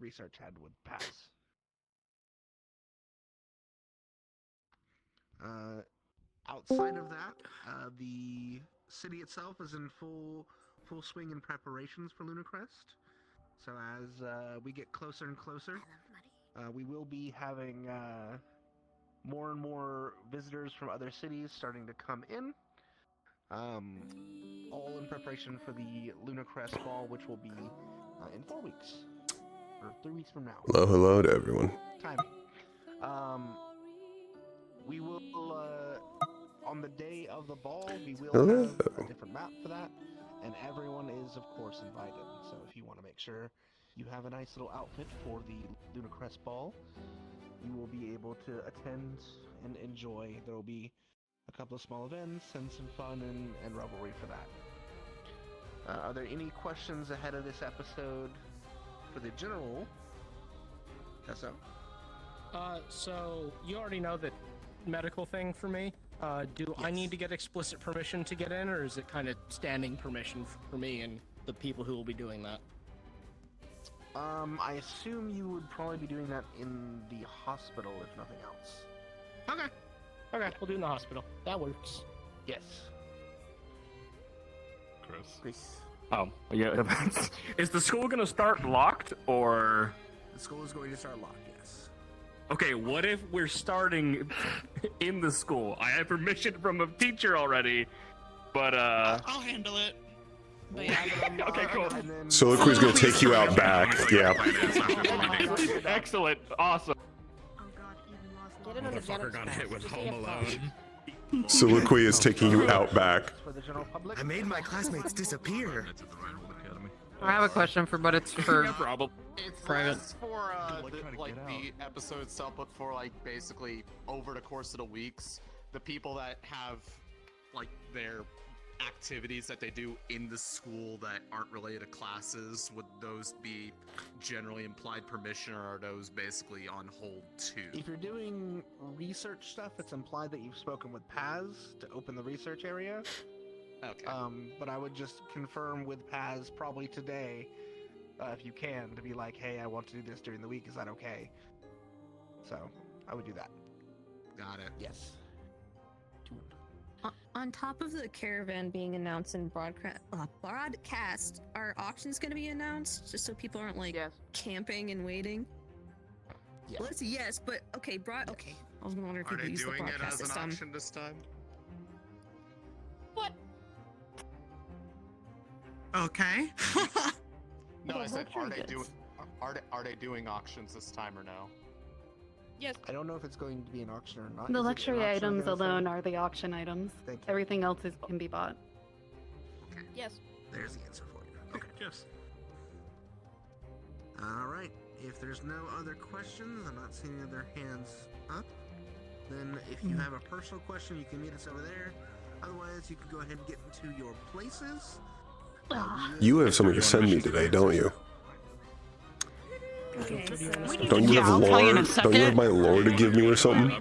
research had with Paz. Outside of that, the city itself is in full swing in preparations for Lunacrest. So as we get closer and closer, we will be having more and more visitors from other cities starting to come in. All in preparation for the Lunacrest Ball, which will be in 4 weeks, or 3 weeks from now. Hello to everyone. Timing. We will, on the day of the ball, we will have a different map for that, and everyone is, of course, invited. So if you want to make sure you have a nice little outfit for the Lunacrest Ball, you will be able to attend and enjoy. There will be a couple of small events and some fun and revelry for that. Are there any questions ahead of this episode for the general? That's up. So you already know that medical thing for me. Do I need to get explicit permission to get in, or is it kind of standing permission for me and the people who will be doing that? I assume you would probably be doing that in the hospital, if nothing else. Okay, we'll do it in the hospital. That works. Yes. Chris. Oh, yeah. Is the school gonna start locked, or? The school is going to start locked, yes. Okay, what if we're starting in the school? I have permission from a teacher already, but I'll handle it. But yeah. Okay, cool. Soliloquy is going to take you out back. Yeah. Excellent. Awesome. Motherfucker got hit with Home Alone. Soliloquy is taking you out back. I made my classmates disappear. I have a question but it's for No problem. It's private. less for the episode itself, but for basically over the course of the weeks, the people that have their activities that they do in the school that aren't related to classes, would those be generally implied permission, or are those basically on hold too? If you're doing research stuff, it's implied that you've spoken with Paz to open the research area. Okay. But I would just confirm with Paz probably today, if you can, to be like, hey, I want to do this during the week. Is that okay? So I would do that. Got it. Yes. On top of the caravan being announced in broadcast, are auctions going to be announced just so people aren't camping and waiting? Yes. Well, let's see, yes, but okay, okay. I was wondering if people use the broadcast it as an auction this time? What? Okay. No, I said, are they doing auctions this time or no? Yes. I don't know if it's going to be an auction or not. The luxury items alone are the auction items. Thank you. Everything else can be bought. Okay. Yes. There's the answer for you. Okay. Yes. All right. If there's no other questions, I'm not seeing other hands up. Then, if you have a personal question, you can meet us over there. Otherwise, you can go ahead and get into your places. You have something to send me today, don't you? Okay, so... Don't you have lore? Don't you have my lore to give me or something?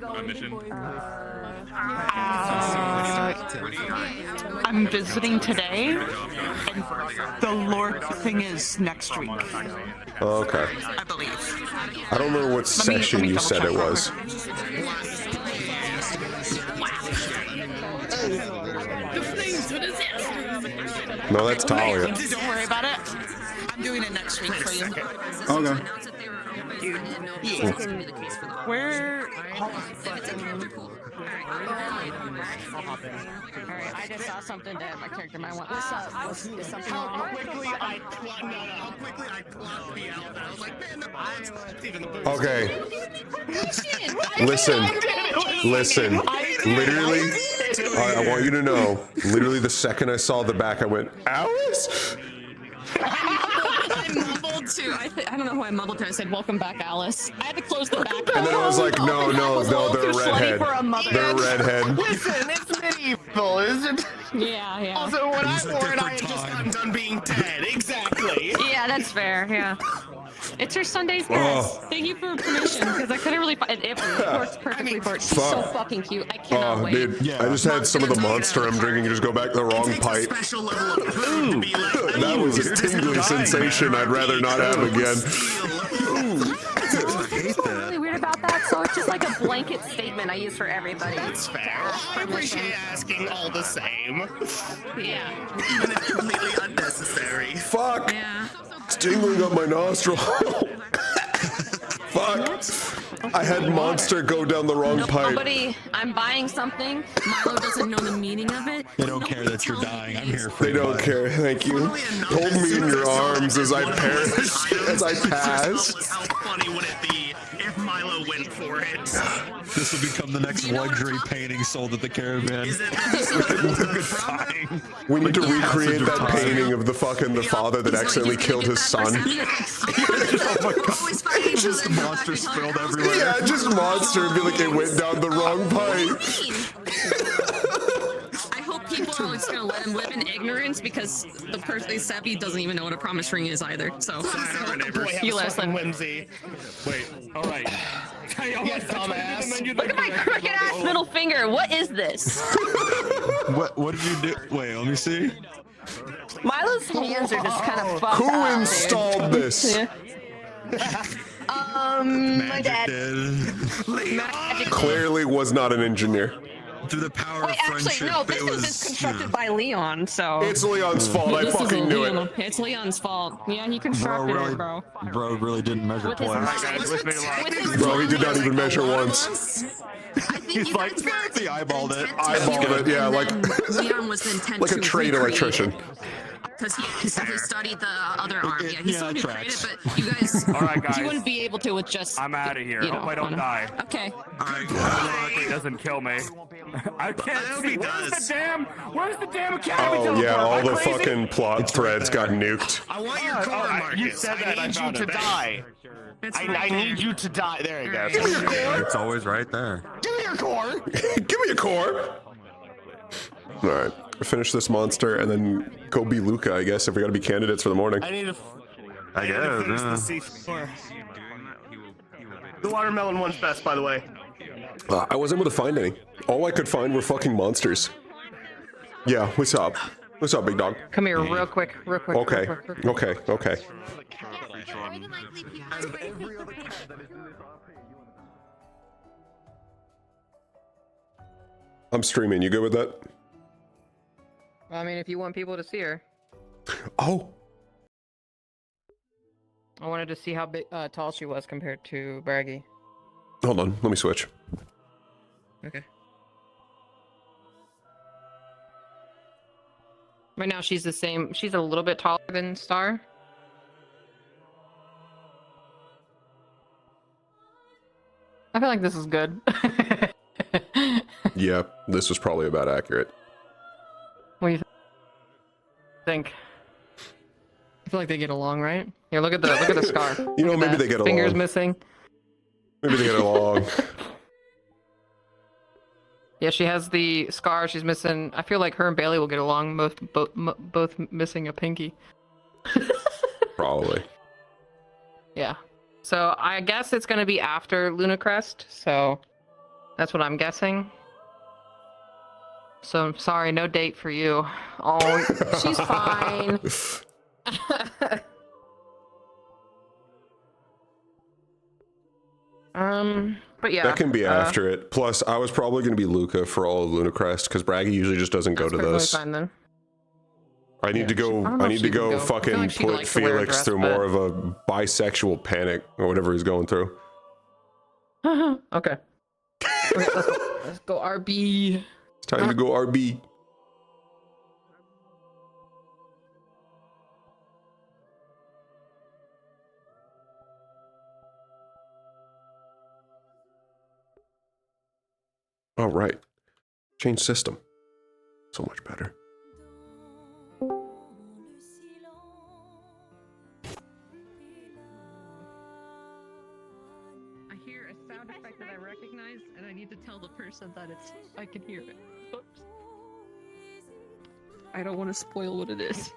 I'm visiting today, and the lore thing is next week. Oh, okay. I believe. I don't remember what session you said it was. No, that's Talia. Don't worry about it. I'm doing it next week for you. Okay. Yeah. Where? Alright, I just saw something that my character might want. What's up? Is something How wrong? quickly I clocked me out. I was like, man, the bots. Even the boots. Okay. Listen. Literally, I want you to know, literally the second I saw the back, I went, Alice? I mumbled to, I don't know who I mumbled to. I said, welcome back, Alice. I had to close the back. And then I was like, no, they're a redhead. They're a redhead. Listen, it's medieval, isn't it? Yeah. Also, when I wore it, I had just gotten done being dead. Exactly. Yeah, that's fair, yeah. It's her Sunday's best. Thank you for permission, because I couldn't really find it. Works perfectly for it. She's so fucking cute. I cannot wait. Dude, I just had some of the monster I'm drinking just go back to the wrong pipe. Special level of food to be like, That was a tingly sensation I'd rather not have again. Really weird about that, so it's just like a blanket statement I use for everybody. That's fair. I appreciate asking all the same. Yeah. Even if completely unnecessary. Fuck! Yeah. It's tingling on my nostril. Fuck! I had Monster go down the wrong pipe. Nobody, I'm buying something. Milo doesn't know the meaning of it. They don't care that you're dying. I'm here for They don't care, thank you. Hold me in your arms as I perish, as I pass. How funny would it be if Milo went for it? This will become the next luxury painting sold at the caravan. Is it We need to recreate that painting of the father that accidentally killed his son. Oh my god. Just monster spilled everywhere. Yeah, just Monster and be like, it went down the wrong pipe. I hope people are just gonna let him live in ignorance because the person Seppi doesn't even know what a promise ring is either. So You listen, whimsy. Wait, all right. Yes, dumbass. Look at my crooked ass middle finger. What is this? What did you do? Wait, let me see. Milo's hands are just kind of fucked Who up, dude. installed this? My dad. Magic Clearly was not an engineer. Through the power Wait, of friendship, actually, no. This it was was just constructed by Leon, so. It's Leon's fault. I This is fucking knew Leon. it. It's Leon's fault. Yeah, he Bro constructed really, it, bro. bro really didn't measure With his twice. Guys, wish me luck. Bro, he did not even measure once. He's like, he eyeballed it. Eyeballed it, yeah, like Leon was the intent like a to trade recreate electrician. because he studied the other arm. Yeah, he Yeah, still that knew create it, tracks. but you guys, All right, guys. you wouldn't be able to with just. I'm out of here. You know, Hope I don't wanna- die. Okay. It doesn't kill me. I can't hope see. he Where's does. the damn? Where's the damn academy? Oh yeah, teleport? all Am I the crazy? fucking plot threads got nuked. I want your core, Marcus. You said that. I need you to die. It's I need you to die. There you go. Give me your core. It's always right there. Give me your core. Give me a core. All right, finish this monster and then go be Luca, I guess, if we gotta be candidates for the morning. I need to. I need to finish guess. the C4. The watermelon one's best, by the way. I wasn't able to find any. All I could find were fucking monsters. Yeah, what's up? What's up, big dog? Come here, real quick, real quick. Okay, real quick. okay, okay. I'm streaming. You good with that? I mean, if you want people to see her. Oh, I wanted to see how big, tall she was compared to Braggy. hold on. Let me switch. Okay. Right now, she's the same. She's a little bit taller than Star. I feel like this is good. Yeah, this was probably about accurate. What do you think? I feel like they get along, right? Here, look at the scar. You know, Look at maybe that. they get Fingers along. missing. Maybe they get along. Yeah, she has the scar. She's missing. I feel like her and Bailey will get along. Both missing a pinky. Probably. Yeah. So I guess it's gonna be after Luna Crest. So that's what I'm guessing. So I'm sorry, no date for you. Oh, she's fine. But yeah. That can be after it. Plus, I was probably going to be Luca for all of Lunacrest because Braggy usually just doesn't go to perfectly this. fine, then. I need to go. I don't know I if need she to can go go. I feel fucking like she put likes to wear a Felix dress, through but- more of a bisexual panic or whatever he's going through. Okay. Okay, let's go. Let's go, RB. It's time to go RB. All right. Change system. So much better. I hear a sound effect that I recognize, and I need to tell the person that it's. I can hear it. Oops. I don't want to spoil what it is.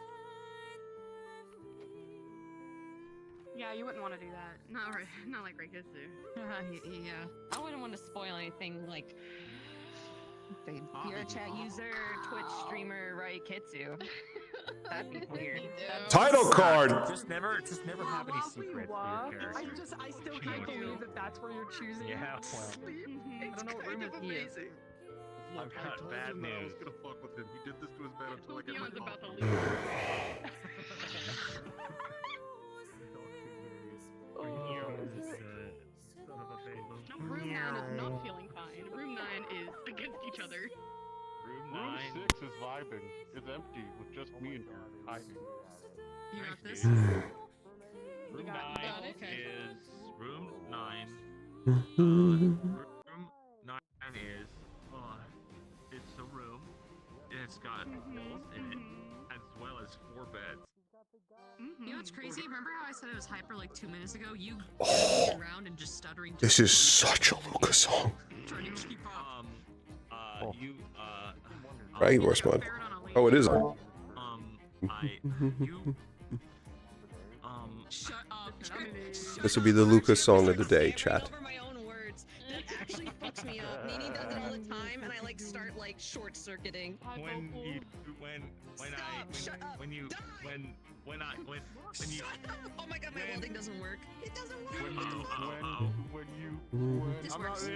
Yeah, you wouldn't want to do that. Not like Reikitsu. Yeah. I wouldn't want to spoil anything like. You're a chat user, Twitch streamer, right? Kitsu. That'd be weird. Title card. Just never have any secrets for your character. I still can't believe that that's where you're choosing. Yeah, well, I don't know what room he is. I've got bad I was news. gonna fuck with him. He did this to his bed until I got my about to phone. Room 9 is not feeling fine. Room 9 is against each other. Room 6 is vibing. It's empty with just me and you hiding. You got this? Room 9 is room 9. Room 9 is it's a room. It's got walls in it, as well as 4 beds. You know what's crazy? Remember how I said it was hyper like 2 minutes ago? You around and just stuttering. This is such a Lucas song. Trying to keep up. Right, voice mod. Oh, it is on. Shut up. This will be the Lucas song of the day, chat. Over my own words. That actually fucks me up. Nini does it all the time, and I like start like short circuiting. When you Shut up! Oh my god, my welding doesn't work. It doesn't work. This works.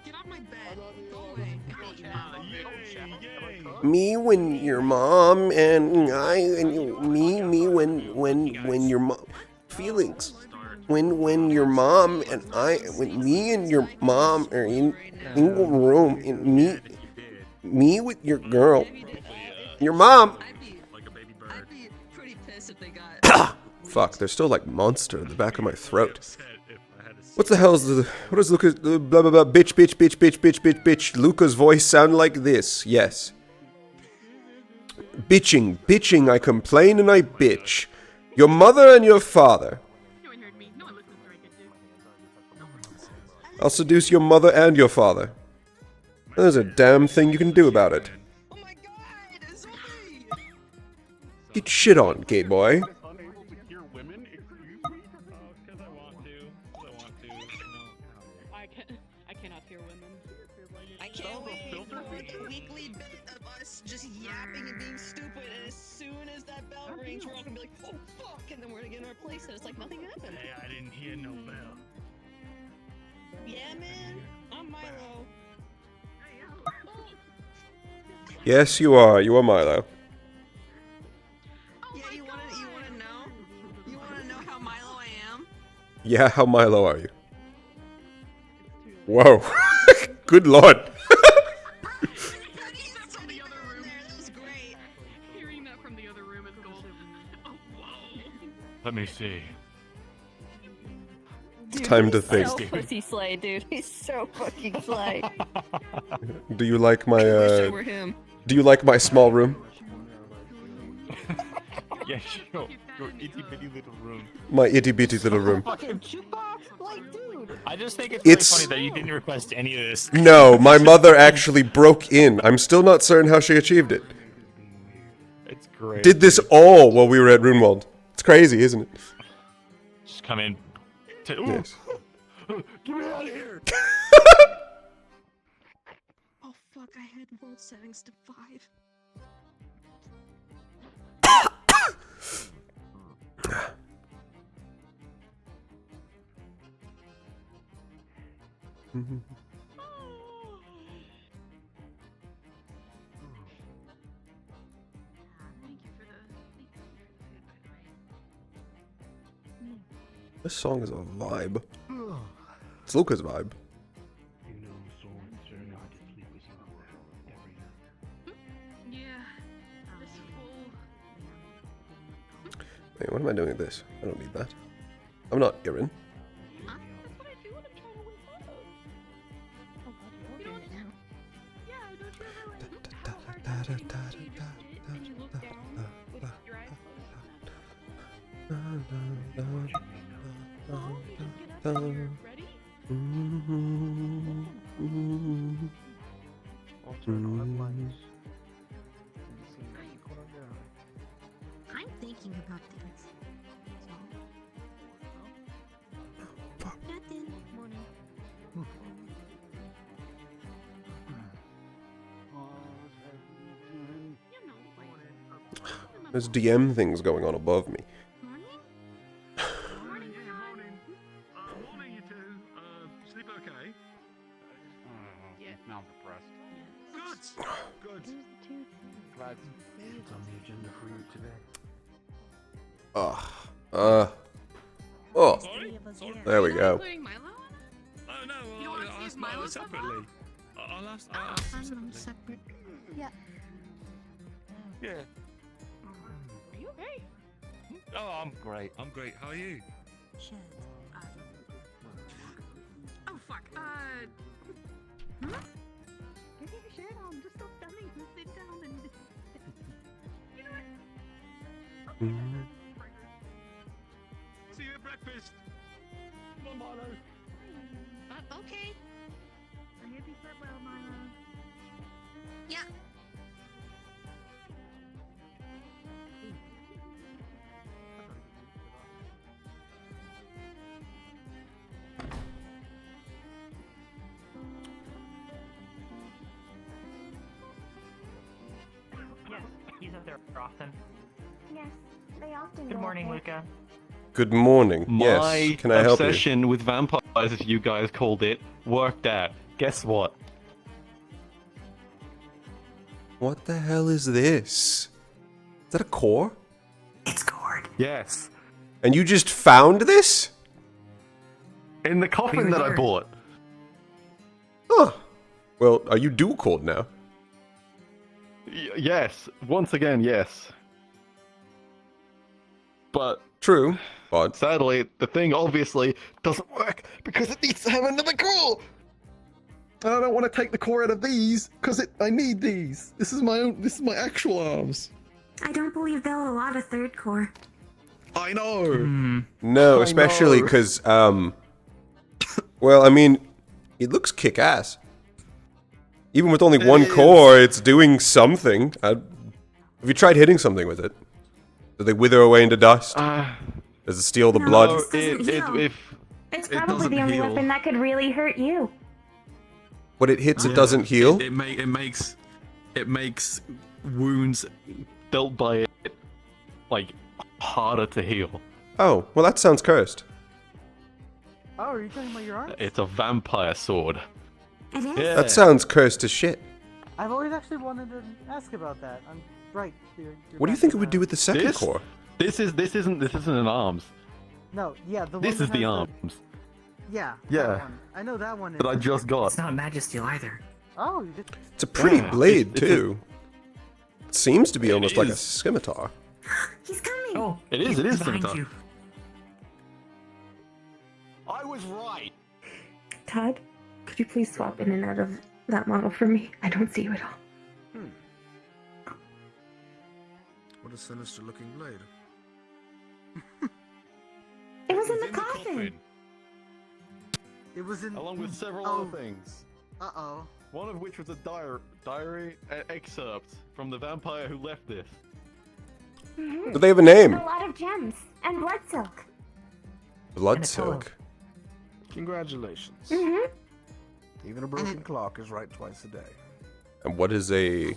Get off my bed. Go away. Me when your mom and I and you, me when your mom feelings when your mom and I when me and your mom are in the room and me with your girl your mom. I'd be pretty pissed if they got. Fuck, there's still like monster in the back of my throat. What the hell is what does Lucas blah blah blah bitch Luca's voice sound like this? Yes. Bitching, I complain and I bitch. Your mother and your father. No one heard me. No one listened very good, dude. I'll seduce your mother and your father. There's a damn thing you can do about it. Oh my god, Zoe! Get shit on, gay boy. Unable to hear women? Excuse me? Because I want to. I cannot hear women. I can't wait for the weekly bit of us just yapping and being stupid, and as soon as that bell rings, we're all gonna be like, oh fuck, and then we're gonna get in our place, and it's like nothing happened. Hey, I didn't hear no bell. Yeah, man, I'm Milo. Yes, you are. You are Milo. Yeah, you wanna know? You wanna know how Milo I am? Yeah, how Milo are you? Whoa. Good lord. Hearing that from the other room is gold. Oh, whoa. Let me see. It's time to think. So pussy slay, dude. He's so fucking slay. Do you like my We're him. Do you like my small room? Yeah, your itty bitty little room. My itty bitty little room. Fucking jukebox, like, dude. I just think it's It's- really funny that you didn't request any of this. No, my mother actually broke in. I'm still not certain how she achieved it. It's great. Did this all while we were at Runewald. It's crazy, isn't it? Just come in. Yes. Get me out of here! Oh fuck, I had world settings to 5. This song is a vibe. It's Luca's vibe. Yeah. This fool. Wait, what am I doing with this? I don't need that. I'm not Erin. That's what I do when I'm trying to win photos. You know what? Yeah, don't you ever like how hard you do it and you look down with your eyes closed? Oh, get up here. Ready? I'm thinking thinking about things. So. Nothing. Morning. There's DM things going on above me. Morning, you two. Sleep okay? Yeah. Now I'm depressed. Good. Glad it's on the agenda for you today. There we go. Oh no, I'll ask Milo separately. I'll ask separately. Yeah. Yeah. Are you okay? Oh, I'm great. I'm great. How are you? Shit. Oh fuck. Get your shirt on. Just stop standing and sit down and. You know what? See you at breakfast. Come on, Milo. Okay. I hope you slept well, Milo. Yeah. Yes, he's up there often. Yes, they often. Good morning, Luca. Good morning. My Yes, can I help you? obsession with vampires, as you guys called it, worked out. Guess what? What the hell is this? Is that a core? It's gourd. Yes. And you just found this? In the coffin that I bought. Huh. Well, are you dual cord now? Yes. Once again, yes. But true. But sadly, the thing obviously doesn't work because it needs to have another core. And I don't want to take the core out of these because I need these. This is my own. This is my actual arms. I don't believe they'll allow a third core. I know. No, I especially know. because, well, I mean, it looks kick-ass. Even with only one core, it's doing something. Have you tried hitting something with it? Do they wither away into dust? Does it steal the blood? It's probably the only weapon that could really hurt you. When it hits, it doesn't heal? It makes wounds dealt by it like harder to heal. Oh, well, that sounds cursed. Oh, are you talking about your arm? It's a vampire sword. It is? Yeah. That sounds cursed as shit. I've always actually wanted to ask about that. I'm right. What do you think it would do with the second core? This isn't an arms. No, yeah, the one This that is the has arms. Yeah. Yeah. That one. I know that one. That I just got. It's not Magisteel either. Oh, you did. It's a pretty Yeah. blade, It's a- too. It seems to be It almost like a is. scimitar. He's coming. Oh, It is he's behind scimitar. you. I was right. Todd, could you please swap in and out of that model for me? I don't see you at all. What a sinister looking blade. It was in the coffin. It was in. Along with several Oh. other things. Uh-oh. One of which was a diary excerpt from the vampire who left this. Mm-hmm. Do they have a name? A lot of gems and blood silk. Blood silk. Congratulations. Mm-hmm. Even a broken clock is right twice a day. And what is a...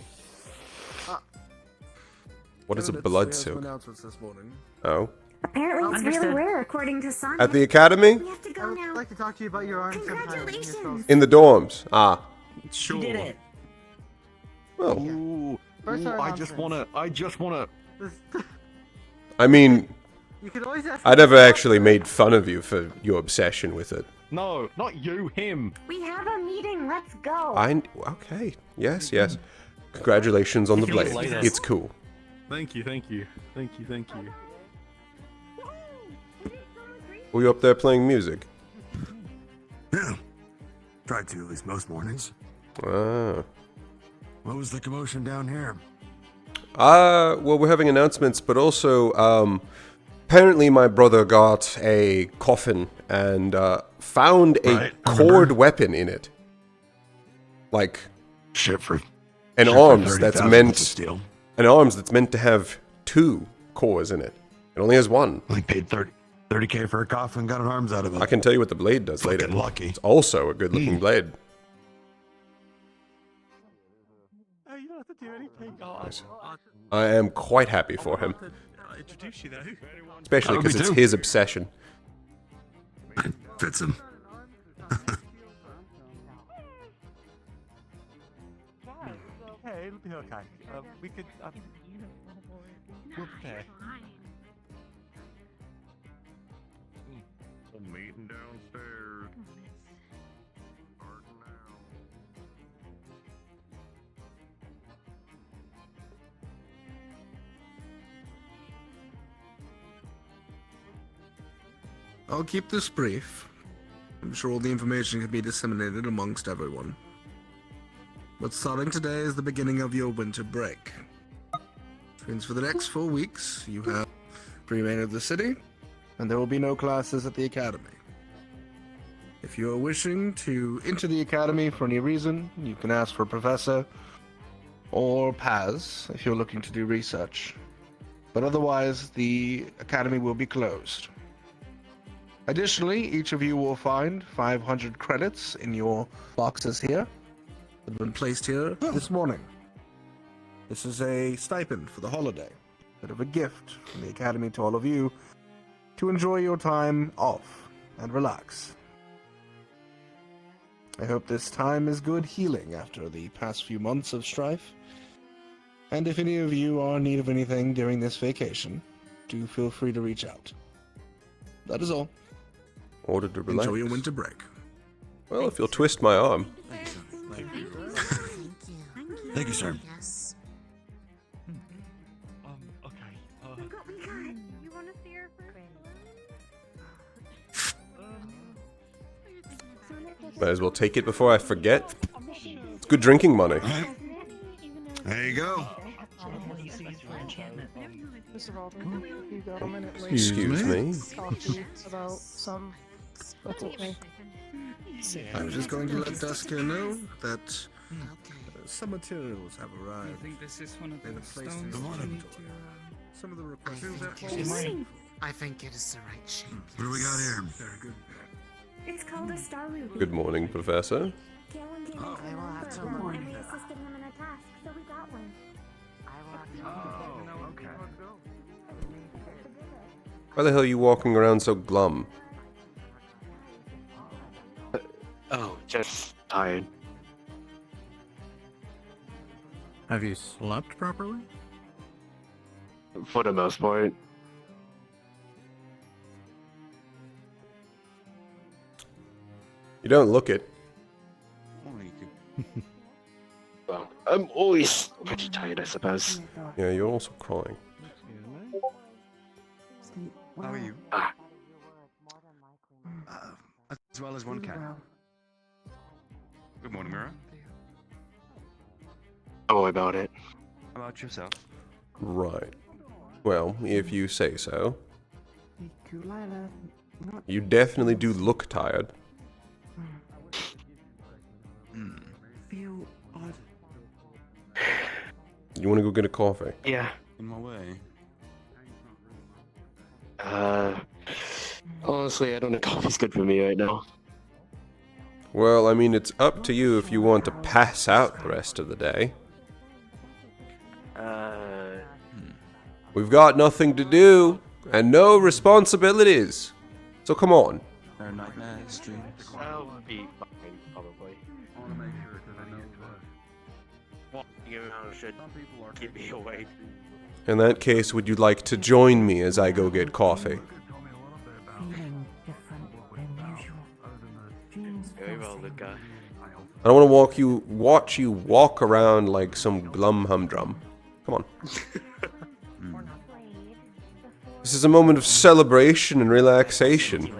What is a Evidence, we blood had some silk? announcements this morning. Oh. Apparently it's Understood. really rare according to Sonya. At the academy? We have to I go would now. like to talk to you about your arm sometime. Congratulations. In the dorms. Ah. Sure. You did it. Well, Ooh, First ooh, our I just wanna. I mean, You could always ask. I never actually made fun of you for your obsession with it. No, not you, him. We have a meeting. Let's go. Okay. Yes, yes. Congratulations on the See you blade. later. It's cool. Thank you. Were you up there playing music? Yeah. Try to, at least most mornings. Ah. What was the commotion down here? Well, we're having announcements, but also, apparently my brother got a coffin and, found a Right, I cord remember. weapon in it. Like, Shit for an shit for arms that's 30,000 meant... to steal. An arms that's meant to have two cores in it. It only has one. I paid 30K for a coffin and got an arms out of it. I can tell you what the blade does later. Fucking lucky. It's also a good-looking blade. Oh, you don't have to do anything. Nice. I am quite happy for him. I'll introduce you though. Especially because it's his obsession. Fits him. Okay, it'll be okay. We could. We'll prepare. I'm meeting downstairs. Starting now. I'll keep this brief. I'm sure all the information can be disseminated amongst everyone. But starting today is the beginning of your winter break. Which means for the next 4 weeks, you have free reign of the city, and there will be no classes at the academy. If you are wishing to enter the academy for any reason, you can ask for a professor, or Paz if you're looking to do research. But otherwise, the academy will be closed. Additionally, each of you will find 500 credits in your boxes here that have been placed here this morning. This is a stipend for the holiday, a bit of a gift from the academy to all of you to enjoy your time off and relax. I hope this time is good healing after the past few months of strife. And if any of you are in need of anything during this vacation, do feel free to reach out. That is all. Order to relax. Enjoy your winter break. Well, if you'll twist my arm. Thank you, sir. Yes. Okay. You want to see her first? Might as well take it before I forget. It's good drinking money. There you go. Excuse me. About some. That's okay. I was just going to let Dusker know that some materials have arrived. I think this is one of They've the been placed in stones the we need laboratory. to, Some of the requests I think it is the right shape. What do we got here? Very good. It's called a star ruby. Good morning, Professor. Galen didn't remember, and we assisted him in a task, so we got one. Oh, okay. Why the hell are you walking around so glum? Oh, just tired. Have you slept properly? For the most part. You don't look it. Well, I'm always pretty tired, I suppose. Yeah, you're also crying. How are you? As well as one can. Good morning, Mira. Don't worry about it. How about yourself? Right. Well, if you say so. You definitely do look tired. Feel odd. You want to go get a coffee? Yeah. In my way. Honestly, I don't think coffee's good for me right now. Well, I mean, it's up to you if you want to pass out the rest of the day. We've got nothing to do, and no responsibilities. So come on. No nightmares, dreams. I'll be fine, probably. I want to make sure because I know Walking around should keep me awake. In that case, would you like to join me as I go get coffee? Very well, Luca. I don't want to watch you walk around like some glum humdrum. Come on. This is a moment of celebration and relaxation.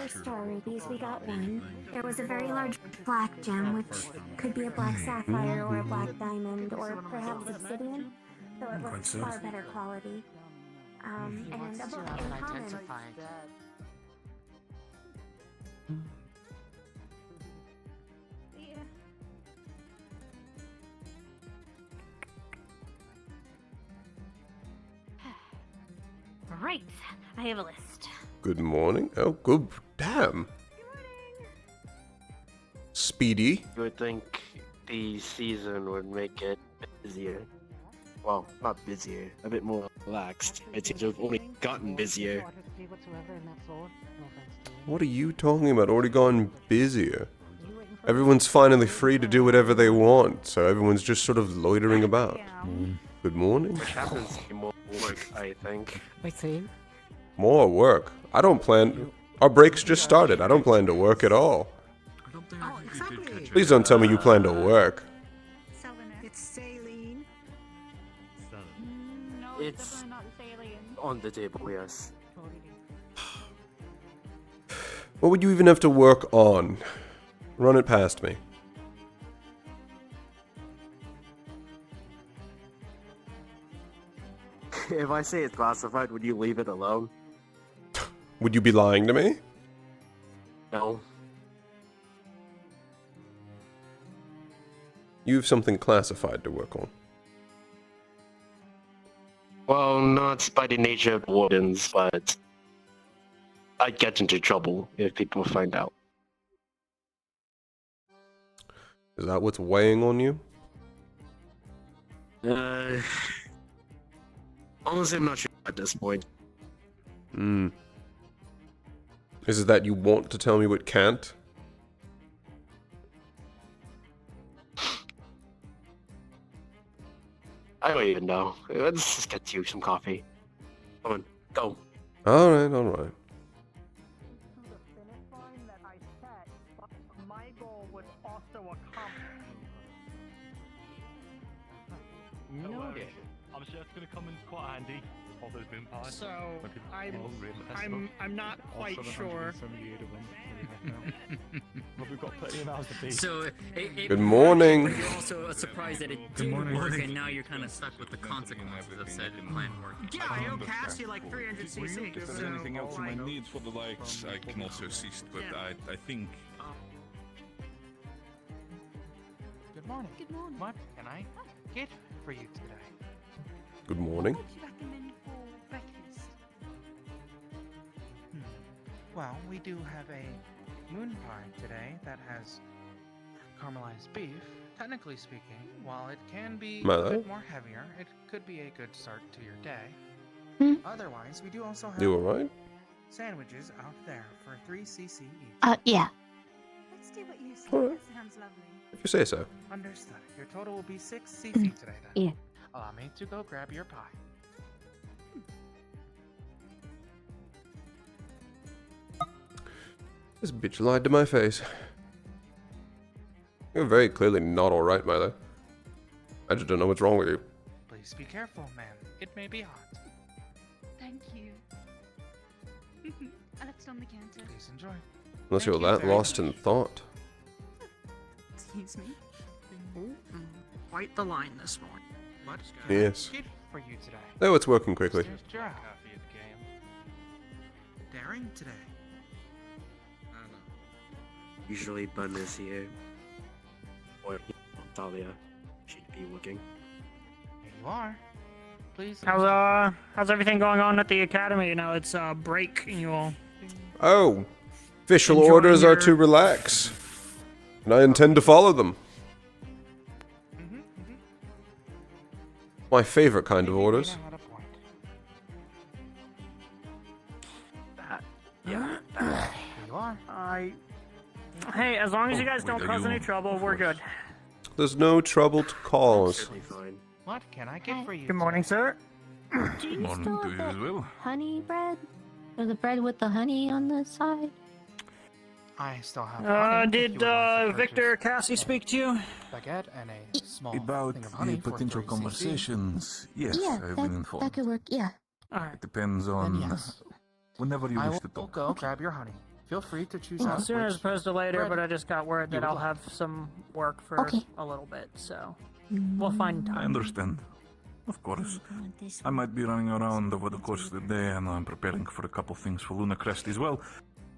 Star rubies, we got one. There was a very large black gem, which could be a black sapphire or a black diamond, or perhaps obsidian, though it looks far better quality. And a book in common. Right, I have a list. Good morning. Oh, good. Damn. Speedy. You would think the season would make it busier. Well, not busier, a bit more relaxed. It seems to have only gotten busier. What are you talking about? Already gone busier. Everyone's finally free to do whatever they want, so everyone's just sort of loitering about. Good morning. Which happens to be more work, I think. Wait, see? More work. I don't plan. Our break's just started. I don't plan to work at all. Please don't tell me you plan to work. It's saline. It's on the table, yes. What would you even have to work on? Run it past me. If I say it's classified, would you leave it alone? Would you be lying to me? No. You have something classified to work on. Well, not by the nature of wardens, but I'd get into trouble if people find out. Is that what's weighing on you? Honestly, I'm not sure at this point. Hmm. Is it that you want to tell me what can't? I don't even know. Let's just get you some coffee. Come on, go. Alright, alright. Noted. I'm sure it's gonna come in quite handy. All those bin pies. So I'm not quite sure. But we've got plenty of hours to beat. So Good morning. But you're also surprised that it didn't work, and now you're kind of stuck with the consequences of said plan work. Yeah, it'll pass you like 300 cc. If there's anything else you might need for the lights, I can also assist, but I think... Good morning. Good morning. What can I get for you today? Good morning. What would you recommend for breakfast? Well, we do have a moon pie today that has caramelized beef. Technically speaking, while it can be a Milo? bit more heavier, it could be a good start to your day. Otherwise, we do also have You alright? sandwiches out there for 3 cc each. Yeah. Let's do what you say. Alright. That sounds lovely. If you say so. Understood. Your total will be 6 cc today then. Yeah. Allow me to go grab your pie. This bitch lied to my face. You're very clearly not alright, Milo. I just don't know what's wrong with you. Please be careful, ma'am. It may be hot. Thank you. I left it on the counter. Please enjoy. Unless you're that lost in thought. Excuse me. Quite the line this morning. What Yes. can I get for you today? Oh, it's working quickly. Mr. Gerald. Daring today. I don't know. Usually Bun is here. Or Talia. She'd be looking. Here you are. Please. How's everything going on at the academy? You know, it's break and you all. Oh. Official Enjoying orders are your- to relax. And I intend to follow them. My favorite kind of orders. Yeah. Here you are. Hey, as long as you guys don't Wait, are cause you- any trouble, we're good. There's no trouble to cause. Fine. What can I get for you? Good morning, sir. Do you Morning still to have you as that well. honey bread? Or the bread with the honey on the side? I still have honey. if Did you would like to Victor purchase Cassie speak to you? baguette and a small About thing of honey the for potential 3 cc. conversations, yes, Yeah, I've been that informed. could work, yeah. Alright. It depends Then on yes. whenever you I wish will to talk. go grab your honey. Feel free to choose out Sooner as which opposed to later, bread but I just got word you that would I'll like. have some work for Okay. a little bit, so we'll find I time. understand. Of course. I might be running around over the course of the day, and I'm preparing for a couple things for Luna Crest as well.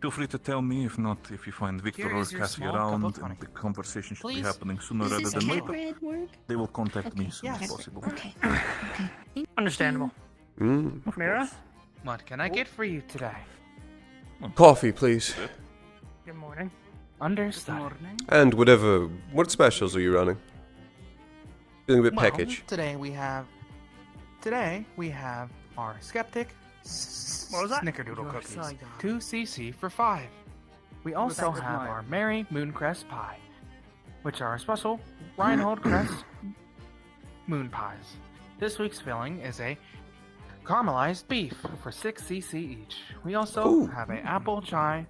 Feel free to tell me, if not, if you find Victor Here or is your Cassie small cup around, of honey. and the conversation should be Please. happening sooner Does rather this than cat later. bread work? They will contact me as soon as Yes. possible. Okay. Understandable. Mm. Mira? What can I get for you today? Coffee, please. Good morning. Understood. And what specials are you running? Feeling a bit package. Today we have our skeptic snickerdoodle cookies. 2 cc for 5. We also have our Merry Mooncrest pie, which are our special Reinhold Crest moon pies. This week's filling is a caramelized beef for 6 cc each. We also have an apple chai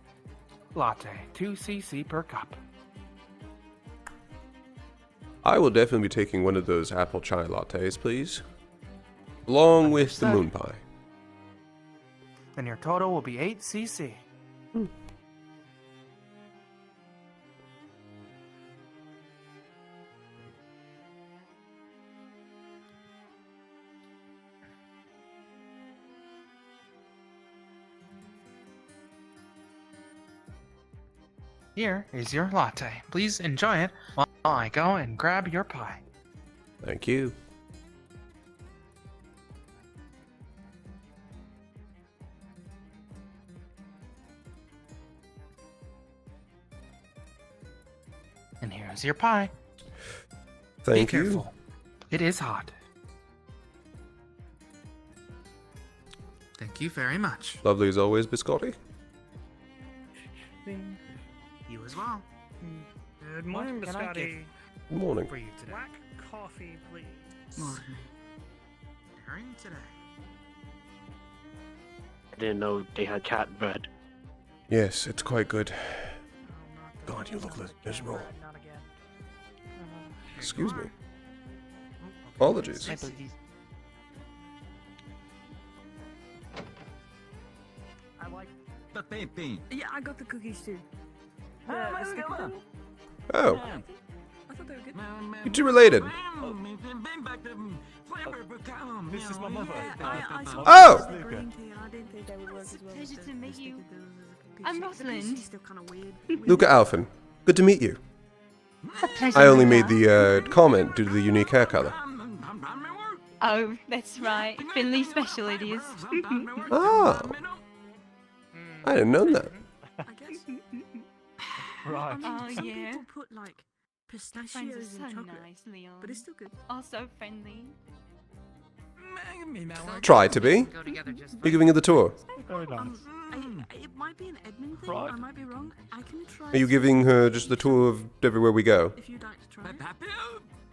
latte, 2 cc per cup. I will definitely be taking one of those apple chai lattes, please. Along with the moon pie. And your total will be 8 cc. Here is your latte. Please enjoy it while I go and grab your pie. Thank you. And here's your pie. Thank Be you. careful. It is hot. Thank you very much. Lovely as always, Biscotti. You as well. Good morning, What can I Biscotti. Good morning. For you today. Black coffee, please. Morning today. I didn't know they had cat bread. Yes, it's quite good. God, you look miserable. Not again. Excuse me. Apologies. I like. The baby. Yeah, I got the cookies too. Yeah, the sticker yeah. thing. Oh, I thought they were good. you two related. This is my mother. I saw Oh! the green tea and I didn't think they would work as well. Pleasure with to the meet sticker you. does as a piece. I'm The Rosalind. piece is still kind of weird. Luca Alphen. Good to meet you. A pleasure. I only Luca. made the comment due to the unique hair color. Oh, that's right. Finley special it is. Oh. I didn't know that. I guess. Right. I mean, Oh, some yeah. people put like Friends pistachios are in so chocolate, nice, Leon. but it's still good. Also friendly. Try to be. You're giving it the tour. Very nice. It might be an Edmund thing. Right. I might be wrong. I can try. Are you giving her just the tour of everywhere we go? If you'd like to try.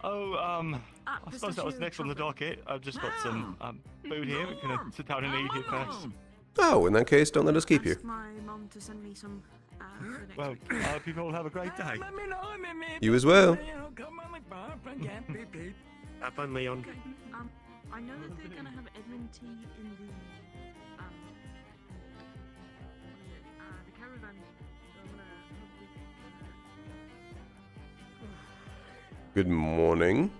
Oh, I suppose that was next on the docket. I've just got some food here. We're gonna sit down and eat it first. Oh, in that case, don't let us keep you. Ask my mom to send me some for next Well, week. I hope you all have a great day. You as well. Have fun, Leon. Okay. I know that they're gonna have Edmund tea in the the caravan. So I'm gonna hopefully. Good morning.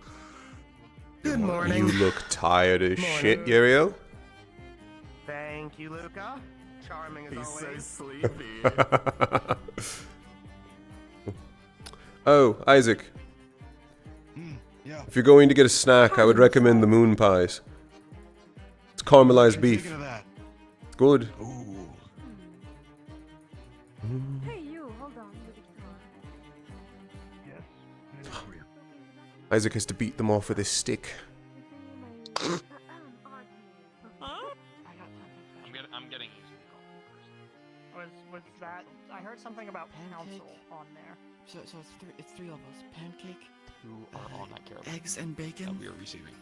Good morning. You look tired as shit, Uriel. Thank you, Luca. Charming as always. He's so sleepy. Oh, Isaac. Yeah. If you're going to get a snack, I would recommend the moon pies. It's caramelized beef. Thinking of that. It's good. Ooh. Hey, you. Hold on. With the guitar. Yes. Isaac has to beat them off with his stick. I'm getting used to Was that? I heard something about council on there. So it's three of us. Pancake, who are on that carol eggs and bacon. that we are receiving.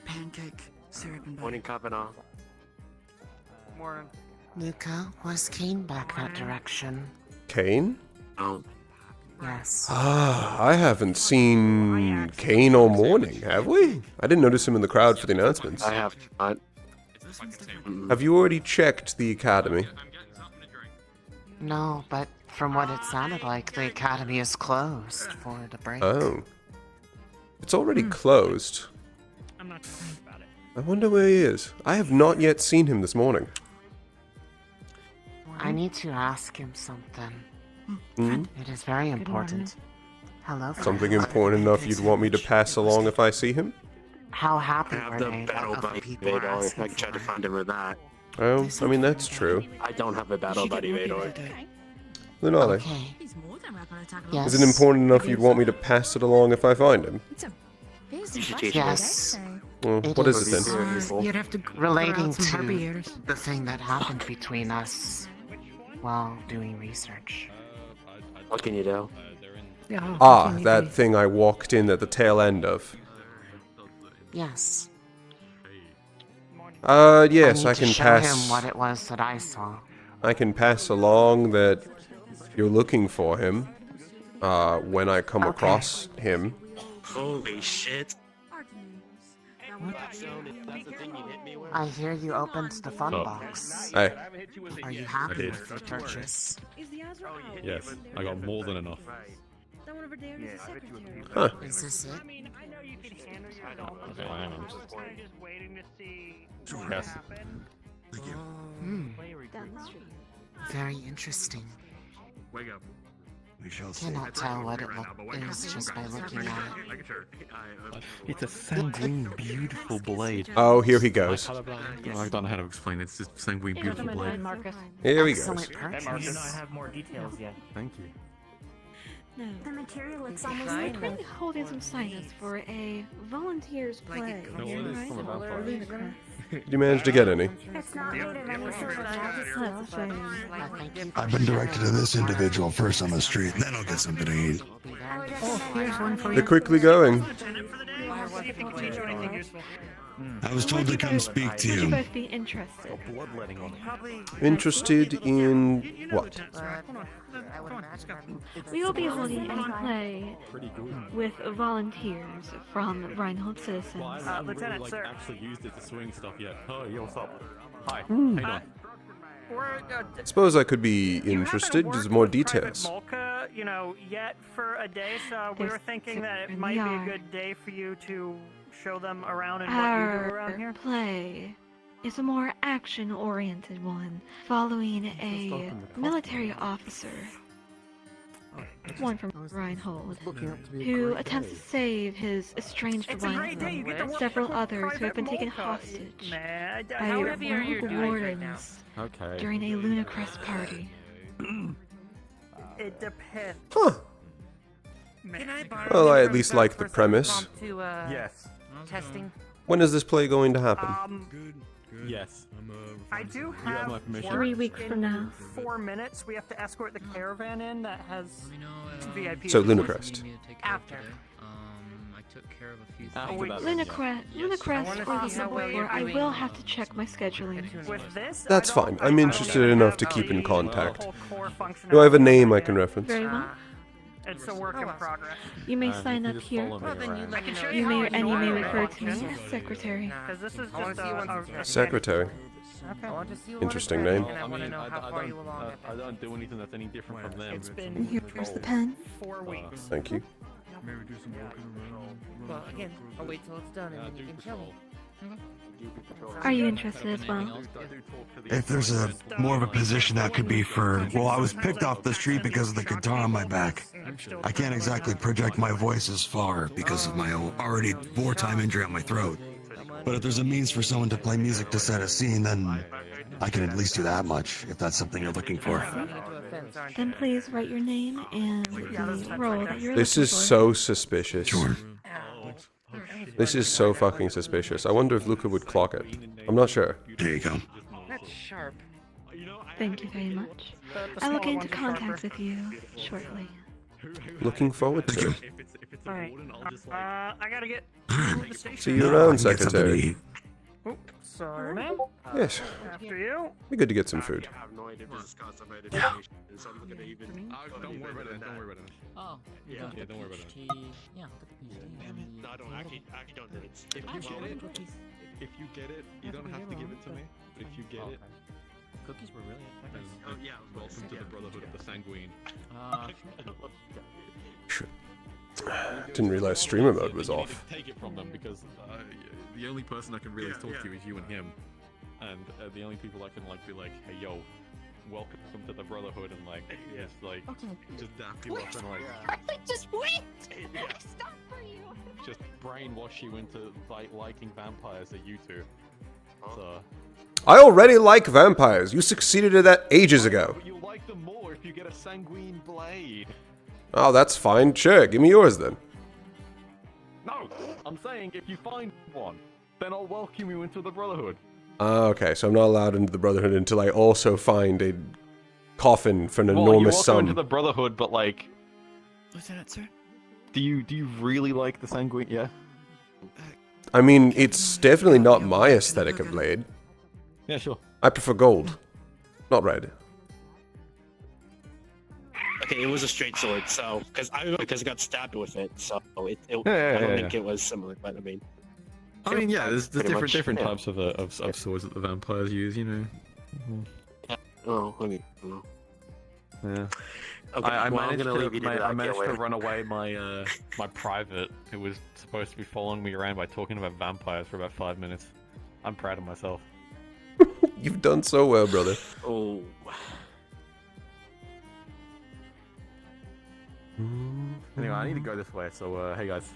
Pancake, syrup and butter. Morning, Kavanaugh. Morning. Luca, was Kane back that direction? Kane? Oh. Yes. Ah, I haven't seen Kane all morning, have we? I didn't notice him in the crowd for the announcements. I have not. Have you already checked the academy? No, but from what it sounded like, the academy is closed for the break. Oh. It's already closed. I'm not concerned about it. I wonder where he is. I have not yet seen him this morning. I need to ask him something. Hmm? It is very important. Hello. Something important enough you'd want me to pass along if I see him? How happy I have were the they that battle other bike people are radar. I asking can try to for? find him with that. Oh, I mean, that's true. I don't have a battle buddy, Vador. Then are they? Okay. Is it important enough you'd want me to pass it along if I find him? Yes. Well, what is it then? You'd have to relating to the thing that happened between us while doing research. What can you do? Ah, that thing I walked in at the tail end of. Yes. Yes, I need to can show pass. him what it was that I saw. I can pass along that you're looking for him. When I come across him. Holy shit. I hear you opened the fun box. Hey. Are you happy did. with your purchase? Yes, I got more than enough. Huh. Is this it? Okay, hang on. Yes. Hmm. Very interesting. Wake up. We shall see. Cannot tell what it is just by looking at it. It's a sanguine, beautiful blade. Oh, here he goes. No, I don't know how to explain it. It's just sanguine, beautiful blade. Here he goes. Excellent purchase. Do not have more details yet. Thank you. No. The material looks almost I'm liquid. currently holding some sign-ups for a volunteers play. No, it is from a vampire. Did you manage to get any? It's not made of any sort of magic That's a shame. I've been directed to this individual first on the street, then I'll get something to eat. Here's one for They're quickly going. I was told to come speak to Would you you. both be interested? Interested in what? We will be holding a play with volunteers from Reinhold Citizens. Lieutenant, sir. Actually used it to swing stuff yet. Oh, yo, what's up? Hi. Hmm. How you doing? Suppose I could be interested. Just more details. Molka, yet for a day, so we were thinking that it might be a good day for you to show them around and what you do around here. Our play is a more action-oriented one, following a military officer, one from Reinhold, who attempts to save his estranged wife and several others who have been taken hostage by rogue wardens during a Lunacrest party. It depends. Huh. Can I borrow Well, I at least like the premise. Yes. Testing. When is this play going to happen? Yes. I do have have my permission. 3 weeks from now. 4 minutes. We have to escort the caravan in that has VIP. So Lunacrest. After. I took care of a few Lunacrest or the subway, I will have to check my scheduling. With this, That's fine. I'm interested enough to keep in contact. Do I have a name I can reference? Very well. It's a work in progress. You may sign up here. You may refer to me as secretary. Because this is just a Secretary. Interesting name. I don't do anything that's any different from them. It's been And here's the pen. 4 weeks. Thank you. Well, again, I'll wait till it's done and you can kill me. Are you interested as well? If there's more of a position that could be for, well, I was picked off the street because of the guitar on my back. I can't exactly project my voice as far because of my already wartime injury on my throat. But if there's a means for someone to play music to set a scene, then I can at least do that much, if that's something you're looking for. Then please write your name and the role that you're This looking is for. so suspicious. Sure. This is so fucking suspicious. I wonder if Luca would clock it. I'm not sure. There you go. That's sharp. Thank you very much. I will get into contact with you shortly. Looking forward to it. Alright. I gotta get. See you around, Secretary. Oh, sorry, ma'am. Yes. After you. Be good to get some food. I have no idea if this is constipated information, so I'm looking to even. Don't worry about it. Don't worry about it. Oh, Yeah, don't worry about it. Yeah, look at the PhD. No, I don't actually don't do it. If you get it, you don't have to give it to me. But if you get it, Cookies were really Oh yeah. welcome to the Brotherhood of the Sanguine. Didn't realize streamer mode was You need off. to take it from them because the only person I can really talk to is you and him, and the only people I can be like, hey yo, welcome to the Brotherhood, and just just dap you up and Just wait! Stop for you! just brainwash you into liking vampires at you two. So I already like vampires. You succeeded at that ages ago. But you'll like them more if you get a sanguine blade. Oh, that's fine. Sure, give me yours then. No, I'm saying if you find one, then I'll welcome you into the Brotherhood. Okay, so I'm not allowed into the Brotherhood until I also find a coffin for an Well, enormous you're welcome sum. into the Brotherhood, but like, Lieutenant, sir? do you really like the sanguine? Yeah. I mean, it's definitely not my aesthetic of blade. Yeah, sure. I prefer gold, not red. Okay, it was a straight sword, so because I got stabbed with it, so I don't think it was similar. But I mean, yeah, there's pretty different much, types of swords that the vampires use, you know. Oh, I mean, Yeah. Okay, I well, I'm managed, gonna leave you to that, I managed to Killer. run away my my private who was supposed to be following me around by talking about vampires for about 5 minutes. I'm proud of myself. You've done so well, brother. Oh. Anyway, I need to go this way, so hey guys.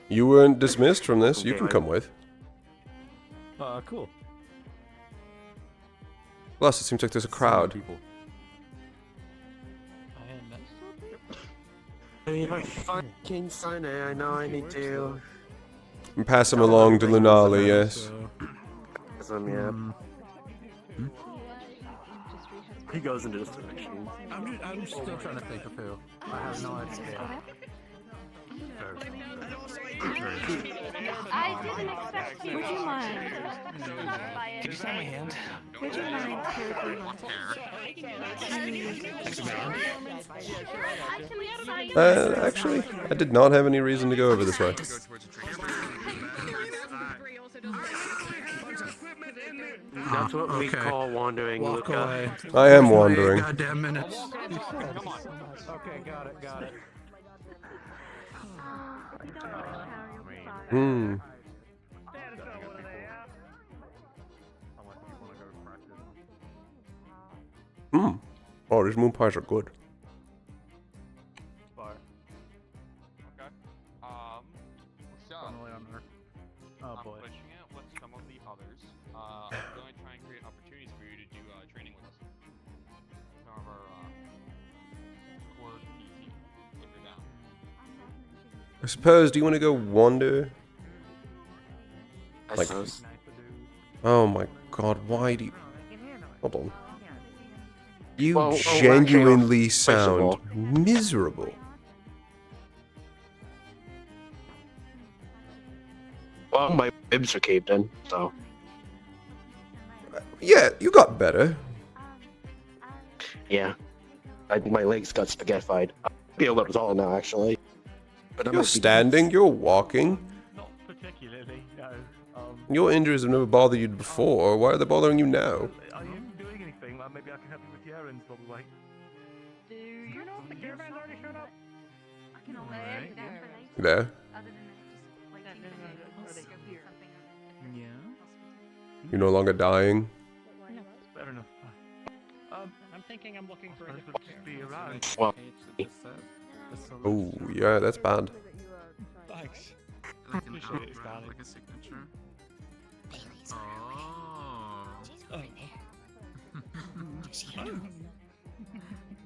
You weren't dismissed from this. You can come with. Cool. Plus, it seems like there's a crowd. People. I mean, I fucking sign it. I know I need to. And pass him along to Lunali, yes. Yeah. He goes into this direction. I'm still trying to think of who. I have no idea. I didn't expect to. Would you mind? Could you sign my hand? Would you mind terribly much? Actually, I did not have any reason to go over this way. That's what we call wandering, Walk Luca. away. I am wandering. Goddamn minutes. Okay, got it. Hmm. Hmm. Oh, these moon pies are good. I'm pushing it with some of the others. I'm going to try and create opportunities for you to do training with us. Some of our core PT, if you're down. I suppose, do you want to go wander? I Like, suppose. oh my god, why do you... Hold on. You Well, genuinely actually, sound miserable. Well, my ribs are caved in, so. Yeah, you got better. Yeah. My legs got spaghettified. I feel a little taller now, actually. But I You're might be- standing, you're walking. Not particularly, no. Your injuries have never bothered you before. Why are they bothering you now? Are you doing anything? Well, maybe I can help you with the errands while we wait. Do you know if the caravan's already showed up? I can only There. Yeah. You're no longer dying. Fair enough. I'm thinking I'm looking for a different be around. Well, Oh, yeah, that's bad. Thanks. I appreciate it, Scarlet. Like a signature.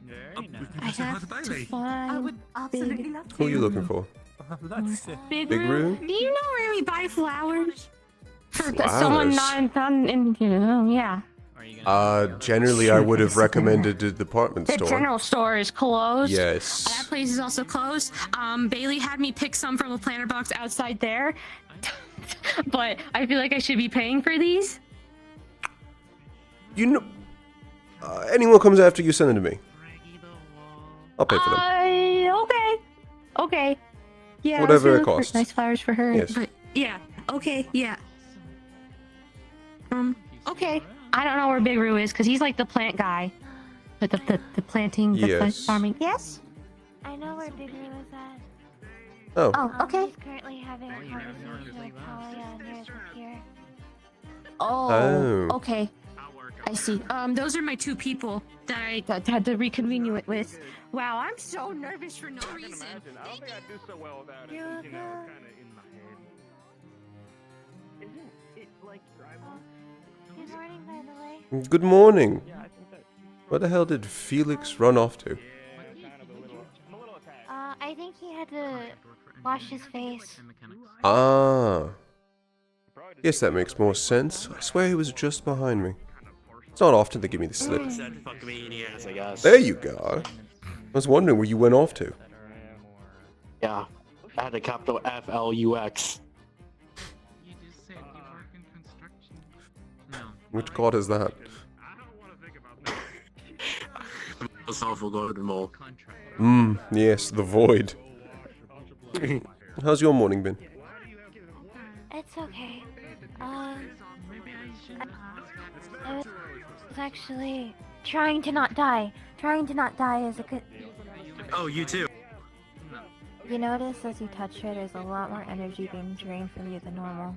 Very nice. I have to find absolutely love Who are you looking for? Big Big Roo? Do you know where we buy flowers? For Flowers? someone not in, yeah. Generally I would have recommended the department The store. general store is closed. Yes. That place is also closed. Bailey had me pick some from a planter box outside there. But I feel like I should be paying for these. You know... anyone comes after you, send them to me. I'll pay for them. Okay. Okay. Yeah. Whatever let's it look for costs. Nice flowers for her. Yes. But yeah. Okay. Yeah. Okay. I don't know where Big Roo is because he's like the plant guy. But the planting, the plant Yes. farming. Yes. I know where Big Roo is at. Oh. Oh. Okay. He's currently having a conversation with Talia near the pier. Oh. Okay. I see. Those are my two people that I had to reconvene you with. Wow, I'm so nervous for no reason. I don't think I do so well without it. You know, kind of in my head. Isn't it like driving? Good morning. Where the hell did Felix run off to? I think he had to wash his face. Ah. Yes, that makes more sense. I swear he was just behind me. It's not often they give me the slip. There you go. I was wondering where you went off to. Yeah, I had a capital FLUX. Which god is that? Yes, the void. How's your morning been? It's okay. I was actually trying to not die. Trying to not die is a good... Oh, you too. You notice as you touch her, there's a lot more energy being drained from you than normal.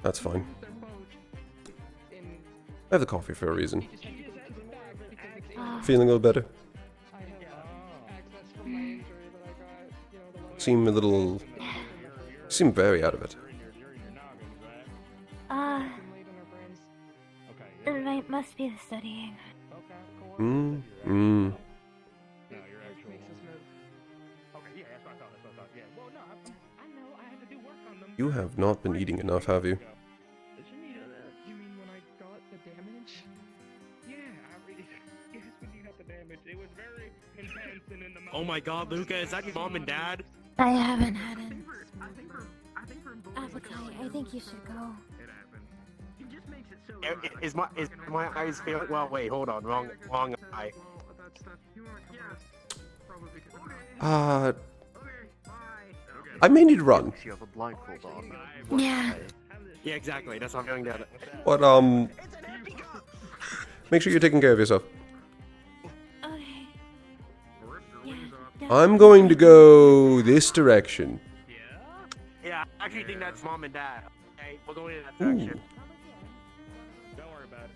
That's fine. I have the coffee for a reason. Feeling a little better? Seem a little... Seem very out of it. It must be the studying. You have not been eating enough, have you? Oh my god, Luca, is that your mom and dad? I haven't had an appetite. I think you should go. Is my eyes feeling... Well, wait, hold on, wrong eye. I may need to run. You have a blindfold on. Yeah. Yeah, exactly, that's what I'm going down. But, make sure you're taking care of yourself. Okay. I'm going to go this direction. Yeah, I actually think that's mom and dad. Okay, we're going in that direction. Don't worry about it.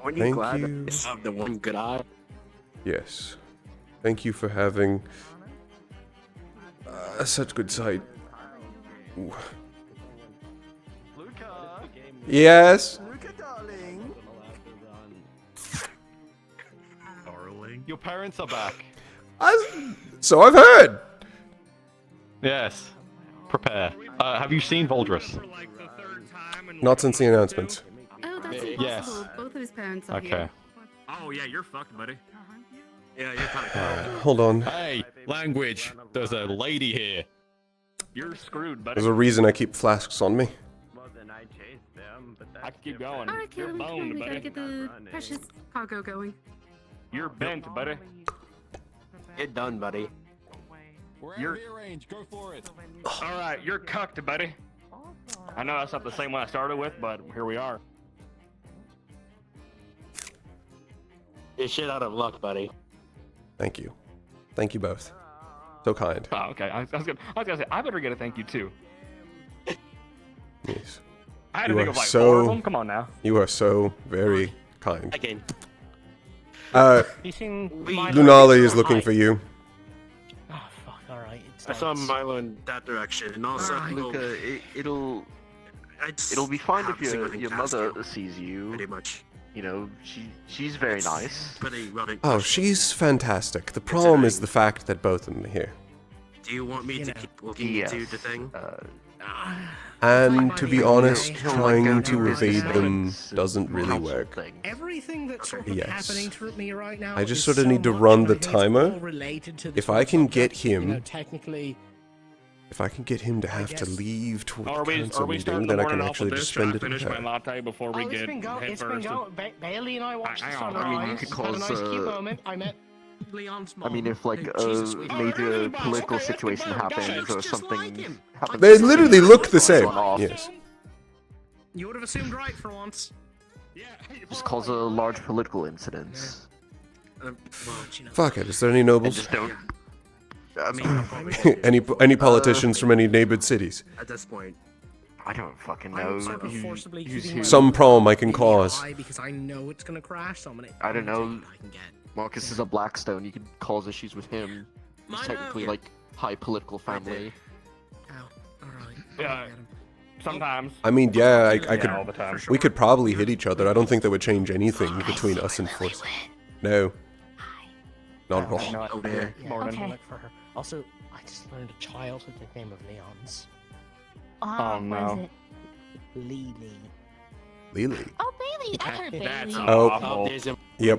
Aren't you Thank glad you. that I have the one good eye? Yes. Thank you for having such good sight. Ooh. Yes. Your parents are back. So I've heard. Yes. Prepare. Have you seen Voldris? Not since the announcement. Oh, that's impossible. Yes. Both of his parents are Okay. here. Oh yeah, you're fucked, buddy. Yeah, you're kind of Hold on. Hey, language. There's a lady here. You're screwed, buddy. There's a reason I keep flasks on me. I can keep going. All right, You're Caleb, come on, boned, we gotta buddy. get the precious cargo going. You're bent, buddy. Get done, buddy. You're go for it. All right, you're cucked, buddy. I know that's not the same one I started with, but here we are. You're shit out of luck, buddy. Thank you. Thank you both. So kind. Oh, okay. I was gonna say I better get a thank you too. Yes. I had to You think are of like so, 4 of them. Come on now. You are so very kind. Again. You seem Lunali is looking for you. Oh fuck! All right. I saw Milo in that direction, and also Luca, it'll be fine if your mother sees you. Pretty much. You know, she's very nice. Oh, she's fantastic. The problem is the fact that both of them are here. Do you want me to keep looking into the thing? And to be honest, he'll trying let go to of evade his them friends doesn't really counsel work. things. Everything that's sort of Yes. happening to me right now. I just is sort of so need to much run of the it is timer. all related to this If I one can get subject. You know, him, technically. if I can get him to have to leave to Are a we council starting meeting, the then I morning can off actually with just this? Should I spend it with finish my her. latte before we get head It's been first? going. Bailey and I watched the I sunrise. mean, you could had a cause, nice cute moment. I met Leon's mom. I mean, if like Jesus, a we- major political situation happens or something happens, They literally look the same. Yes. You would have assumed right for once. just cause a large political incident. Fuck it. Is there any nobles? Just don't. I mean, any politicians from any neighbored cities? At this point, I don't fucking know. Sort of forcibly keeping my Some eye problem I can in the cause. eye because I know it's gonna crash. So I'm gonna. I don't know. I can get. Marcus is a Blackstone. You could cause issues with him. He's technically like high political family. Yeah. Sometimes. I mean, yeah, I could. all the time. We could probably hit each other. I don't think that would change anything between us and Force. No. Not at all. Oh dear. Okay. For her. Also, I just learned a childhood nickname of Leon's. Oh no. Lily. Lily. Oh, Bailey. I heard Bailey. That's Oh. awful. Yep.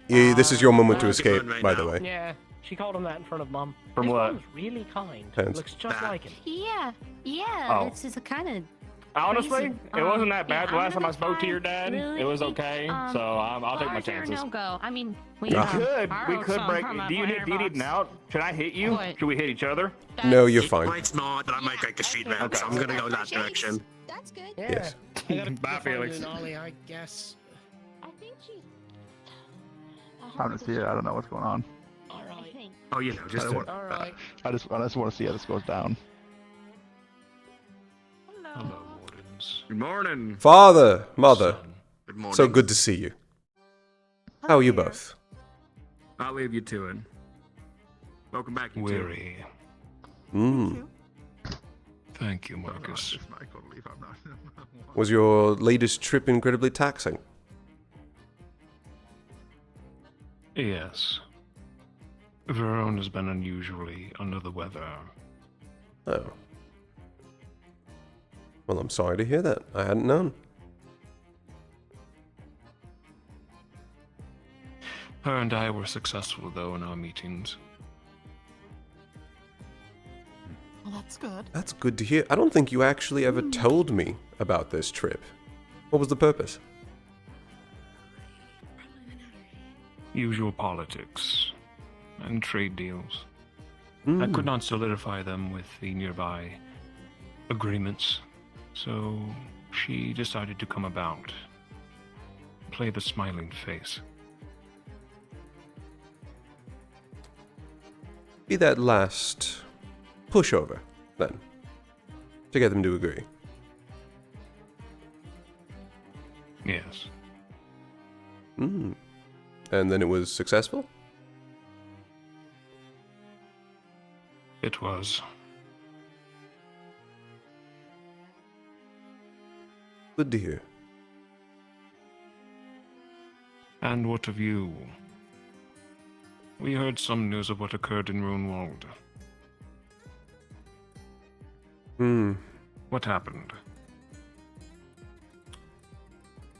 Yeah, this is your moment to escape, by the way. Yeah, she called him that in front of Mom. From His what? mom's really kind. Hands. Looks just like him. Yeah. Oh. It's just a kind of. Honestly, it wasn't that bad. yeah, The last time I I'm spoke to your gonna dad, try it was really okay. big, So I'll take my chances. No go. I mean, We could break. Do you need an out? Should I hit you? What? Should we hit each other? No, you're fine. It's not, but I might like the street man, so I'm gonna go that direction. That's good. Yeah. Yes. I gotta Bye, find Felix. you and Ollie, I guess. I think she. Time to see it. I don't know what's going on. Alright. Oh, you know, just Alright. I just want to see how this goes down. Hello, Wardens. Good morning. Father, mother. Good morning. So good to see you. How are you both? I'll leave you to it. Welcome back, you Weary. Hmm. Thank you, Marcus. Was your latest trip incredibly taxing? Yes. Verone has been unusually under the weather. Oh. Well, I'm sorry to hear that. I hadn't known. Her and I were successful, though, in our meetings. Well, that's good. That's good to hear. I don't think you actually ever told me about this trip. What was the purpose? Usual politics and trade deals. I could not solidify them with the nearby agreements, so she decided to come about. Play the smiling face. Be that last pushover, then, to get them to agree. Yes. Hmm. And then it was successful? It was. Good to hear. And what of you? We heard some news of what occurred in Runewald. Hmm. What happened?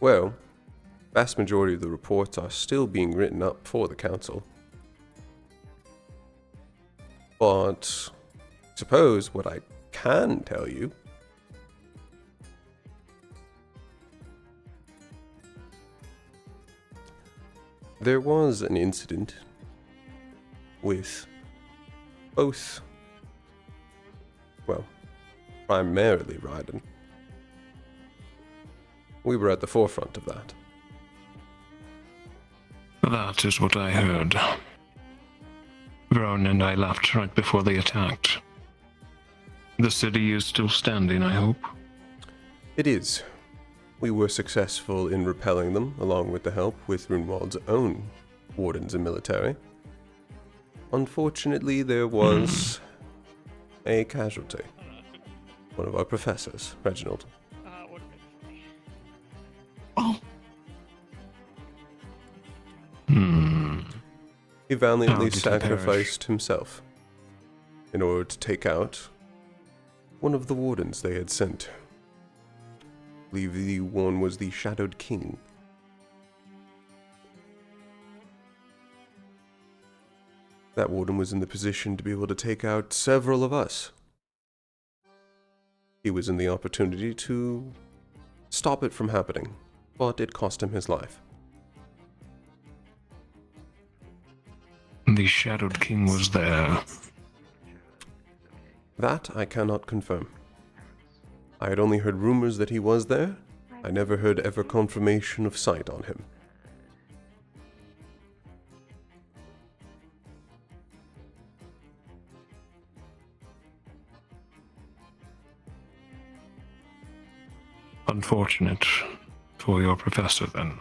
Well, vast majority of the reports are still being written up for the council. But suppose what I can tell you there was an incident with both, well, primarily Raiden. We were at the forefront of that. That is what I heard. Verone and I left right before they attacked. The city is still standing, I hope. It is. We were successful in repelling them, along with the help with Runewald's own wardens and military. Unfortunately, there was a casualty. One of our professors, Reginald. He valiantly sacrificed himself in order to take out one of the wardens they had sent. I believe the one was the Shadowed King. That warden was in the position to be able to take out several of us. He was in the opportunity to stop it from happening, but it cost him his life. The Shadowed King was there. That I cannot confirm. I had only heard rumors that he was there. I never heard ever confirmation of sight on him. unfortunate for your professor, then.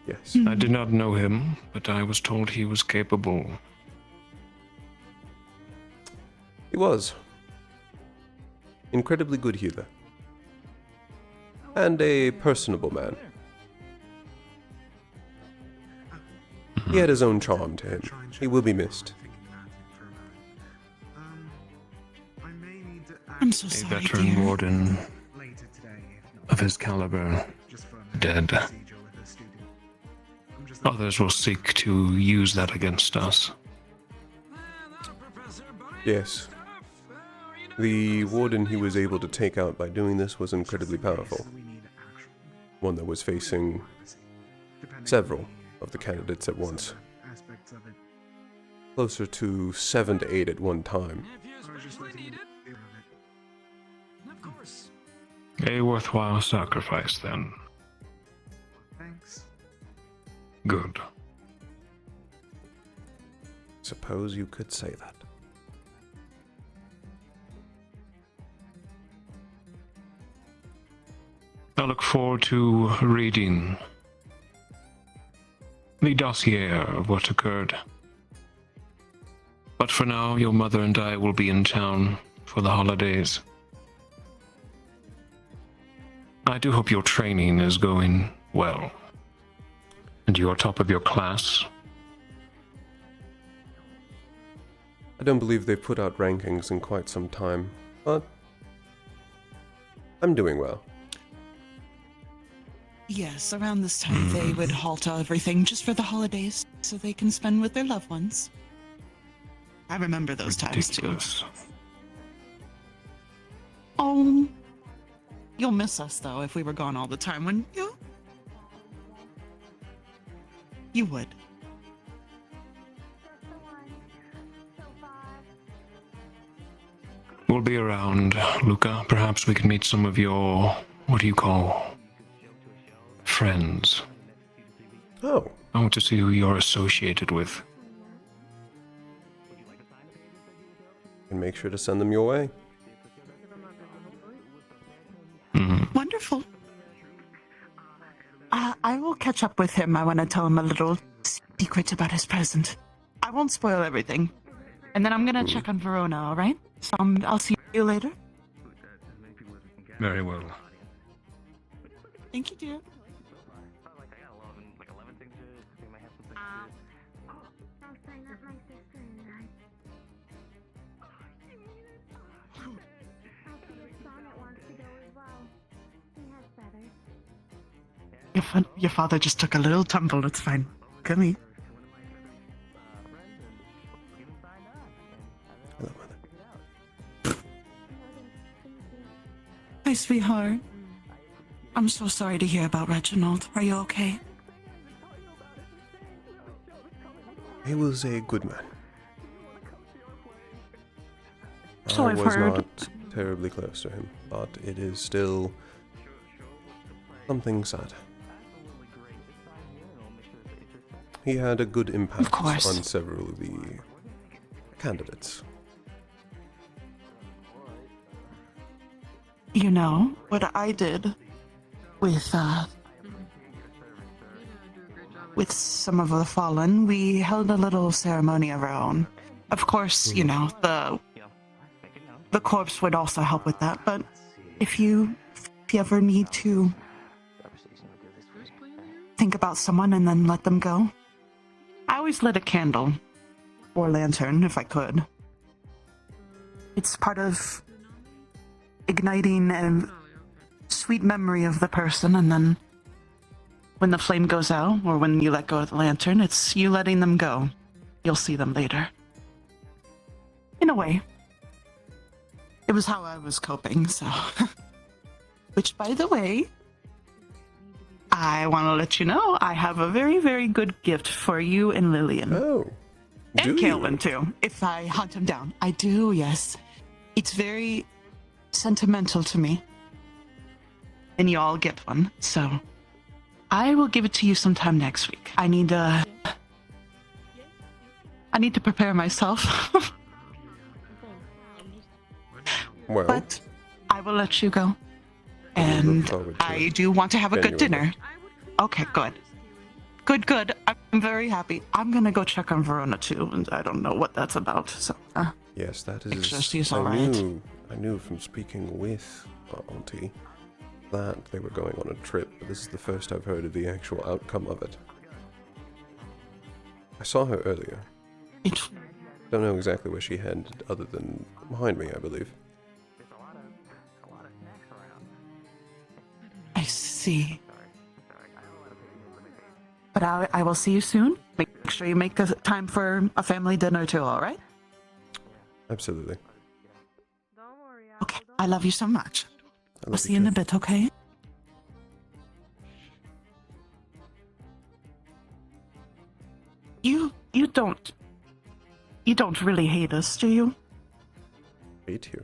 Yes. I did not know him, but I was told he was capable. He was. Incredibly good healer. And a personable man. He had his own charm to him. He will be missed. I'm so A sorry, veteran dear. warden of his caliber, dead. Others will seek to use that against us. Yes. The warden he was able to take out by doing this was incredibly powerful. One that was facing several of the candidates at once. Closer to 7 to 8 at one time. A worthwhile sacrifice, then. Thanks. Good. Suppose you could say that. I look forward to reading the dossier of what occurred. But for now, your mother and I will be in town for the holidays. I do hope your training is going well. And you are top of your class. I don't believe they've put out rankings in quite some time, but I'm doing well. Yes, around this time they would halt everything just for the holidays so they can spend with their loved ones. I remember those times too. Oh, you'll miss us though if we were gone all the time, wouldn't you? You would. We'll be around, Luca. Perhaps we can meet some of your, what do you call, friends. Oh. I want to see who you're associated with. And make sure to send them your way. Wonderful. I will catch up with him. I want to tell him a little secret about his present. I won't spoil everything. And then I'm going to check on Verona, all right? So I'll see you later. Very well. Thank you, dear. Your father just took a little tumble. It's fine. Come here. Hello, Mother. Hi, sweetheart. I'm so sorry to hear about Reginald. Are you okay? He was a good man. So I I've was heard. not terribly close to him, but it is still something sad. He had a good impact on several of the candidates. You know, what I did with some of the fallen, we held a little ceremony of our own. Of course, you know, the corpse would also help with that, but if you ever need to think about someone and then let them go, I always lit a candle or lantern if I could. It's part of igniting a sweet memory of the person, and then when the flame goes out or when you let go of the lantern, it's you letting them go. You'll see them later. In a way. It was how I was coping, so. Which, by the way, I want to let you know I have a very, very good gift for you and Lillian. Oh. And Calvin, too, if I hunt him down. I do, yes. It's very sentimental to me. And you all get one, so I will give it to you sometime next week. I need to prepare myself. Well. But I will let you go. And and forward to I it. do want to have a good Genuinely. dinner. Okay, good. Good. I'm very happy. I'm gonna go check on Verona too, and I don't know what that's about. So, Yes, that make sure is. she's I alright. knew from speaking with Auntie that they were going on a trip, but this is the first I've heard of the actual outcome of it. I saw her earlier. Don't know exactly where she headed, other than behind me, I believe. I see. But I will see you soon. Make sure you make time for a family dinner too, alright? Absolutely. Okay, I love you so much. I I'll see you in a bit, okay? You don't really hate us, do you? Hate you?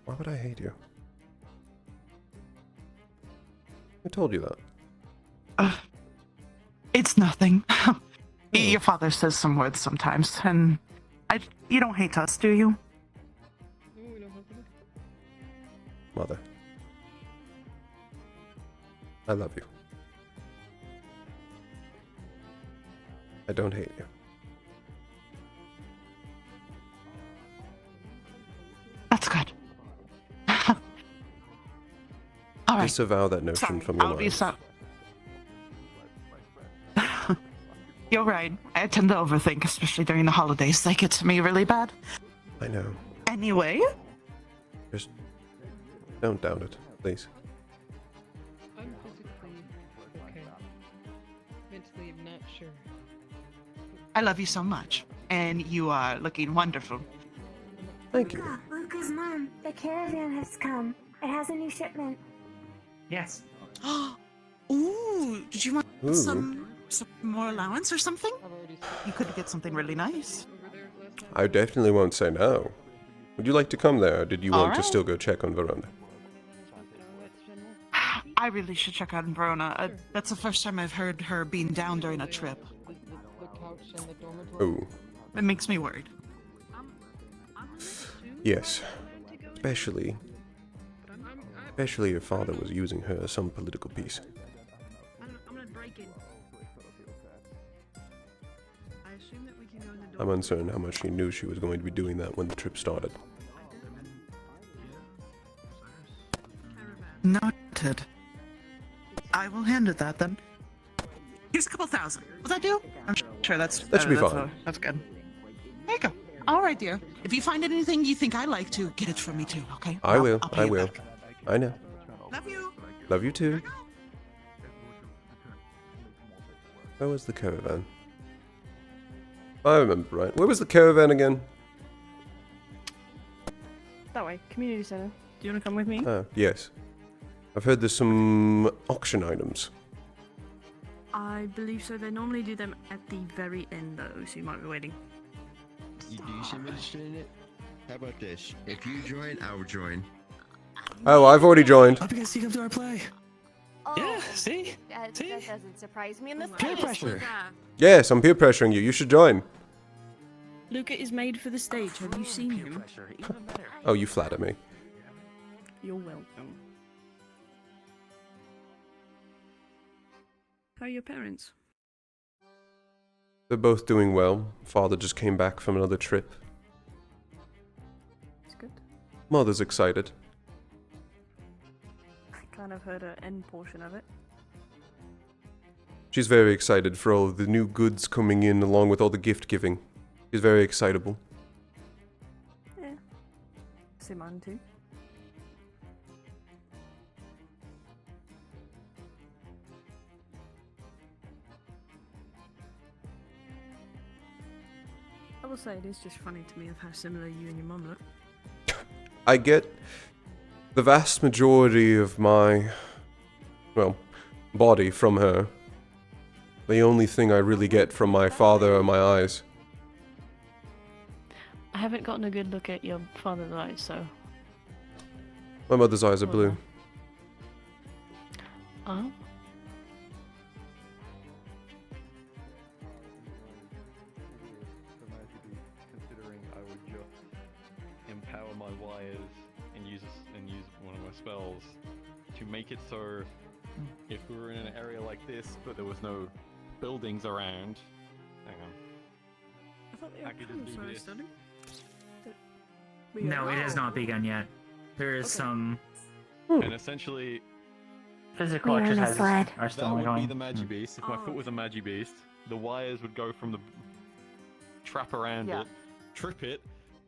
Why would I hate you? I told you that. It's nothing. Your father says some words sometimes, and you don't hate us, do you? Mother. I love you. I don't hate you. That's good. All right. Disavow that notion from your I'll be mind. so. You're right. I tend to overthink, especially during the holidays. They get to me really bad. I know. Anyway, Just don't doubt it, please. I'm physically okay. Mentally, I'm not sure. I love you so much, and you are looking wonderful. Thank you. Luca's mom, the caravan has come. It has a new shipment. Yes. Ooh, did you want Ooh. some more allowance or something? You could get something really nice. I definitely won't say no. Would you like to come there, or did you want to Alright. still go check on Verona? I really should check out in Verona. That's the first time I've heard her being down during a trip. Ooh. It makes me worried. Yes. Especially your father was using her as some political piece. I'm uncertain how much she knew she was going to be doing that when the trip started. Noted. I will hand it that then. Here's a couple thousand. Will that do? I'm sure that's That should be fine. That's good. There you go. All right, dear. If you find anything you think I like to, get it from me too, okay? I will. I'll pay I you will. back. I know. Love you. Love you too. Where was the caravan? I remember, right? Where was the caravan again? That way, community center. Do you want to come with me? Yes. I've heard there's some auction items. I believe so. They normally do them at the very end, though, so you might be waiting. Do you see minister in it? How about this? If you join, I will join. Oh, I've already joined. Hope you guys come to our play. Yeah, see? That doesn't surprise me in the Peer least. pressure. Yes, I'm peer pressuring you. You should join. Luca is made for the stage. Have you seen him? Oh, you flatter me. You're welcome. How are your parents? They're both doing well. Father just came back from another trip. It's good. Mother's excited. I kind of heard an end portion of it. She's very excited for all of the new goods coming in along with all the gift giving. She's very excitable. Yeah. See mine too. I will say it is just funny to me of how similar you and your mum look. I get the vast majority of my, well, body from her. The only thing I really get from my father are my eyes. I haven't gotten a good look at your father's eyes, so. My mother's eyes are blue. Oh. Considering I would just empower my wires and use one of spells to make it so if we were in an area like this, but there was no buildings around. Hang on. I thought I could just do this. No, it has not begun yet. There is some And essentially, physical We're on a exercises sled. are still that would be ongoing. the Magibeast. If my foot was a Magibeast, the wires would go from the trap around it, trip it,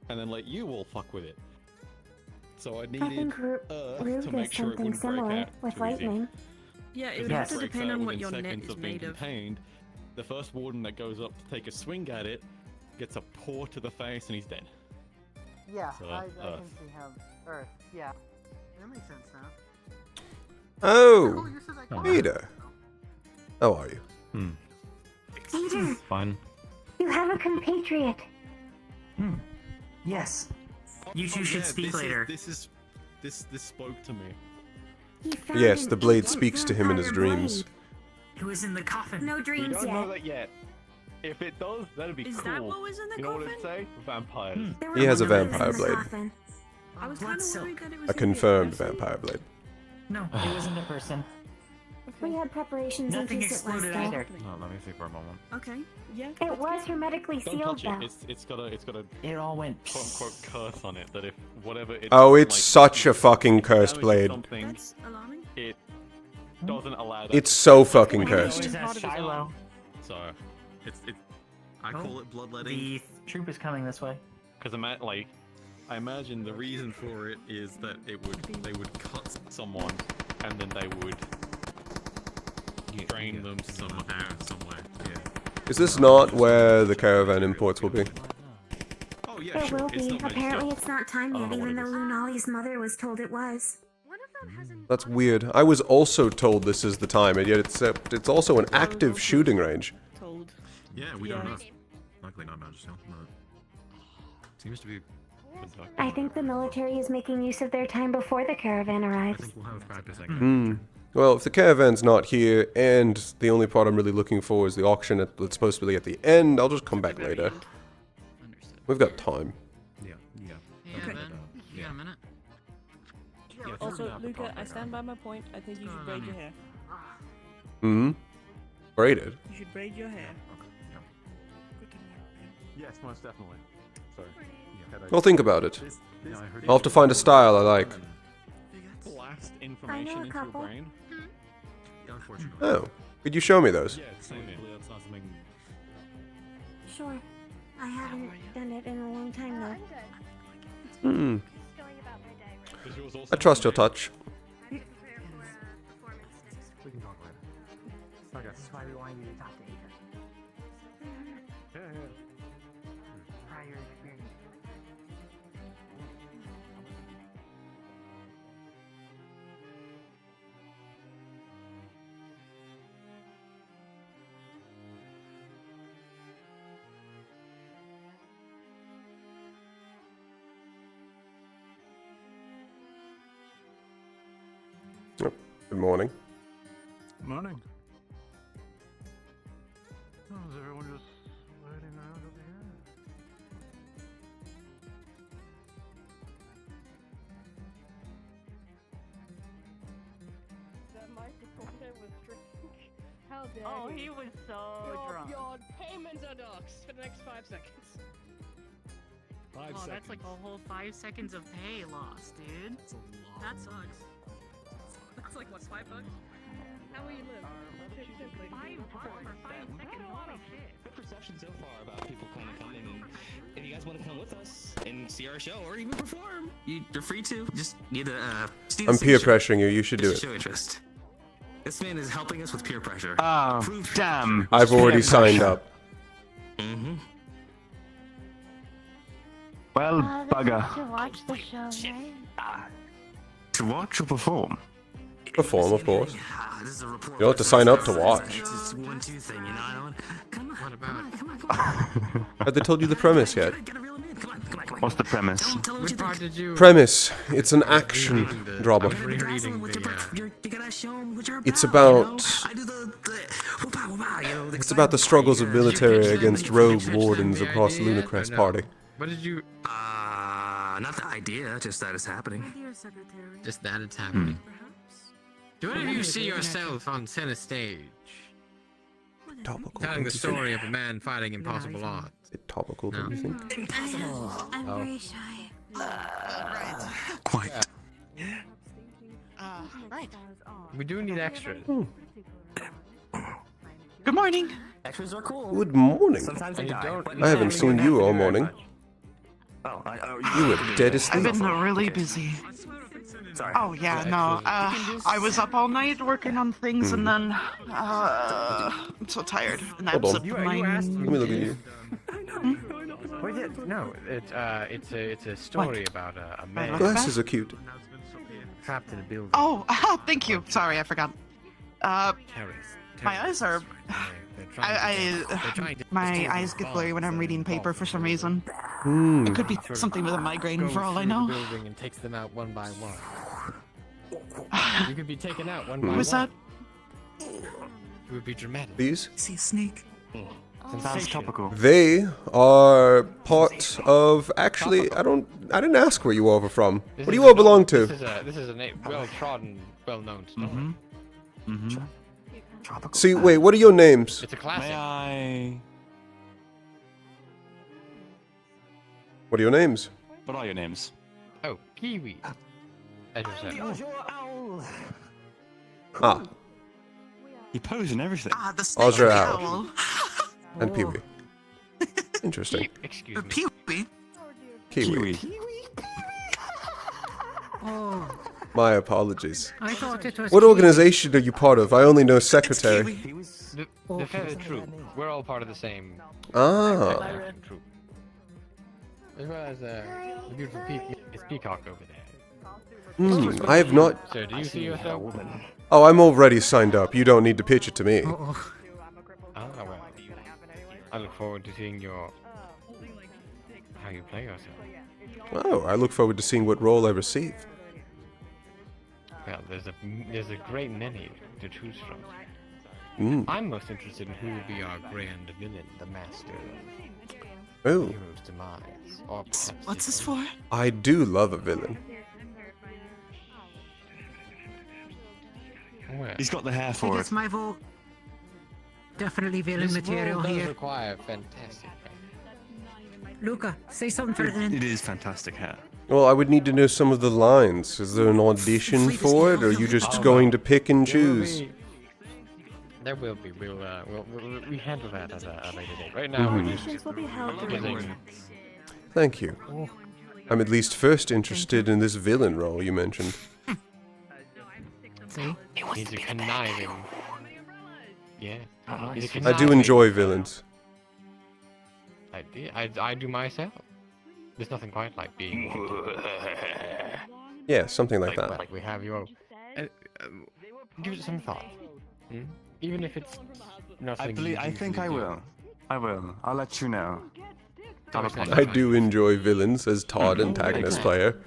and then let you all fuck with it. So I I needed think Root to does make sure it something wouldn't break similar out with too easy. lightning. Yeah, it Because would if have to breaks depend out on what within your net seconds is of being made of. contained, the first warden that goes up to take a swing at it gets a paw to the face and he's dead. Yeah, So, I can see him. Earth, yeah. That makes sense now. Oh, Peter. How are you? Peter, Fine. you have a compatriot. Yes. You two should speak later. This spoke to me. He found Yes, an the blade ancient speaks to him in his vampire dreams. blade. Who is in the coffin? No You dreams don't yet. know that yet. If it does, that'd be Is cool. that what was in the you know what it'd say? Vampires. There He were has a blades in vampire the blade. coffin. I was kind of worried that it was A gonna be confirmed person. vampire blade. No, it wasn't a person. We had preparations in Nothing case it was exploded though. either. Oh, let me see for a moment. Okay, yeah. It was hermetically Don't sealed touch though. it. It's got a It all went. quote unquote curse on it that if whatever it. Oh, it's like, such a fucking cursed damages blade. something, That's alarming. it doesn't allow that. It's so fucking It cursed. always has Shiloh. So, it's I call it bloodletting. The troop is coming this way. Because I imagine the reason for it is that they would cut someone and then they would drain them somehow, somewhere. Yeah. Is this not where the caravan imports will be? Oh yeah, There sure. will It's be. not Apparently it's not time I yet, don't know even what though it is. Lunali's mother was told it was. That's weird. I was also told this is the time, and yet it's also an active shooting range. Told. Yeah, we don't know. Luckily not Magistel, but seems to be. I think the military is making use of their time before the caravan I arrives. think we'll have practice. Well, if the caravan's not here, and the only part I'm really looking for is the auction that's supposed to be at the end, I'll just come back later. We've got time. Yeah. Okay. Yeah. a minute. Yeah, Also, Luca, I stand by my point. I think you should braid your hair. Braided. You should braid your hair. Yes, most definitely. Sorry. I'll think about it. I'll have to find a style I like. Blast information into your brain. Unfortunately. Oh, could you show me those? Yeah, same here. That's not something. Sure. I haven't done it in a long time though. I trust your touch. We can talk later. Okay. That's why we wanted you to talk to Ada. Prior experience. Oh, good morning. Morning. Oh, is everyone just waiting around over here? That microphone was drinking. How dare Oh, you? he was so drunk. Your payments are docs for the next 5 seconds. Oh, that's like a whole 5 seconds of pay lost, dude. That sucks. That's like what, $5? How will you live? $5 for 5 seconds. Holy shit. Good perception so far about people kind of coming, and if you guys want to come with us and see our show or even perform, you're free to. Just need to. I'm peer pressuring you. You should do it. Show interest. This man is helping us with peer pressure. Oh, damn. I've already signed up. Mm-hmm. Well, bugger. To watch the show, right? To watch or perform? Perform, of course. This is a report. You don't have to sign up to watch. It's a 1-2 thing, you know. I don't. Come on. What about? Have they told you the premise yet? What's the premise? Which part did you... Premise. It's an action drama. It's about... It's about the struggles of military against rogue wardens across Lunacrest Party. What did you... Not the idea, just that it's happening. Just that it's happening. Do any of you see yourself on center stage? Topical. Telling the story of a man fighting impossible odds. Topical, do you think? Impossible. I'm very shy. Quite. Right. We do need extras. Good morning. Extras are cool. Good morning. Sometimes they die. I haven't seen you all morning. You were dead I've asleep. been really busy. Sorry. Oh yeah, no. I was up all night working on things, and then I'm so tired. And Hold that's on. my. Let me look at you. No, it's a story about a man Glasses are cute. trapped in a building. Oh, thank you. Sorry, I forgot. My eyes are. My eyes get blurry when I'm reading paper for some reason. It could be something with a migraine for all I know. Building and takes them out one by one. You could be taken out one by one. Who's that? It would be dramatic. These? See a snake. Sounds topical. They are part of. Actually, I didn't ask where you all were from. What do you all belong to? This is a well-trodden, well-known story. See, wait. What are your names? It's a classic. May I? What are your names? What are your names? Oh, Kiwi. As you said. Ah, He posed and everything. The snake Ozra the Owl. owl. and Pee-wee. Interesting. Excuse me. Pee-wee. Kiwi. Oh, My apologies. I thought it was. What organization are you part of? I only know secretary. The feather troop. We're all part of the same. Ah. Troop. As well as the beautiful Miss Peacock over there. I have not. So, do you see yourself? Oh, I'm already signed up. You don't need to pitch it to me. Well. I look forward to seeing how you play yourself. Oh, I look forward to seeing what role I receive. Well, there's a great many to choose from. I'm most interested in who will be our grand villain, the master of Oh. hero's demise. Or perhaps What's this for? I do love a villain. Well, He's got the hair I for guess it. my vote. Definitely villain this material role does here. require fantastic. Luca, say something for the It is fantastic hair. Well, I would need to know some of the lines. Is there an audition for it, or are you just going to pick and choose? There will be. We handle that at a later date. Right now, we're just Auditions will be held during Thank you. I'm at least first interested in this villain role you mentioned. See? He's a conniving. Yeah. He's a I do conniving- enjoy villains. I do myself. There's nothing quite like being. Yeah, something like that. Like we have your. Give it some thought. Even if it's nothing. I think I will. I will. I'll let you know. I do enjoy villains as Todd, antagonist player.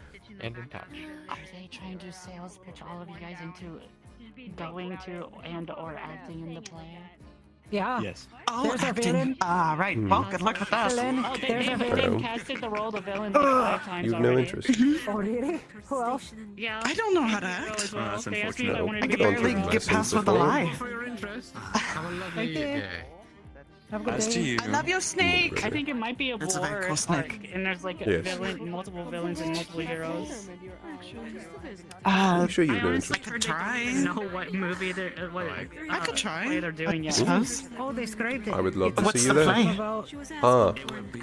And in touch. Are they trying to sales pitch all of you guys into going to and/or acting in the play? Yeah. Yes. Oh, There's our acting. villain. Right. Well, good luck with that. Villain. Oh, There's our they've villain. casted the role of villain like 5 times You've no already. interest. Oh, really? Who else? Yeah. I don't know how to Go act. as well. that's They asked me if I unfortunate. wanted I to can be Don't barely take my get sins past with a before. lie. For your interest. Have a lovely you. day. Have a good As day. to you. I love you, Snake. I think it might be a That's a war, very cool snake. and there's like Yes. multiple villains and multiple heroes. I'm sure you've I no honestly interest. don't know what movie they're what I could try. play they're doing I yet. suppose. Oh, they scribed it. I would love to What's see you the there. play? About, Ah,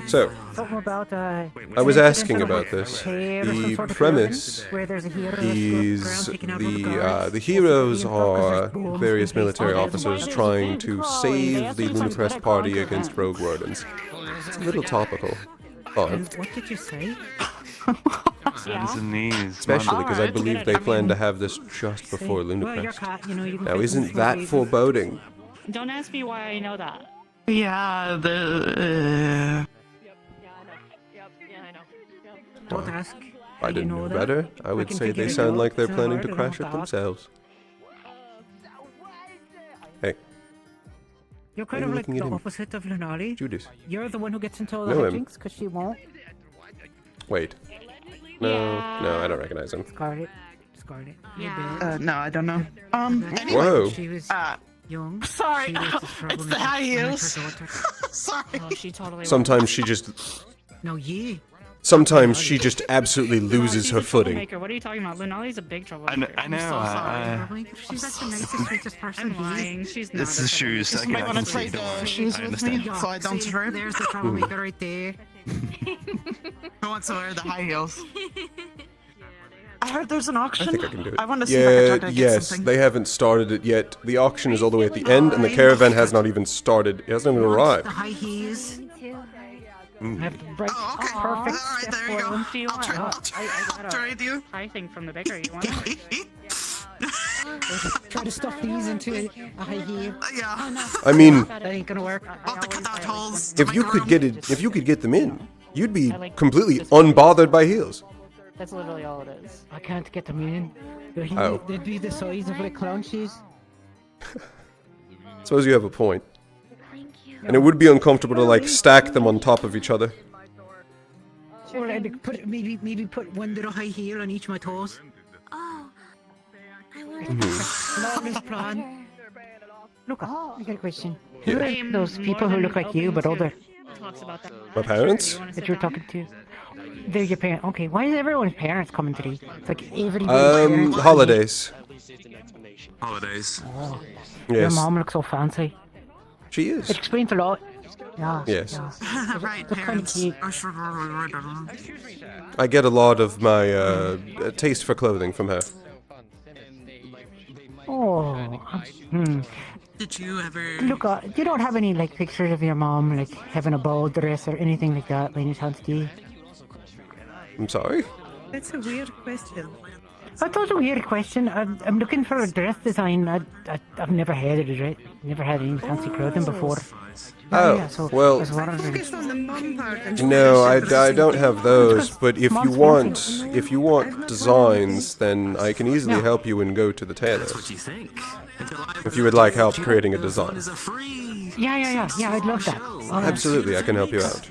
so something about I was asking about this. cave or some The sort of premise building where there's a hero is that's taking out all the guards. the heroes Also being are focused with various bombs. military Oh, officers there's trying one. to Oh, save the yes, Lunacrest it's party better against rogue wardens. It's a little topical. And But what did you say? Hands and knees. especially because I Alright, believe get they it. plan to have this just before Well, you're Lunacrest. cat, you know, you can Now, fit isn't in that movies. foreboding? Don't ask me why I know that. Yeah, the. Don't ask. If I didn't know know that? better, I would can say figure they it sound out. like they're It's not planning hard, to I crash don't it thought. themselves. Hey, You're kind Why are of you like looking at the him? opposite of Lunali. Judas. You're the one who gets into all the Know him. hijinks because she won't. Wait. No, I don't recognize him. Scarlet. Scarlet. Yeah. No, I don't know. Anyway. Whoa. She was young. Sorry, She was this it's the high heels. Sorry. Oh, she totally Sometimes she just. No, yeah. Sometimes she just absolutely loses her footing. What are you talking about? Lunali's a big trouble. I know. I'm so sorry. She's like the nicest, sweetest person. I'm lying. She's not. It's the shoes. You might want to trade the shoes with me so I don't trip. There's the troublemaker right there. Who wants to wear the high heels? I heard there's an auction. I think I can do it. I want to see if I can try to get yes, something. they haven't started it yet. The auction is all the way at the end, and the caravan has not even started. It hasn't even arrived. The high heels. Mm. I have to break perfect. All right, there you go. Do you want? I'll trade you. I think from the bakery. You want it? Try to stuff these into a high heel. Yeah. I mean, That ain't gonna work. I'll have to cut out holes. if you could get it, if you could get them in, you'd be completely unbothered by heels. That's literally all it is. I can't get them in. Oh. They'd be the size of like clown shoes. Suppose you have a point. And it would be uncomfortable to like stack them on top of each other. Or I'd put maybe put one little high heel on each of my toes. Oh, I wanted Flawless plan. Look, I got a question. Who Yeah. are those people who look like you but older? Talks about that. My parents? That you're talking to? They're your parents. Okay, why is everyone's parents coming to these? It's like everybody's parents. Holidays. Holidays. Oh, Yes. your mom looks so fancy. She is. It explains a lot. Yeah. Yes. Yeah. Right, They're kind of parents. cute. I get a lot of my taste for clothing from her. Oh. Did you ever... Look, you don't have any like pictures of your mom like having a ball dress or anything like that by any chance, do you? I'm sorry? That's a weird question. That's also a weird question. I'm looking for a dress design. I've never had it, right? Never had any fancy clothing before. Oh, Yeah, so well, I was wondering. Focus on the mom part and no, I don't have those, but if you want designs, then I can easily help you and go to the tailor. What you think? If you would like help creating a design. Yeah, I'd love that. Absolutely, I can help you out.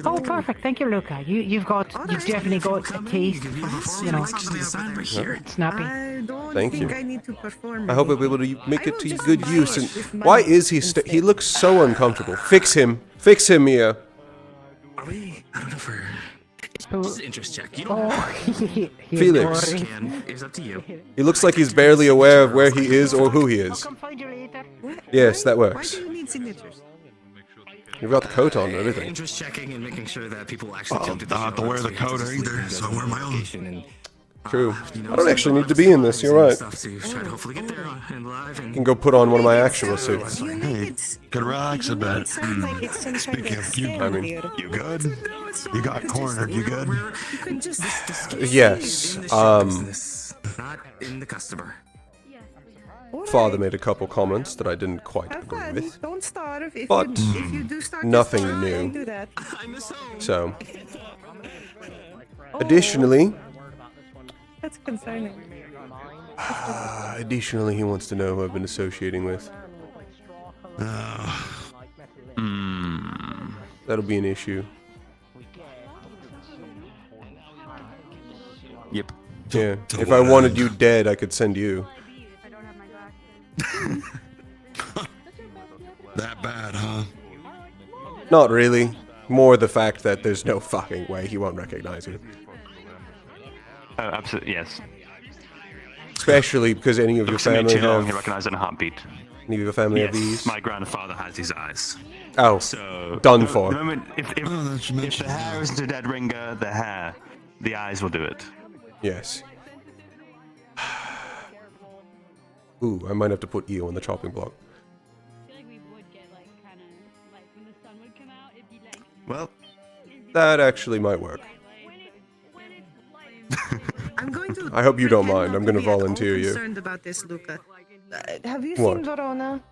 Oh, perfect. Thank you, Luca. You've definitely got a taste for, you know, snappy. Thank you. I need to perform. I hope I'll be able to make it to good use. And why is he? He looks so uncomfortable. Fix him, Mia. Are we? I don't know if we're. Just an interest check. You don't. Oh, Felix. It's up to you. He looks like he's barely aware of where he is or who he is. Yes, that works. Why do you need signatures? You've got the coat on and everything. Interest checking and making sure that people actually come to the I don't have to wear the coat either, so I wear my own. True. I don't actually need to be in this, you're right. I can go put on one of my actual suits. Hey, can relax a bit. Speaking of you, I mean, you good? You got cornered, you good? yes. Not in the customer. Father made a couple comments that I didn't quite agree with, Don't starve. but if you do start, nothing don't new. do that. So, additionally, That's concerning. additionally, he wants to know who I've been associating with. That'll be an issue. Yep. Yeah. If I wanted you dead, I could send you. That bad, huh? Not really. More the fact that there's no fucking way he won't recognize you. Oh, absolutely, yes. Especially because any of your Looks at me family too long, have... you recognize it in a heartbeat. Any of your family have Yes, these? my grandfather has these eyes. Oh, So done for. The moment, if the hair isn't a dead ringer, the eyes will do it. Yes. Ooh, I might have to put Eo on the chopping block. Well, that actually might work. I'm going to. I hope you don't mind. I'm going going to volunteer you. Concerned about this, Luca. Have you What? seen Verona?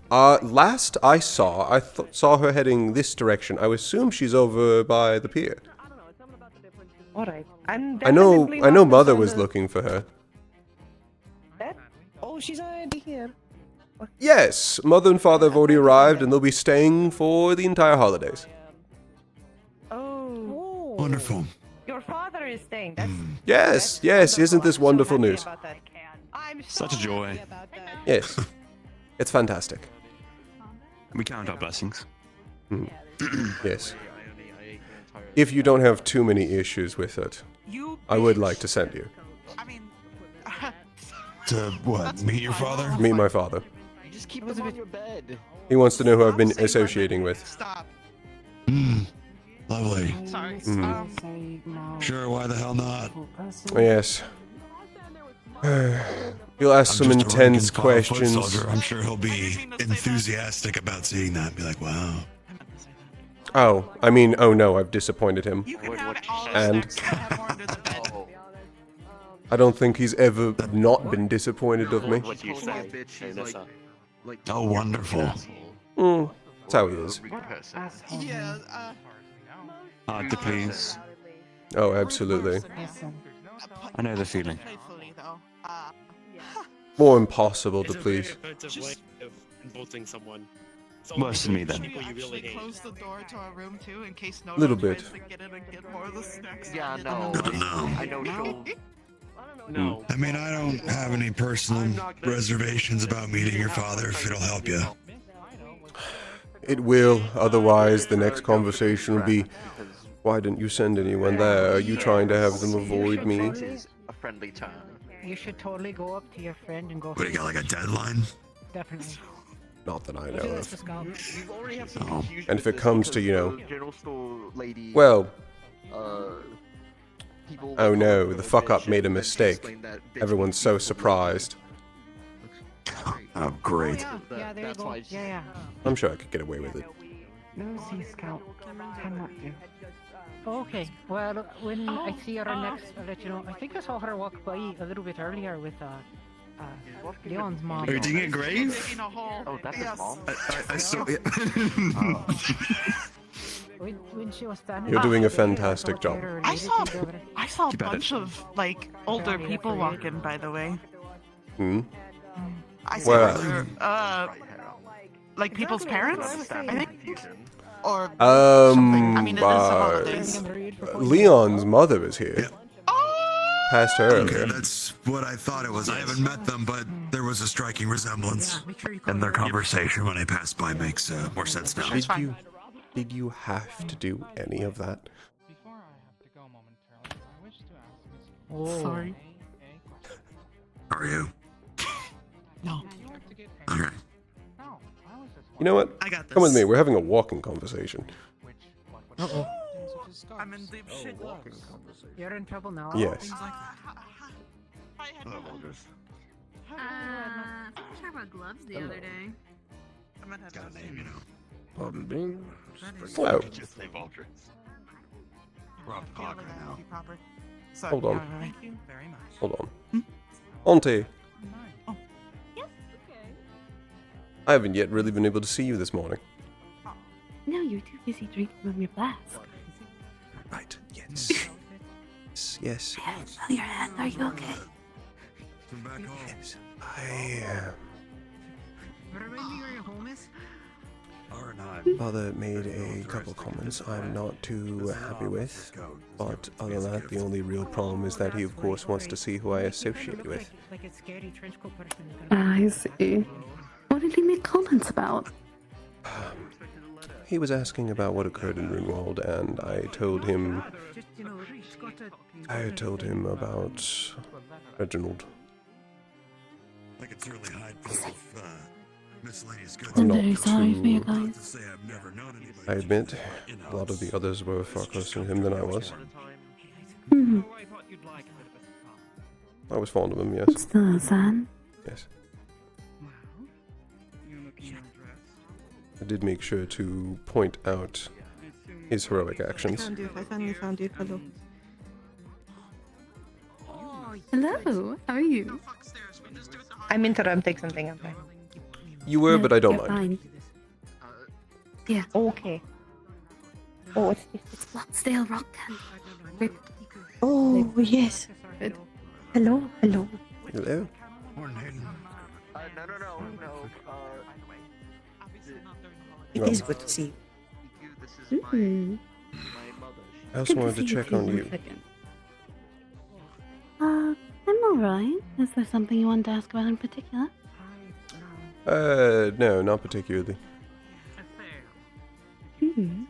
Last I saw, I saw her heading this direction. I assume she's over by the pier. All right. I know Mother was looking for her. Oh, she's already here. Yes, Mother and Father have already arrived, and they'll be staying for the entire holidays. Oh. wonderful. Your father is staying. That's Yes, yes, isn't this wonderful news? I'm Such a joy. Yes. It's fantastic. We count our blessings. Yes. If you don't have too many issues with it, I would like to send you. To what? Meet your father? Meet my father. You just keep them on your bed. He wants to know who I've been associating with. Stop. Lovely. Sorry. Sure, why the hell not? Yes. You'll ask some intense questions. I'm sure he'll be enthusiastic about seeing that and be like, wow. Oh, I mean, oh no, I've disappointed him. And I don't think he's ever not been disappointed of me. Oh, wonderful. That's how he is. Yeah, Hard to please. Oh, absolutely. I know the feeling. playfully though. More impossible to please. Offensive way of insulting someone. Worse than me, then. People you really hate. Close the door to our room too, in case no Little one bit. tries to get in and get more of the snacks. Yeah, no. I know she'll. No. I mean, I don't have any personal reservations about meeting your father if it'll help you. It will, otherwise the next conversation will be, why didn't you send anyone there? Are you trying to have them avoid me? A friendly time. You should totally go up to your friend and go. What, do you got like a deadline? Definitely. Not that I know of. You already have some Oh. confusion And if it with comes this to, you know, because the general store lady, well, people oh no, the fuck up made a mistake. Everyone's so surprised. Oh, great. Yeah, there you go. Yeah. I'm sure I could get away with it. No, Sea Scout cannot do. Okay, well, when I see her next, I'll let you know. I think I saw her walk by a little bit earlier with Leon's mom. Are you digging a grave? Oh, that's his mom. I saw it. When she was standing. You're doing a fantastic job. I saw a Keep at bunch it. of like older people walking. By the way, I Where saw like people's parents. I think. Or Um, I mean, it is the holidays. Leon's mother is here. Passed her Okay, earlier. that's what I thought it was. I haven't met them, but there was a striking resemblance. And their conversation when I passed by makes more sense now. Did you have to do any of that? Sorry. Are you? No. Okay. You know what? I got this. Come with me. We're having a walking conversation. Uh-oh. I'm in deep shit. You're in trouble now. Yes. I talked about gloves the other day. Got a name, you know. Hello. Just say Valdris. We're off the clock right now. Hold on. Thank you very much. Hold on. Auntie, Yes, okay. I haven't yet really been able to see you this morning. No, you're too busy drinking from your flask. Right. Yes. Yes. Smell your hand. Are you okay? Come back home. Yes. I am. Remind me where your home is? Father made a couple comments I'm not too happy with, but other than that, the only real problem is that he, of course, wants to see who I associate with. Like a scary trench coat person. I see. What did he make comments about? He was asking about what occurred in Runewald, and I told him about Reginald. I could certainly hide proof of miscellaneous goods. I'm I'm very not sorry for you too... guys. To say I've never known anybody. I admit, a lot of the others were far closer to him than I was. Hmm. I was fond of him, yes. What's the son? Yes. I did make sure to point out his heroic actions. I finally found you. Hello. Hello, how are you? I'm interrupting something. I'm fine. You were, but I don't You're mind. fine. Yeah. Okay. Oh, what's this? It's Blotsdale Rock Rip. Oh, yes. Hello, hello. Hello? It is good to see you. Hmm. I also wanted to check on you. I'm alright. Is there something you wanted to ask about in particular? No, not particularly. Hmm.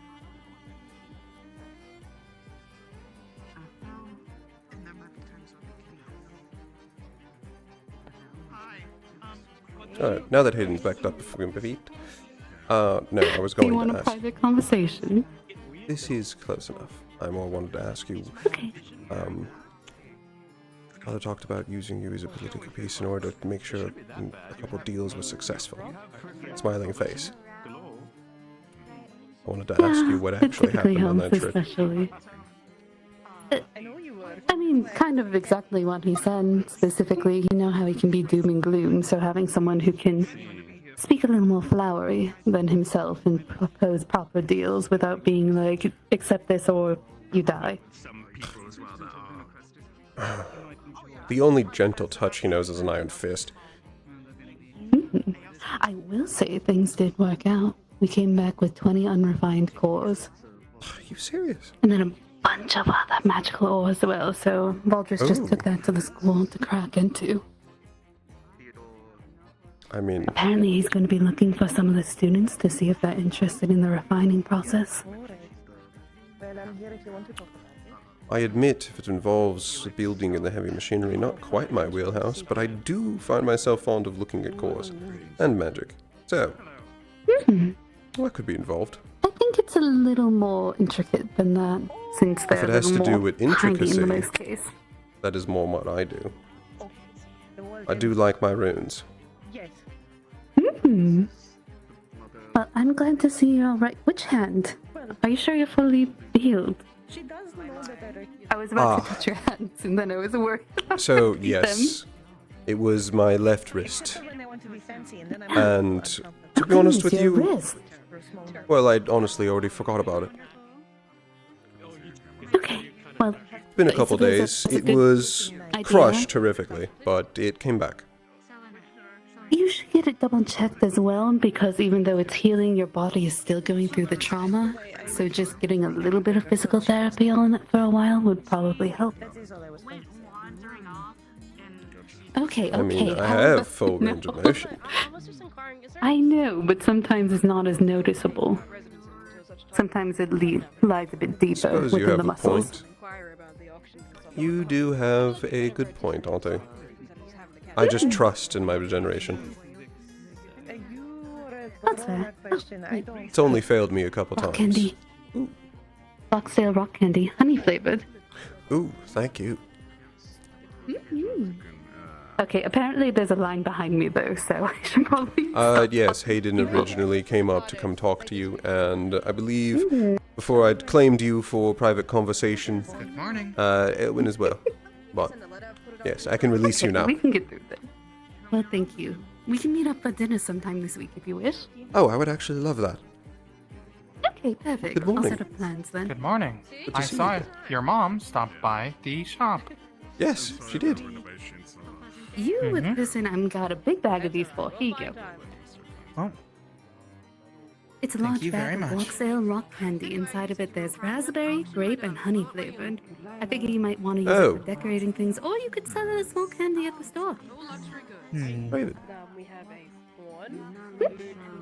Alright, now that Hayden's backed up from feet. No, I was going Do you want to a ask. private conversation? This is close enough. I more wanted to ask you. Okay. Father talked about using you as a political piece in order to make sure a couple deals were successful. Smiling face. I wanted to ask you what it actually typically happened on helps, that trip. especially. I mean, kind of exactly what he said. Specifically, you know how he can be doom and gloom, so having someone who can speak a little more flowery than himself and propose proper deals without being like, accept this or you die. The only gentle touch he knows is an iron fist. I will say things did work out. We came back with 20 unrefined cores. Are you serious? And then a bunch of other magical ore as well, so Valdris just took that to the school to crack into. I mean... Apparently he's going to be looking for some of the students to see if they're interested in the refining process. I admit, if it involves building in the heavy machinery, not quite my wheelhouse, but I do find myself fond of looking at cores. And magic. So, what could be involved? I think it's a little more intricate than that, since they're If it has to do with intricacy, in the most case. that is more what I do. I do like my runes. Well, I'm glad to see you're alright. Which hand? Are you sure you're fully healed? She does know that I was about to touch your hands, and then I was worried. So, yes, it was my left wrist. And, to be honest with you, well, I'd honestly already forgot about it. Okay, well... It's been a couple days. It was crushed horrifically, but it came back. You should get it double checked as well, because even though it's healing, your body is still going through the trauma. So just getting a little bit of physical therapy on it for a while would probably help. Okay, I mean, I have full range of motion. I know, but sometimes it's not as noticeable. Sometimes it lies a bit deeper Suppose you within have the a muscles. point. You do have a good point, Auntie. I just trust in my regeneration. That's fair. It's only failed me a couple Rock times. candy. Foxtail rock candy, honey flavored. Ooh, thank you. Okay, apparently there's a line behind me though, so I should probably... Yes, Hayden originally came up to come talk to you, and I believe before I'd claimed you for private conversation, Good morning. Elwin as well. But, yes, I can release you now. We can get through that. Well, thank you. We can meet up for dinner sometime this week if you wish. Oh, I would actually love that. Okay, perfect. Good morning. I'll set up plans then. Good morning. Good to I see saw you. your mom stopped by the shop. Yes, she did. You with this and I've got a big bag of these for. Here you go. Oh. It's a Thank large you very bag of much. Bloxale rock candy. Inside of it there's raspberry, grape, and honey flavored. I figure you might want to use Oh. it for decorating things, or you could sell it as small candy at the store. Raven.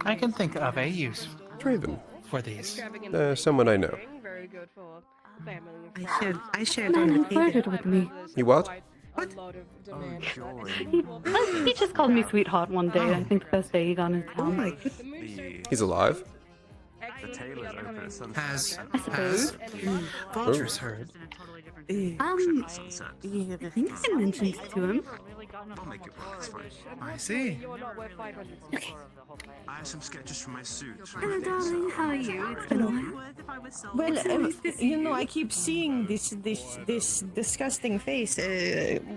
I can think of a use Raven. for these. Someone I know. I shared Man, one he with Peter. flirted with me. You what? He just called me sweetheart one day. I think the first day he got in town. He's alive. Has I suppose. Valdris heard? I think I mentioned it to him. I see. Okay. I have some sketches for my suit. Hello, darling. How are you? It's been a while. Well, I keep seeing this disgusting face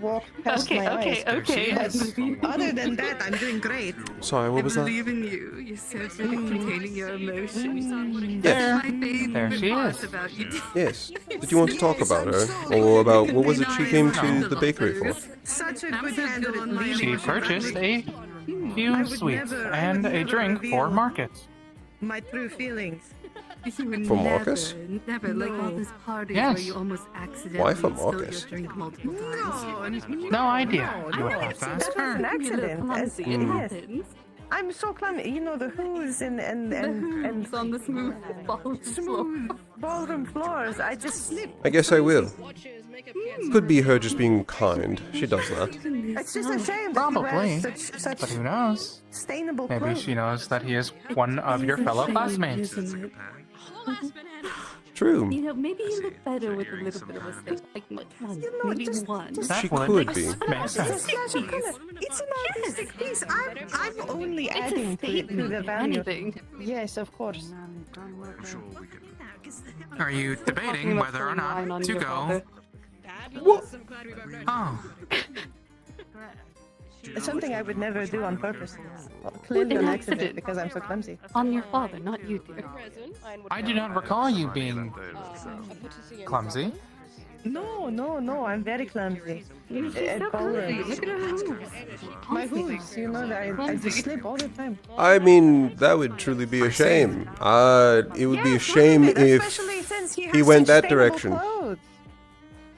walk past my eyes. Okay. But other than that, I'm doing great. Sorry, what was that? believe in you. You're so good at containing your emotions. Yes. My favorite There she part is. about you. Yes. Did you want to talk about her? Or about what was it she came to the bakery for? Such a good handle on my She purchased a few sweets and a drink for markets. My true feelings. You would For never, Marcus? Never, like all those parties Yes. where you almost accidentally Why for spill Marcus? your drink multiple times. No idea. You I have to that ask was her. an accident. clumsy. It Yes. happens. I'm so clumsy. You know the who's and Who's on the smooth ballroom floors. I just slip. I guess I will. Could be her just being kind. She does that. It's just a shame that you Probably. wear such But who knows? sustainable Maybe clothes. she knows that he is one of your fellow classmates. True. You know, maybe you look better with a little bit of a stick. Like, one, maybe one. She could be. Makes sense. It's an artistic piece. I'm only adding to the value. Yes, of course. Are you debating whether or not to go? What? Oh. It's something I would never do on purpose. Clearly An on accident accident. because I'm so clumsy. On your father, not you, dear. I do not recall you being clumsy. No, I'm very clumsy. At ballrooms. Look at her hooves. My hooves, you know, I just slip all the time. I mean, that would truly be a shame. It would be a shame if Especially since he he has went that sustainable direction. clothes.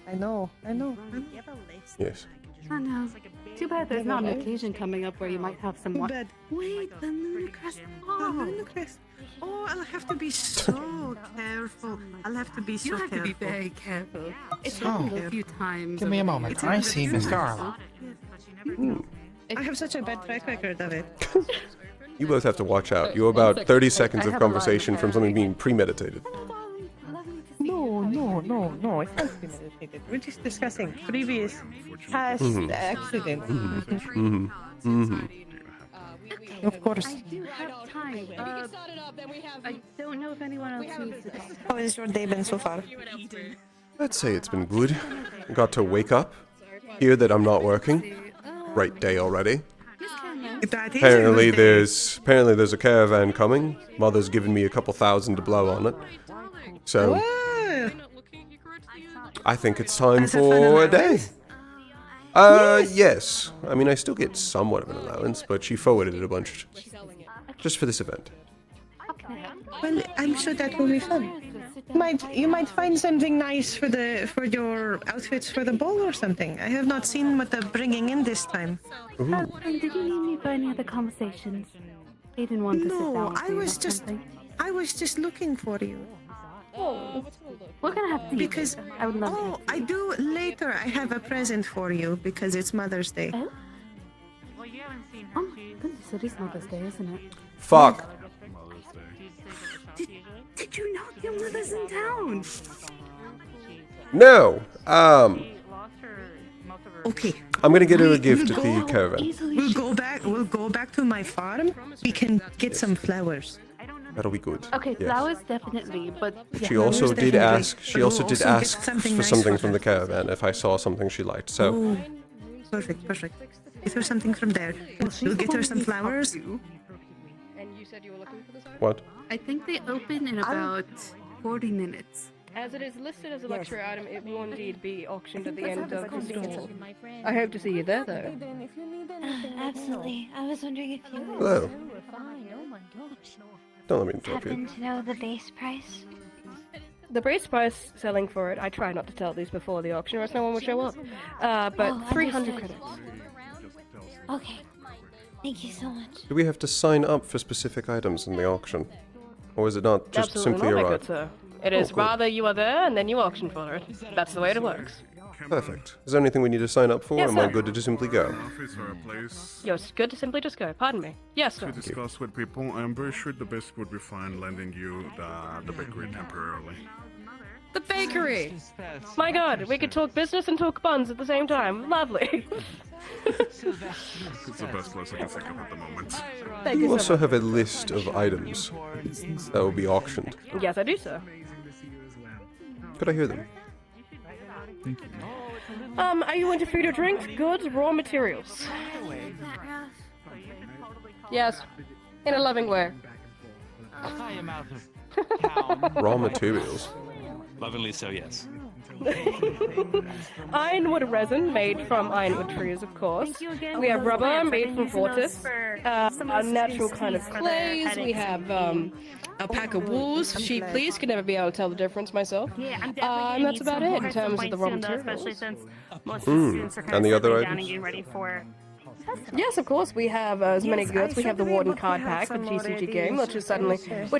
I know. Yes. I know. Too bad there's not an occasion coming up where you might have some. Bad. Wait, the ludicrous. Oh, I'll have to be so careful. I'll have to be so You have careful. to be very careful. It's Oh. happened a few times. Give me a moment. I see Mr. Arlo. I have such a bad track record of it. You both have to watch out. You're about 30 seconds of conversation from something being premeditated. No, it's not premeditated. We're just discussing previous past accidents. Of course. I do have time. I don't know if anyone else needs this. How has your day been so far? I'd say it's been good. Got to wake up, hear that I'm not working. Right day already. That is Apparently there's a caravan coming. Mother's given me a couple thousand to blow on it. So I think it's time for a day. Yes. I mean, I still get somewhat of an allowance, but she forwarded it a bunch just for this event. Well, I'm sure that will be fun. You might find something nice for your outfits for the ball or something. I have not seen what they're bringing in this time. Did you need me for any other conversations? They didn't want to sit down No, with I you was about just something. I was just looking for you. Oh, we're gonna have to Because I would love to. I do later. I have a present for you because it's Mother's Day. Oh? Oh my goodness, it is Mother's Day, isn't it? Fuck. Did you know your mother's in town? No. Okay. I'm gonna get her a gift at the caravan. We'll go back to my farm. We can get some flowers. That'll be good. Okay, Yes. flowers definitely, but She also did ask. She also did ask get something for nice something for from her. the caravan if I saw something she liked. So Oh, perfect. Get her something from there. We'll get her some flowers. And you said you were looking for this item? what? I think they open in about 40 minutes. As it is listed as a luxury item, it will indeed be auctioned at the end of the stall. I hope to see you there, though. Absolutely. I was wondering if you Hello. Oh my gosh. Don't let me interrupt Happen you. to know the base price? The base price selling for it, I try not to tell these before the auction or else no one will show up. But Oh, 300 understood. credits. Okay. Thank you so much. Do we have to sign up for specific items in the auction, or is it not just Absolutely simply not, my arrive? good sir. It is cool. rather you are there and then you auction for it. That's the way it works. Perfect. Is there anything we need to sign up for? Yes, or am I sir. good to just simply go? Office or a place You're good to simply just go. Pardon me. Yes, sir. to discuss with people. I'm very sure the best would be fine lending you the bakery temporarily. The bakery! My god, we could talk business and talk buns at the same time. Lovely. It's the best place I can think of at the moment. Thank You you also so much. have a list of items that will be auctioned. Yes, I do, sir. Could I hear them? Are you into food or drink? Goods, raw materials? Yes. In a loving way. Raw materials. Lovingly so, yes. Ironwood resin made from ironwood trees, of course. We have rubber made from fortis. A natural kind of clays. We have alpaca wools. Sheep fleece. Could never be able to tell the difference myself. And that's about it in terms of the raw materials. And the other items? Yes, of course. We have as many goods. We have the Warden card pack, the TCG game, which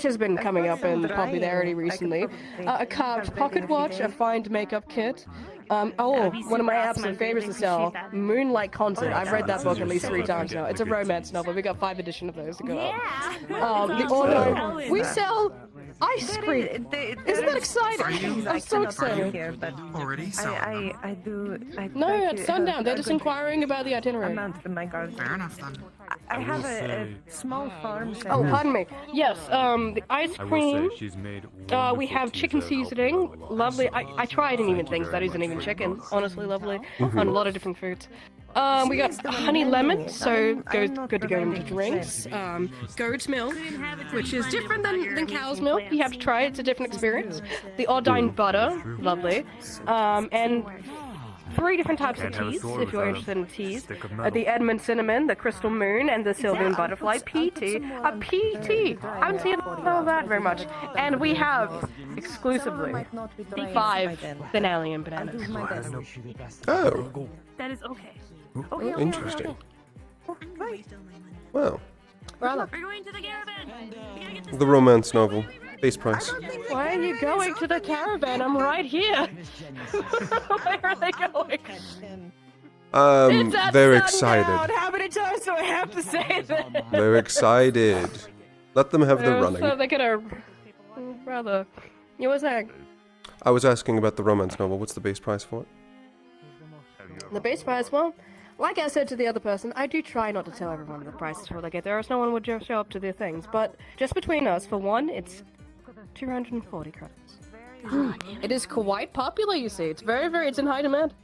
has been coming up in popularity recently. A carved pocket watch, a find makeup kit. One of my absolute favorites to sell, Moonlight Concert. I've read that book at least 3 times now. It's a romance novel. We got 5 editions of those to go out. We sell ice cream. Isn't that exciting? I'm so excited. Already? I do. No, at sundown. They're just inquiring about the itinerary. Fair enough then. I have a small farm. Oh, pardon me. Yes, the ice cream. She's made We have chicken seasoning. Lovely. I tried and even things that isn't even chicken. Honestly, lovely. On a lot of different foods. We got honey lemon, so good to go into drinks. Goat's milk, which is different than cow's milk. You have to try it. It's a different experience. The Ordine butter, lovely. And 3 different types of teas, if you're interested in teas. The Edmund Cinnamon, the Crystal Moon, and the Sylvan Butterfly PT. A PT! I haven't seen all that very much. And we have, exclusively, 5 Thinalian bananas. Oh. That is okay. Interesting. Well. We're going to the caravan. The romance novel. Base price. Why are you going to the caravan? I'm right here. Where are they going? They're excited. How many times do I have to say that? They're excited. Let them have the running. So they're gonna... Brother. You were saying? I was asking about the romance novel. What's the base price for it? The base price? Well, like I said to the other person, I do try not to tell everyone the prices before they get there, else no one would just show up to their things. But just between us, for one, it's 240 credits. It is quite popular, you see. It's it's in high demand.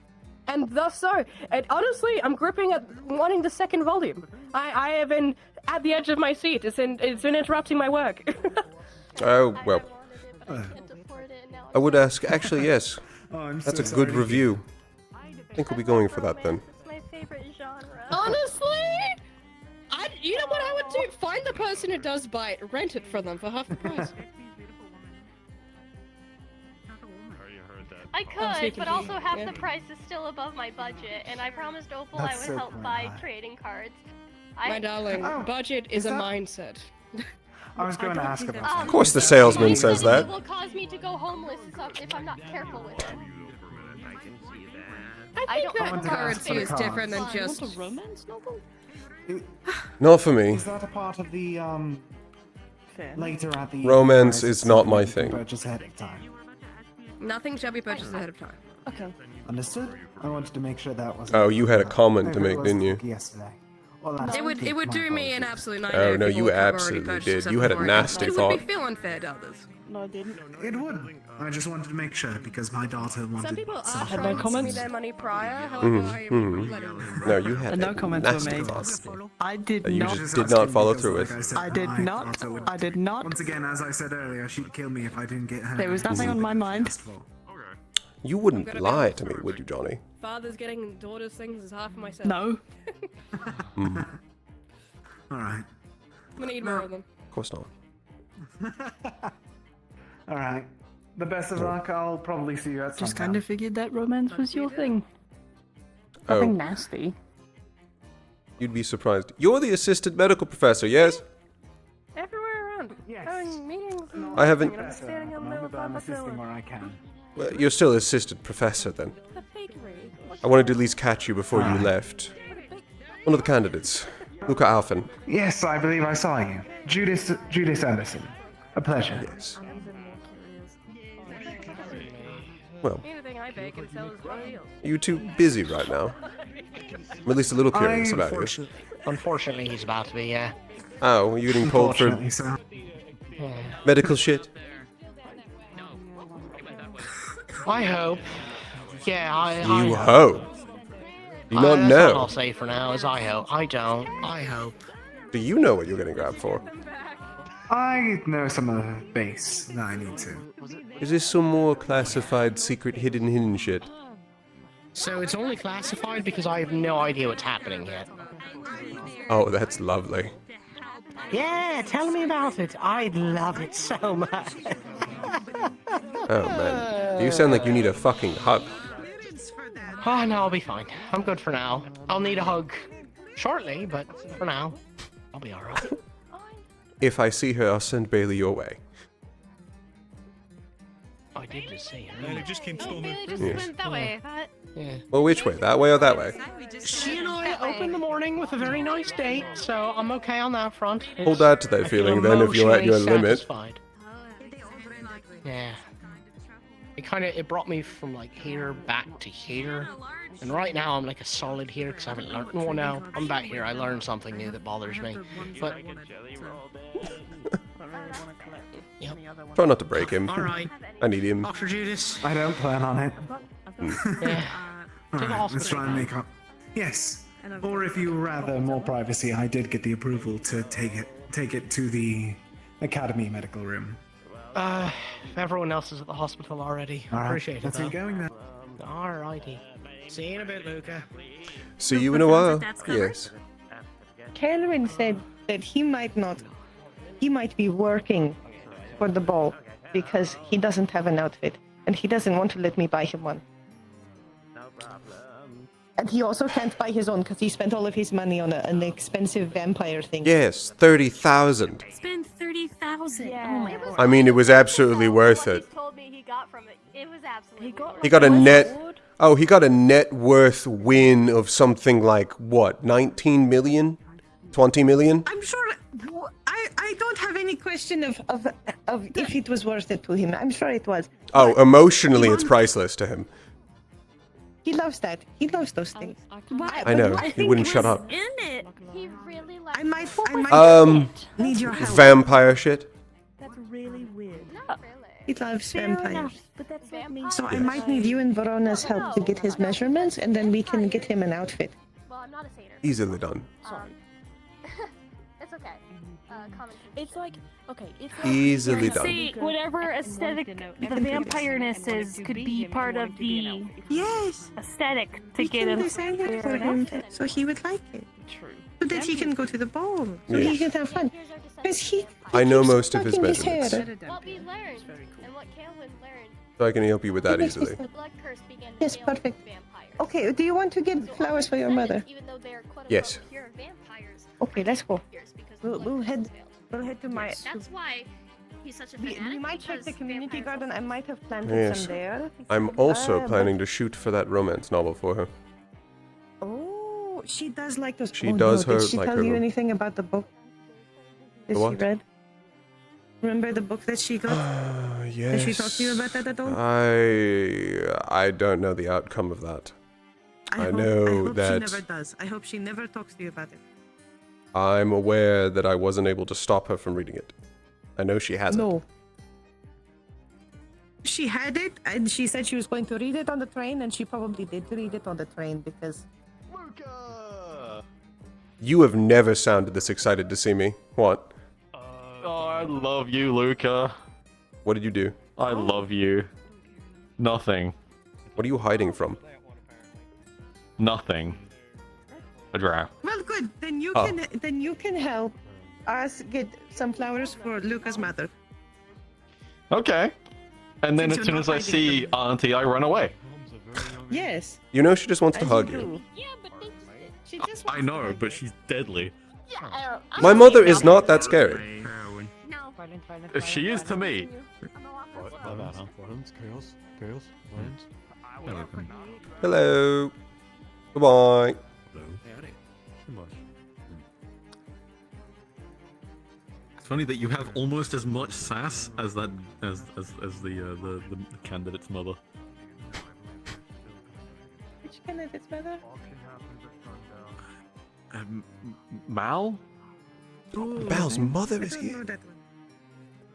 And thus so. And honestly, I'm gripping at wanting the 2nd volume. I have been at the edge of my seat. It's been interrupting my work. Oh, well. I would ask, actually, yes. That's a good review. I think we'll be going for that then. Honestly? You know what I would do? Find the person who does buy it, rent it for them for half the price. I could, but also half the price is still above my budget, and I promised Opal I would help buy trading cards. My darling, budget is a mindset. I was going to ask about that. Of course the salesman says that. It will cause me to go homeless if I'm not careful with it. I think that currency is different than just... a romance novel? Not for me. Is that a part of the, later at the... Romance is not my thing. Purchase ahead of time. Nothing shall be purchased ahead of time. Okay. Understood? I wanted to make sure that was... Oh, you had a comment to make, didn't you? Yesterday. It would do me an absolute nightmare. Oh, no, you absolutely did. You had a nasty thought. It would feel unfair to others. No, I didn't. It would. I just wanted to make sure because my daughter wanted... Some people are something. trying to give me their money prior, however I No, you had no a comments were nasty made. thought. I did that you not. just did not follow through with. I did not. I did not. Once again, as I said earlier, she'd kill me if I didn't get her. There was nothing on my mind. You wouldn't lie to me, would you, Johnny? Father's getting daughter's things is half of myself. No. Alright. I'm gonna eat more of them. Of course not. Alright. The best of luck. I'll probably see you at some Just kind of figured that romance was your thing. Oh. Nothing nasty. You'd be surprised. You're the assistant medical professor, yes? Everywhere around. Having meetings and I haven't... and I'm standing on Remember that I'm assisting where I can. Well, you're still assistant professor, then. I wanted to at least catch you before you left. One of the candidates. Luca Alphen. Yes, I believe I saw you. Judas Anderson. A pleasure. Yes. Well, anything I bake and sell is raw deals. are you too busy right now? I'm at least a little curious about you. Unfortunately, he's about to be, yeah. Oh, are you getting pulled for medical shit? I hope. Yeah, I You hope? Do you not that's know? all I'll say for now is I hope. I don't. I hope. Do you know what you're getting grabbed for? I know some of the base that I need to. Is this some more classified, secret, hidden shit? So it's only classified because I have no idea what's happening yet. Oh, that's lovely. Yeah, tell me about it. I love it so much. Oh man, you sound like you need a fucking hug. Oh, no, I'll be fine. I'm good for now. I'll need a hug shortly, but for now, I'll be alright. If I see her, I'll send Bailey your way. I did just see her. Bailey just came storming. Bailey just Yes. went that way. Yeah. Well, which way? That way or that way? She and I opened the morning with a very nice date, so I'm okay on that front. Hold out to that I feel feeling then if you're at your emotionally limit. satisfied. Yeah. It brought me from like here back to here. And right now I'm like a solid here because I haven't learned. Well, now I'm back here. I learned something new that bothers me. But Try not to break him. Alright. I need him. Dr. Judas. I don't plan on it. Yeah. Alright, let's try and make up. Yes. Or if you rather more privacy, I did get the approval to take it to the Academy medical room. If everyone else is at the hospital already, I Alright, appreciate it. let's get going then. Alrighty. See you in a bit, Luca. See you in a while. Yes. Kelvin said that he might be working for the ball because he doesn't have an outfit and he doesn't want to let me buy him one. And he also can't buy his own because he spent all of his money on an expensive vampire thing. Yes, 30,000. Spend 30,000. Oh my god. I mean, it was absolutely worth it. Told me he got from it. It was absolutely. He got a net. Oh, he got a net worth win of something like what? 19 million? 20 million? I'm sure. I don't have any question of if it was worth it to him. I'm sure it was. Oh, emotionally, it's priceless to him. He loves that. He loves those things. I know. He wouldn't shut up. In it. He really liked. I might need your help. Vampire shit. That's really weird. He loves Fair vampires. enough, but that's not me. So I might need you and Verona's help to get his measurements, and then we can get him an outfit. Well, I'm not a satyr. Easily done. It's okay. Common sense. It's like, okay, it's Easily done. See, whatever aesthetic the vampireness is could be part of the aesthetic to We get can him. design it for him so he would like it. True. So that he can go to the ball. So Yeah. he can have fun. Because he I know keeps most of his tucking measurements. hair. What we learned and what Calvin learned. So I can help you with that It makes me easily. The blood curse began to Yes, fail perfect. vampires. Okay, do you want to get flowers for your mother? Even though they are quote unquote Yes. pure vampires. Okay, let's go. Because We'll head to my. That's why he's such a We fanatic. might check the community garden. I might have planted Yes. some there. I'm also but- planning to shoot for that romance novel for her. Oh, she does like those. She oh, does no. her Did she like tell her you rom- anything about the book that The she what? read? Remember the book that she got? Yes. Did she talk to you about that at all? I don't know the outcome of that. I I know hope that she never does. I hope she never talks to you about it. I'm aware that I wasn't able to stop her from reading it. I know she hasn't. No. She had it, and she said she was going to read it on the train, and she probably did read it on the train because. You have never sounded this excited to see me. What? Oh, I love you, Luca. What did you do? I love you. Nothing. What are you hiding from? Nothing. A draft. Well, good. Then you Oh. can help us get some flowers for Luca's mother. Okay. And then Since as you're soon as not I hiding see Auntie, I run away. Yes. You know she just wants to as hug you you. do. Yeah, but she just. I know, but she's deadly. My mother is not that scary. She is to me. Hello. Goodbye. It's funny that you have almost as much sass as that as the candidate's mother. Which candidate's mother? Mal? Mal's mother is I don't know here. that one.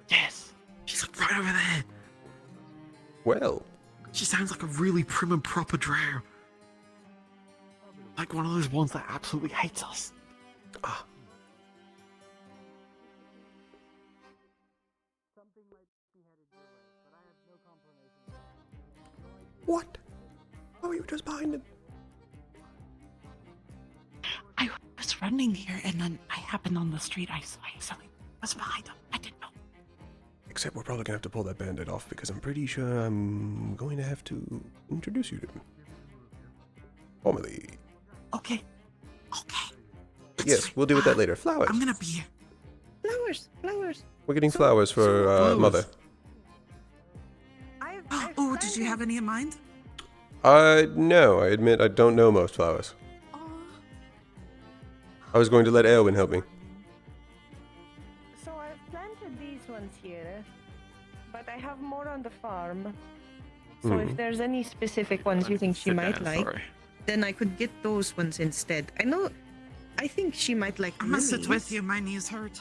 Yes. She's like right over there. Well, She sounds like a really prim and proper drow. Like one of those ones that absolutely hates us. What? Oh, you were just behind him. I was running here and then I happened on the street. I saw something was behind him. I didn't know. Except we're probably gonna have to pull that bandit off because I'm pretty sure I'm going to have to introduce you to him. Formally. Okay. Yes, we'll deal with that later. Flowers. I'm gonna be here. Flowers. We're getting flowers for Mother. Oh, did you have any in mind? No, I admit I don't know most flowers. I was going to let Elwyn help me. So I've planted these ones here, but I have more on the farm. So if there's any specific ones you think she might like, then I could get those ones instead. I think she might like I'm gonna sit lilies. with you. My knees hurt.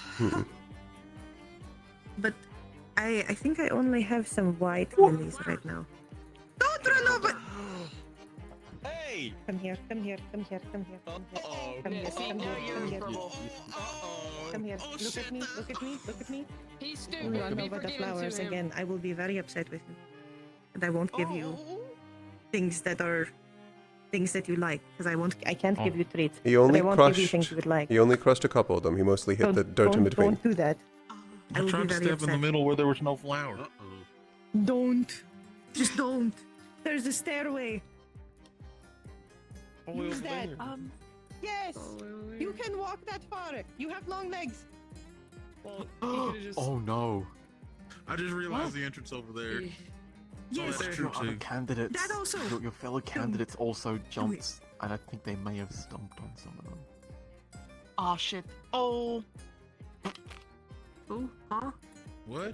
But I think I only have some white lilies right now. Don't run over. Hey! Come here. Come here. Come here. Come here. Come here. Come here. Come here. Look at me. Look at me. Look at me. He's You stupid. run over the flowers again. I will be very upset with you, and I won't give you things that you like because I can't give you treats. He only but I won't give you things you would like. He only crushed a couple of them. He mostly hit the dirt in between. Don't do that. I I will tried be to very step upset. in the middle where there was no flower. Don't. Just don't. There's a stairway. Use that. Yes. You can walk that far. You have long legs. Oh no. I just realized the entrance over there. Yes. that's Your true other too. candidates, That also. your fellow candidates also jumped, and I think they may have stomped on some of them. Oh shit. Oh. Oh. Huh? What?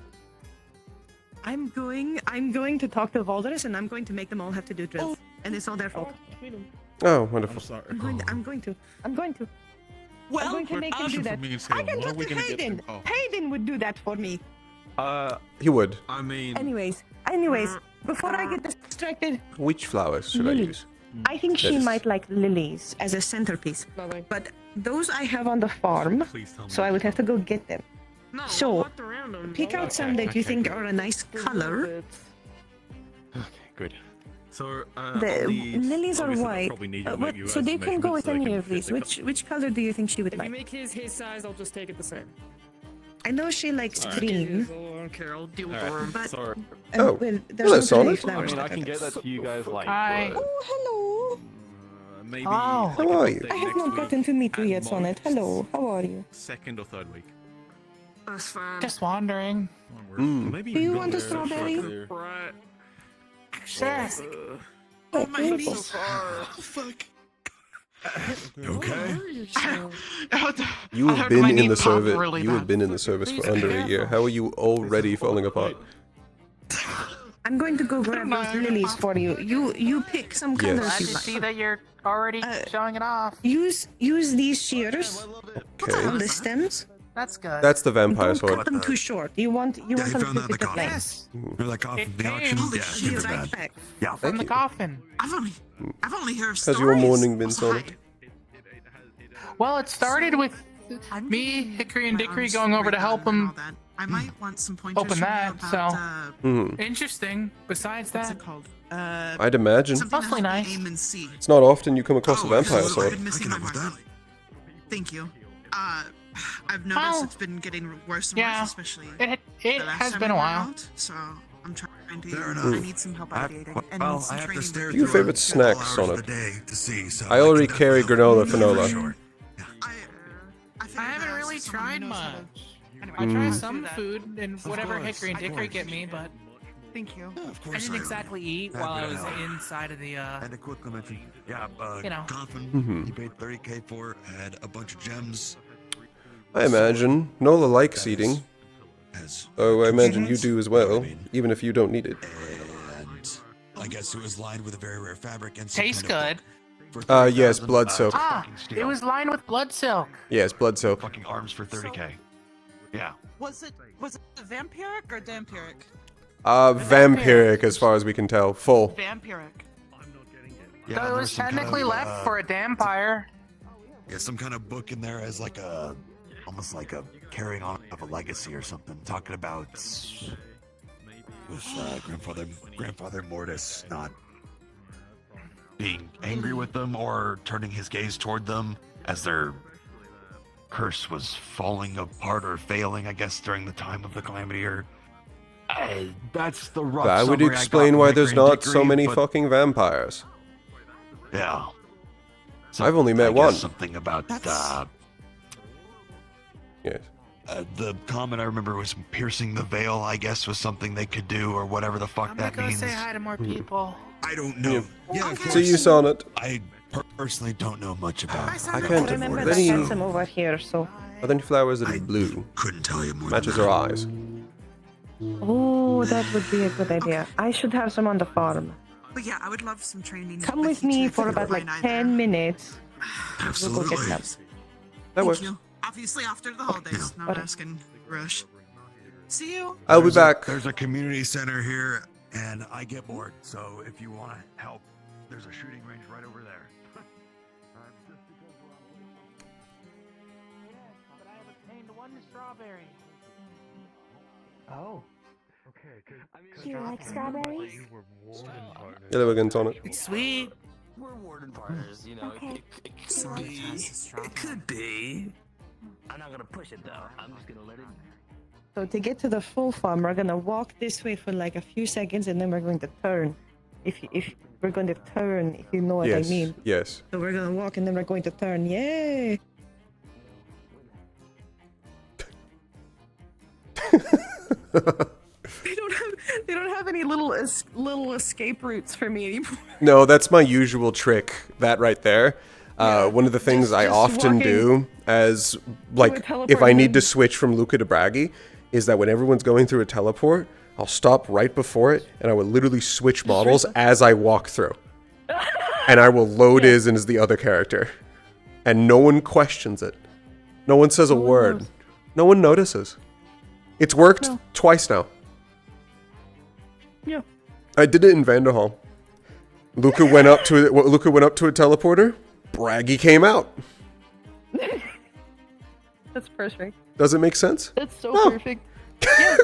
I'm going to talk to Valderus and I'm going to make them all have to do drills. And it's all their fault. Oh, wonderful. I'm sorry. I'm going to. I'm going to make them do that. I can talk to Hayden. Hayden would do that for me. He would. I mean. Anyways, before I get distracted, Which flowers should I use? I think she Lettuce. might like lilies as a centerpiece. But those I have on the farm, so I would have to go get them. So, pick out some that you think are a nice color. Okay, good. So, The these, lilies are obviously, they'll white, probably need you to but- make you so guys they can go measurements with so they any can of fit these. the Which color do you think she would If you like? make his size, I'll just take it the same. I know she likes Alright. green. I don't care. I'll deal with Alright, her. But- sorry. Oh, well, there's hello, no Sonic. flowers I mean, I that can are get that to you guys like. Hi. Oh, hello. Maybe. Oh. like How an are you? update I have next not week gotten to meet you at yet, Sonnet. most Hello, how are you? Second or third week. That's fine. Just wandering. Maybe Do you go want a there, strawberry? there. Right. Sure. Oh my beautiful. knees. Oh, fuck. Okay. You have heard been my in knee the pop service. really You have bad. been in the service for under a year. How are you already falling apart? I'm going to go grab those lilies for you. You pick some Yes. colors Glad you to like. see that you're already showing it off. Use these shears Okay. on the stems. That's good. That's the vampire Don't sword. cut them too short. You want Yeah, them he found that in to the fit the coffin. length. Yes, Remember that coffin It from the came. auction? Holy Yeah, shit. give Be it right back. back. Yeah, from thank the you. coffin. I've only heard Has stories. your morning been What's Sonic? hide? Well, it started with I'm me, getting Hickory, and my Dickory arms going over to straight help and him all that. I might want some pointers open from you that, about, so- Mhm. interesting. Besides what's that, it called? I'd imagine. Something Mostly to help me nice. aim and see. It's not often you come across a Oh, vampire okay. sword. I've been missing I my can help with mark. Thank you. I've noticed Well, it's been getting worse and yeah, worse, especially it the last has time been a we were while. out, so I'm trying to. Fair enough. I need some help I, ideating and well, some I have to training. stare with Your through favorite it snack, all hours Sonic? of the day to see, so I already can carry definitely granola help you for fanola. sure. I haven't really tried much. I try Mm. some food and whatever course, Hickory and of Dickory course. get me, but Thank you. Of course I didn't am. exactly eat Happy while I to was help. inside of the. And a quick mention, yeah, You know. coffin, Mhm. he paid 30K for, had a bunch of gems. I imagine. Nola likes eating. As Oh, I imagine you trinkets, do as you know what well, I mean? even if you don't need it. And I guess it was lined with a very rare fabric and Tastes good. For Yes, 30,000, blood silk. Ah, fucking it steel. was lined with blood silk. Yes, blood soap. Fucking arms for 30K. Yeah. Was it vampiric or dampiric? Vampiric as far as we can tell. Full. Vampiric. Yeah, So it there was was some kind technically of, left for a vampire. Yeah, some kind of book in there as like a, almost like a carrying on of a legacy or something, talking about with grandfather Mortis not being angry with them or turning his gaze toward them as their curse was falling apart or failing, I guess, during the time of the calamity. Or that's the rough That would summary I got explain from why Hickory there's and not Dickory, so many but- fucking vampires. Yeah. I've only met I guess one. Something about yes. The comment I remember was piercing the veil, I guess, was something they could do, or whatever the fuck that means. Say hi to more people. I don't know. Yeah, of So you saw it. I personally don't know much about it. I can't. remember Are that there any, handsome over here, so. are there any flowers that are blue? Couldn't tell you more. Matches her eyes. Oh, that would be a good idea. I should have some on the farm. But yeah, I would love some training. Come with me for about like 10 minutes. Absolutely. We'll go get That Thank works. you. Obviously after the holidays, not asking rush. See you. I'll be back. There's a community center here, and I get bored. So if you want to help, there's a shooting range right over there. But I have obtained one strawberry. Oh. Do you like strawberries? Yeah, we're going on it. It's sweet. We're warden partners, you know. Okay. It could be. It could be. I'm not gonna push it though. I'm just gonna let it. So to get to the full farm, we're gonna walk this way for like a few seconds, and then we're going to turn. If we're going to turn, if you know what Yes. I mean. Yes. So we're gonna walk, and then we're going to turn. Yay! They don't have any little escape routes for me anymore. No, that's my usual trick. That right there. One of the things I often walking do as, like, teleport if I and need then- to switch from Luca to Braggy, is that when everyone's going through a teleport, I'll stop right before it, and I will literally switch models as I walk through. And I will load Iz as the other character. And no one questions it. No one says a word. No one notices. It's worked twice now. Yeah. I did it in Vanderhall. Luca went up to a teleporter. Braggy came out. That's perfect. Does it make sense? That's so perfect. Yeah.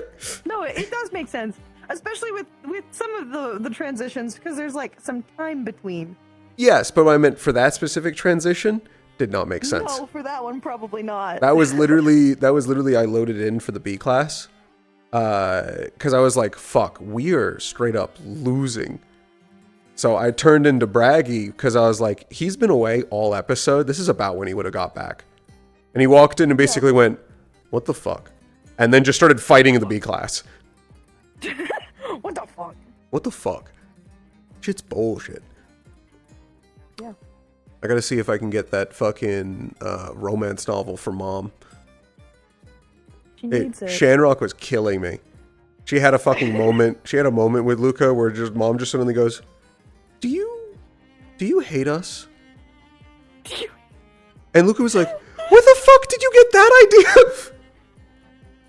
No, it does make sense, especially with some of the transitions, because there's like some time between. Yes, but what I meant for that specific transition did not make sense. No, for that one probably not. That was literally I loaded in for the B class. Because I was like, fuck, we are straight up losing. So I turned into Braggy because I was like, he's been away all episode. This is about when he would have got back. And he walked in and basically went, what the fuck? And then just started fighting in the B class. What the fuck? What the fuck? Shit's bullshit. Yeah. I gotta see if I can get that fucking romance novel for Mom. She needs it. Shanrock was killing me. She had a fucking moment. She had a moment with Luca where Mom just suddenly goes, Do you hate us? And Luca was like, where the fuck did you get that idea?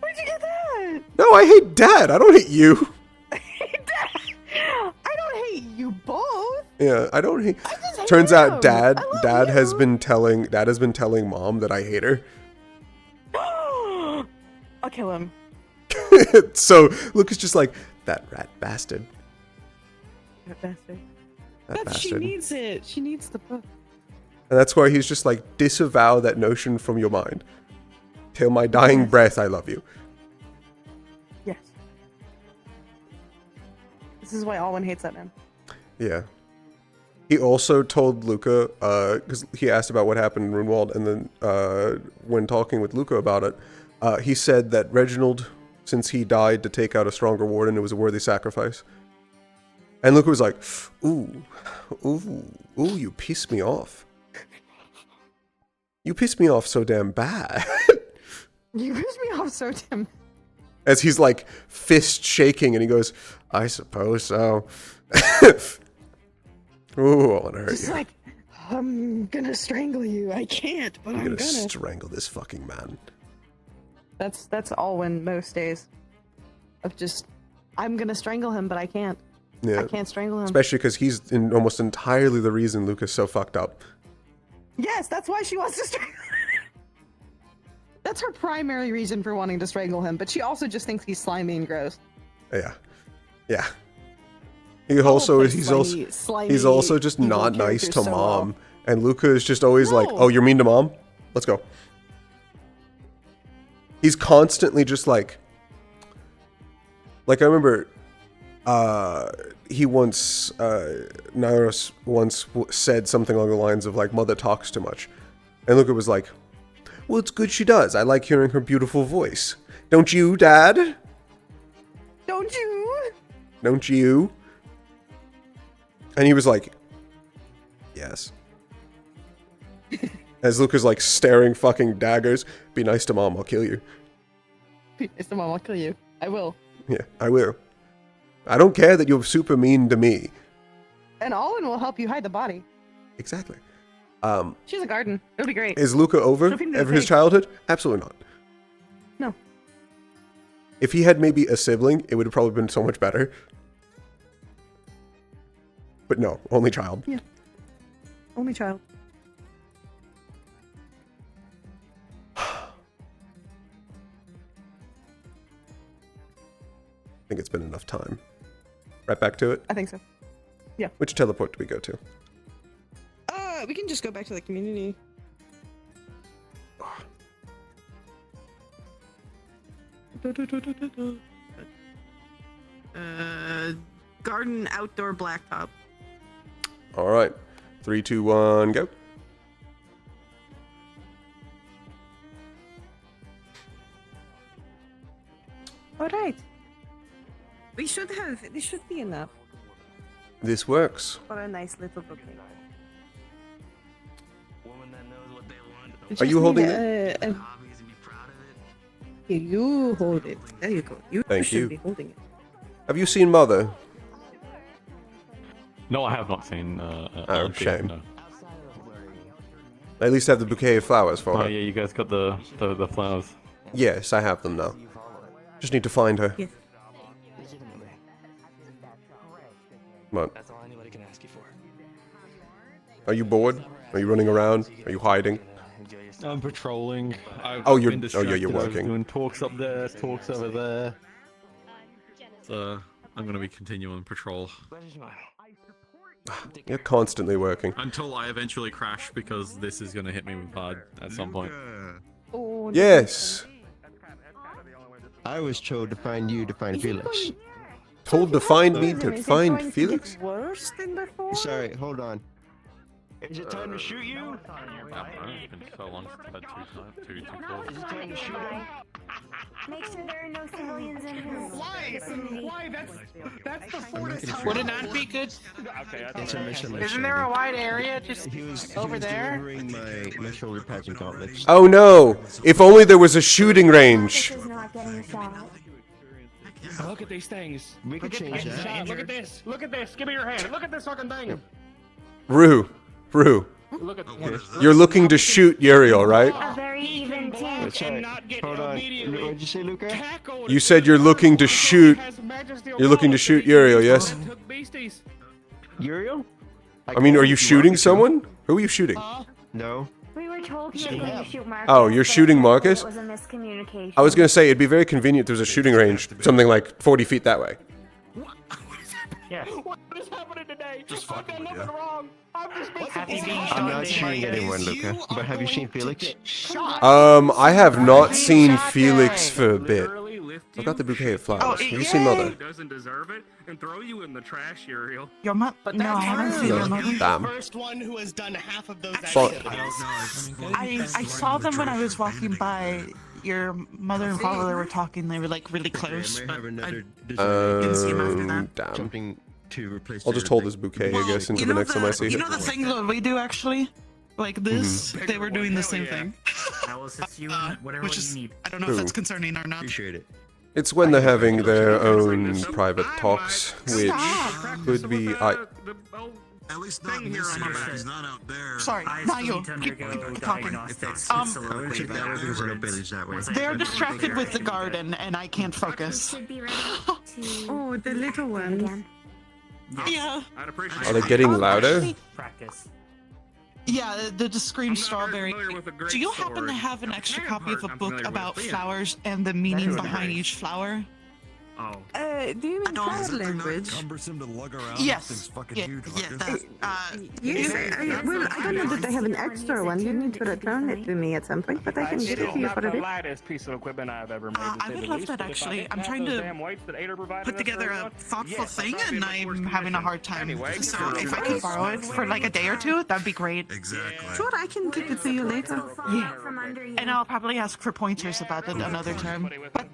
Where'd you get that? No, I hate Dad. I don't hate you. I don't hate you both. Yeah, I don't hate. I just hate Turns out him. Dad has been telling Mom that I hate her. I'll kill him. So Luca's just like, that rat bastard. That bastard. That She bastard. needs it. She needs the book. And that's why he's just like, disavow that notion from your mind. Till my dying breath, I love you. Yes. This is why Alwyn hates that man. Yeah. He also told Luca, because he asked about what happened in Runewald, and then when talking with Luca about it, he said that Reginald, since he died to take out a stronger warden, it was a worthy sacrifice. And Luca was like, ooh, you pissed me off. You pissed me off so damn bad. You pissed me off so damn. As he's like fist shaking, and he goes, I suppose so. Ooh, I want to hurt Just you. like, I'm gonna strangle you. I can't, but I'm gonna gonna. strangle this fucking man. That's Alwyn most days. Of just, I'm gonna strangle him, but I can't. Yeah. I can't strangle him. Especially because he's almost entirely the reason Luca's so fucked up. Yes, that's why she wants to strangle him. That's her primary reason for wanting to strangle him, but she also just thinks he's slimy and gross. Yeah. Yeah. He also is. slimy He's also just evil not nice to characters so mom. And Luca is just always like, "Oh, you're mean to mom? Let's go." He's constantly just like I remember, he once, Nairos once said something along the lines of like, "Mother talks too much," and Luca was like, "Well, it's good she does. I like hearing her beautiful voice. Don't you, Dad? Don't you? Don't you?" And he was like, "Yes." As Luca's like staring fucking daggers. "Be nice to mom, I'll kill you." It's the mom, I'll kill you. I will. Yeah, I will. I don't care that you're super mean to me. And Olin will help you hide the body. Exactly. She's a garden. It'll be great. Is Luca over She'll be his okay. childhood? Absolutely not. No. If he had maybe a sibling, it would have probably been so much better. But no, only child. Yeah. Only child. I think it's been enough time. Right back to it? I think so. Yeah. Which teleport do we go to? We can just go back to the community. Garden, outdoor, blacktop. All right. 3, 2, 1, go. All right. This should be enough This works. for a nice little bouquet. Are you holding it? Here, you hold it. There you go. You Thank should you. be holding it. Have you seen Mother? No, I have not seen. Oh, LP, shame. no. I at least have the bouquet of flowers for Oh her. yeah, you guys got the flowers. Yes, I have them now. Just need to find her. Yes. What? That's all anybody can ask you for. Are you bored? Are you running around? Are you hiding? I'm patrolling. Oh, I've you're- been oh, yeah, you're distracted. I was working. doing talks up there, talks over there. So I'm gonna be continuing patrol You're constantly working. until I eventually crash because this is gonna hit me with hard at some point. Oh, Yes. I was told to find you to find Felix. Told to find me to Is it find going to Felix? get worse than before? Sorry, hold on. Is it time to shoot you? It's been so long since I've had two calls. Is it time to shoot him? Make sure there are no civilians in his vicinity. Why? That's the forest. Would it not be good? It's a mission. Isn't there a wide area just over there? Delivering my shoulder pads and gauntlets. Oh no! If only there was a shooting range. This is not getting shot. Look at these things. We could change that. Look at this. Look at this. Give me your hand. Look at this fucking thing. Rue. Look at this. You're looking to shoot Uriel, right? A very even team. Hold on. What'd you say, Luca? You said you're looking to shoot. You're looking to shoot Uriel, yes? Uriel? I mean, are you shooting someone? Who are you shooting? No. We were told he was going to shoot Marcus. Oh, you're but shooting apparently Marcus? It was a miscommunication. I was gonna say it'd be very convenient if there was a shooting range, something like 40 feet that way. Yes. What is happening today? I've done nothing wrong. I'm just I'm not shooting anyone, Luca. But have you seen Felix? I have not seen Felix for a bit. I've got the bouquet of flowers. Oh, Have you seen Mother? Doesn't deserve it and throw you in the trash, Uriel. Your mother? No, I haven't seen No, your mother. damn. first one who has done half of those Fuck. I saw them when I was walking by. Your mother and father were talking. They were like really close, but I didn't see them after that. Damn. Something to replace I'll just hold this bouquet, I guess, until the next time I see You it. know the thing that we do actually? Like this, they were doing the same thing. I will assist you in whatever Which way is, you need. I don't know if that's concerning or not. Appreciate it. It's when they're having their own private talks, which could be. At least not in this area. He's not out there. Sorry, I not still you. need to Keep undergo talking. diagnostics. I want to check that way because I know Bailey's that way. They're distracted with the garden, and I can't focus. Should be ready to Oh, the little one. again. Yeah. I'd appreciate Are they getting louder? actually, Practice. Yeah, the scream I'm not strawberry. familiar with a great Do you happen sword. to have an extra copy of a I'm book familiar with, about but yeah. flowers and the meaning is behind great. each flower? Do you mean sign language? Cumbersome to lug around. Yes. Things fucking Yeah, huge yeah, like this. Yes, well, I don't know that I have an extra one. You need to return it to me at some point, but I can give it to you for a the bit. lightest piece of equipment I've ever made. I would love that actually. I'm trying to put together a thoughtful thing, and I'm having a hard time. So if I can borrow it for like a day or two, that'd be great. Exactly. Sure, I can give it to you later. Yeah. And I'll probably ask for pointers about it another term. But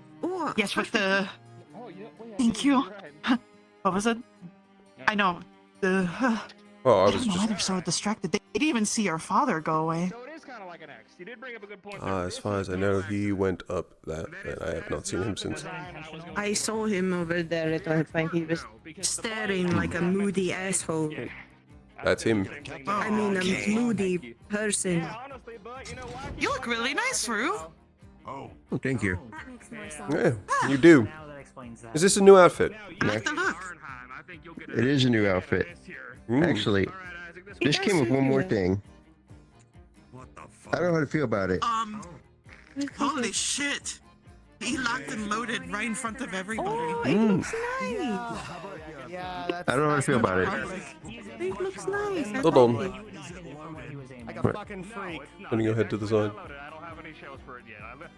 yes, with the. Thank you. What was it? I know. The. Oh, I I was don't know why just. they're so distracted. They didn't even see your father go away. As far as I know, he went up that, and I have not seen him since. I saw him over there at one point. He was staring like a moody asshole. That's him. I mean, a moody person. You look really nice, Rue. Oh, thank you. Yeah, you do. Is this a new outfit? I like the look. It is a new outfit. Actually, this came with one more thing. I don't know how to feel about it. Holy shit. He locked and loaded right in front of everybody. Oh, it looks nice. I don't know how to feel about it. It looks nice. Hold on. Like a Right. fucking freak. Turning your head to the side.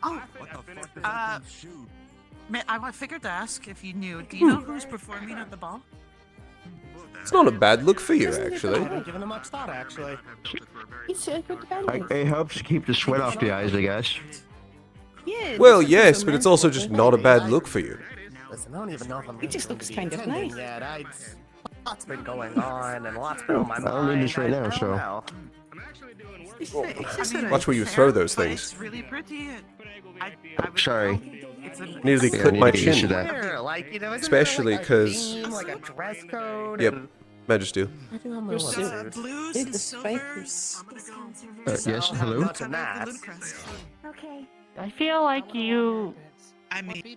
Oh, I figured to ask if you knew. Do you know who's performing at the ball? It's not a bad look for you, actually. I haven't given him much thought, actually. It's a good balance. It helps keep the sweat off the eyes, I guess. Yeah, Well, yes, but it's also just not a bad look for you. Listen, I don't even know if I'm It just looks kind of pretending nice. yet. Lots been going on, and lots been on my mind. I don't need this right now, I so. don't know. Watch where you throw those things. It's really pretty. Sorry. Nearly Yeah, I cut need my to get used to chin. that. Here, like, you know, isn't Especially there, like, a 'cause- theme, like a dress code. Yep, and- Majesty. I do on my Your suit. suit. Blues It's and the spikers. silvers. Yes, hello? Much of that. Okay. I feel like you I mean,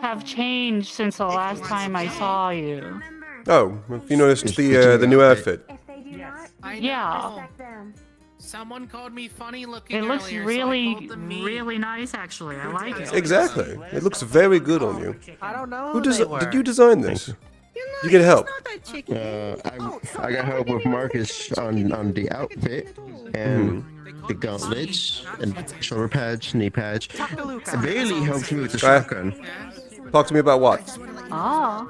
have changed since the last time I saw you. Oh, have you noticed the new outfit? If they do not, Yeah. protect them. Someone called me funny looking It looks earlier, really, so I called them mean. really nice, actually. I like it. Exactly. It looks very good on you. I don't know Who who they did you were. design this? You get help. I got help with Marcus on the outfit and the gauntlets and shoulder pads, knee pads. And Bailey helped me with the shotgun. Talk to me about what? Oh.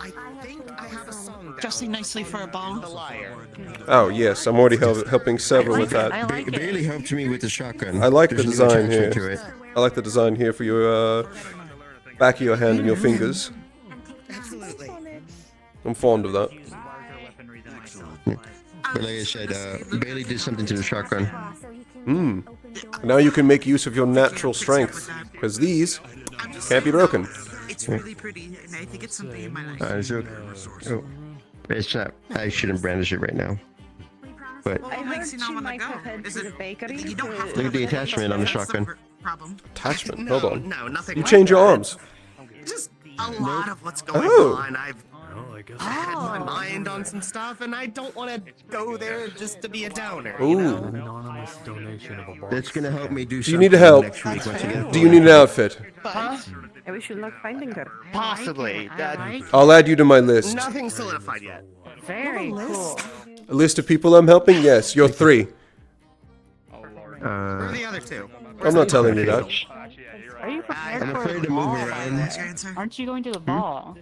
Dressing nicely for a ball. Oh, yes, I'm already helping several with that. Bailey helped me with the shotgun. I like the There's a new design attachment to here. it. I like the design here for your back of your hand and your fingers. I'm fond of that. But like I said, Bailey did something to the shotgun. Now you can make use of your natural strength, because these can't be broken. It's really pretty, and I think it's something you might like. It's not. I shouldn't brandish it right now. But I heard she might have head to the bakery. You don't have look at the attachment on the shotgun. Problem. Attachment? Hold on. No, nothing. You like change your that. arms. Just a lot of what's going Oh. on. I've had my mind on some stuff, and I don't want to go there just to be a downer. You know? Ooh. Anonymous donation of a bar. That's gonna help me do Do something you need help? next week once I get Do you need an outfit? Huh? I wish you luck finding her. Possibly. I'll add you to my list. Nothing solidified yet. Very cool. A list of people I'm helping? Yes, you're 3. Where are the other two? I'm not telling you that. Are you prepared I'm for afraid the to move ball? around. Aren't you going to the ball?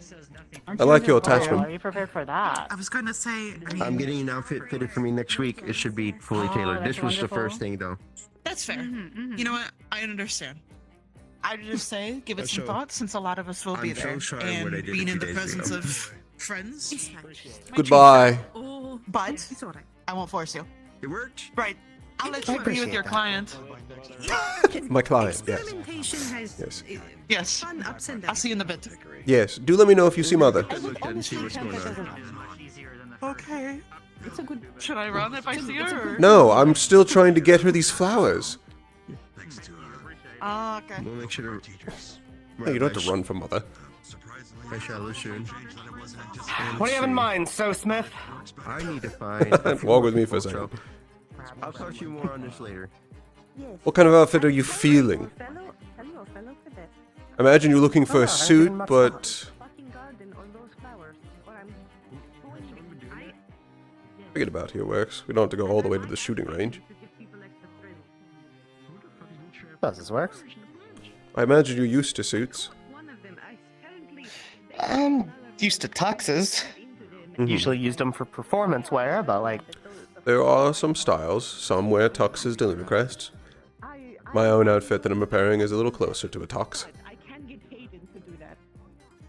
Aren't I you like going to your the ball? attachment. Are you prepared for that? I was going to say, I'm getting an outfit fitted for me next week. It should be fully Oh, tailored. that's This was the wonderful. first thing, though. that's fair. Mm-hmm, You know what? I understand. I'd just say, give it some So, thought, since a lot of us will be I'm so there. sorry and what I did a being few in the days presence ago. of friends. Goodbye. But I won't force you. It worked. Right. I'll let you be with your client. My client, yes. Experimentation has Yes. Yes. fun ups and I'll downs. see you in the bit. Yes. Do let me know if you see Mother. I looked at and see what's going on. Okay. It's a good. Should I run if I see her? Or? No, I'm still trying to get her these flowers. Okay. We'll make sure to. No, you don't have to run from Mother. I shall soon. What do you have in mind, So Smith? I need to find. Walk with me for a second. I'll talk to you more on this later. What kind of outfit are you feeling? Fellow cadet. I imagine you're looking for a suit, but forget about here works. We don't have to go all the way to the shooting range. Does this works? I imagine you're used to suits. I'm used to tuxes. Usually used them for performance wear, but like... There are some styles. Some wear tuxes to Lunacrest. My own outfit that I'm preparing is a little closer to a tux.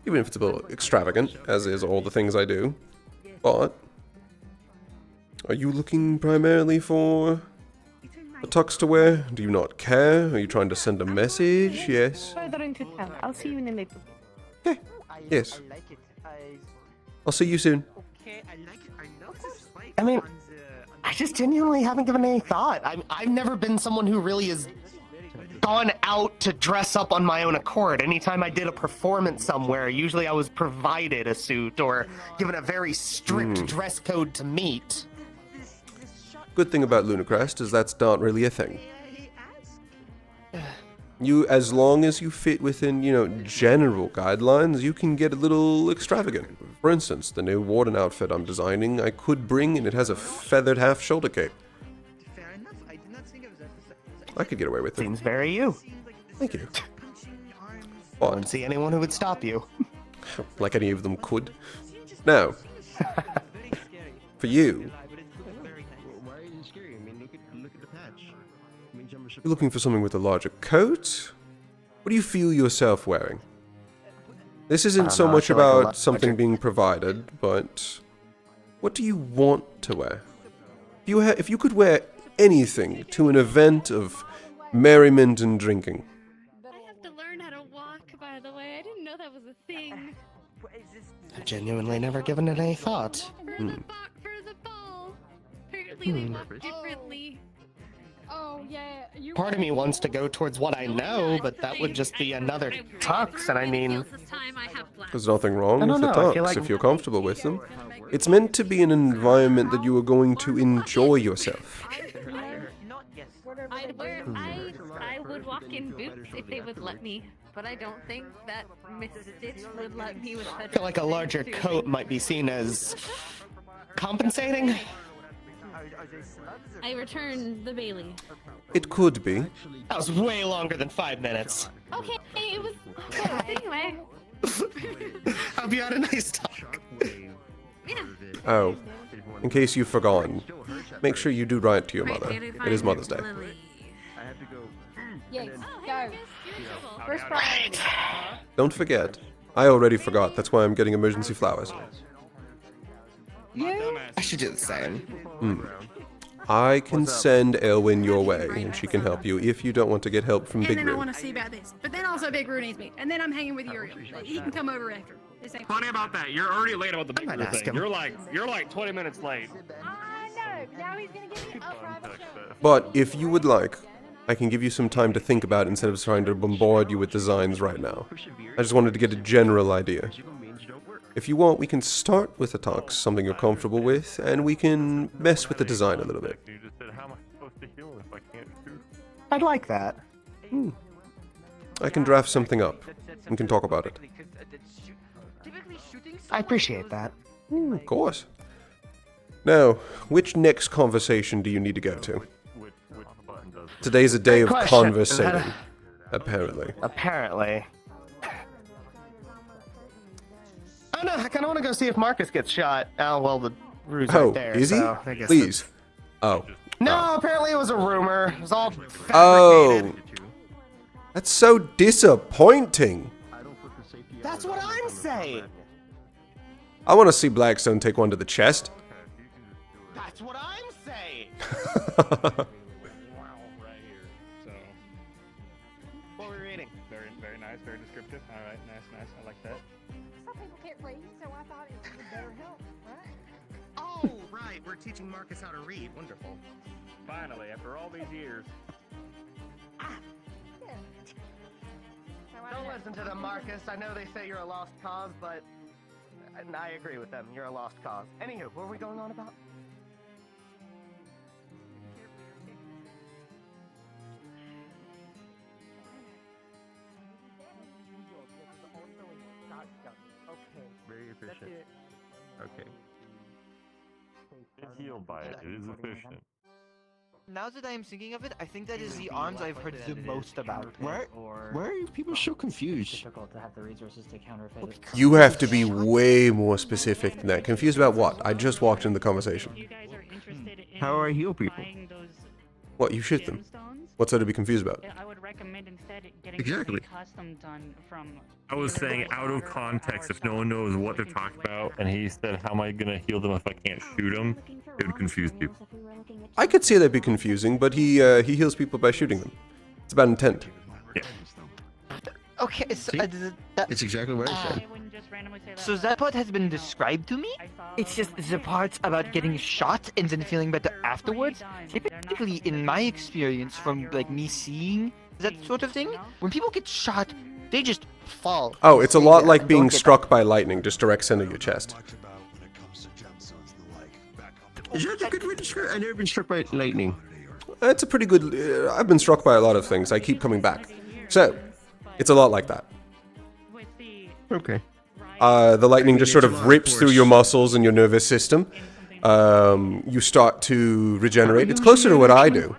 Even if it's a little extravagant, as is all the things I do. But... are you looking primarily for a tux to wear? Do you not care? Are you trying to send a message? Yes. Further into town. I'll see you in a little. Okay. Yes. I'll see you soon. I mean, I just genuinely haven't given any thought. I've never been someone who really has gone out to dress up on my own accord. Anytime I did a performance somewhere, usually I was provided a suit or given a very strict dress code to meet. Good thing about Lunacrest is that's not really a thing. You, as long as you fit within, you know, general guidelines, you can get a little extravagant. For instance, the new warden outfit I'm designing, I could bring, and it has a feathered half-shoulder cape. I could get away with it. Seems very you. Thank you. I don't see anyone who would stop you. Like any of them could. Now, for you, you're looking for something with a larger coat? What do you feel yourself wearing? This isn't so much about something being provided, but what do you want to wear? If you could wear anything to an event of merriment and drinking. I have to learn how to walk, by the way. I didn't know that was a thing. I've genuinely never given it any thought. For the ball. Apparently they walk differently. Oh, yeah. Part of me wants to go towards what I know, but that would just be another tux, and I mean... There's nothing wrong with the tux if you're comfortable with them. It's meant to be an environment that you are going to enjoy yourself. I would walk in boots if they would let me, but I don't think that Miss Stitch would let me with such I feel like a larger coat might be seen as compensating. I return the Bailey. It could be. That was way longer than 5 minutes. Okay, it was... anyway. Hope you had a nice talk. Oh, in case you've forgotten, make sure you do right to your mother. It is Mother's Day. Yes, go. First prize. Don't forget. I already forgot, that's why I'm getting emergency flowers. I should do the same. I can send Elwyn your way, and she can help you if you don't want to get help from Big And then I Roo. want to see about this. But then also Big Roo needs me. And then I'm hanging with Uriel. He can come over after. This ain't Funny about that, you're already late about the big group thing. You're like 20 minutes late. I know. Now he's gonna give me a private show. But if you would like, I can give you some time to think about it instead of trying to bombard you with designs right now. I just wanted to get a general idea. If you want, we can start with a tux, something you're comfortable with, and we can mess with the design a little bit. I'd like that. I can draft something up. We can talk about it. I appreciate that. Of course. Now, which next conversation do you need to go to? Today's a day of conversating, apparently. Apparently. I don't know, I kind of want to go see if Marcus gets shot. Oh, well, the Roo's right there. Is he? So I guess Please. Oh. No, apparently it was a rumor. It was all fabricated. Oh. That's so disappointing. That's what I'm saying. I want to see Blackstone take one to the chest. That's what I'm saying. What were we reading? Very nice, very descriptive. All right, nice. I like that. Some people can't read, so I thought it would better help, right? Oh, right. We're teaching Marcus how to read. Wonderful. Finally, after all these years. Don't listen to them, Marcus. I know they say you're a lost cause, but I agree with them. You're a lost cause. Anywho, what were we going on about? Okay. Get healed by it. It is efficient. Now that I am thinking of it, I think that is the arms I've heard the most about. Why are people so confused? Difficult to have the resources to counterfeit it. You have to be way more specific than that. Confused about what? I just walked in the conversation. How do I heal people? What, you shoot them? What's there to be confused about? I would recommend instead getting Exactly. custom done from. I was saying out of context, if no one knows what they're talking about, and he said, how am I gonna heal them if I can't shoot them? It would confuse people. I could see that be confusing, but he heals people by shooting them. It's about intent. Yeah. Okay, so It's exactly what I said. So that part has been described to me. It's just the part about getting shot and then feeling better afterwards. Typically, in my experience, from like me seeing that sort of thing, when people get shot, they just fall. Oh, it's a lot like being struck by lightning, just direct center your chest. Is that a good way to describe? I've never been struck by lightning. It's a pretty good... I've been struck by a lot of things. I keep coming back. So, it's a lot like that. Okay. The lightning just sort of rips through your muscles and your nervous system. You start to regenerate. It's closer to what I do.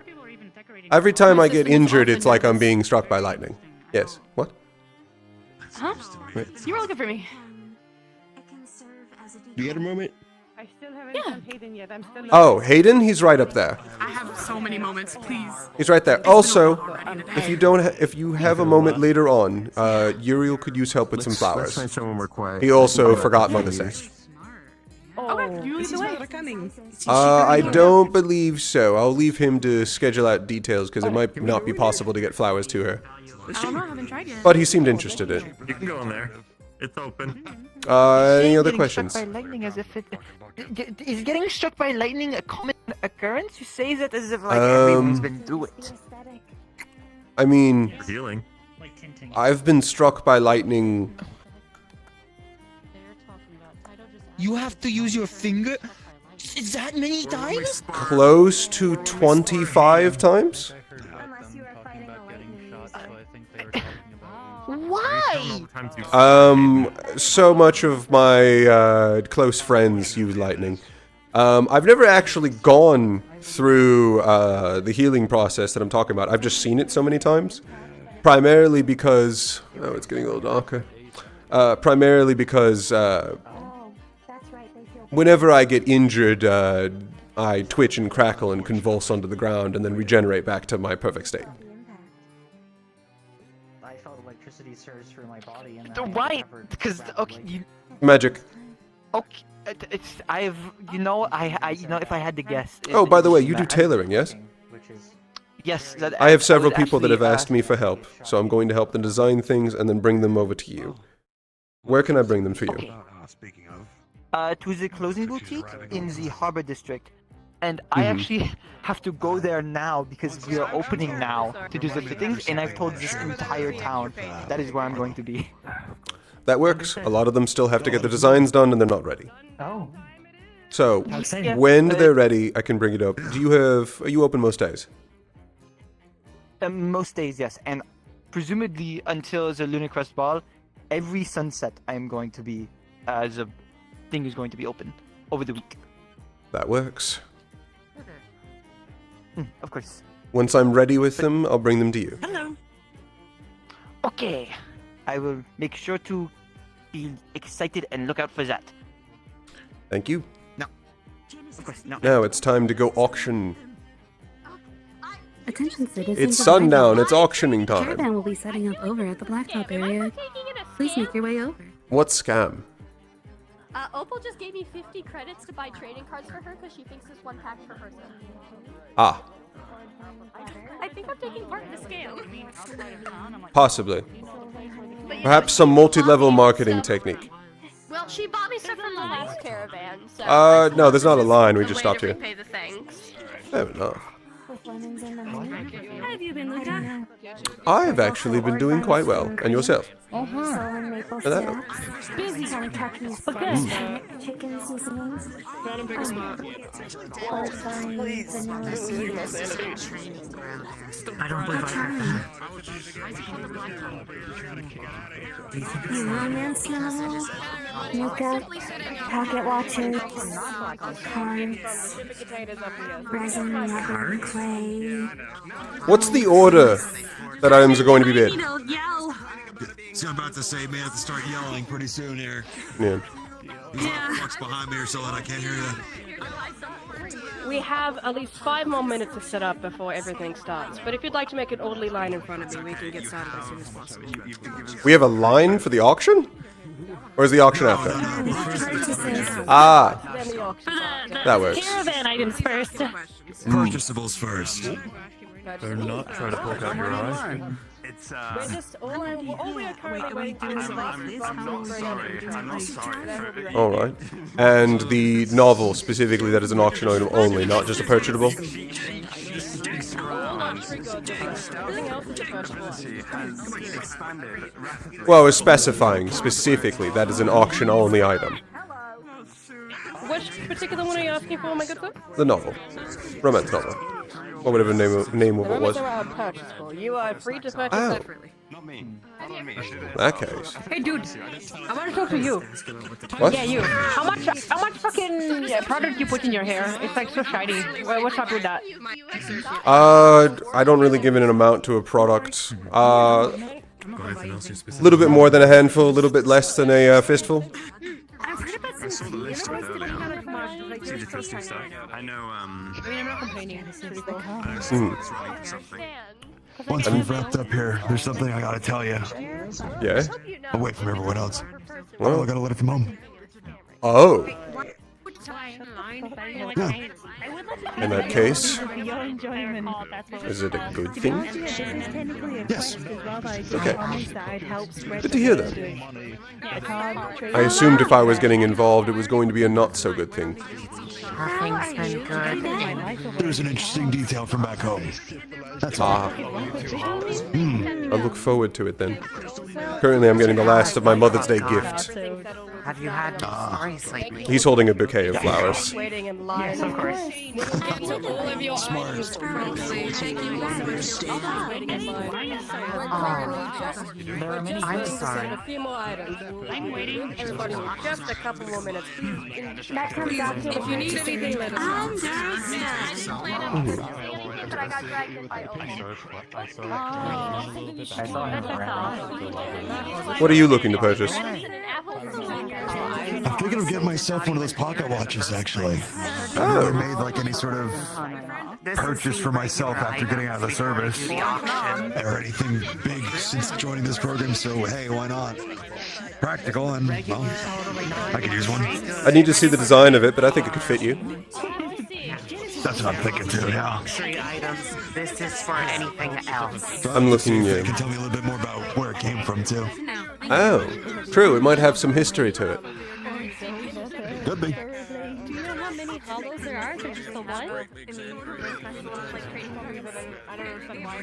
Every time I get injured, it's like I'm being struck by lightning. Yes. What? Huh? You were looking for me. Do you get a moment? I still haven't done Hayden yet. I'm still. Oh, Hayden? He's right up there. I have so many moments, please. He's right there. Also, if you don't, if you have a moment later on, Uriel could use help with some flowers. Let's find someone more quiet. He also forgot Mother Say. Okay, you lead the way. Coming. I don't believe so. I'll leave him to schedule out details because it might not be possible to get flowers to her. I don't know, I haven't tried yet. But he seemed interested in it. You can go in there. It's open. Any other questions? Struck by lightning as if it is getting struck by lightning a common occurrence? You say that as if like everyone's been through it. I mean, healing. I've been struck by lightning. You have to use your finger. Is that many times? Close to 25 times? Why? So much of my close friends use lightning. I've never actually gone through the healing process that I'm talking about. I've just seen it so many times. Primarily because... Oh, it's getting a little darker. Primarily because whenever I get injured, I twitch and crackle and convulse onto the ground and then regenerate back to my perfect state. I felt electricity surge through my body, and Why? Because okay, Magic. Okay, it's I've you know if I had to guess. Oh, by the way, you do tailoring, yes? Yes. I have several people that have asked me for help, so I'm going to help them design things and then bring them over to you. Where can I bring them for you? Speaking of. To the clothing boutique in the Harbor District. And I actually have to go there now because we are opening now to do the fittings, and I've told this entire town that is where I'm going to be. That works. A lot of them still have to get the designs done and they're not ready. Oh. So, when they're ready, I can bring it up. Are you open most days? Most days, yes. And presumably until the Lunar Crest Ball, every sunset I am going to be, the thing is going to be open over the week. That works. Of course. Once I'm ready with them, I'll bring them to you. Hello. Okay. I will make sure to be excited and look out for that. Thank you. No. Of course, no. Now it's time to go auction. Attention citizens. It's sundown. It's auctioning time. Caravan will be setting up over at the Blacktop area. Please make your way over. What scam? Opal just gave me 50 credits to buy trading cards for her because she thinks this one pack for herself. Ah, I think I'm taking part in the scam. possibly. Perhaps some multi-level marketing technique. Well, she bought me stuff from the last caravan, so... No, there's not a line. We just stopped here. Repay the thanks. Fair enough. How have you been, Luca? I've actually been doing quite well. And yourself? Busy. Chickens seasonings. Please. I don't believe I heard that. Your romance novel, makeup, pocket watches, cards, resin, rubber, clay. What's the order that items are going to be bid? Yell. So I'm about to say, man, I have to start yelling pretty soon here. Yeah. These fucks behind me or so that I can't hear you. We have at least 5 more minutes to set up before everything starts. But if you'd like to make an orderly line in front of me, we can get started as soon as possible. We have a line for the auction? Or is the auction after? Ah. That works. Caravan items first. Purchasables first. They're not trying to poke out your eye. It's We're just all we are currently waiting for is I'm not sorry. All right. And the novel specifically, that is an auction item only, not just a purchasable. Well, it's specifying specifically that is an auction only item. Which particular one are you asking for, my good sir? The novel, romance novel, or whatever name of it was. Purchasable. You are free to purchase separately. Not me. In that case. Hey, dude, I want to talk to you. What? Yeah, you. How much fucking product you put in your hair? It's like so shiny. What's up with that? I don't really give it an amount to a product. A little bit more than a handful, a little bit less than a fistful. I saw the list of it earlier. See the trusty stuff. I know, I mean, I'm not complaining. This is pretty cool. I know someone's running for something. Once we've wrapped up here, there's something I gotta tell you. Yeah? Away from everyone else. Well, I got a letter from home. Oh. In that case, is it a good thing? Yes. Okay. Good to hear that. I assumed if I was getting involved, it was going to be a not so good thing. Nothing's been good. There's an interesting detail from back home. That's all. I look forward to it then. Currently, I'm getting the last of my Mother's Day gift. Have you had stories lately? He's holding a bouquet of flowers. Waiting in line. Yes, of course. Smart. I'm sorry. A few more items. I'm waiting. Everybody, just a couple more minutes. That comes out to If you need anything, let us know. But I got dragged in by What are you looking to purchase? I'm thinking of getting myself one of those pocket watches, actually. I've never made like any sort of purchase for myself after getting out of the service, or anything big since joining this program, so hey, why not? Practical, and well, I could use one. I need to see the design of it, but I think it could fit you. That's what I'm thinking too, yeah. Items. This is for anything else. I'm looking, You can tell me a little bit more about where it came from, too. Oh, true, it might have some history to it. Could be. Do you know how many hollows there are? Is it just the one? I don't understand why.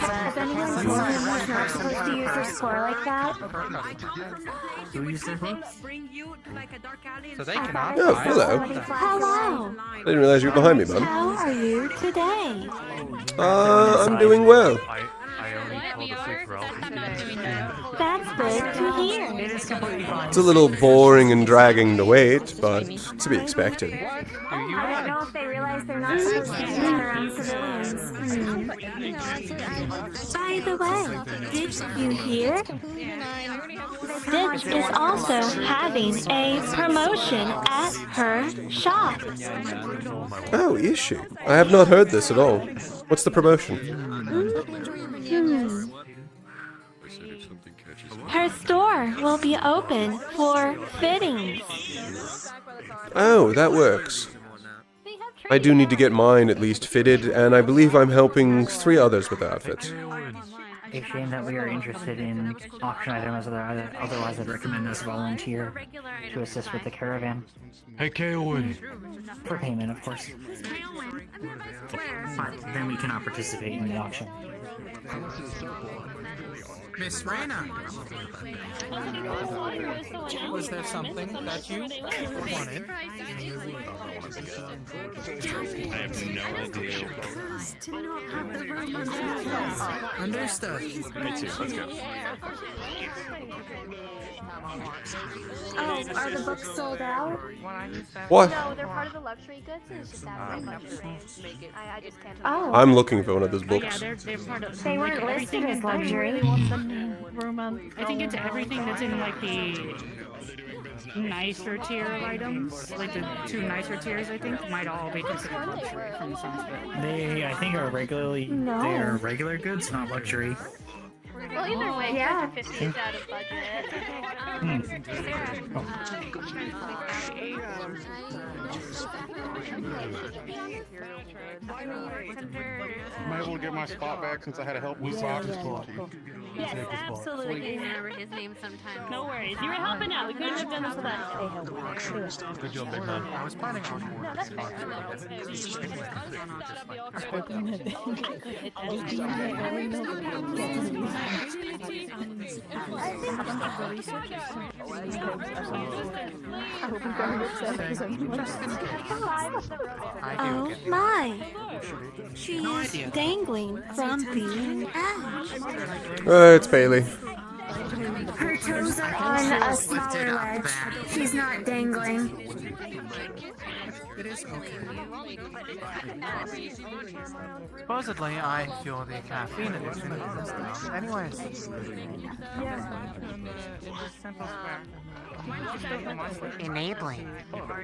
Has anyone told him he's not supposed to use their score like that? Who used their book? So they cannot. Oh, hello. Hello. I didn't realize you were behind me, bud. How are you today? I'm doing well. That's good to hear. It's a little boring and dragging to wait, but to be expected. I don't know if they realize they're not supposed to stand around civilians. By the way, did you hear? Stitch is also having a promotion at her shop. Oh, is she? I have not heard this at all. What's the promotion? Her store will be open for fittings. Oh, that works. I do need to get mine at least fitted, and I believe I'm helping 3 others with outfits. A shame that we are interested in auction items, otherwise I'd recommend us volunteer to assist with the caravan. Hey, Kaelin. For payment, of course. But then we cannot participate in the auction. Miss Reyna. Was there something that you wanted? I have no idea. Understood. Me too. Let's go. Oh, are the books sold out? What? No, they're part of the luxury goods, and it's just out of my budget. I just can't. Oh. I'm looking for one of those Yeah, books. they're part of. They weren't like, listed everything as in luxury. I think it's everything that's in like the nicer tier of items, like the 2 nicer tiers. I think might all be considered luxury from the sounds of it. They, I think, are regularly. No. They are regular goods, not luxury. Well, either way, Yeah. 50 is out of budget. Might as well get my spot back since I had to help with soccer. Yes, absolutely. Remember his name sometimes. No worries. You were helping out. We couldn't have done this without you. Good job, big man. I was planning on more. No, that's fair. Oh my! She's dangling from the edge. It's Bailey. Her toes are on a smaller ledge. She's not dangling. It is okay. Supposedly, I feel the caffeine addiction in this now. Anyways. Enabling. Yes.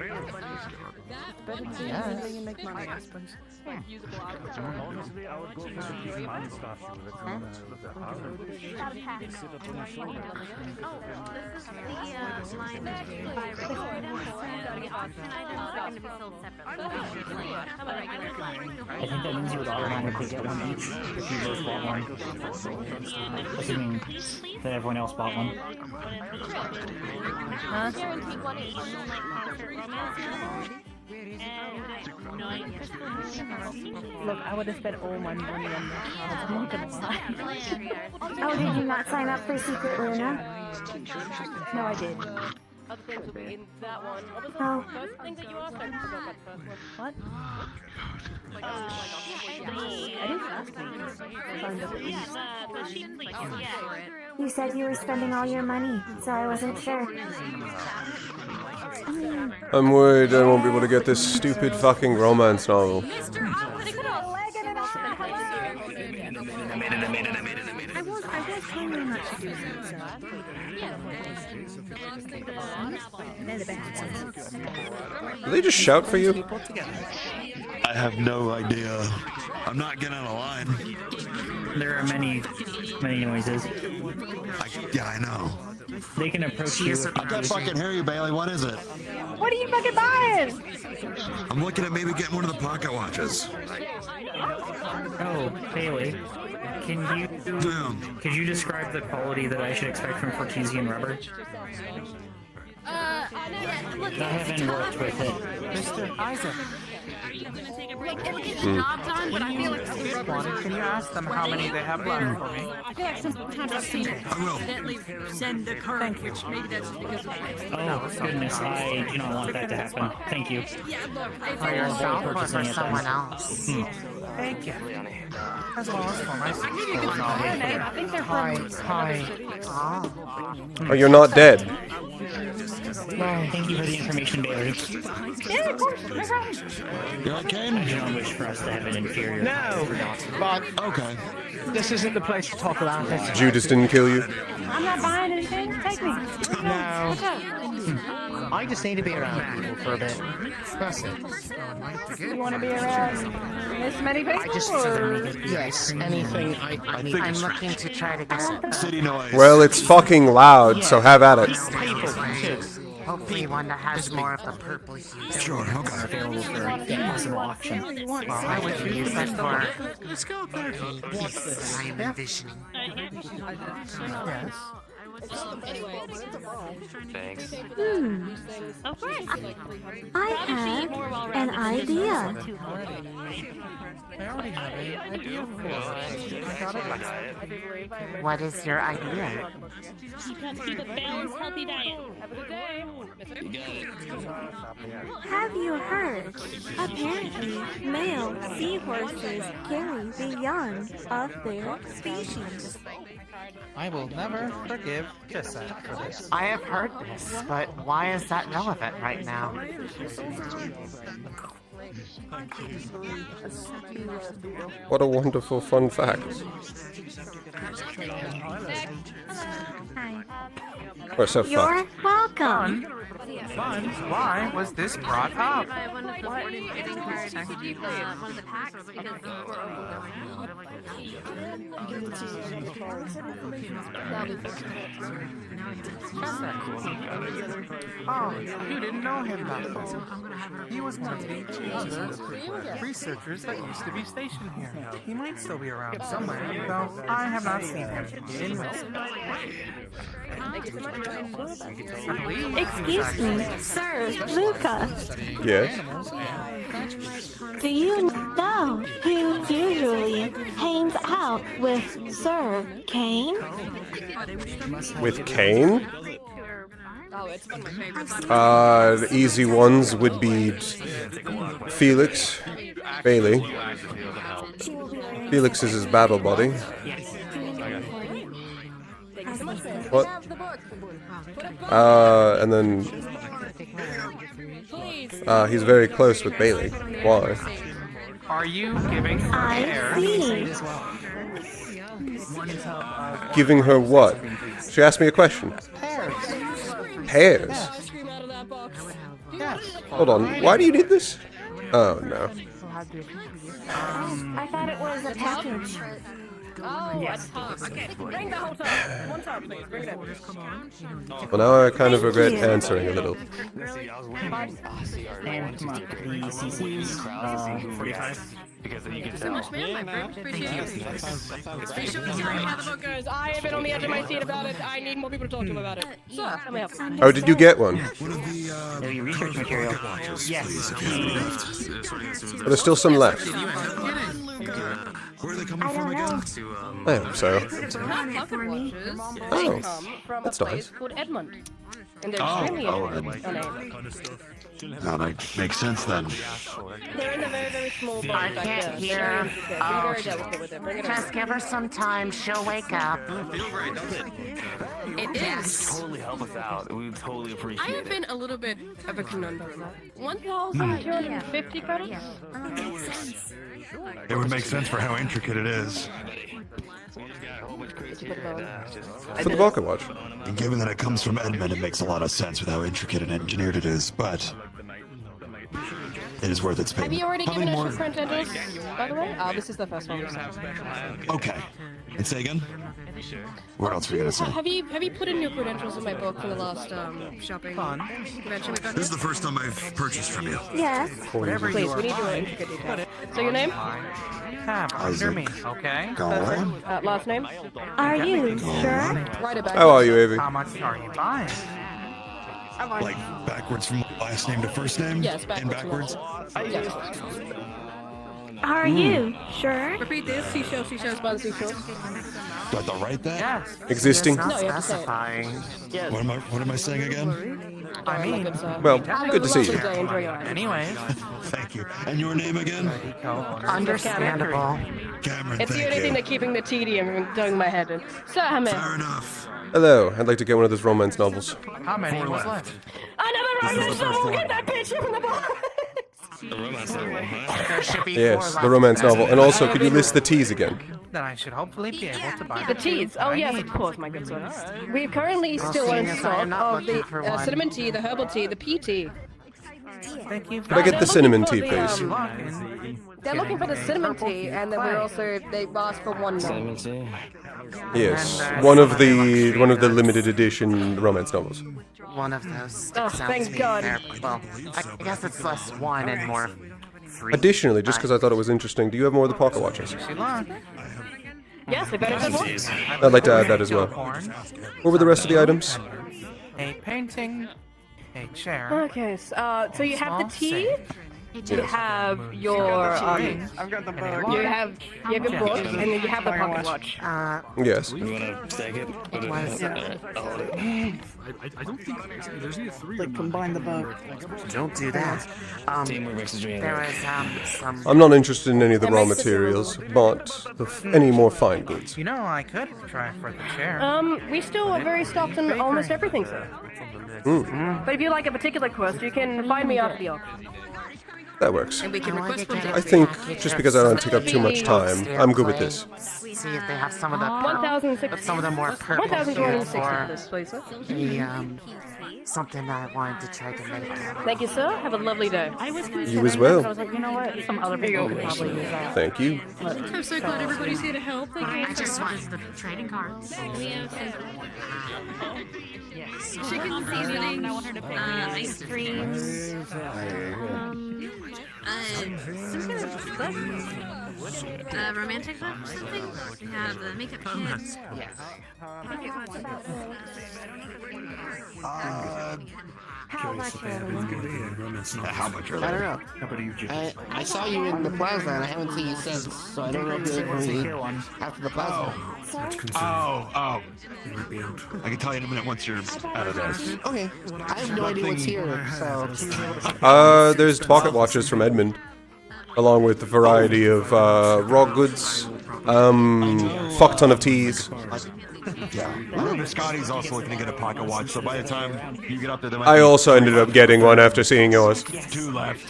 I think that means you would automatically get one each if you both bought one. Assuming that everyone else bought one. Guaranteed one each. Look, I would have spent all my money on this house, I'm not gonna lie. Oh, did you not sign up for Secret Luna? No, I did. Other things will be in that one. What was the Oh. first thing that you asked? I forgot that first one. What? I didn't ask me. Signed up at least. The sheep fleece, yeah. You said you were spending all your money, so I wasn't sure. I'm worried I won't be able to get this stupid fucking romance novel. I was totally not to do that. Do they just shout for you? I have no idea. I'm not getting a line. There are many noises. Yeah, I know. They can approach you. I can't fucking hear you, Bailey. What is it? What are you fucking buying? I'm looking at maybe getting one of the pocket watches. Oh, Bailey. Could you describe the quality that I should expect from Fortesian rubber? Yeah, look, I haven't worked with it. Mr. Isaac. it's not done, but I feel like it's Good one. Can you ask them how many they have left for me? I feel like sometimes I've seen it. I will. Accidentally send the card, which maybe that's because of Oh, goodness, I do not want that to happen. Thank you. Yeah, look, it's For yourself or for someone else? Thank you. As well as for myself. I think they're from... Hi. Oh, you're not dead. Thank you for the information, Bailey. Yeah, of course. No problem. You okay? I do not wish for us to have an inferior. No, but okay. This isn't the place to talk about it. Judas didn't kill you. I'm not buying anything. Take me. No. What's up? I just need to be around people for a bit. That's it. You want to be around this many people? I just... Yes, anything I need. I'm looking to try to get... City noise. Well, it's fucking loud, so have at it. People, too. Hopefully one that has more of the purple hue. Sure, okay. Available for possible auction. I would use it for Let's go, a piece I am envisioning. Yes. Thanks. Of course. I have an idea. What is your idea? Keep a balanced, healthy diet. Have a good day. You got it. Have you heard? Apparently, male seahorses carry the young of their species. I will never forgive Kissa for this. I have heard this, but why is that relevant right now? What a wonderful fun fact. Or so You're fucked. welcome. Fun? Why was this brought up? One of the 40 trading cards, one of the packs, because we're Oh, you didn't know him that well. He was one of the other researchers that used to be stationed here. He might still be around somewhere, though I have not seen him in Excuse me, Sir Luca. Yes? Do you know who usually hangs out with Sir Kane? With Kane? Oh, it's one of my favorites. The easy ones would be Felix, Bailey. Felix is his battle buddy. What? And then he's very close with Bailey. Why? Are you giving her I hair? see. Giving her what? She asked me a question. Pears? Yes. Hold on. Why do you need this? Oh, no. I thought it was a package. Oh, yes. Okay, bring the whole tub. One tub, please. Bring it in. Well, now I kind of regret answering a little. And come on, the CCs, 45. Because then you can So tell. much, man. My friend. Appreciate it. That sounds Be sure to tell me how the book goes. I have been on the edge of my seat about it. I need more people to talk to about it. So, let me help. Oh, did you get one? Maybe research material. Yes. But there's still some left. Where are they coming from again? I hope so. Pocket watches. Oh, They come from that's a place nice. called Edmund. And they're Oh, extremely oh, unable. Now that makes sense then. They're in a very, very small box. I back can't there. hear. Very intricate. Be Oh, very delicate with it. Bring it just over. give her some time. She'll wake up. It is. Totally help us out. We would totally I appreciate have it. been a little bit of a conundrum. 1,250 credits? It would make sense for how intricate it is. For the pocket watch. And given that it comes from Edmund, it makes a lot of sense with how intricate and engineered it is, but it is worth its Have payment. you already How given many us your print angels, by the way? Oh, this is the first one. Okay. And say again? What else were you gonna say? Have you put in your credentials in my book for the last shopping convention we got? This is the first time I've purchased from you. Yes. Please, we need your intricate details. So your name? Come under me, okay? Last name? Are you sure? Write it back. How are you, Avy? How much are you buying? Like backwards from last name to first name? Yes, And backwards. backwards? Yes. Are you sure? Repeat this. Seashells by the seashore. Do I have to write that? Yes. Existing? No, you have to say it. Yes. What am I saying again? I mean, Well, Have good a to see lovely you. day. Enjoy your life. anyways. Thank you. And your name again? Understandable. Cameron, It's the thank only thing you. that's keeping the tedium from doing my head in. So, Hamid. Fair enough. Hello, I'd like to get one of those romance novels. How many was left? Another romance novel! Get that bitch from the box! The romance novel, huh? There should be Yes, four the left. romance novel. And also, could you list the T's again? Then I should hopefully be able to buy The teas. Oh, yes, of course, my good sir. We're currently still on stock of the cinnamon tea, the herbal tea, the pea tea. Thank you. Could I get the cinnamon tea, For the, please? They're looking for the cinnamon tea, and then they asked for one more. Cinnamon tea. Yes, one of the limited edition romance novels. One of those sticks Oh, out thank to me God. there. Well, I guess it's less one and more free. Additionally, just because I thought it was interesting, do you have more of the pocket watches? Yes, they better than one. I'd like to add that as well. What were the rest of the items? A painting, a chair. Okay, so you have the tea. You Yes. have your I've got the book. you have your book, and then you have the pocket watch. Yes. You wanna stack it? Put it I don't think there's either three. Like combine the book. Don't do that. Teamwork makes the dream There work. was some. I'm not interested in any of the raw materials, but any more fine goods. You know, I could try for the chair. We still are very stocked in almost everything, sir. But if you like a particular quest, you can find me after the auction. That works. And we can request one. I think just because I don't take up too much time, I'm good with this. See if they have some of the 1,060. some of the more purple 1,260 or for this, please, sir. something I wanted to try to make. Thank you, sir. Have a lovely day. I was You as well. I was like, you know what? Some other people could probably use that. Thank you. I'm so glad everybody's here to help. Thank you. I just want the trading cards. Chicken seasoning, ice cream, romantic book or something. We have the makeup kit. How much How much earlier? I don't know. How about you, Jim? I saw you in the plaza and I haven't seen you since, so I don't know if you're going to be after the plaza. Oh. I can tell you in a minute once you're out of this. Okay. I have no idea what's here, so. There's pocket watches from Edmund, along with a variety of raw goods, fuck ton of teas. Yeah. Remember, Scotty's also looking to get a pocket watch, so by the time you get up there, there might I be also ended up getting one after seeing yours. 2 left.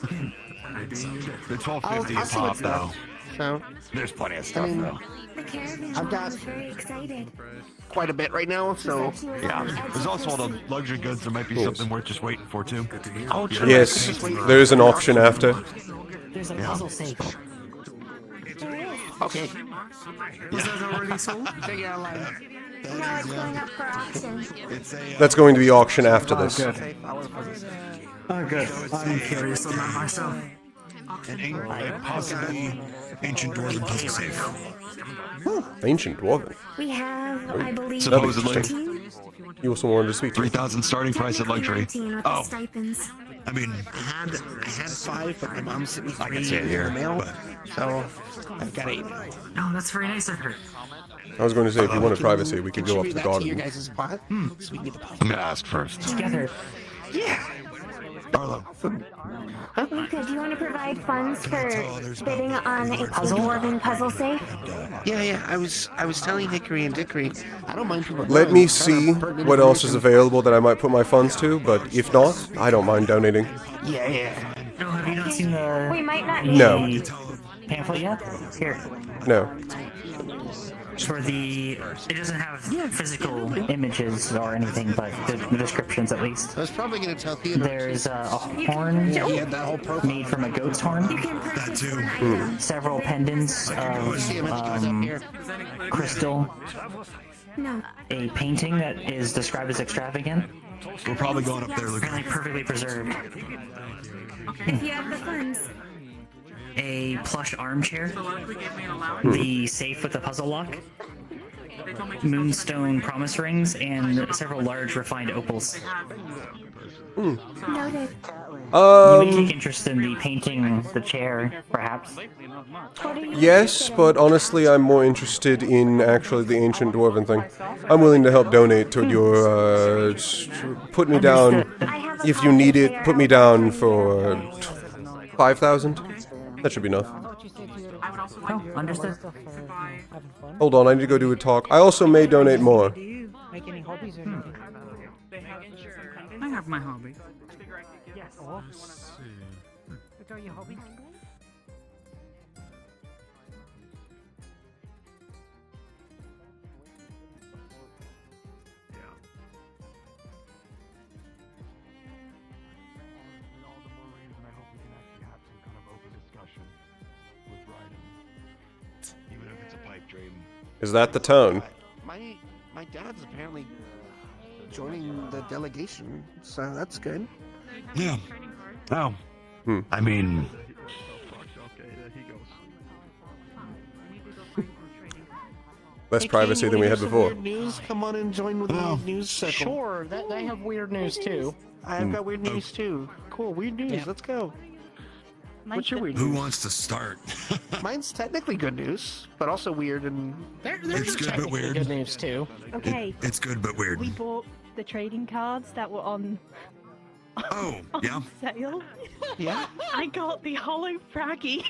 They're $12.50 I'll a see pop, what's though. left. So, There's plenty of stuff, though. I've got quite a bit right now, so. Yeah. There's also all the luxury goods. There might be something worth just waiting for, too. Oh, true. Yes, there's an option after. There's a puzzle safe. Okay. Was that already sold? Figure out line. No, it's going up for auction. That's going to be auction after this. Oh, good. I'm curious on that myself. And possibly ancient dwarven puzzle safe. Ancient dwarven. We have, I believe, Supposedly. 15. You also wanted to speak to me. 3,000 starting price at luxury. 19 with the stipends. I mean, I had 5, but my mom sent me 3 I can see it here, in the mail, but- so I've got 8. Oh, that's very nice of her. I was going to say, if you wanted privacy, we could go up to the That to your garden. guys' spot, so we can get the puzzle. I'm gonna ask first. Together. Yeah. Barlow. Luca, do you want to provide funds for bidding on a dwarven puzzle safe? Yeah. I was telling Hickory and Dickory, I don't mind people. Let me see what else is available that I might put my funds to, but if not, I don't mind donating. Yeah. No, have you not seen the We might not No. pamphlet yet? Here. No. For the... It doesn't have physical images or anything, but the descriptions at least. I was probably going to tell Theodore. There's a horn made from a goat's horn. That too. Several pendants of crystal. No. A painting that is described as extravagant. We're probably going up there looking. Apparently perfectly preserved. If you have the funds. A plush armchair. The safe with the puzzle lock. Moonstone promise rings, and several large refined opals. Noted. You may take interest in the painting, the chair, perhaps. Yes, but honestly, I'm more interested in actually the ancient dwarven thing. I'm willing to help donate to your. Put me down if you need it. Put me down for 5,000. That should be enough. Oh, understood. Hold on, I need to go do a talk. I also may donate more. Make any hobbies or anything? I have my hobby. Yes. What are your hobbies? All the more reason I hope we can actually have some kind of open discussion. Is that the tone? My dad's apparently joining the delegation, so that's good. Yeah. Oh. I mean, Less privacy than we had before. Weird news. Come on and join with the news circle. Sure, they have weird news too. I've got weird news too. Cool, weird news. Yeah. Let's go. What's your weird Who news? wants to start? Mine's technically good news, but also weird and. It's good but weird. Good news too. Okay. It's good but weird. We bought the trading cards that were on Oh, yeah. sale. Yeah. I got the hollow braggy.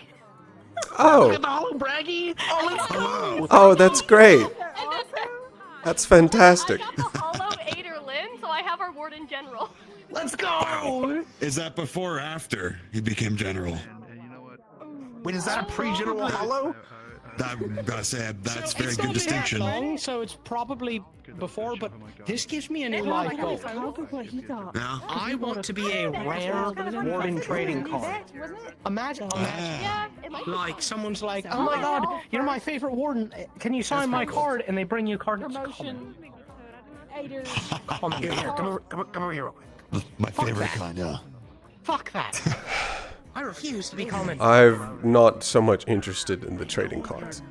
Oh. Look at the hollow braggy. Oh, let's go. Oh, that's great. That's fantastic. I got the hollow Aderlin, so I have our warden general. Let's go. Is that before or after he became general? Wait, is that a pre-general hollow? I'm gonna say that's So very it's good not distinction. that long, so it's probably before, but this gives me a new life goal. Yeah. I want to be a rare warden trading card. Imagine, like someone's like, oh my god, you're my favorite warden. Can you sign my card? And they bring you a card that's common. Here, come over here real quick. My Fuck favorite that. kind, yeah. Fuck that. I refuse to be common. I'm not so much interested in the trading cards.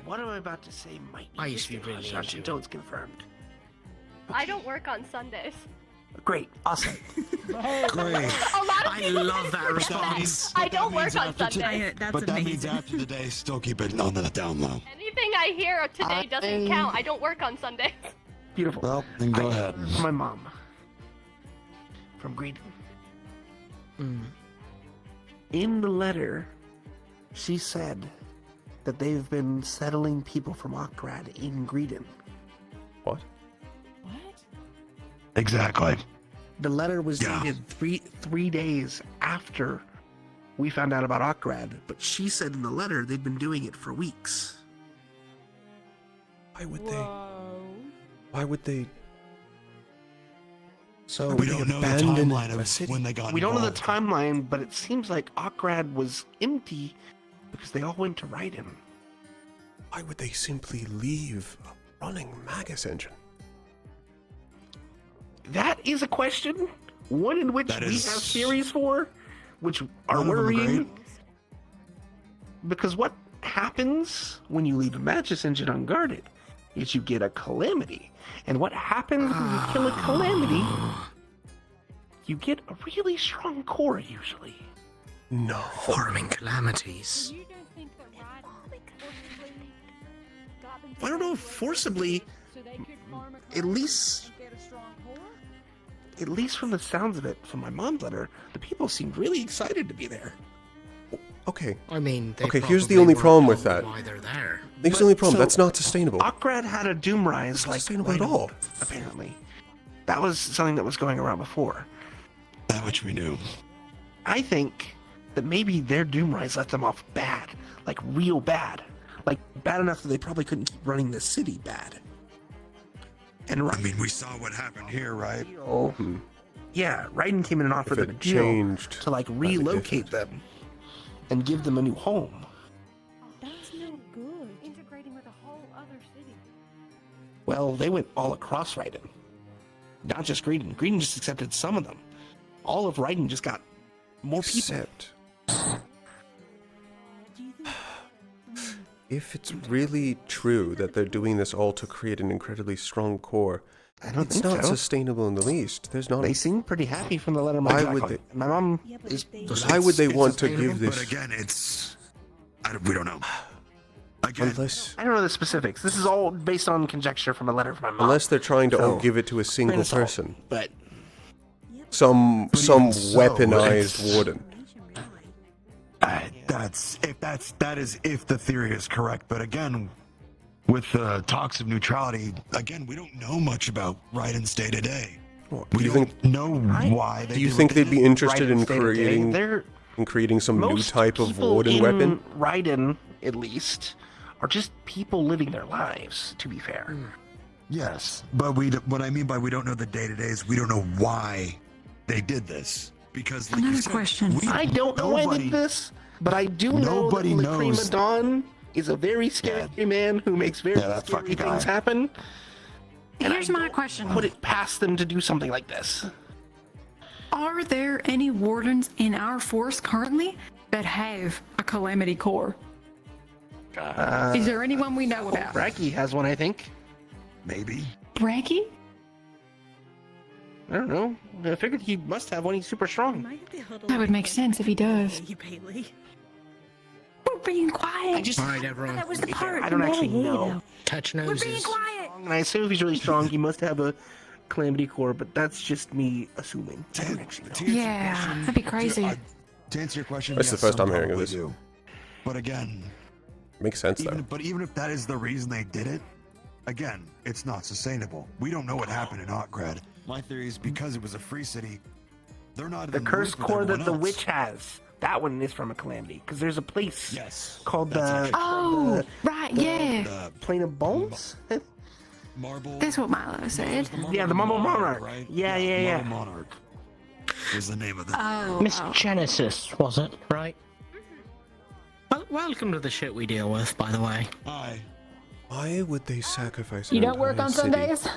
What am I about to say might I used to be really into it. until it's confirmed. I don't work on Sundays. Great, awesome. Great. I love that response. I don't work on Sundays. But that means after the day, still keep it on the down low. Anything I hear today doesn't count. I don't work on Sundays. Beautiful. Well, then go ahead. My mom. From Green. In the letter, she said that they've been settling people from Ockrad in Greedon. What? Exactly. The letter was dated three days after we found out about Ockrad, but she said in the letter they'd been doing it for weeks. Why would they? Why would they? So We don't know the abandoned timeline a of city. when they got we don't know the involved. timeline, but it seems like Ockrad was empty because they all went to Raiden. Why would they simply leave a running Magus engine? That is a question, one in which That we is- have theories for, which are None of them are worrying. Because what happens when you leave a Magus engine unguarded is you get a calamity. And what happens when you kill a calamity, you get a really strong core usually. No. Farming calamities. I don't know if forcibly, at least from the sounds of it, from my mom's letter, the people seemed really excited to be there. Okay. I mean, they Okay, here's the probably only work problem with on that. why they're there. Here's the only problem. so- That's not sustainable. Ockrad had a Doom Rise like sustainable at right all. up, apparently. That was something that was going around before. That which we knew. I think that maybe their Doom Rise let them off bad, like real bad, like bad enough that they probably couldn't keep running the city bad. And I mean, we saw what happened here, right? yeah, Raiden came in and offered If them a it deal changed, to like relocate them and give them a new home. That's no good. Integrating with a whole other city. Well, they went all across Raiden, not just Greedon. Greedon just accepted some of them. All of Raiden just got more people. Except, if it's really true that they're doing this all to create an incredibly strong core, I don't it's think not so. sustainable in the least. There's not. They seem pretty happy from the letter. Why would they? My mom is. Why would they It's want to sustainable, give this? But again, we don't know. Again, Unless, I don't know the specifics. This is all based on conjecture from a letter from my mom. unless they're trying to all So, give it to a single grain of salt, person, But some even so, weaponized it's- warden. That is if the theory is correct. But again, with talks of neutrality, again, we don't know much about Raiden's day to day. Do We you don't think? know why. Do you think they'd be interested in creating They're some new most type of people warden in weapon? Raiden, at least, are just people living their lives. To be fair, Yes, but what I mean by we don't know the day to day is we don't know why they did this. Because like you Another said, question. I don't know why they did this, but I do know that Nobody Lacrima knows. Dawn is a very scary man who makes very scary things happen. And Here's my question. Put it past them to do something like this. Are there any wardens in our force currently that have a calamity core? Is there anyone we know about? Braggy has one, I think. Maybe. Braggy? I don't know. I figured he must have one. He's super strong. That would make sense if he does. We're being quiet. Alright, everyone. That was the part. I don't actually know. Touch We're being noses. quiet. And I assume if he's really strong, he must have a calamity core, but that's just me assuming. I don't actually know. Yeah, that'd be crazy. To answer your question, That's the yes, first some I'm hearing of probably this. do. But again, Makes sense though. but even if that is the reason they did it, again, it's not sustainable. We don't know what happened in Otgrad. My theory is because it was a free city, they're not The in curse loop with core that everyone the else. witch has. That one is from a calamity. Because there's a place called That's the... Oh, right, yeah. Plane of Bones? Marble. That's what Milo said. Yeah, the Marble Monarch. Right? Yeah, yeah. Marble Monarch is the name of the. Oh, Miss Genesis, was it? Right? Well, welcome to the shit we deal with, by the way. Aye. Why would they sacrifice? You an don't work entire on city Sundays?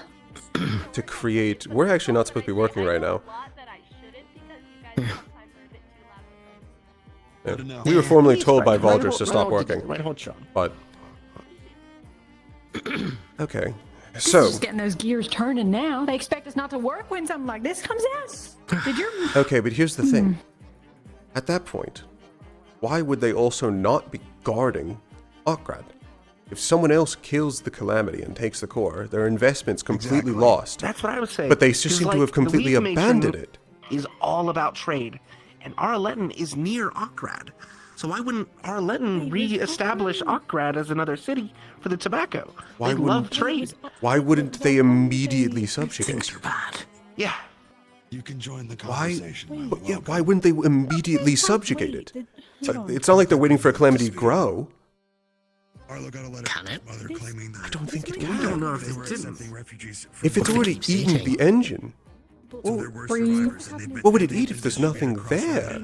to create? We're actually not supposed to be working right now. Yeah. We were formally told by Valdris to stop working, but okay. This So is just getting those gears turning now. They expect us not to work when something like this comes out. Did you? okay, but here's the thing. At that point, why would they also not be guarding Otgrad? If someone else kills the calamity and takes the core, their investment's completely lost. That's what I was saying. But they just Because, seem to like, have completely the Weed abandoned Nation it. Is all about trade, and Arleton is near Otgrad. So why wouldn't Arleton re-establish Otgrad as another city for the tobacco? They love trade. Why wouldn't they immediately subjugate? Yeah. You can join the Why? conversation. Yeah, why wouldn't they immediately subjugate it? It's not like they're waiting for a calamity to grow. Arlo got a letter from his mother claiming that. I don't think it they can. don't know if they were accepting refugees. If it's already eaten the engine, what would it eat if there's nothing there?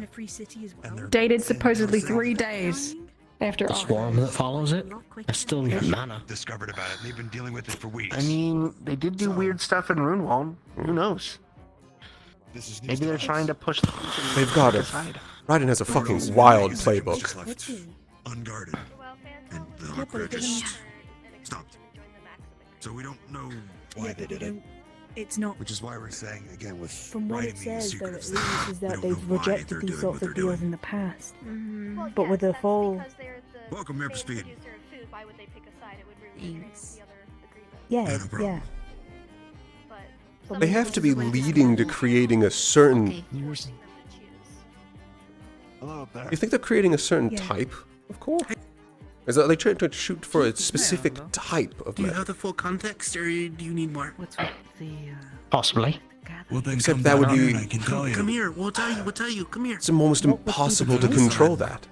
Dated supposedly 3 days after The swarm that follows it? That's still mana. Discovered about it. And they've been dealing with it for weeks. I mean, they did do weird stuff in Runewalm. Who knows? Maybe they're trying to push. They've got it. Raiden has a fucking wild playbook. Unguarded. And the Otgrad just stopped. So we don't know why they did it. It's not. Which is why we're saying again with From what it writing these says, though, at secrets. least, is we that don't know they've why rejected they're these doing sorts what of they're deals doing. in the past. But with the full. Welcome, Mayor Speed. Yeah, yeah. They have to be leading to creating a certain. Hello up there. You think they're creating a certain type of core? Is that they trying to shoot for a specific type of Do you magic? have the full context, or do you need more? Possibly. Well, then Except come that would down be. and I can tell you. Come here. We'll tell you. We'll tell you. Come here. It's almost impossible to control that.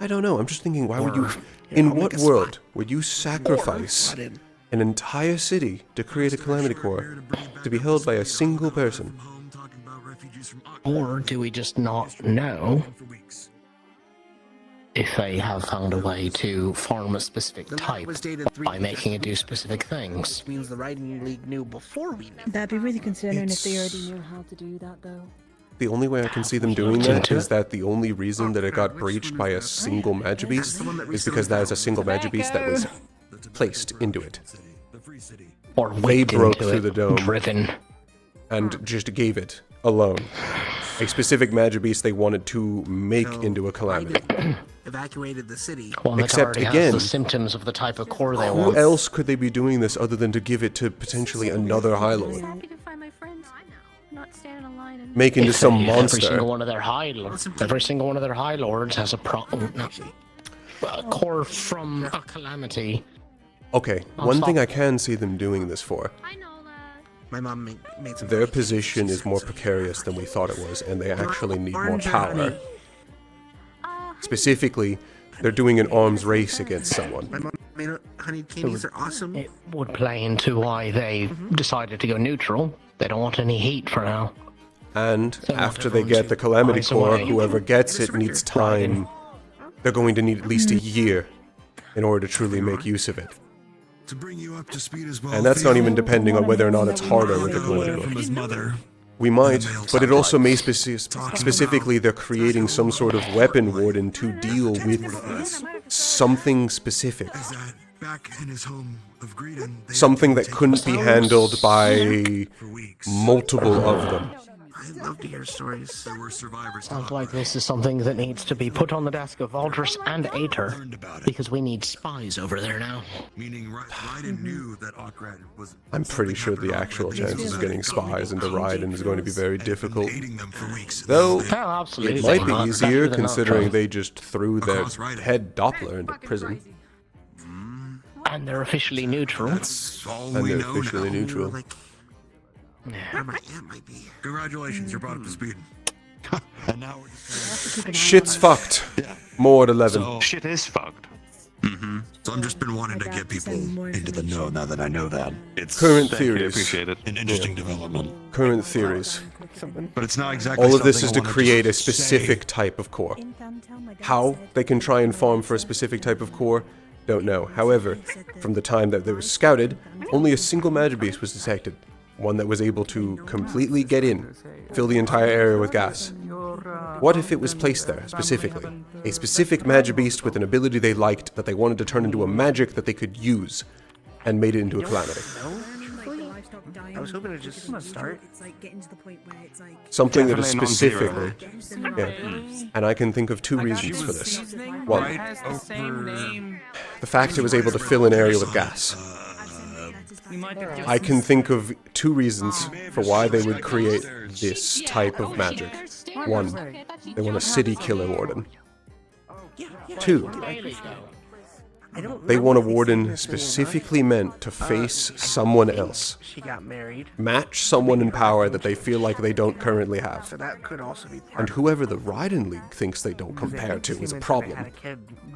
I don't know. I'm just thinking, why would you? Or- In I'll what make a world would you sacrifice Or- an entire city to create a calamity core to be held by a single person? Or do we just not know if they have found a way to farm a specific The map type was dated by making it do specific things? Which means the Riding League knew before we knew. That'd be really concerning if they It's- already knew how to do that, though. The only way I can see them doing looked that into is it? that the only reason that it got breached by a single Magibeast is because that is a single Magibeast that was placed into it. Or They whipped broke into through it, the dome driven. and just gave it alone. A specific Magibeast they wanted to make into a calamity. Evacuated the city. One that Except already has again, the symptoms of the type of core they who want. else could they be doing this other than to give it to potentially another High Lord? Happy to find my friends. Not stand in a line and Make into If some Every monster. single one of their high lords. Every single one of their high lords has a core from a calamity. Okay, one thing I can see them doing this for. My mom made some. Their position is more precarious than we thought it was, and they actually need more power. Specifically, they're doing an arms race against someone. My mom made honey candies are awesome. It would play into why they decided to go neutral. They don't want any heat for now. And after they get the Calamity Eyes Core, away. whoever gets it needs time. They're going to need at least a year in order to truly make use of it. To bring you up to speed as well. And that's not even depending on whether or not it's harder with the calamity from his mother. We might, but it also may specifically they're creating some sort of weapon warden to deal with something specific. Back in his home of Greedon, Something that couldn't be handled by multiple of them. I'd love to hear stories. There were survivors. Sounds like this is something that needs to be put on the desk of Aldris and Aether, because we need spies over there now. Meaning Raiden knew that Okrad was... I'm pretty sure the actual chances of getting spies into Raiden is going to be very difficult. Though, it might be easier considering they just threw their head Doppler into prison. And they're officially neutral. And they're officially neutral. Congratulations, you're brought up to speed. And now we're just Shit's fucked. More at 11. So, shit is fucked. So I've just been wanting to get people into the know now that I know that. It's Current theories. Appreciate it. An interesting development. Current theories. But it's not exactly All of this is something to I wanted create a say. specific type of core. How they can try and farm for a specific type of core, don't know. However, from the time that they were scouted, only a single magic beast was detected. One that was able to completely get in, fill the entire area with gas. What if it was placed there, specifically? A specific magic beast with an ability they liked that they wanted to turn into a magic that they could use, and made it into a calamity. I was hoping to just start. Something that is Definitely specific. Yeah. And I can think of two reasons for this. One, the fact it was able to fill an area with gas. I can think of two reasons for why they would create this type of magic. One, they want a city killer warden. Two, they want a warden specifically meant to face someone else. She got married. Match someone in power that they feel like they don't currently have. So that could also be part And whoever the Raiden League thinks they don't compare to is a problem.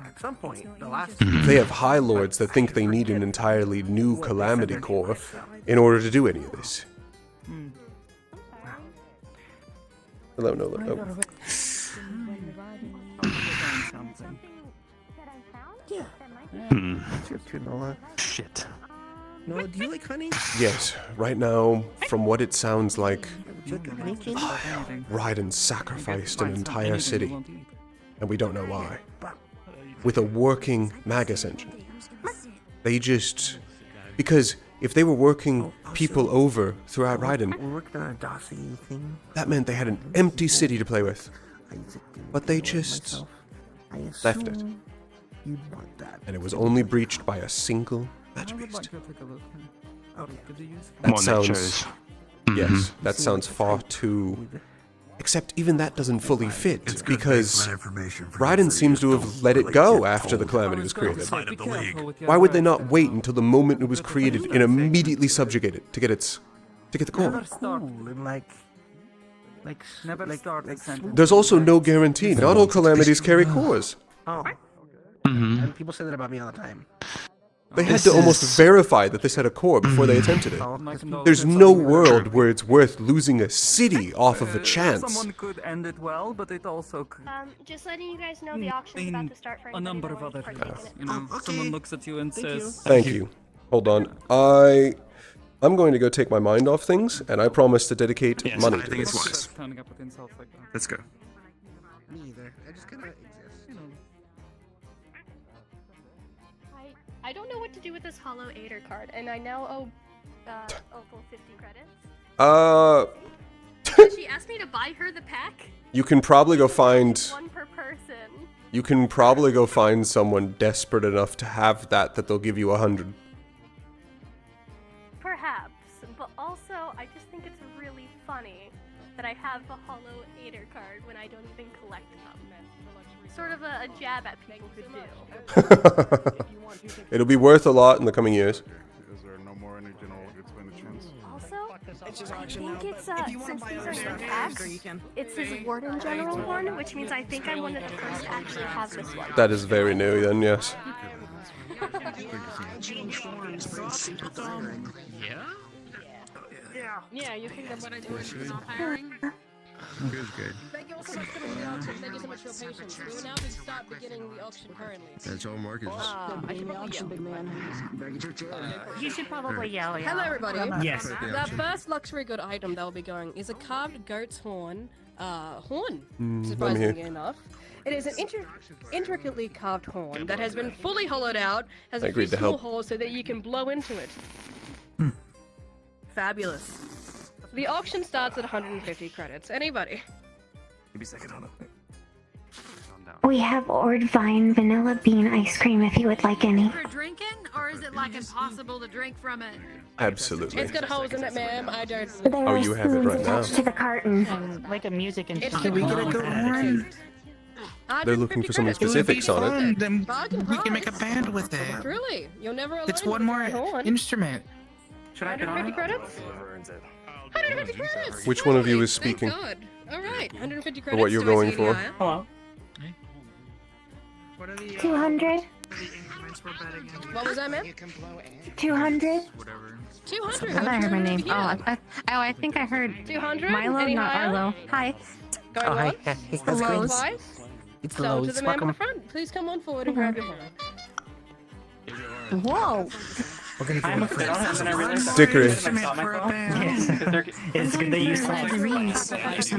At some point, the last They have High Lords that think they need an entirely new Calamity Core in order to do any of this. Hello, no, no. Shit. No, do you like honey? Yes, right now, from what it sounds like, Raiden sacrificed an entire city, and we don't know why. With a working Magus engine. They just... Because if they were working people over throughout Raiden, We're working on a dossier thing. that meant they had an empty city to play with. But they just left it. And it was only breached by a single magic beast. That One sounds... chose. Yes, that sounds far too... Except even that doesn't fully fit, because Raiden seems to have let it go after the Calamity was created. Why would they not wait until the moment it was created and immediately subjugate it to get the core? There's also no guarantee. Not all calamities carry cores. Oh. And people say that about me all the time. They had to almost verify that this had a core before they attempted it. There's no world where it's worth losing a city off of a chance. Someone could end it well, but it also could. Just letting you guys know the auction's about to start for a number of other things. You know, someone looks at you and says, Thank you. Hold on. I'm going to go take my mind off things, and I promise to dedicate money to this. Let's go. Me either. I just kind of exist. I don't know what to do with this Hollow Aether card, and I now owe Opal 50 credits. She asked me to buy her the pack. You can probably go find... One per person. You can probably go find someone desperate enough to have that they'll give you 100. Perhaps, but also I just think it's really funny that I have a Hollow Aether card when I don't even collect them. Sort of a jab at people who do. It'll be worth a lot in the coming years. Also, I think it's since these are some packs, it's his Warden General one, which means I think I'm one of the first to actually have this one. That is very new then, yes. Yeah, you think that's what I do? Good. so much for the auction. Thank you so much for your patience. We will now start beginning the auction currently. That's all Marcus. I should probably yell. Big man. You should probably yell, yeah. Hello, everybody. Yes. The first luxury good item that will be going is a carved goat's horn. I'm here. Surprisingly enough. It is an intricately carved horn that has been fully hollowed out, has I a few agreed to small help. holes so that you can blow into it. Fabulous. The auction starts at 150 credits. Anybody? Give me a second, hold up. We have Ord Vine vanilla bean ice cream if you would like any. For drinking, or is it like impossible to drink from it? Absolutely. It's got holes in it, ma'am. I don't. There Oh, are you have it spoons right now. attached to the carton. Like a music It's instrument. the we gold get a horn. They're looking for some specifics on it. Then Bargain we can make a price. band with it. Truly, you're never alone. It's one more instrument. Should I 150 credits? 150 credits. Which one of you is Thank speaking? God. All right, 150 Or credits. what you're Do I going see any for? higher? Hello. What are the 200? What was that, ma'am? 200? 200. I thought I heard my name. Yeah. I think I heard 200. Milo, Any not higher? Arlo. Hi. Going Oh, hi. once. Yeah, it's Going Lowe's. twice. It's So to Lowe's. the man in the Welcome. front, please come on forward and grab your horn. Whoa. We're gonna go for it. Dickery. It's good that you said.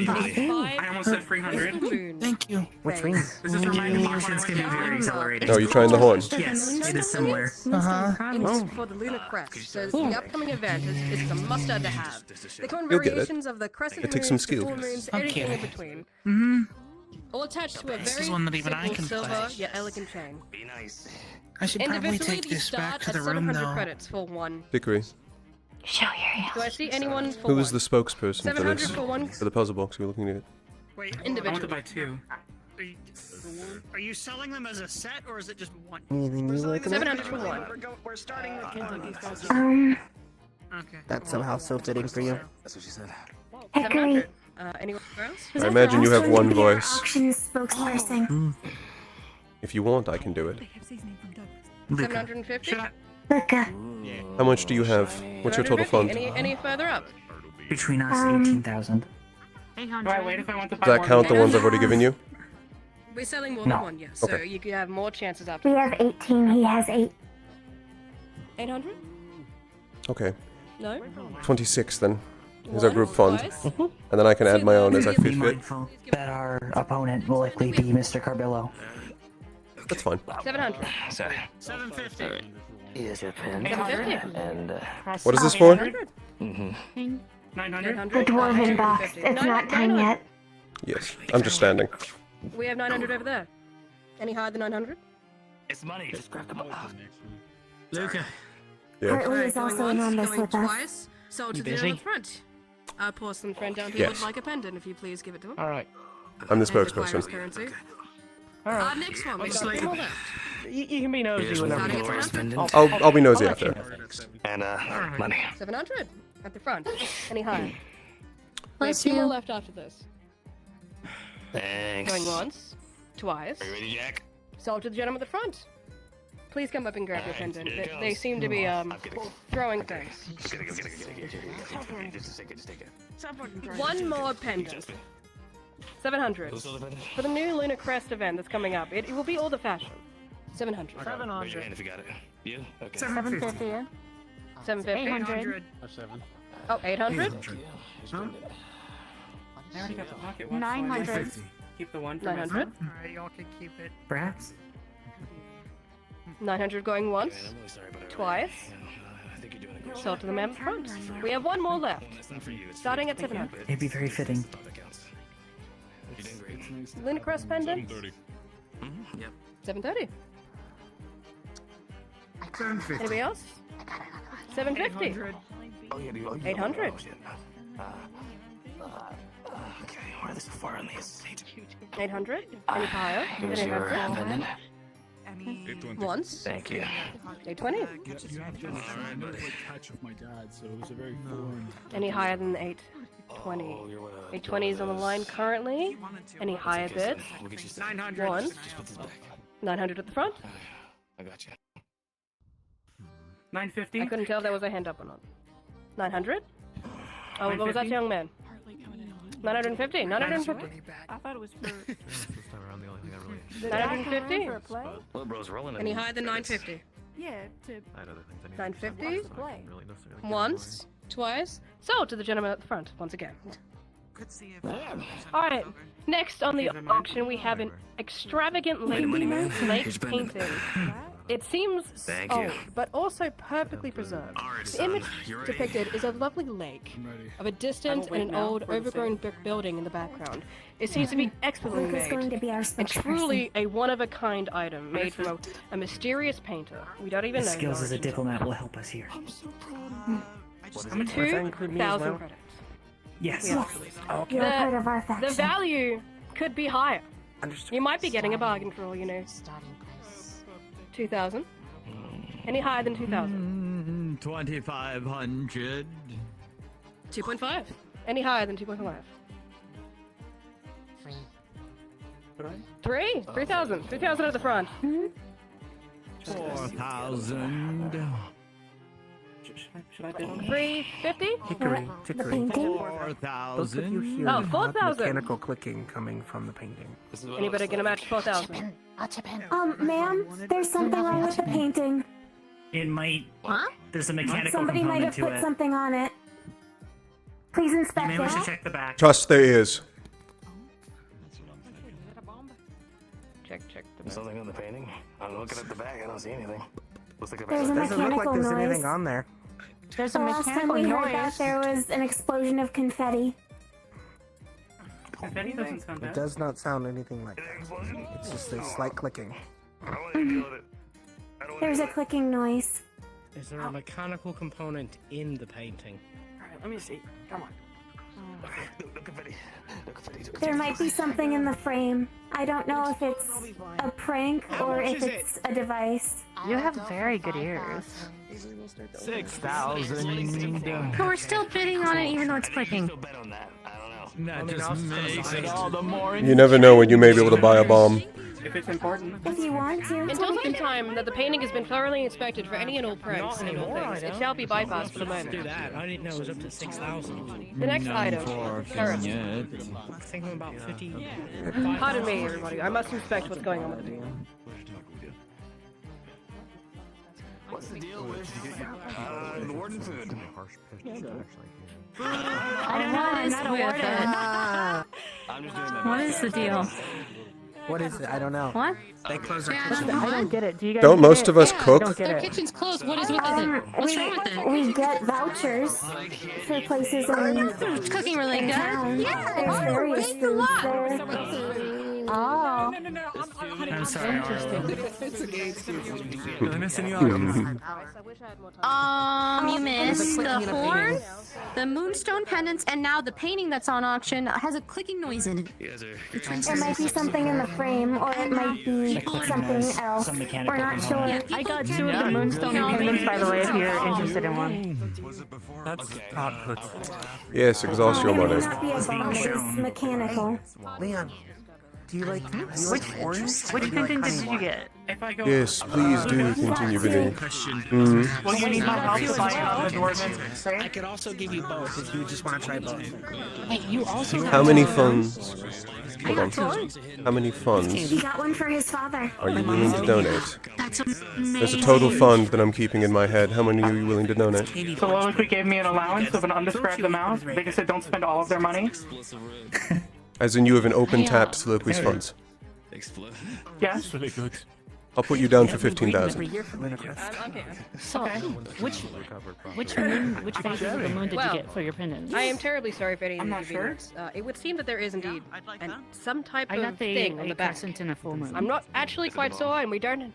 I almost said 300. Thank you. Which rings? This is reminding me of Emotions can be very exhilarating. Oh, you trying the horn? Yes, it is similar. It's for the lunar crest. So the upcoming event is a must-have to have. They come in You'll get it. variations of the crescent It takes some moons, the skill. full moons, I'm anything in kidding. between. Mm-hmm. All attached to a This very is one that even I simple can silver play. yet elegant chain. I should probably Individually, take you this back start to at the room 700 though. credits for one. Dickery. Show your Do I see anyone for Who one? is the spokesperson for 700 this? for one. For the puzzle box we're looking at. Wait, Individually. I want to buy two. Are you selling them as a set or is it just one? Anything you like? 700 for one. We're starting with Okay. That's somehow so fitting for you. That's what she said. Hickory. Anyone else? I imagine you have Who's going one to be our voice. Auction spokesperson. If you want, I can do it. 750? Luca. How much do you have? What's your total 750? fund? Any further up? Between us, 18,000. Do I wait if I want to buy Does that one count the more? ones I've already given you? We're selling more No. than one, yes. So Okay. you could have more chances after. We have 18, he has 8. 800? Okay. No? 26 then. Is our group fund. Twice? And then I can add my own as I be feel fit. mindful. That our opponent will likely be Mr. Carbillo. That's fine. 700. Sorry. 750. Here's your pen. 750. And What is this for? 800. 900. 800. The dwarven box. It's not time yet. Yes. I'm just standing. We have 900 over there. Any higher than 900? It's money. Just grab them up. Luca. Yeah. Hartley is Going also in on once, this going with us. twice. So to You the busy? in front. Our porcelain friend down here Yes. would like a pendant, if you please give it to him. Alright. I'm the And requires spokesperson. currency. Alright. Next one, we What's got like- two more left. You can be nosy Here's whenever one you for want. us, Brendan. I'll be nosy after. And money. 700 at the front. Any higher? We have Bless two more you. left after this. Thanks. Going once, twice. Are you ready, Jack? Sold to the gentleman at the front. Please come up and grab your Alright, pendant. here it They goes. seem to be I'm gonna go. throwing things. Just get it. Just take it. One more pendant. 700. Who's the other pendant? For the new Lunar Crest event that's coming up. It will be all the fashion. 700. Raise your hand if you got it. You? Okay. 750. 750. 800. Oh, 800? I already got the pocket watch. 900. Keep the one for 900. Alright, y'all can keep it. Perhaps? 900 going once. I'm really sorry, but Twice. I think you're doing a good Sold to the man at the front. We have one more left. It's not for you. It's Starting for at 700. It'd be very fitting. that counts. You're doing great. Lunar Crest pendant. 7:30. Yep. 730. 750. Anybody else? 750. 800. Oh, yeah, dude. 800. Oh, shit. Okay, why are they so far on the estate? 800. Any higher? Here's your 800. pendant. Once. Thank you. 820. You have to understand the touch of my dad, so it was a very foreign. Any higher than 820? Oh, you're what, 820 is on the line currently. Any higher bids? We'll get you 900. Once. Just put this back. 900 at the front. I got you. 950. I couldn't tell if there was a hand up or not. 900? Oh, what was that 950? young man? 950. 950. I thought it was for. This time around, the only thing I really. 950. For a play? Well, bro's rolling. Any higher than 950? Yeah, to. I had other things I need. 950. So I didn't really necessarily get Once, twice. So to the gentleman at the front once again. Could see if. All right. Next on the auction, we have an extravagant lake painting. It seems Thank old, you. but also perfectly preserved. The image depicted is a lovely lake of a distant and an old, overgrown brick building in the background. It seems to be expertly Luke is going to made be our and spokesperson. truly a one-of-a-kind item made from a mysterious painter. We don't even His know. skills the as a origin. diplomat will help us here. How much does that include me as 2,000 well? credits. Yes. Okay. You're part of our faction. The value could be higher. Understood. You might be getting a bargain for all you know. 2,000. Any higher than 2,000? 2,500. 2.5. Any higher than 2.5? 3. 3,000. 3,000 at the front. 4,000. Should I bid on it? 350. Hickory, The Hickory. painting? Those of you 4,000. here Oh, have 4,000. mechanical clicking coming from the painting. Anybody gonna match 4,000? Ma'am, there's something wrong with the painting. It might. Huh? There's a mechanical Somebody might component have to put it. something on it. Please You inspect may it. wish to check the back. Trust there is. Check the There's something on the painting. I'm looking at the back. I don't see anything. Looks like a There's a Doesn't look like mechanical there's noise. anything on there. There's The a last time mechanical we heard that, noise. there was an explosion of confetti. Confetti doesn't sound It bad. does not sound anything like that. It's just a slight clicking. There's a clicking noise. Is there a mechanical component in the painting? Alright, let me see. Come on. There might be something in the frame. I don't know if it's a prank or if it's a device. You have very good ears. 6,000. So we're still bidding on it even though it's clicking. That just makes it all the more. You never know when you may be able to buy a bomb. If it's important. If you want to. Until such time that the painting has been thoroughly inspected for any and all pranks Not and all anymore, things, I it don't. shall be bypassed for the Do moment. that. I didn't know it was up to 6,000. The next item. Currently. I think I'm about 50. Pardon me, everybody. I must inspect what's going on with the deal. What's the deal with the warden food? I don't know, I'm not aware of it. I'm just doing my What best. is the deal? What is it? I don't know. What? They close their I kitchen. don't get it. Do you guys Don't get most it? of us I cook? don't get Their it. kitchen's closed. What is with it? What's wrong with it? We get vouchers for places in It's cooking really good. town. Yeah, There's various thanks a foods lot. there. Oh. I'm sorry. Did I miss any Hmm. items? You missed the horn, the moonstone pendants, and now the painting that's on auction has a clicking noise in it. There might be something in the frame, or it might be something else. Some We're mechanical not sure. component. I got 2 of the moonstone pendants, by the way, if you're interested in one. That's not good. Yes, exhaust your It may money. not be a bomb, it is mechanical. Leon, do you like orange? Which pendant did you get? If I go Yes, please do continue bidding. Well, you need my help to buy the Dwarven. I could also give you both if You just want to try both. Wait, you also How many funds? Hold on. How many funds He got one for his father. are you willing to donate? That's There's a amazing. total fund that I'm keeping in my head. How many are you willing to donate? So what if we gave me an allowance of an undescribed amount? They just said don't spend all of their money. As in you have an open tap to soliloquies funds. Yes. Really good. I'll put you down for Every 15,000. year for Ludicrous. So, which phases of the moon did you Well, get for your pendants? I am terribly sorry for any I'm not inconvenience. It would seem that there is indeed some type I of got the thing on the back. crescent and a full moon. I'm not actually quite sure, and we don't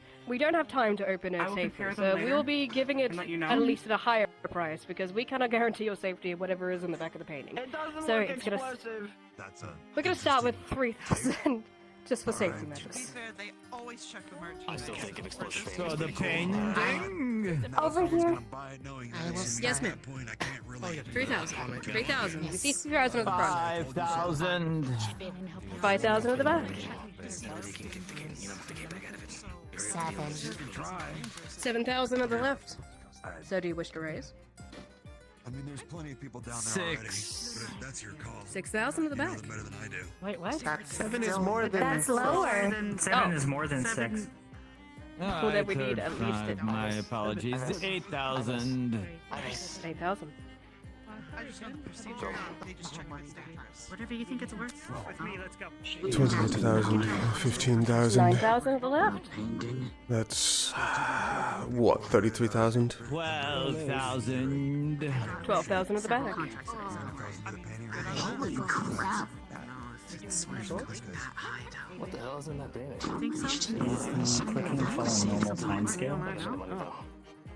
have time to open I it will safely, compare them so we later will be giving it and let you know. at least at a higher price because we cannot guarantee your safety of whatever is in the back of the painting. So it's gonna we're gonna start with 3,000 just for safety measures. They always check the merch. I still think an explosive So the painting. Over here. Yes, ma'am. 3,000. 3,000. You see 3,000 at the front. 5,000. 5,000 at the back. 7,000 at the left. So do you wish to raise? I mean, there's plenty of people down there already. But if that's your call, 6,000 to the back. better than I do. Wait, what? Seven is more than. That's lower. Seven is more than seven. 6. Well, then we need at least it. My apologies. 8,000. 8,000. Whatever you think it's worth. With me, let's go. 28,000, 15,000. 9,000 at the left. That's what, 33,000? 12,000. 12,000 at the back. Holy crap. What the hell is in that damage? I think so. Is the clicking following normal timescale?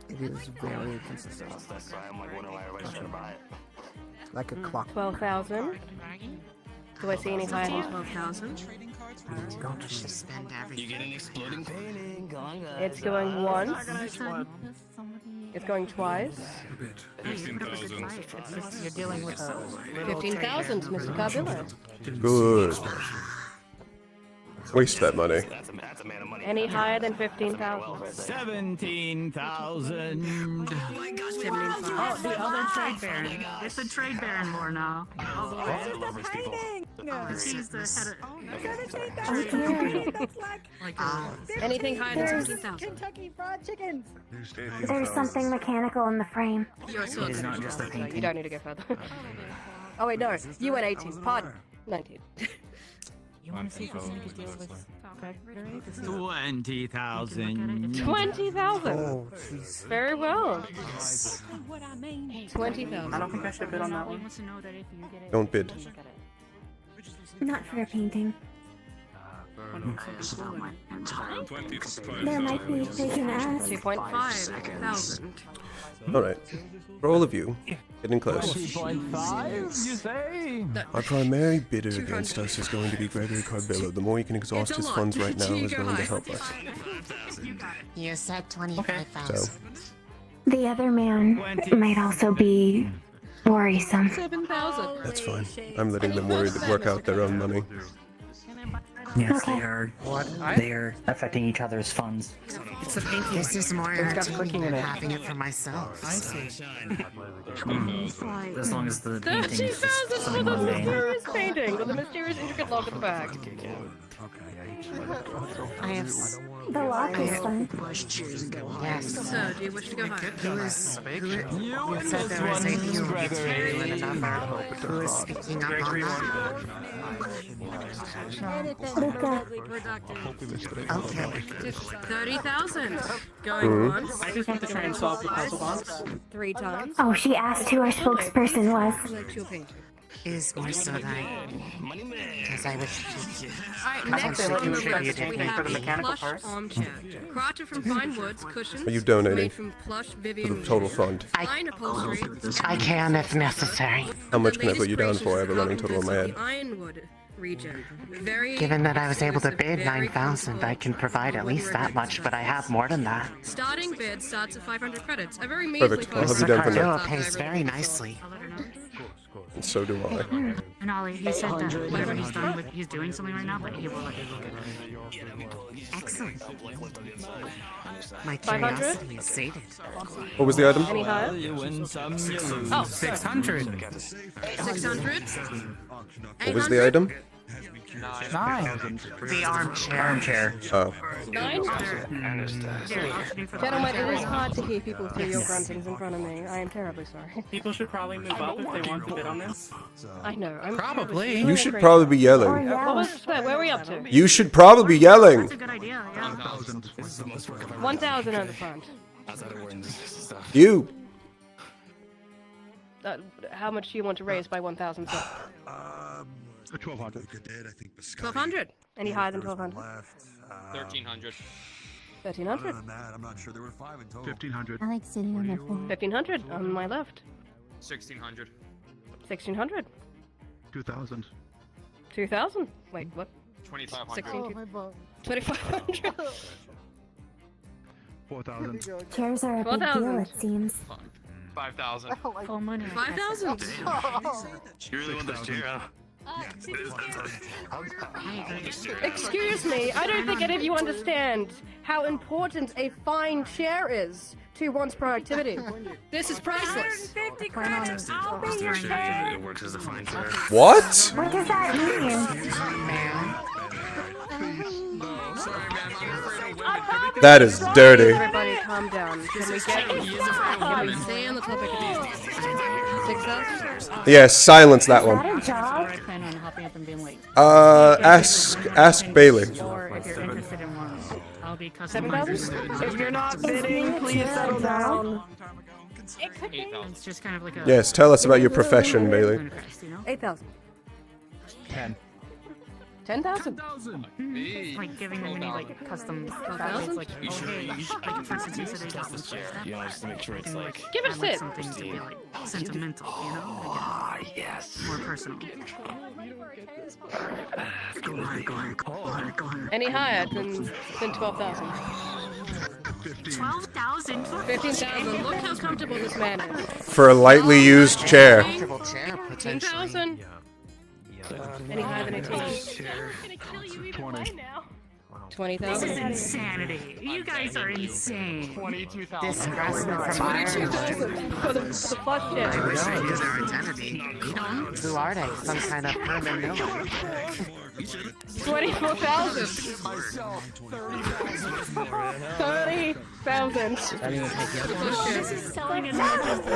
It is very consistent. That's why I'm like wondering why everybody's trying to buy it. Like a clock. 12,000. Do I see any higher than 12,000? Don't just spend everything. You get an exploding painting. It's going once. It's going twice. 15,000. You're dealing with a 15,000, Mr. Carbillo. Good. Waste that money. That's a man of money. Any higher than 15,000? 17,000. Oh, the other trade baron. It's the trade baron lore now. All the way. He's the head of. Anything higher than 17,000? Kentucky Fried Chickens. There's something mechanical in the frame. You're so It is not just a You painting. don't need to go further. Oh wait, no. You went 18. Pardon. 19. You want to see if we can make a deal with Gregory? 20,000. 20,000. Oh, jeez. Very well. What I mean. 20,000. I don't think I should bid on that one. Don't bid. Not for a painting. There might be taken as 2,500. Alright. For all of you, getting close. 2.5, you say? Our primary bidder against us is going to be Gregory Carbillo. The more he can exhaust his funds right now is going to help us. You said 25,000. So, the other man might also be worrisome. 7,000. that's fine. I'm letting them work out their own money. Yes, Okay. they are. They are affecting each other's funds. It's a painting. This is more entertaining than having it for myself. I see. As long as the painting is 30,000 for something the mundane. mysterious painting with a mysterious intricate lock at the back. I have The lock is fun. yes. So, do you wish to go higher? Who said there was a few Gregory and another? Who is speaking up on that? Luca. Okay. 30,000. Going once. I just want to try and solve the puzzle once. 3 times. Oh, she asked who our spokesperson was. Select your painting. Is more so that because I wish Alright, I next think on you the should list be we taking have for the a mechanical plush parts. armchair. Crafted from fine woods, cushions. Are you donating Made from plush for Vivian the total fund? fine upholstery. I can if necessary. How much can I put you down for? I have a running total in my head. The Ironwood region. Very Given that I was able to exclusive, bid very 9,000, I can provide at least that much, but I have more than that. starting bid starts at 500 credits. A very measly Perfect. I'll have you down for Cardillo that. pays very nicely. And so do I. And Ollie, he said that whatever he's done with, he's doing something right now, but he will let you look at it. Excellent. My 500? curiosity is sated. What was the item? Any higher? You win some, you lose. Oh, 600. 600. What was the item? 9. The armchair. Armchair. Oh. 9. Gentlemen, it is hard to hear people through your gruntings in front of me. I am terribly sorry. People should probably move up if they want to bid on this. I know. I'm Probably. You should probably be yelling. What was that? Where are we up to? You should probably be yelling. That's a good idea, yeah. 1,000 on the front. You. How much do you want to raise by 1,000? 1,200. 1,200. Any higher than 1,200? 1,300. 1,300. I'm not sure there were 5 in total. 1,500. I like sitting on their phone. 1,500 on my left. 1,600. 1,600. 2,000. 2,000. Wait, what? 2,500. 2,500. 4,000. Chairs are a big deal, 4,000. it seems. 5,000. Full money. 5,000. You really want this chair, huh? Excuse me, I don't think any of you understand how important a fine chair is to one's productivity. This is priceless. 150 credits. I'll be your chair. It works as a fine chair. What? What does that mean? That is dirty. Everybody calm down. Can we stay on the topic of 6,000? Yes, silence that one. I plan on hopping up and being like, Ask Bailey. or if you're interested in one, I'll be custom. 7,000? If you're not bidding, please settle down. It could be. It's just kind of like a. Yes, tell us about your profession, Bailey. 8,000. 10. 10,000. It's like giving them any like custom stuff. It's like, oh hey, like for instance, you said 8,000. You know, just to make sure it's like. Give it a sit. Something to be like sentimental, you know? Like, yes. more personal. Any higher than 12,000? 12,000? 15,000. Look how comfortable this man is. For a lightly used chair. 10,000. Any higher than 18? 20,000. This is insanity. You guys are insane. 22,000. This harassment from Ireland. 22,000 for the plus chair. I wish I knew their identity. Who are they? Some kind of Herman Miller. 24,000. 30,000. This is selling as much as the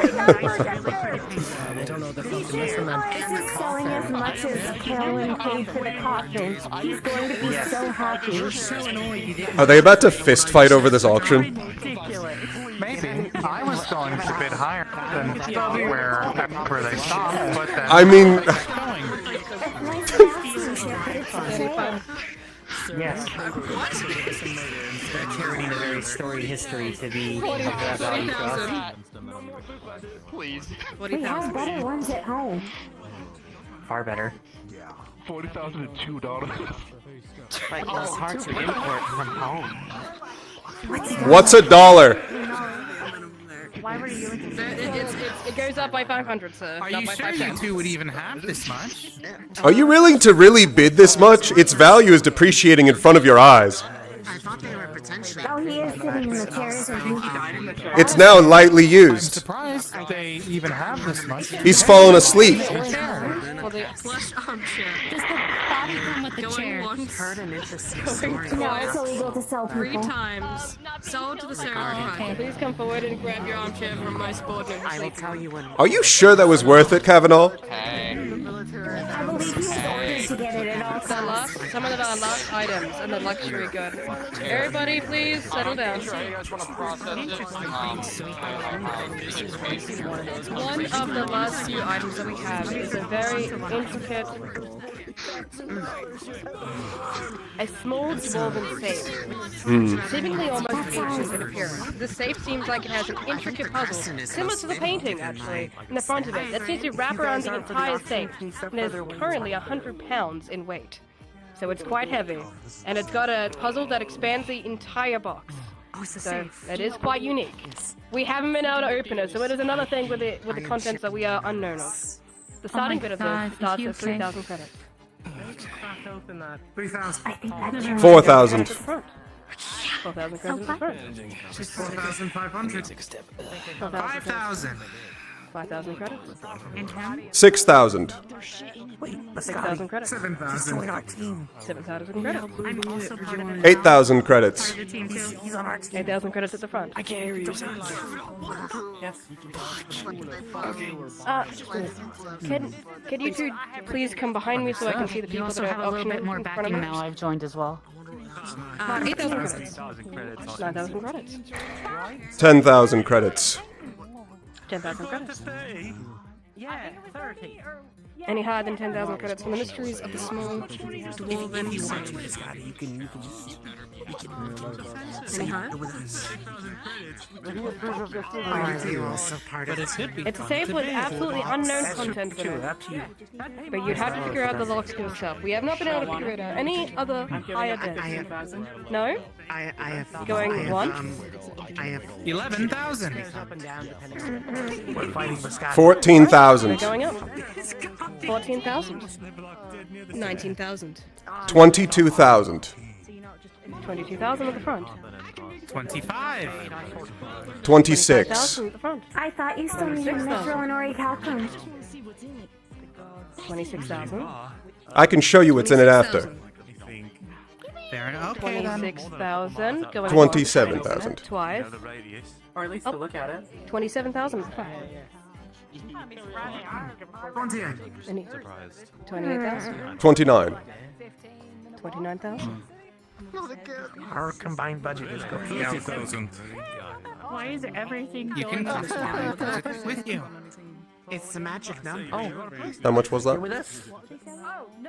I don't know the fucking listen them. This is selling as much as Carolyn paid for the coffin. He's going to be so happy. Are they about to fist fight over this auction? Maybe. I was going to bid higher than where they stopped, but then... I mean... Yes. That carrying a very storied history to be of that value to us. Please. We have better ones at home. Far better. $40,002. But it's hard to import from home. What's a dollar? Why were you It goes up by 500, sir. Are not you by sure 5 you cents. two would even have this much? Are you willing to really bid this much? Its value is depreciating in front of your eyes. I thought they were potentially. Oh, he is sitting in the chair, isn't he? It's now lightly I'm used. surprised they even have this much. He's fallen asleep. For the plush armchair. Does the body come with the chair? Heard an interesting story. No, it's illegal to sell people. 3 times. Sold to the ceremony. Please come forward and grab your armchair from my subordinate. I will tell you when. Are you sure that was worth it, Kavanaugh? I believe he was ordered to get it at all costs. Some of our last items and the luxury good. Everybody, please settle down. One of the last few items that we have is a very intricate, a small dwarven safe, seemingly almost ancient in appearance. The safe seems like it has an intricate puzzle, similar to the painting actually, in the front of it, that seems to wrap around the entire safe, and is currently 100 pounds in weight. So it's quite heavy, and it's got a puzzle that expands the entire box. So it is quite unique. We haven't been able to open it, so it is another thing with the contents that we are unknown of. The starting bit of this starts at 3,000 credits. 3,000. I think that's 4,000. 4,000 credits at the front. 4,500. 5,000. 5,000 credits. 6,000. 6,000 credits. 7,000. 7,000 credits. I'm also part of it. 8,000 credits. The team too. 8,000 credits at the front. I can't hear you. Yes. Can you two please come behind me so I can see the You people also that have are a little auctioning bit more in front backing of now. us? I've joined as well. 8,000 credits. 9,000 credits. 10,000 credits. 10,000 credits. Yeah, 30. Any higher than 10,000 credits from the mysteries of the small dwarven safe. Any higher? Are you also part of it? It's a safe with absolutely unknown content in it. But you'd have to figure out the lock yourself. We have not been able to figure it out. Any other higher bids? No? I have. Going once? I have 11,000. 14,000. We're going up. 14,000. 19,000. 22,000. 22,000 at the front. 25. 26. 25,000 at the front. I thought you still needed Metro and Orichalcum. 26,000. I can show you what's in it after. Fair enough. Okay, then. 26,000. Going 27,000. Twice. Or at least to look at it. 27,000 at the front. 28,000. 29. 29,000. Our combined budget is going out. 50,000. Why is everything You can going customize it with you. It's a magic number. Oh, How much was that? with us?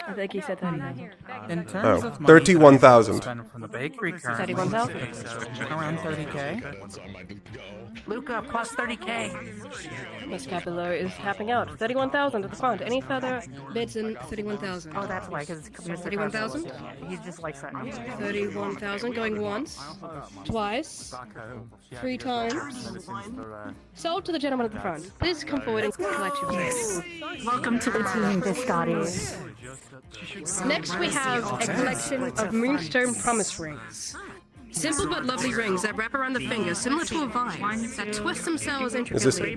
I think he said 30,000. In terms Oh, of money 31,000. spent from the bakery currently, 31,000. around 30k. Luca plus 30k. Miss Capillo is tapping out. 31,000 at the front. Any further bids in 31,000? Oh, that's why, because it's Mr. 31,000? He just likes that number. 31,000 going once, twice, 3 times. Sold to the gentleman at the front. Please come forward and collect your bids. Welcome to the team, Biscotti. Next we have a collection of Moonstone Promise Rings. Simple but lovely rings that wrap around the finger, similar to a vine, that twist themselves intricately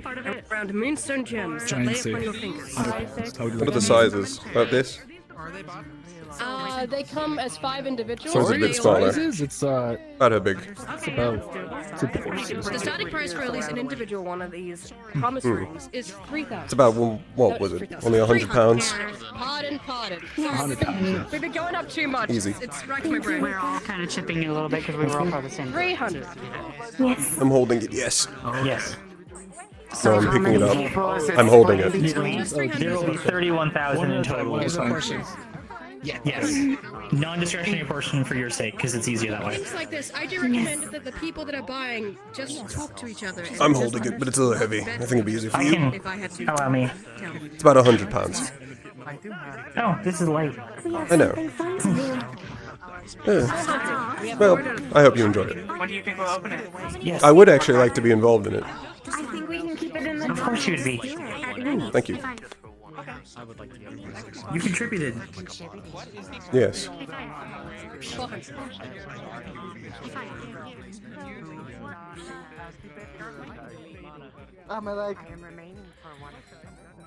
around moonstone gems that lay upon your fingers. What are the sizes? About this? They come as 5 individuals. So it's a bit smaller. It's About how big? The starting price for at least an individual one of these promise rings is 3,000. It's about, what was it? Only 100 pounds? Pardon. 100 pounds. We've been going up too much. Easy. It's wrecking my brain. We're all kind of chipping in a little bit because we were all part of the same. 300. Yes. I'm holding it, yes. Yes. No, I'm picking it up. I'm holding it. There will be 31,000 in total. Yes. Non-discretionary portion for your sake, because it's easier that way. Things like this, I do recommend that the people that are buying just talk to each other. I'm holding it, but it's a little heavy. I think it'd be easier for I you. can. If I had to. Allow me. It's about 100 pounds. Oh, this is light. I know. Yeah. Well, I hope you enjoy it. When do you think we'll open it? Yes. I would actually like to be involved in it. I think we can keep it in the Of course you would be. Thank you. You contributed. Yes.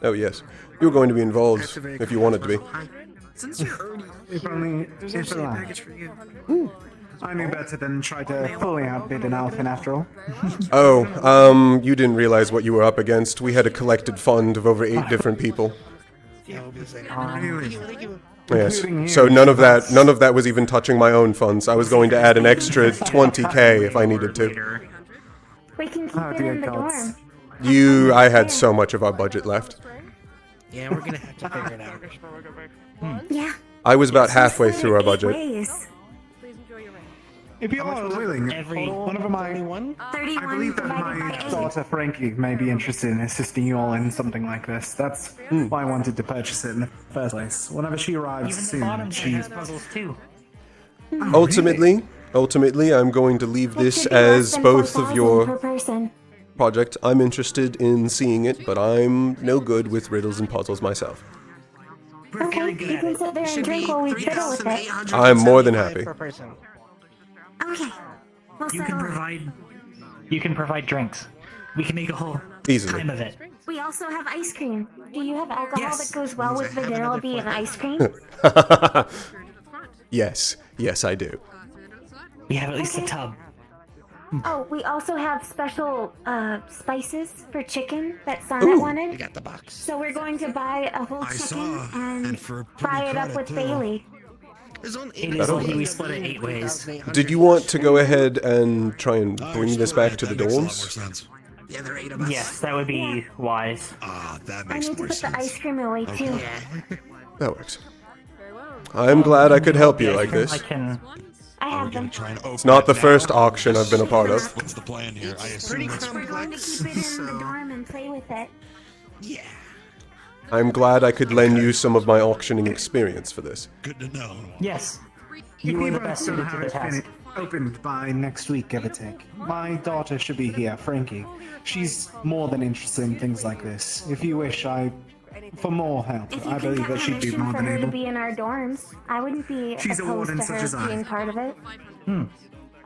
Oh, yes. You're going to be involved if you wanted to be. Since you're already if only There's if actually a allowed. package for you. I knew better than try to fully outbid an elephant after all. Oh, you didn't realize what you were up against. We had a collected fund of over 8 different people. Yes. So none of that was even touching my own funds. I was going to add an extra 20k if I needed to. We can keep it in the dorm. I had so much of our budget left. Yeah, we're gonna have to figure it out. Yeah. I was about halfway through our budget. If you are willing, one of my... I believe that my daughter Frankie may be interested in assisting you all in something like this. That's why I wanted to purchase it in the first place. Whenever she arrives soon, she... has puzzles too. Ultimately, I'm going to leave this as both of your project. I'm interested in seeing it, but I'm no good with riddles and puzzles myself. Okay, you can sit there and drink while we fiddle with it. I'm more than happy. Okay. We'll You can provide drinks. We can make a whole Easily. time of it. We also have ice cream. Do you have alcohol that goes well with vanilla bean and ice cream? Yes, I do. We have at least a tub. Oh, we also have special spices for chicken that Sonnet wanted. We got the box. So we're going to buy a whole I chicken saw, and and for fry it up with too. Bailey. It is lucky we split it 8 ways. Did you want to go ahead and try and bring this back to the dorms? Yes, that would be wise. That I need to put the ice cream away too. That works. I'm glad I could help you like this. I have them. It's not the first auction I've been a part of. What's the plan here? I We're assume it's going to keep it in the dorm and play with it. I'm glad I could lend you some of my auctioning experience for this. good to know. Yes. If You were you the both best don't suited to have the it task. opened by next week, give or take. My daughter should be here, Frankie. She's more than interested in things like this. If you wish, I For more help, If you I can believe get that she'd be permission more for than her to able. be in our dorms, I wouldn't be She's a opposed warden to such her as I. being part of it.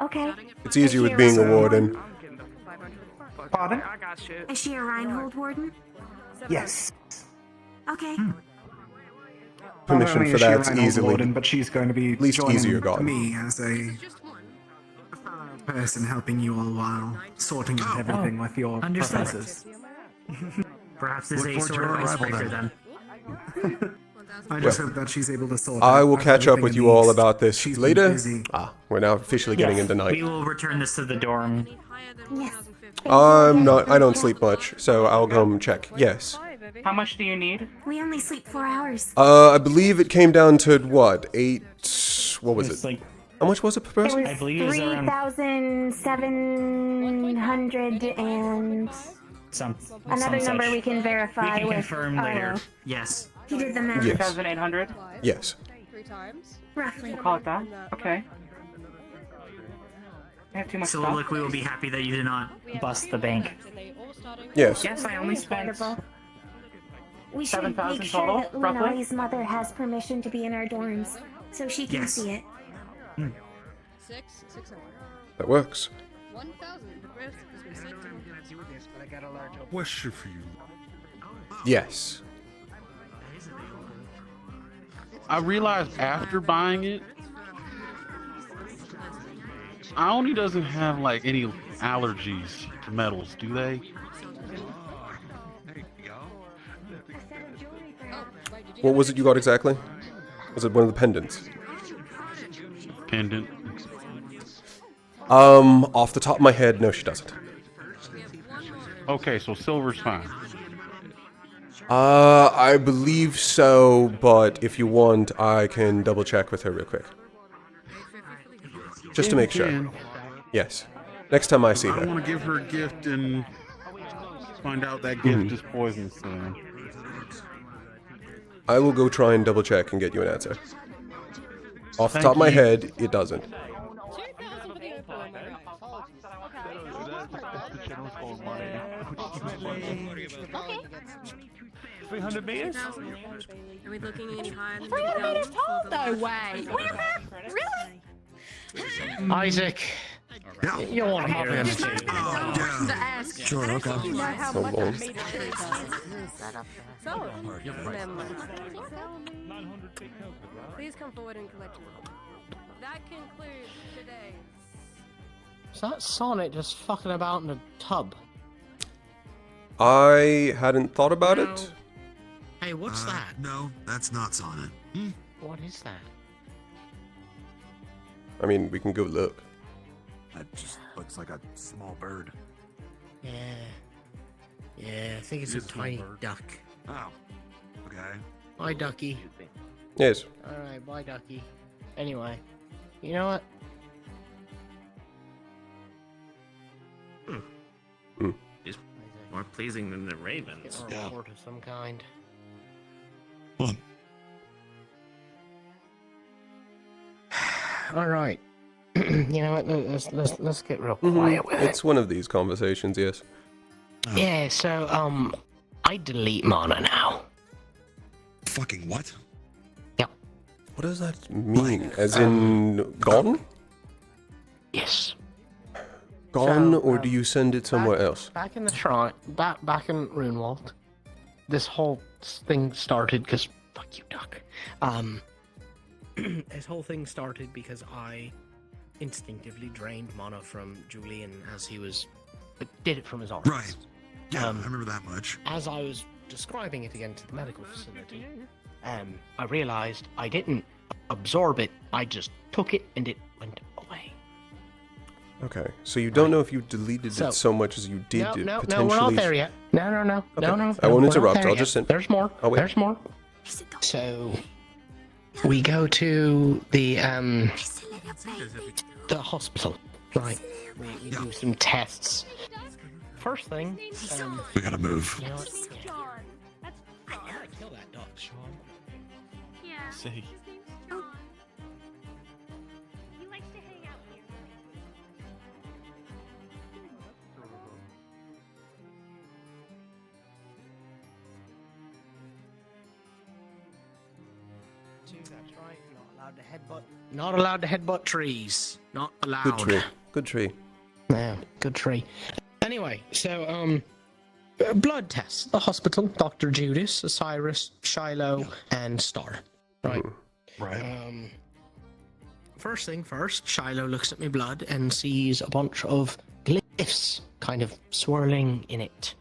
Okay. It's easier with being a warden. Pardon? Is she a Reinhold warden? Yes. Okay. Permission Not only for is she a that's Reinhold easily, warden, but she's going to be at least joining easier gotten. me as a person helping you all while sorting out everything with your understood. professors. Perhaps there's Look a forward to sort of our arrival icebreaker then. then. I just Well, hope that she's able to sort I out will catch up everything with in you the all east. about this She's been later. busy. We're now officially getting into night. We will return this to the dorm. Yes. I don't sleep much, so I'll come check. Yes. How much do you need? We only sleep 4 hours. I believe it came down to what? 8. What was It's it? like How much was it per It person? was I believe it was around 3,700 and some another some number such. we can verify We can with confirm Arlo. later. Yes. He did the math. Yes. 2,800? Yes. Roughly. We'll call it that. Okay. I have too much So stuff. look, we will be happy that you did not bust the bank. Yes. Yes, I only spent. We should 7,000 make sure total, that roughly? Lunari's mother has permission to be in our dorms, so she can Yes. see it. That works. Question for you. Yes. I realized after buying it, Aoni doesn't have like any allergies to metals, do they? What was it you got exactly? Was it one of the pendants? Pendant. Off the top of my head, no, she doesn't. Okay, so silver's fine. I believe so, but if you want, I can double check with her real quick. Just to Yeah, make you sure. can. Yes. Next time I see I don't her. want to give her a gift and find out that gift is poisonous. So. I will go try and double check and get you an answer. Off the Thank top of my you. head, it doesn't. Okay. 300 meters? Are we looking any higher than 300 meters tall? No way. Really? Isaac, you want to hear this? To ask. Sure, okay. You know how So much long. I made So, remember. Please come forward and collect your money. That concludes today's. Is that Sonic just fucking about in a tub? I hadn't thought about it. Hey, what's that? No, that's not Sonic. What is that? I mean, we can go look. That just looks like a small bird. Yeah. Yeah, I think it's a tiny duck. Oh. Okay. Bye, ducky. Yes. Alright, bye, ducky. Anyway, you know what? Is more pleasing than the ravens. Get a report of some kind. Alright. You know what? Let's get real quiet with it. It's one of these conversations, yes. Yeah, so, I delete mana now. Fucking what? What does that mean? As in gone? Yes. Gone, So, or do you send it somewhere else? Back in the shrine, back in Runewald, this whole thing started because fuck you, Duck. This whole thing started because I instinctively drained mana from Julian as he was did it from his arms. Right. Yeah, I remember that much. As I was describing it again to the medical facility, I realized I didn't absorb it. I just took it and it went away. Okay, so you don't know if you deleted So- it so much as you did No, it no, potentially. we're not there yet. No. Okay. No. I won't we're not interrupt. there I'll yet. just send. There's more. Oh, wait. There's more. So we go to the hospital. Right. We do some tests. First thing, We gotta move. you know what? Kill that dog, Sean. Yeah. See. He likes to hang out here. too, that's right. Not allowed to headbutt trees. Not allowed. Good tree. Good tree. Yeah, good tree. Anyway, so, blood tests. The hospital, Dr. Judas, Osiris, Shiloh, and Star. Right. Right. First thing first, Shiloh looks at my blood and sees a bunch of glyphs kind of swirling in it.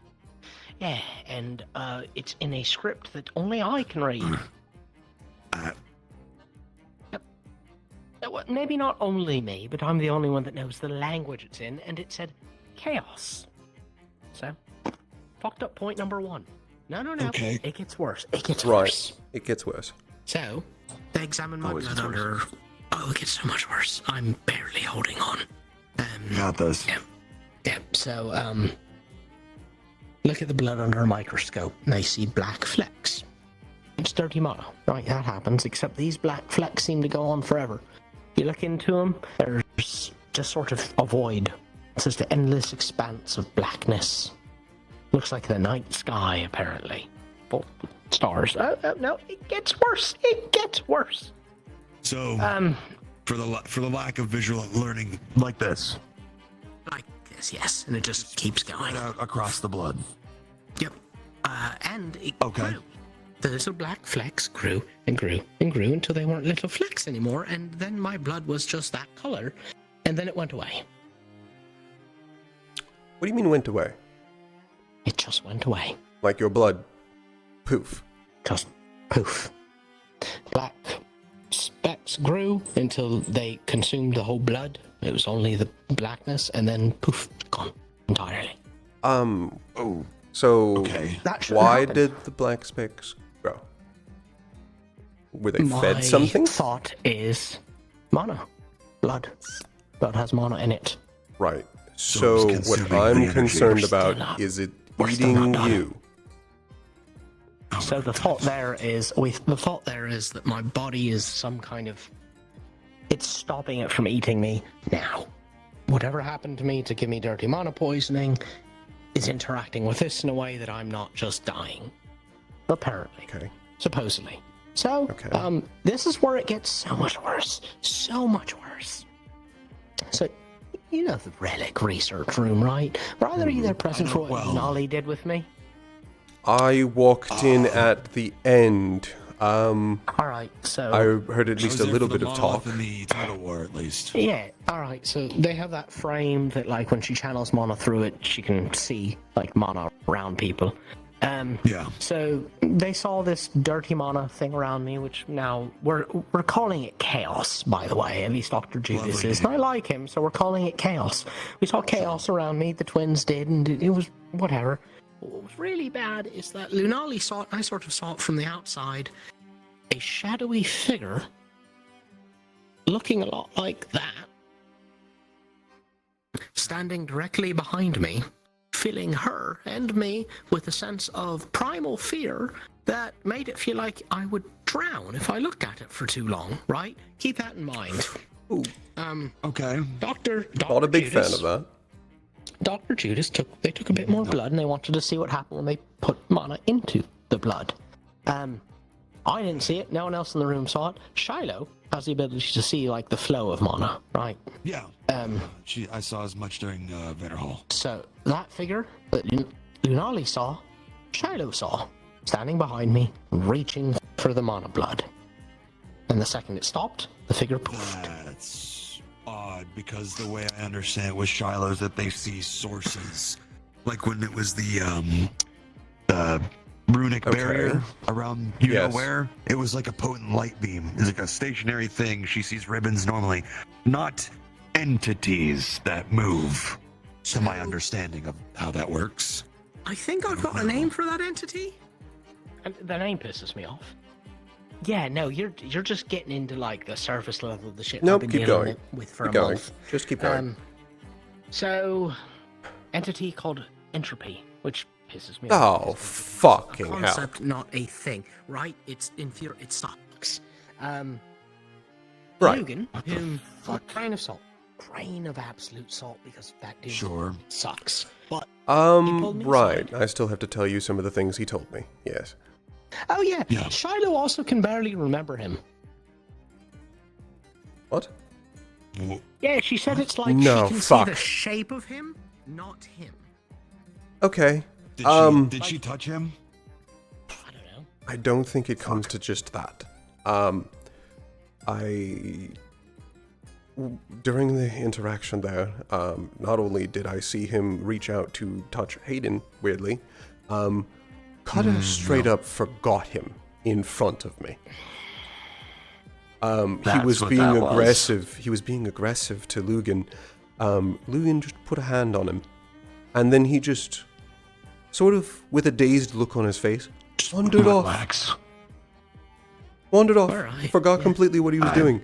Yeah, and it's in a script that only I can read. Yep. Well, maybe not only me, but I'm the only one that knows the language it's in, and it said chaos. So, fucked up point number one. No. Okay. It gets worse. It gets worse. It gets worse. So, they examine my blood under... Oh, it gets so much worse. I'm barely holding on. Got this. Yeah, so, look at the blood under a microscope, and they see black flecks. It's dirty mono. Right, that happens, except these black flecks seem to go on forever. You look into them, there's just sort of a void. It's just an endless expanse of blackness. Looks like the night sky, apparently. Full stars. No, it gets worse. It gets worse. So, for the lack of visual learning, like this. Like this, yes, and it just keeps going. Out across the blood. Yep. And it grew. The little black flecks grew and grew and grew until they weren't little flecks anymore, and then my blood was just that color, and then it went away. What do you mean went away? It just went away. Like your blood? Poof. Just poof. Black specks grew until they consumed the whole blood. It was only the blackness, and then poof, gone entirely. So okay. Why did the black specks grow? Were they fed something? My thought is mono. Blood. Blood has mono in it. Right. So what I'm concerned about is it eating you. So the thought there is that my body is some kind of... It's stopping it from eating me now. Whatever happened to me to give me dirty mono poisoning is interacting with this in a way that I'm not just dying. Apparently. Okay. Supposedly. So, this is where it gets so much worse. So much worse. So, you know the relic research room, right? Were either of you there present for what Nolly did with me? I walked in at the end. Alright, so... I heard at least a little bit of talk. In the title war, at least. Yeah, alright, so they have that frame that, like, when she channels mono through it, she can see, like, mono around people. Yeah. So they saw this dirty mono thing around me, which now we're calling it chaos, by the way. At least Dr. Judas is. And I like him, so we're calling it chaos. We saw chaos around me, the twins did, and it was whatever. What was really bad is that Lunali saw it, and I sort of saw it from the outside. A shadowy figure looking a lot like that, standing directly behind me, filling her and me with a sense of primal fear that made it feel like I would drown if I looked at it for too long, right? Keep that in mind. Ooh. Okay. Dr. Not a big Judas, fan of that. Dr. Judas took a bit more blood, and they wanted to see what happened when they put mana into the blood. I didn't see it. No one else in the room saw it. Shiloh has the ability to see, like, the flow of mana, right? Yeah. I saw as much during Vader Hall. So that figure that Lunali saw, Shiloh saw, standing behind me, reaching for the mana blood. And the second it stopped, the figure poofed. That's odd, because the way I understand it with Shiloh is that they see sources. Like when it was the runic barrier around know where, it was like a potent light beam. It's like a stationary thing. She sees ribbons normally, not entities that move, to my understanding of how that works. I think I've got a name for that entity. And the name pisses me off. Yeah, no, you're just getting into, like, the surface level of the shit I've been dealing with for a month. Just keep going. So, entity called entropy, which pisses me off. Oh, fucking hell. Concept, not a thing, right? It's inferior. It sucks. Right. Mugen, whom, grain of salt. Grain of absolute salt, because that dude sucks. But right. I still have to tell you some of the things he told me. Yes. Oh yeah. Shiloh also can barely remember him. What? Yeah, she said it's like No, she can fuck. see the shape of him, not him. Okay. Did she touch him? I don't think it comes to just that. During the interaction there, not only did I see him reach out to touch Hayden, weirdly, Cutter straight up forgot him in front of me. He was being aggressive. He was being aggressive to Lugan. Lugan just put a hand on him. And then he just, sort of with a dazed look on his face, wandered off. Wandered off. Right, forgot completely what he was doing.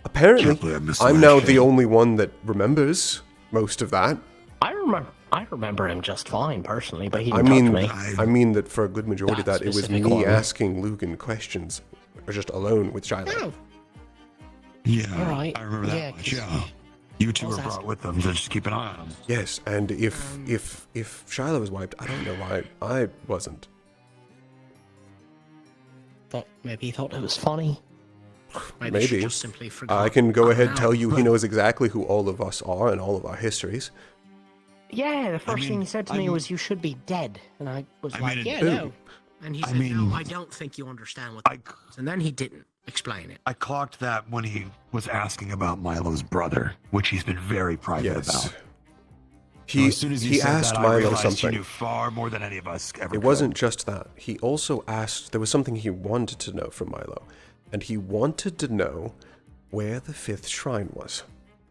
Apparently, I'm now the only one that remembers most of that. I remember him just fine personally, but he didn't touch me. I mean that for a good majority of that, it was specific me one. asking Lugan questions, or just alone with Shiloh. Oh. Yeah, Alright, I remember that yeah, much. Yeah, you two were brought with them, so just keep an eye on them. Yes, and if Shiloh was wiped, I don't know why I wasn't. Thought maybe he thought it was funny. Maybe. she just simply forgot. I can go ahead and tell you he knows exactly who all of us are and all of our histories. Yeah, the first thing he said to me was, "You should be dead," and I was like, "Yeah, no." And he said, "No, I don't think you understand what." And then he didn't explain it. I clocked that when he was asking about Milo's brother, which he's been very private about. He, as soon as you he said asked that, I Milo realized something. He knew far more than any of us ever. It wasn't just that. He also asked, there was something he wanted to know from Milo. And he wanted to know where the 5th shrine was.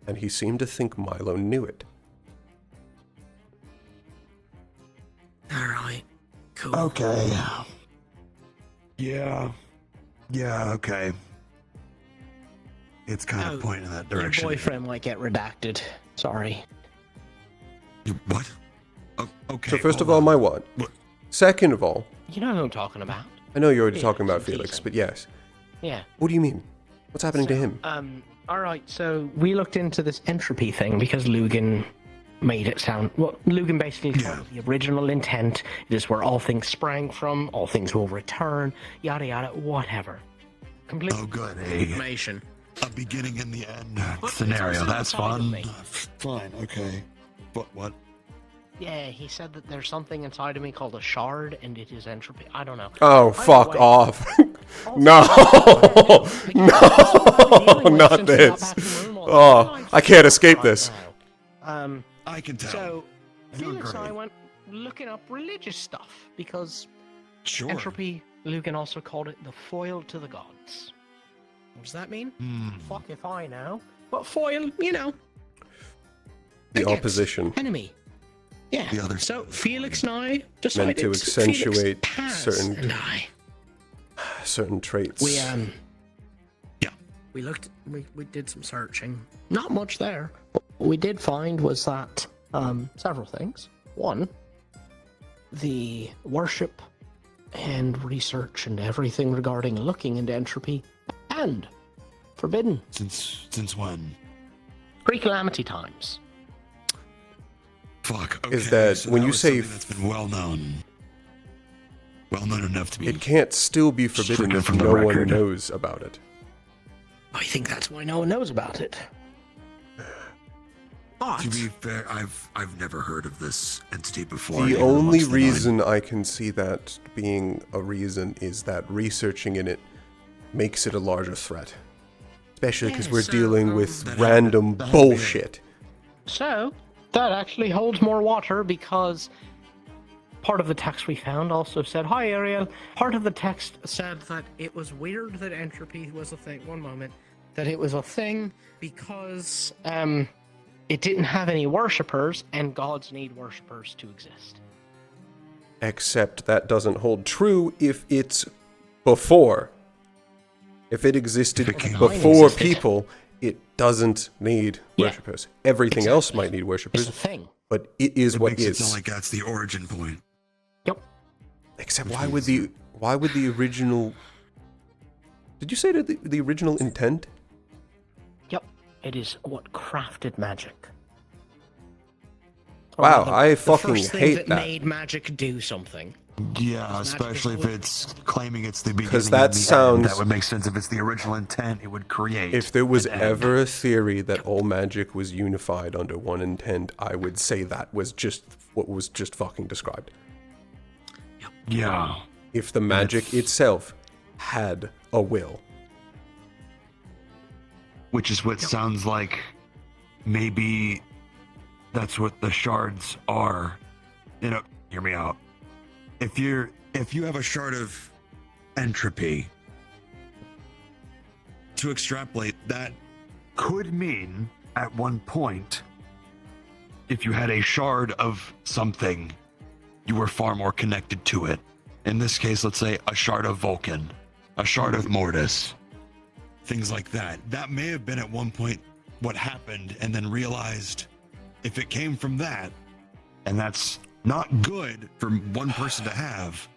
And he seemed to think Milo knew it. Alright. Cool. Okay. Yeah. Yeah, okay. It's kind of pointing in that direction. Your boyfriend might get redacted. Sorry. What? Oh, okay. So first of all, my what? Second of all, You know who I'm talking about. I know you're already Yeah, talking about confusing. Felix, but yes. Yeah. What do you mean? What's happening to him? Alright, so we looked into this entropy thing because Lugan made it sound... Well, Lugan basically told the original intent. It is where all things sprang from, all things will return, yada yada, whatever. Complete information. A beginning and the end scenario. That's fun. Fine, okay. But what? Yeah, he said that there's something inside of me called a shard, and it is entropy. I don't know. Oh, fuck off. No! No! Not this. Oh, I can't escape this. I can tell. So, Felix and I went looking up religious stuff, because entropy, Lugan also called it the foil to the gods. What does that mean? Fuck if I know. But foil, you know. The opposition. Enemy. Yeah. The other so Felix and I decided meant to accentuate Felix, Paz, certain and I. certain traits. We looked. We did some searching. Not much there. What we did find was that several things. One, the worship and research and everything regarding looking into entropy and forbidden. Since when? Pre-calamity times. Fuck. Okay, Is that so when that you was say something that's been well known enough to be. It can't still be forbidden stricken if from the no one record. knows about it. I think that's why no one knows about it. But To be fair, I've never heard of this entity before. The even only amongst the reason I can see that being a reason is that researching in it makes it a larger threat. Especially because we're dealing with random bullshit. So, that actually holds more water because part of the text we found also said, "Hi Ariel." Part of the text said that it was weird that entropy was a thing. One moment. That it was a thing because it didn't have any worshippers, and gods need worshippers to exist. Except that doesn't hold true if it's before. If it existed before people, it doesn't need worshippers. Everything else might need worshippers. It's a thing. But it is It what makes it is. sound like that's the origin point. Yep. Except why would the original? Did you say that the original intent? Yep. It is what crafted magic. Wow, I fucking the first thing hate that that. made magic do something. Yeah, especially if it's claiming it's the beginning. Because that and the sounds. end. That would make sense if it's the original intent. It would create. If there was an end. ever a theory that all magic was unified under one intent, I would say that was just what was just fucking described. Yeah. If the magic itself had a will. Which is what sounds like maybe that's what the shards are. You know, hear me out. If you have a shard of entropy, to extrapolate, that could mean at one point, if you had a shard of something, you were far more connected to it. In this case, let's say a shard of Vulcan, a shard of Mortis, things like that. That may have been at one point what happened, and then realized if it came from that, and that's not good for one person to have.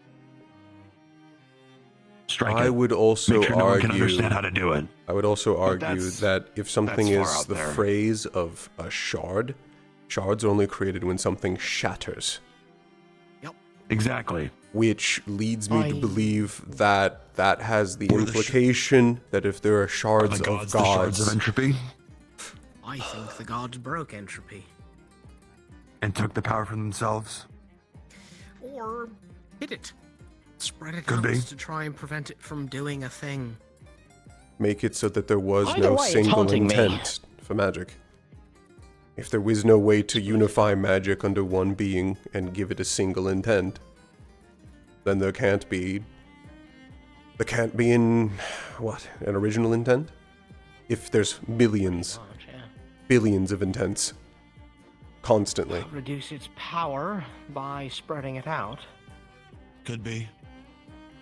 Strike I it. would also Make sure no one can argue. understand how to do it. I would also argue that's- that if something that's far is out the there. phrase of a shard, shards are only created when something shatters. Exactly. Which leads me to believe that that has the Or the implication that if there are shards the of gods, the shards of gods, entropy, I think the gods broke entropy. and took the power from themselves. Or hid it. Spread it Could out be. to try and prevent it from doing a thing. make it so that there was Either no way, it's single haunting me. intent for magic. If there was no way to unify magic under one being and give it a single intent, then there can't be an original intent? If there's billions of intents constantly. Reduce its power by spreading it out. Could be.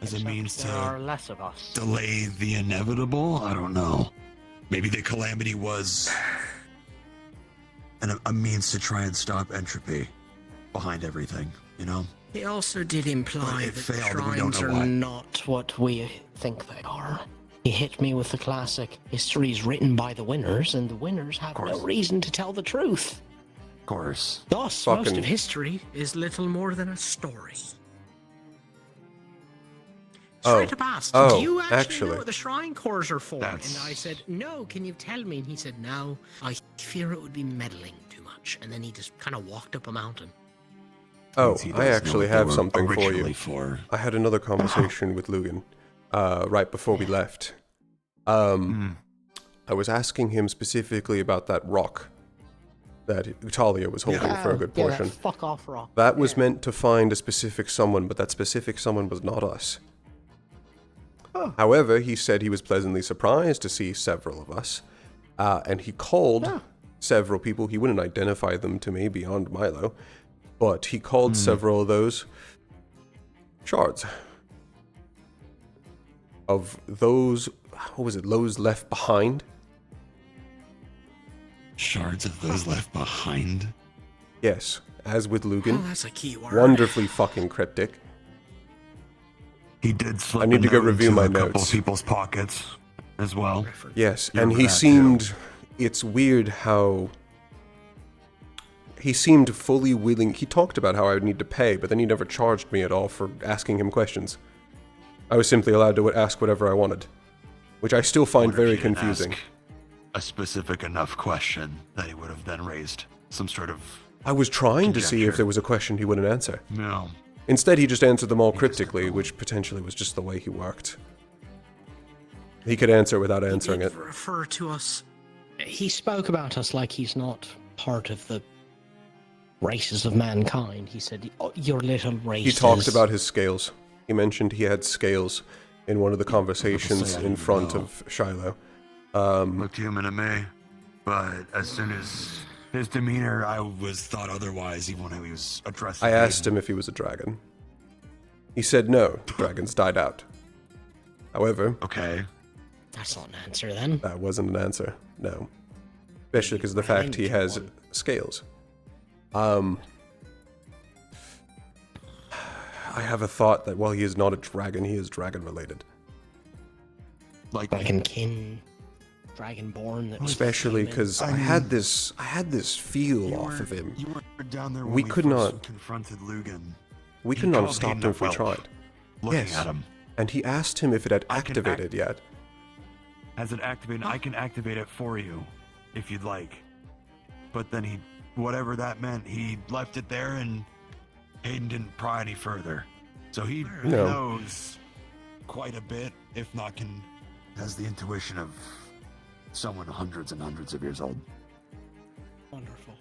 As a means There are to less of us. delay the inevitable. I don't know. Maybe the calamity was a means to try and stop entropy behind everything, you know? He also did imply It that failed, and we don't shrines know are why. not what we think they are. He hit me with the classic, history is written by the winners, and the winners have no reason to tell the truth. Of course. Thus, most of history is little more than a story. Straight up asked, do you actually know what the shrine cores are for? And I said, no, can you tell me? And he said, no, I fear it would be meddling too much. And then he just kind of walked up a mountain. Oh, He I does know actually what they have were something for originally you. for. I had another conversation with Lugan right before we left. I was asking him specifically about that rock that Talia was holding for a good portion. That fuck off rock. That was meant to find a specific someone, but that specific someone was not us. However, he said he was pleasantly surprised to see several of us, and he called several people. He wouldn't identify them to me beyond Milo, but he called several of those shards. Of those, what was it, those left behind? Shards of those left behind? Yes, as with Lugan. Oh, that's a key word. Wonderfully fucking cryptic. He did slip I need to go review my a couple notes. of people's pockets as well. Yes, You and remember he that, seemed. too. It's weird how. He seemed fully willing. He talked about how I would need to pay, but then he never charged me at all for asking him questions. I was simply allowed to ask whatever I wanted, which I still find very confusing. A specific enough question that he would have then raised some sort of. I was trying to see if conjecture. there was a question he wouldn't answer. No. Instead, he just answered them all cryptically, which potentially was just the way he worked. He could answer without answering it. Refer to us. He spoke about us like he's not part of the races of mankind. He said, oh, your little race. He talked about his scales. He mentioned he had scales in one of the conversations in front of Shiloh. Looked human to me, but as soon as his demeanor, I was thought otherwise, even when he was addressing I asked him if he was a dragon. He said no, dragons died out. However... Okay. That's not an answer then. That wasn't an answer, no. Especially because of the fact he has scales. I have a thought that while he is not a dragon, he is dragon related. Like dragon kin, dragonborn. That was especially because I had this feel off of him. We could not confronted Lugan. We He couldn't have called stopped me him if we well, tried. looking Yes. at him. And he asked him if it had activated yet. Has it activated? I can activate it for you, if you'd like. But then whatever that meant, he left it there, and Hayden didn't pry any further. So he knows quite a bit, if not has the intuition of someone hundreds and hundreds of years old. Wonderful.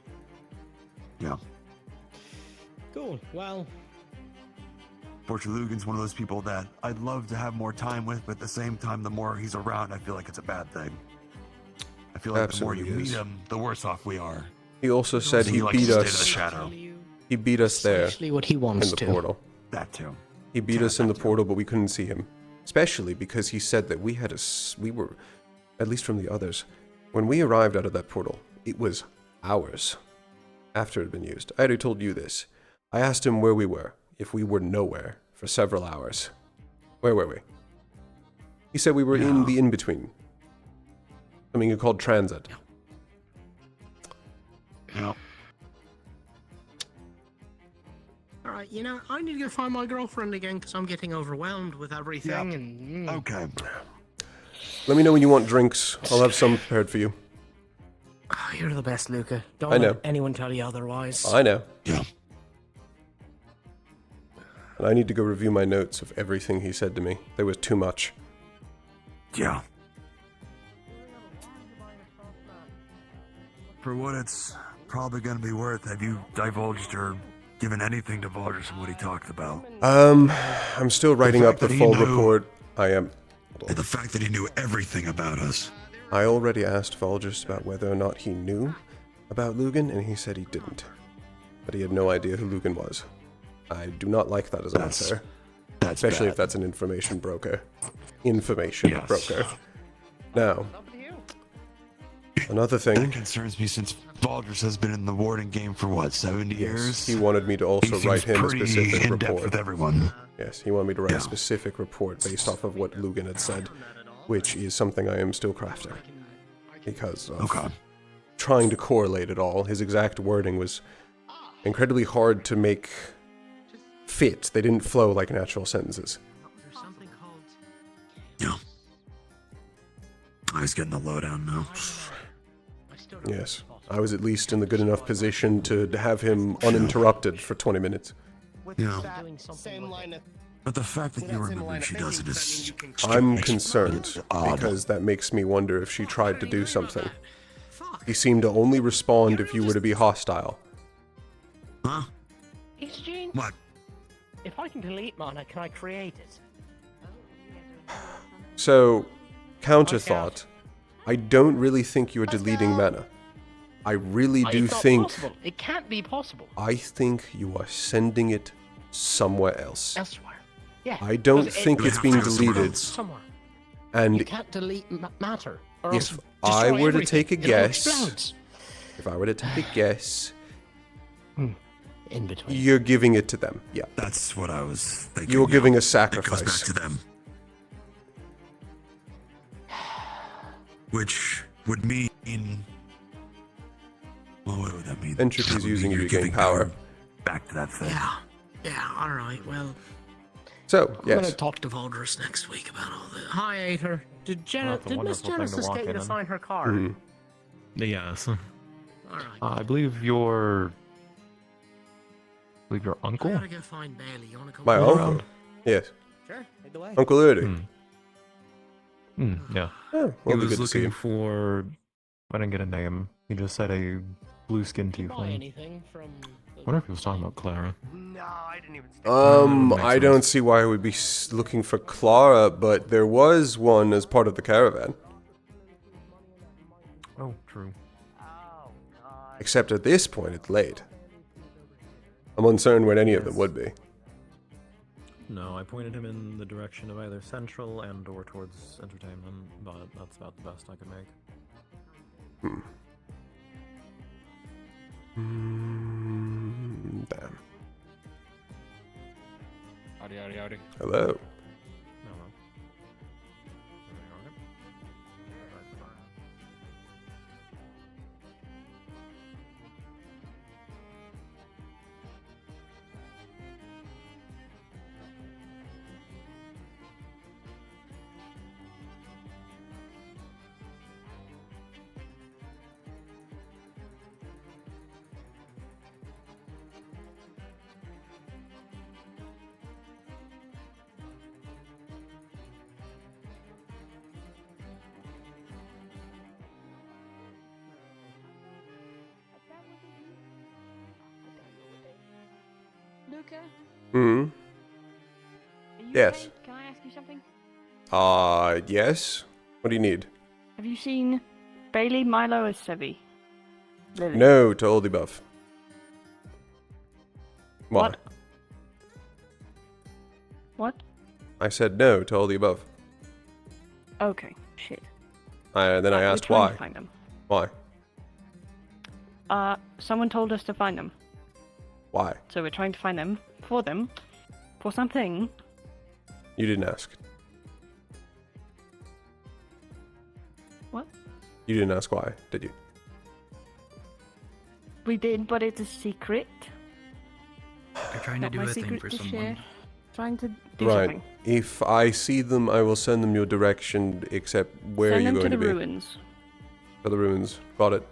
Yeah. Cool. Well, Fortunately, Lugan's one of those people that I'd love to have more time with, but at the same time, the more he's around, I feel like it's a bad thing. I feel like Absolutely the more you is. meet him, the worse off we are. He also said he likes beat to stay in us. the shadow. He beat us there Precisely what he wants in the to. portal. That too. He beat us in the portal, but we couldn't see him. Especially because he said that we were, at least from the others, when we arrived out of that portal, it was hours after it had been used. I already told you this. I asked him where we were, if we were nowhere, for several hours. Where were we? He said we were in the in-between. Something called transit. Yeah. Alright, I need to go find my girlfriend again because I'm getting overwhelmed with everything. And Okay. Let me know when you want drinks. I'll have some prepared for you. Oh, you're the best, Luca. Don't I know. let anyone tell you otherwise. I know. Yeah. And I need to go review my notes of everything he said to me. There was too much. Yeah. For what it's probably going to be worth, have you divulged or given anything to Valdres from what he talked about? I'm still writing up the full report. I am. And the fact that he knew everything about us. I already asked Valdres about whether or not he knew about Lugan, and he said he didn't. That he had no idea who Lugan was. I do not like that as an answer. Especially if that's an information broker. Information broker. Now, another thing. That concerns me since Valdres has been in the warden game for what, 70 years? He wanted me to also write him a specific report. With everyone. Yes, he wanted me to write a specific report based off of what Lugan had said, which is something I am still crafting. Because of trying to correlate it all. His exact wording was incredibly hard to make fit. They didn't flow like natural sentences. Yeah. I was getting the lowdown now. Yes. I was at least in the good enough position to have him uninterrupted for 20 minutes. Yeah. But the fact that you remember she does it is... I'm concerned, because that makes me wonder if she tried to do something. He seemed to only respond if you were to be hostile. Huh? Gene, what? If I can delete mana, can I create it? So, counterthought, I don't really think you're deleting mana. I really do It's not think... possible. It can't be possible. I think you are sending it somewhere else. Elsewhere. Yeah. I don't because think it's being deleted. Somewhere. And You can't delete matter. Or if else I destroy were to everything. take a It all guess, explodes. if I were to take a guess, in between. you're giving it to them. Yeah. That's what I was thinking. You're giving a It goes sacrifice. back to them. Which would mean... Well, what would that mean? Entropy's That would using mean you you're to gain giving power. Back to that thing. Yeah, alright, well. So, I'm gonna yes. talk to Valdres next week about all this. Hi, Aether. Did Miss wonderful thing to Genesis walk get you in to on. sign her card? Mhm. Yes. Alright. I believe your uncle. I gotta go find Bailey. You wanna come My with me? uncle? Yes. Sure, lead the way. Uncle Erdy. Yeah. Oh, He well, was good to see looking him. for. I didn't get a name. He just said a blue skin Buy tiefling. anything from I wonder if he was talking about Clara. I don't see why I would be looking for Clara, but there was one as part of the caravan. Oh, true. Except at this point, it's late. I'm uncertain when any of them would be. No, I pointed him in the direction of either central and or towards entertainment, but that's about the best I could make. Damn. Howdy, howdy, howdy. Hello. Luca? Hmm. Are you Yes. okay? Can I ask you something? Yes. What do you need? Have you seen Bailey, Milo, or Sevi? Lily? No to all the above. Why? What? What? I said no to all the above. Okay, shit. Then I We're asked trying why. to find them. Why? Someone told us to find them. Why? So we're trying to find them, for something. You didn't ask. What? You didn't ask why, did you? We did, but it's a secret. They're trying Not to do my a thing secret for to someone. share. Trying to do Right. something. If I see them, I will send them your direction, except where Send are you them going to to the be? ruins. For the ruins. Got it.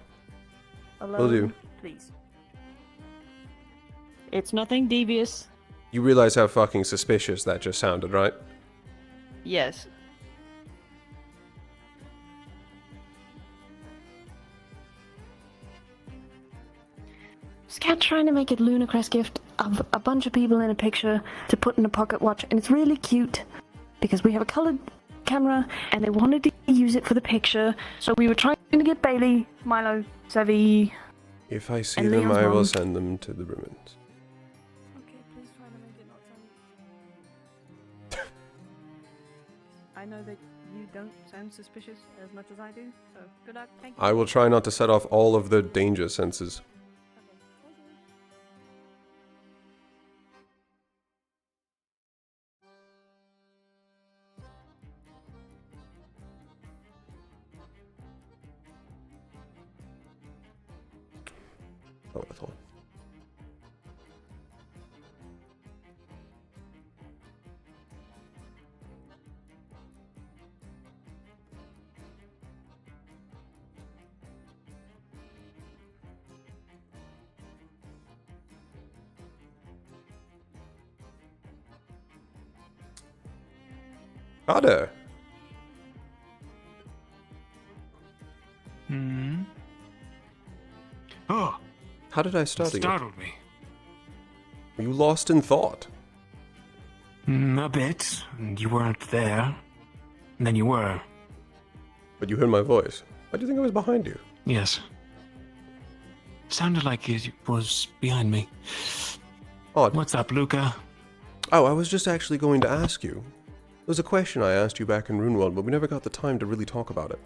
Alone, Will do. please. It's nothing devious. You realize how fucking suspicious that just sounded, right? Yes. Scout's trying to make it Lunacrest gift of a bunch of people in a picture to put in a pocket watch, and it's really cute because we have a colored camera and they wanted to use it for the picture, so we were trying to get Bailey, Milo, Sevi. If I see And them, Leon's I will mom. send them to the ruins. Okay, please try to make it not sound. I know that you don't sound suspicious as much as I do, so good luck. Thank you. I will try not to set off all of the danger senses. Oh, I thought. Ada. Hmm. Oh, How did I startle you? startled me. Were you lost in thought? A bit. And you weren't there. And then you were. But you heard my voice. Why do you think I was behind you? Yes. Sounded like it was behind me. Odd. What's up, Luca? Oh, I was just actually going to ask you. There was a question I asked you back in RuneWorld, but we never got the time to really talk about it.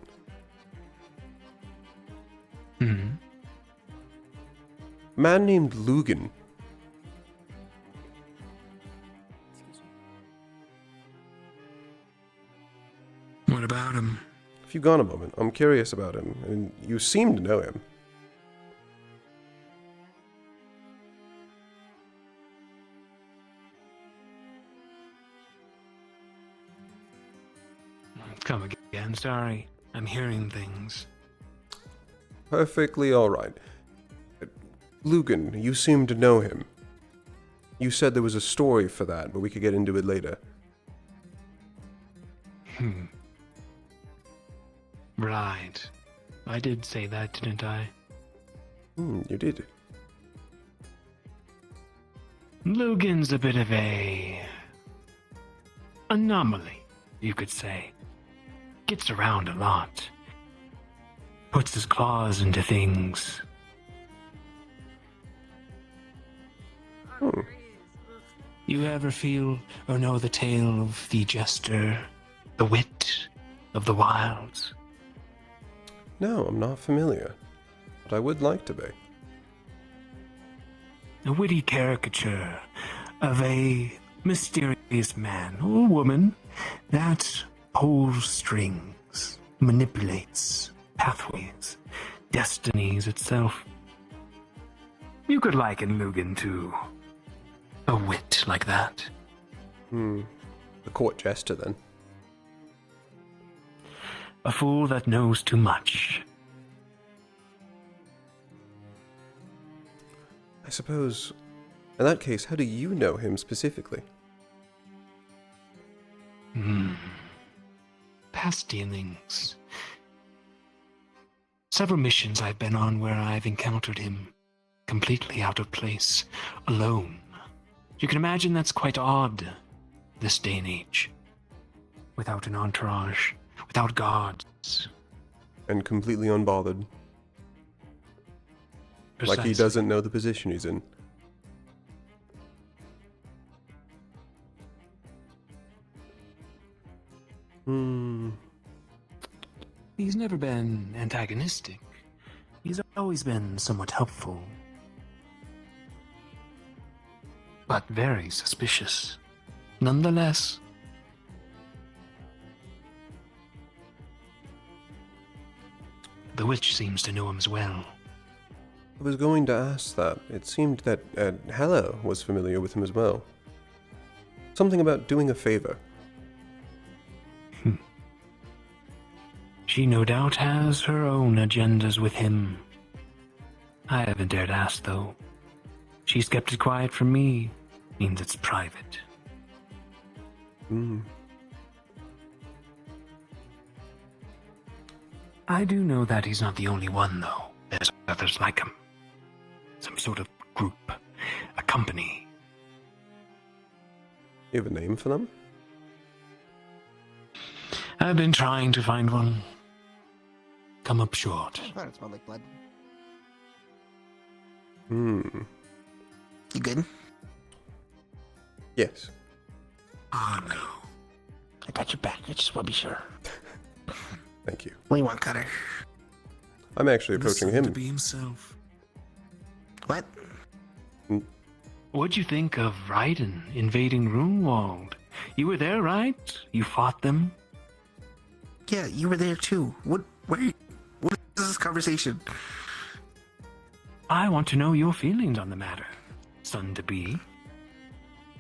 Hmm. Man named Lugan. What about him? If you've got a moment, I'm curious about him, and you seem to know him. Come again, sorry. I'm hearing things. Perfectly alright. Lugan, you seem to know him. You said there was a story for that, but we could get into it later. Right. I did say that, didn't I? You did. Lugan's a bit of a anomaly, you could say. Gets around a lot. Puts his claws into things. You ever feel or know the tale of the jester, the wit of the wilds? No, I'm not familiar. But I would like to be. A witty caricature of a mysterious man or woman that pulls strings, manipulates pathways, destinies itself. You could liken Lugan to a wit like that. The court jester, then. A fool that knows too much. I suppose, in that case, how do you know him specifically? Past dealings. Several missions I've been on where I've encountered him completely out of place, alone, You can imagine that's quite odd, this day and age. Without an entourage, without guards. And completely unbothered. Precisely. Like he doesn't know the position he's in. He's never been antagonistic. He's always been somewhat helpful. But very suspicious. Nonetheless. The witch seems to know him as well. I was going to ask that. It seemed that Hella was familiar with him as well. Something about doing a favor. She no doubt has her own agendas with him. I haven't dared ask, though. She's kept it quiet from me. Means it's private. I do know that he's not the only one, though. There's others like him. Some sort of group. A company. You have a name for them? I've been trying to find one. Come up short. I thought it smelled like blood. You good? Yes. Oh, no. I got your back. I just want to be sure. Thank you. What do you want, Cutter? I'm actually approaching him. To be himself. What? What'd you think of Raiden invading Runewald? You were there, right? You fought them? Yeah, you were there too. What is this conversation? I want to know your feelings on the matter, son-to-be.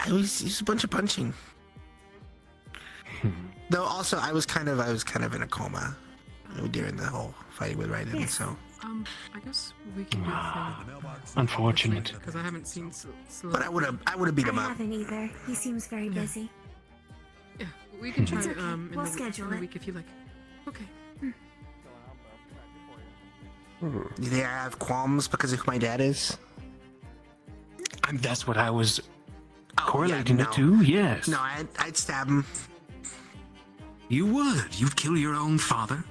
It was a bunch of punching. Though also I was kind of in a coma during the whole fight with Raiden, Yes. so. I guess we can do Unfortunate. because I haven't seen. But I would have beat him I up. haven't either. He seems very busy. Yeah, we can try It's okay. in We'll the schedule in the it. week if you like. Okay. Do they have qualms because of who my dad is? That's what I was correlating no. it to, yes. No, I'd stab him. You would? You'd kill your own father?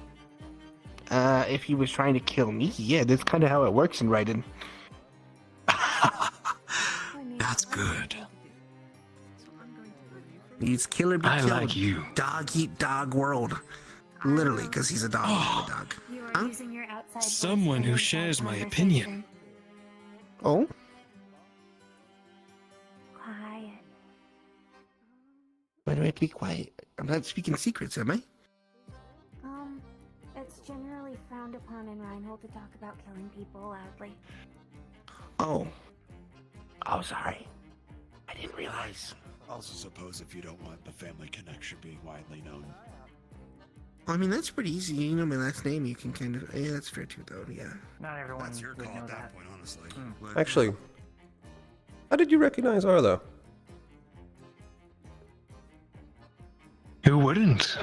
If he was trying to kill me, yeah, that's kind of how it works in Raiden. That's good. He's kill or be I killed. like you. Dog eat dog world. Literally, because he's a dog. Oh. A dog. You are using your outside voice Someone for who inside shares my conversation. opinion. Oh? Quiet. Why do I have to be quiet? I'm not speaking secrets, am I? It's generally frowned upon in Reinhold to talk about killing people loudly. Oh. Oh, sorry. I didn't realize. Also suppose if you don't want the family connection being widely known. I mean, that's pretty easy. You know my last name, you can kind of... Yeah, that's fair too, though, yeah. Not everyone That's your would call know at that that. point, honestly. Actually, how did you recognize Arlo? Who wouldn't?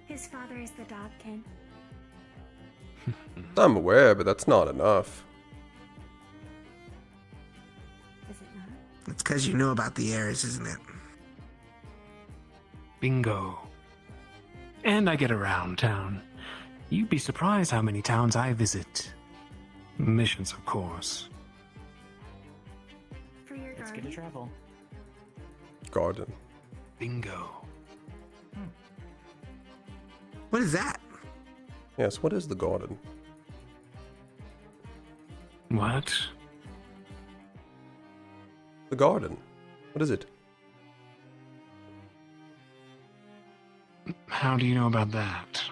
His father is the dog king. I'm aware, but that's not enough. Is it not? It's because you know about the heirs, isn't it? Bingo. And I get around town. You'd be surprised how many towns I visit. Missions, of course. For your It's good to travel. Garden. Bingo. What is that? Yes, what is the garden? What? The garden. What is it? How do you know about that?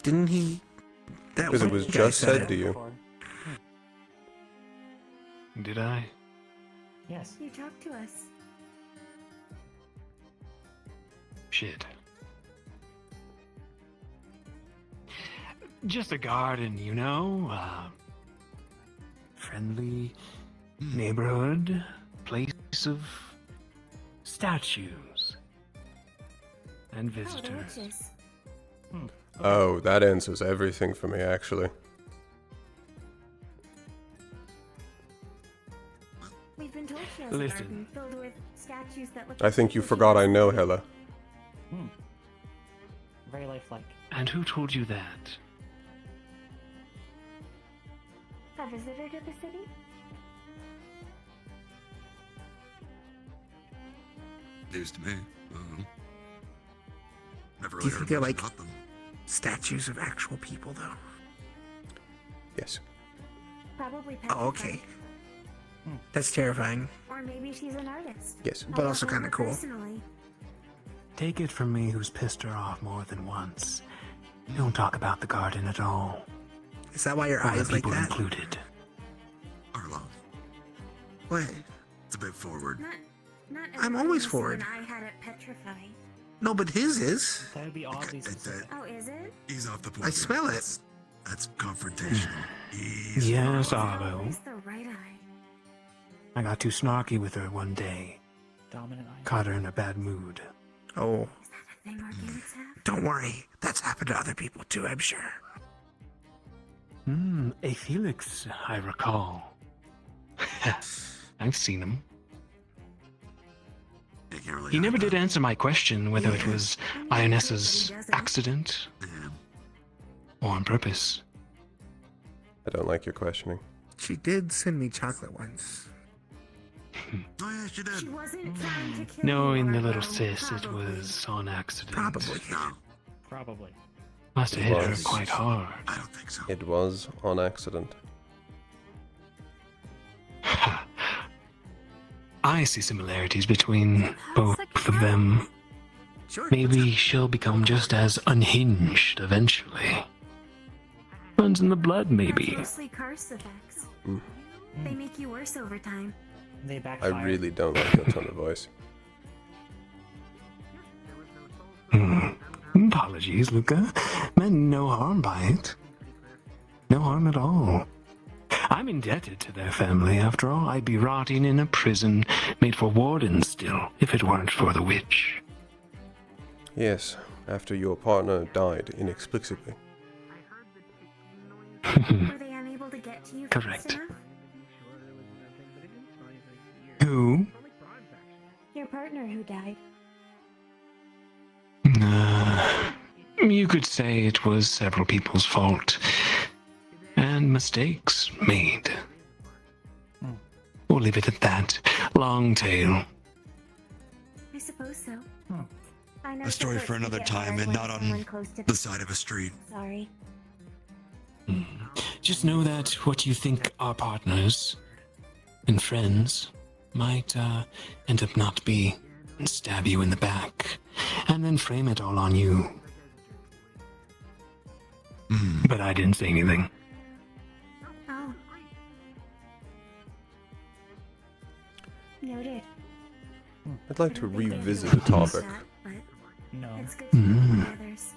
Didn't he... Because it was just said to you. Did I? Yes. You talked to us. Shit. Just a garden, you know? Friendly neighborhood, place of statues and Oh, the visitors. witches. Oh, that answers everything for me, actually. We've been told she has Listen. a garden filled with statues that look. I think you forgot I know Hella. Very lifelike. And who told you that? A visitor to the city? News to me. Never Do you really think heard they're much like about them. statues of actual people, though? Yes. Probably. Oh, okay. That's terrifying. Or maybe she's an artist. Yes. But also kind of cool. Personally. Take it from me who's pissed her off more than once. Don't talk about the garden at all. Is that why your Other eyes like people that? included. Arlo, What? it's a bit forward. Not I'm always forward. I had it petrified. No, but his is. That would be oddly specific. Oh, is it? Ease off the point. I smell it. That's confrontational. Ease Yes, off. Arlo. It's the right eye. I got too snarky with her one day. Dominant eye. Caught her in a bad mood. Oh, Thing organics have? don't worry. That's happened to other people too, I'm sure. A Felix, I recall. I've seen him. He never did answer my question whether it was Ionessa's accident or on purpose. I don't like your questioning. She did send me chocolate once. Oh yeah, she did. She wasn't trying to kill Knowing you, the little Arlo. sis, it was on accident. Probably. Probably. Must have It hit her was. quite hard. I don't think so. It was on accident. I see similarities between both of them. Sure. Maybe she'll become just as unhinged eventually. Runs in the blood, maybe. Mostly curse effects. Mm. They make you worse over time. They I backfire. really don't like your tone of voice. Apologies, Luca. Meant no harm by it. No harm at all. I'm indebted to their family, after all. I'd be rotting in a prison made for wardens still, if it weren't for the witch. Yes, after your partner died inexplicably. Were they unable to get to you fast Correct. enough? Who? Your partner who died. You could say it was several people's fault. And mistakes made. We'll leave it at that. Long tale. I suppose so. I know A story supports for can another get time hard and when not someone on close to the side of a street. Sorry. Just know that what you think are partners and friends might end up not be, and stab you in the back, and then frame it all on you. But I didn't say anything. Oh. Noted. I'd like to revisit the topic. No. It's good to know from others.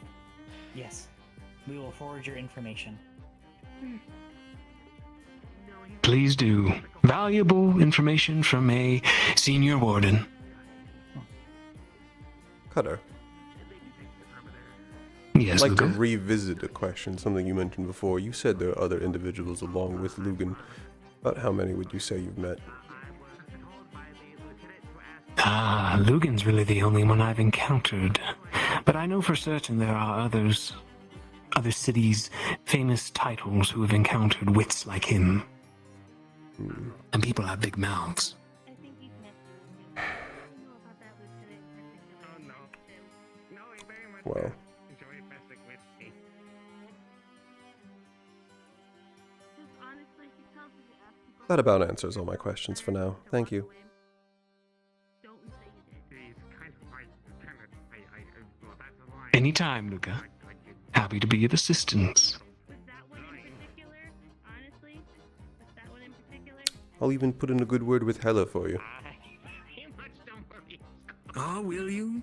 Yes. We will forward your information. Please do. Valuable information from a senior warden. Cutter. Yes, I'd like to Luca? revisit a question, something you mentioned before. You said there are other individuals along with Lugan. About how many would you say you've met? Lugan's really the only one I've encountered. But I know for certain there are others. Other cities, famous titles who have encountered wits like him. And people have big mouths. Well, that about answers all my questions for now. Thank you. Anytime, Luca. Happy to be of assistance. I'll even put in a good word with Hella for you. Oh, will you?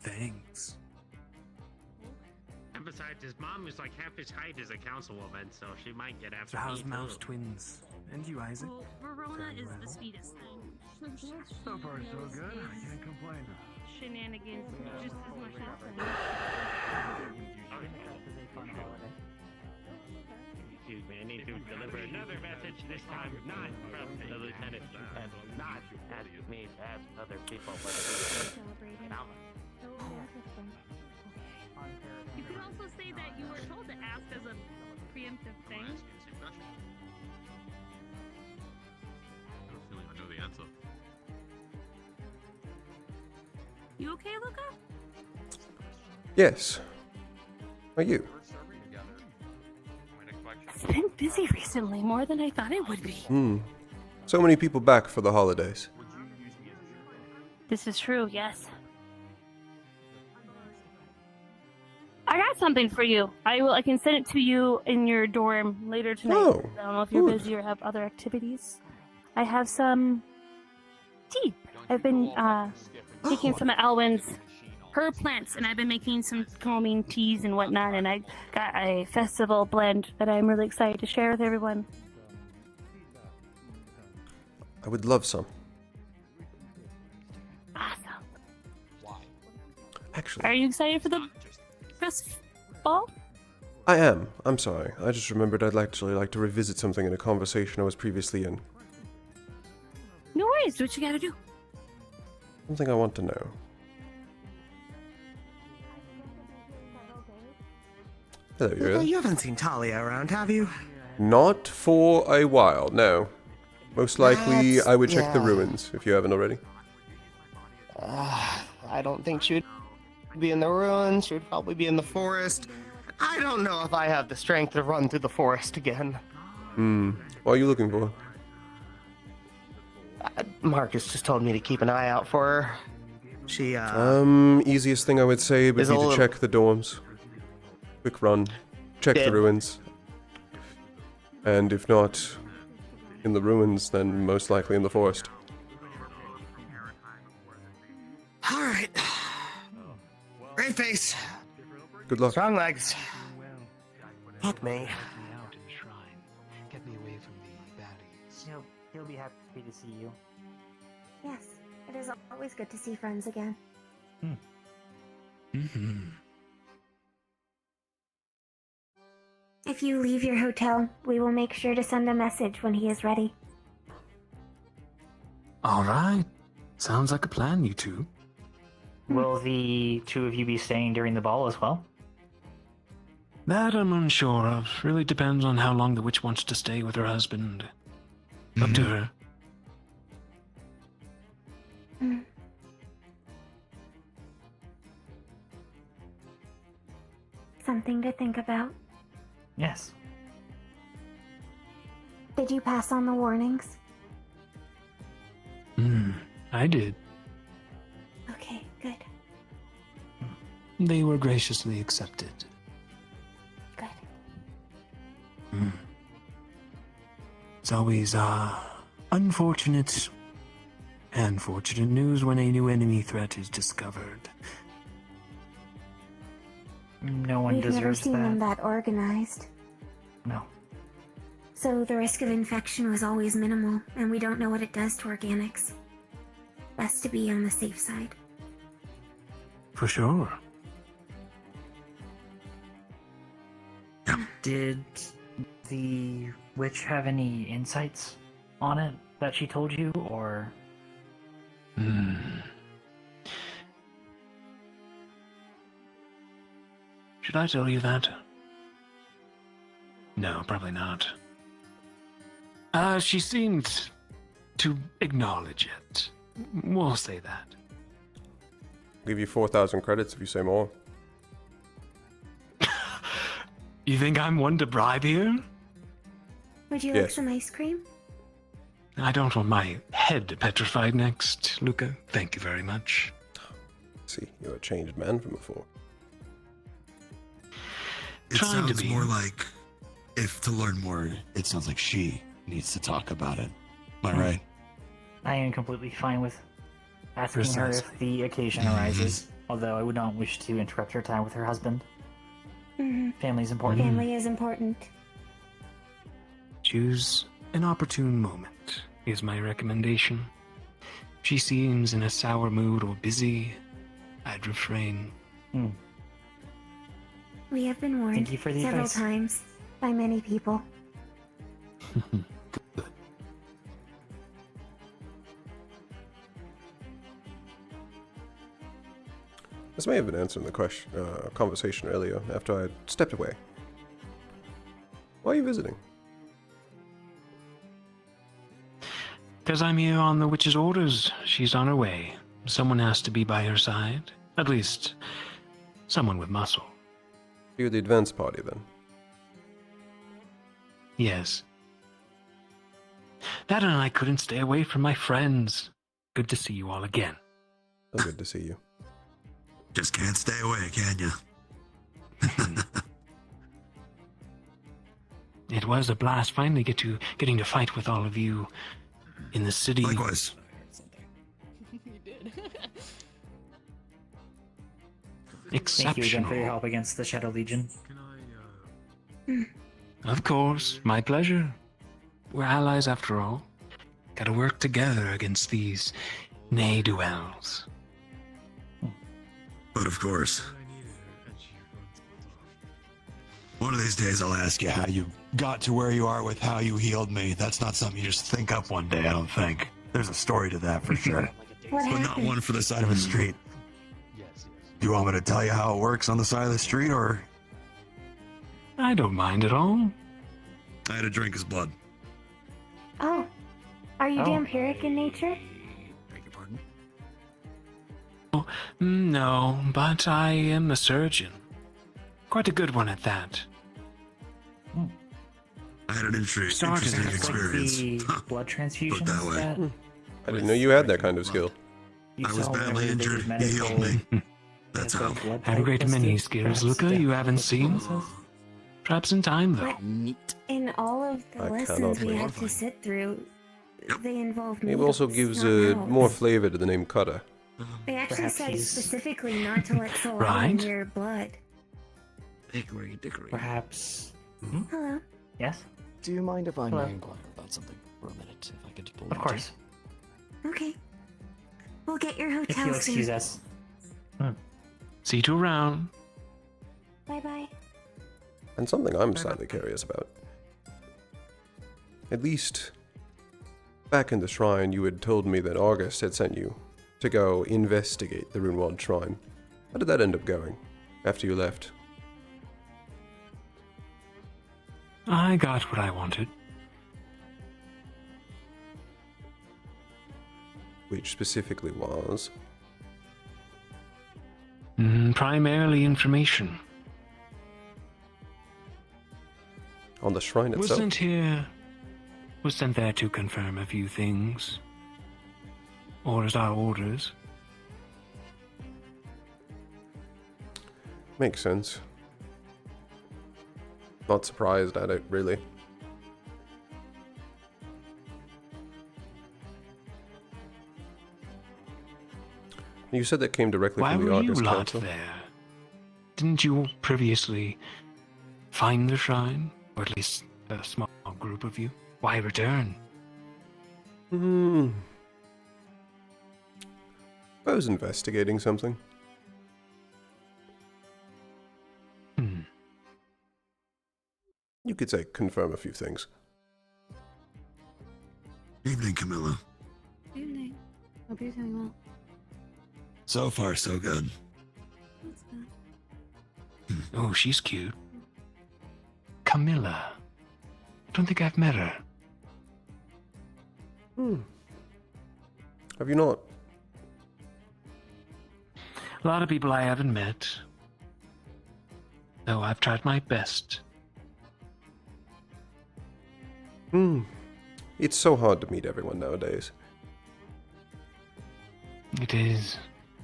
Thanks. And besides, his mom is like half his height as a councilwoman, so she might get after So how's me Mouse too. twins? And you, Isaac? Verona is the sweetest thing. So far, so good. I can't complain. Shenanigans just as much as them. Excuse me, I need to deliver another message, this time not from the lieutenant. me to ask other people whether we can get out. You could also say that you were told to ask as a preemptive thing. I have a feeling I know the answer. You okay, Luca? Yes. Are you? It's been busy recently, more than I thought it would be. So many people back for the holidays. This is true, yes. I got something for you. I can send it to you in your dorm later tonight. Oh, I don't know if you're good. busy or have other activities. I have some tea. I've been taking some of Alwyn's herb plants, and I've been making some calming teas and whatnot, and I got a festival blend that I'm really excited to share with everyone. I would love some. Awesome. Actually, Are you excited for the festival? I am. I'm sorry. I just remembered I'd actually like to revisit something in a conversation I was previously in. No worries. What you gotta do? Something I want to know. Hello, Luca, Yura. you haven't seen Talia around, have you? Not for a while, no. Most likely, I would check the ruins, if you haven't already. I don't think she would be in the ruins. She would probably be in the forest. I don't know if I have the strength to run through the forest again. What are you looking for? Marcus just told me to keep an eye out for her. She, Easiest thing I would say would be to check the dorms. Quick run. Check the ruins. And if not in the ruins, then most likely in the forest. Alright. Great face. Good luck. Strong legs. Fuck me. Get me away from the baddies. He'll be happy to see you. Yes, it is always good to see friends again. If you leave your hotel, we will make sure to send a message when he is ready. All right. Sounds like a plan, you two. Will the two of you be staying during the ball as well? That I'm unsure of. Really depends on how long the witch wants to stay with her husband. Up to her. Something to think about. Yes. Did you pass on the warnings? I did. Okay, good. They were graciously accepted. Good. It's always, unfortunate and fortunate news when a new enemy threat is discovered. No one We've never deserves seen them that. that organized. No. So the risk of infection was always minimal, and we don't know what it does to organics. Best to be on the safe side. For sure. Did the witch have any insights on it that she told you, or? Should I tell you that? No, probably not. She seemed to acknowledge it. We'll say that. I'll give you 4,000 credits if you say more. You think I'm one to bribe here? Would you like some ice cream? I don't want my head petrified next, Luca. Thank you very much. See, you're a changed man from before. It sounds more like, if to learn more, it sounds like she needs to talk about it. Am I right? I am completely fine with asking her Precisely. if the occasion arises, although I would not wish to interrupt her time with her husband. Family is important. Family is important. Choose an opportune moment, is my recommendation. If she seems in a sour mood or busy, I'd refrain. We have been warned Thank you for the several advice. times by many people. This may have been answering the question, conversation earlier after I stepped away. Why are you visiting? Because I'm here on the witch's orders. She's on her way. Someone has to be by her side. At least, someone with muscle. You're the advance party, then? Yes. That and I couldn't stay away from my friends. Good to see you all again. So good to see you. Just can't stay away, can you? It was a blast finally getting to fight with all of you in the city. Likewise. Thank you again for your Exceptional. help against the Shadow Legion. Of course, my pleasure. We're allies after all. Gotta work together against these ne'er-do-wells. But of course. One of these days I'll ask you how you got to where you are with how you healed me. That's not something you just think up one day, I don't think. There's a story to that for sure. What But not happened? one for the side of a street. Do you want me to tell you how it works on the side of the street, or? I don't mind at all. I had to drink his blood. Oh, are you vampiric in nature? No, but I am a surgeon. Quite a good one at that. I had an interesting Started experience. The blood transfusions. Put that way. I didn't know you had that kind of skill. I was badly injured. He healed me. That's how. Have a great many skills, Luca, you haven't seen. Perhaps in time, though. In all of the I lessons cannot we wait. had to sit through, they involve It also gives more flavor to the name Cutter. They actually Perhaps said he's- specifically not to let saliva Right. in your blood. Hickory dickory. Perhaps. Hello. Yes? Do you mind if I Hello. inquire about something for a minute? If I could pull Of course. Okay. We'll get your If hotel you'll excuse soon. us. See you around. Bye bye. And something I'm sadly curious about. At least, back in the shrine, you had told me that August had sent you to go investigate the Runewald Shrine. How did that end up going after you left? I got what I wanted. Which specifically was? Primarily information. On the shrine itself? Was sent there to confirm a few things. Orders are orders. Makes sense. Not surprised at it, really. You said that came directly Why from the were you August lot Council? there? Didn't you previously find the shrine? Or at least a small group of you? Why return? I was investigating something. You could say confirm a few things. Evening, Camilla. Evening. Hope you're doing well. So far, so good. That's good. Oh, she's cute. Camilla. I don't think I've met her. Have you not? A lot of people I haven't met. Though I've tried my best. It's so hard to meet everyone nowadays. It is.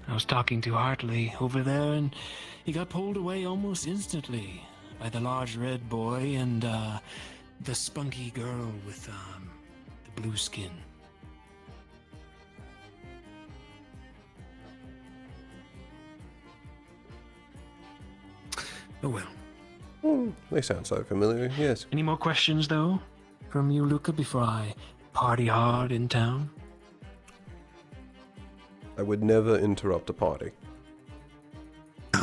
I was talking to Hartley over there, and he got pulled away almost instantly by the large red boy and the spunky girl with the blue skin. Oh well. They sound so familiar, yes. Any more questions, though, from you, Luca, before I party hard in town? I would never interrupt a party.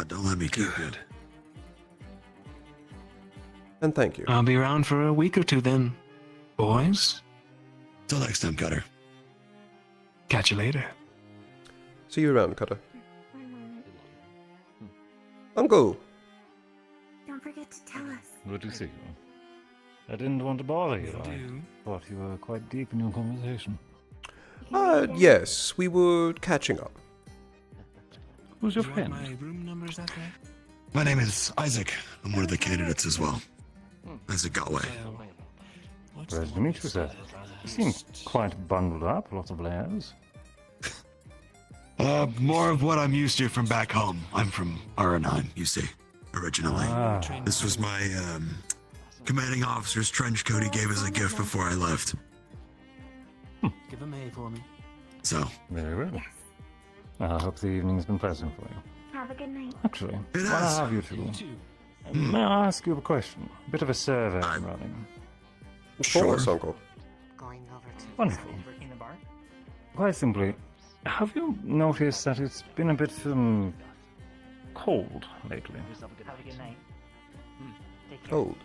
Don't let me keep it. And thank you. I'll be around for a week or two then, boys. Till next time, Cutter. Catch you later. See you around, Cutter. Uncle. Don't forget to tell us. Good to see you. I didn't want to bother you. I thought you were quite deep in your conversation. Yes, we were catching up. Who's your friend? My name is Isaac. I'm one of the candidates as well. Isaac Galway. Pleasure to meet you, sir. You seem quite bundled up, lots of layers. More of what I'm used to from back home. I'm from R9, you see, originally. This was my commanding officer's trench coat he gave as a gift before I left. Give him A for me. So. Very well. I hope the evening's been pleasant for you. Have a good night. Actually, while I have you two, may I ask you a question? A bit of a survey I'm running. Sure, Uncle. Wonderful. Quite simply, have you noticed that it's been a bit cold lately? Have a good night. Cold.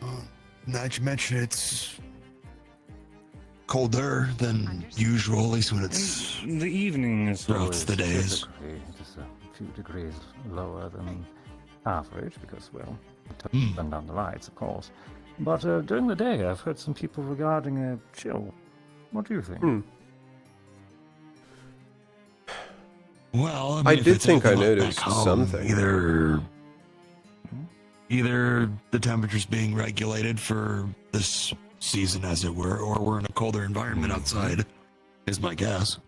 Now that you mention it, it's colder than usual, at least when it's the evening is throughout the days. Just a few degrees lower than average because, well, turn down the lights, of course. But during the day, I've heard some people regarding a chill. What do you think? Well, I, mean, I did think I noticed home, something. Either the temperature's being regulated for this season, as it were, or we're in a colder environment outside, is my guess.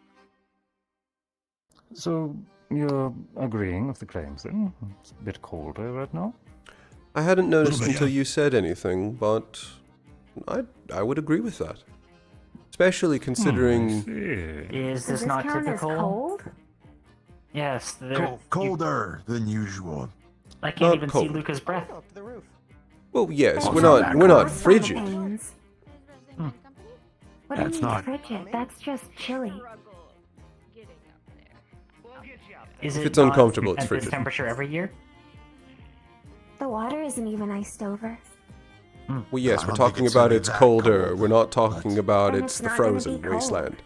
So, you're agreeing with the claims then? It's a bit colder right now? I hadn't noticed until you said anything, but I would agree with that. Especially considering... Is this not count as typical? cold? Yes. Colder than usual. I can't Not even cold. see Luca's breath. Well, yes, we're not frigid. What That's do you mean not- frigid? That's just chilly. Is If it it's uncomfortable, not it's at frigid. this temperature every year? The water isn't even iced over. Well, yes, I we're don't talking think it's about really it's that colder. cold, We're not talking about Then it's it's the not gonna frozen be cold. wasteland.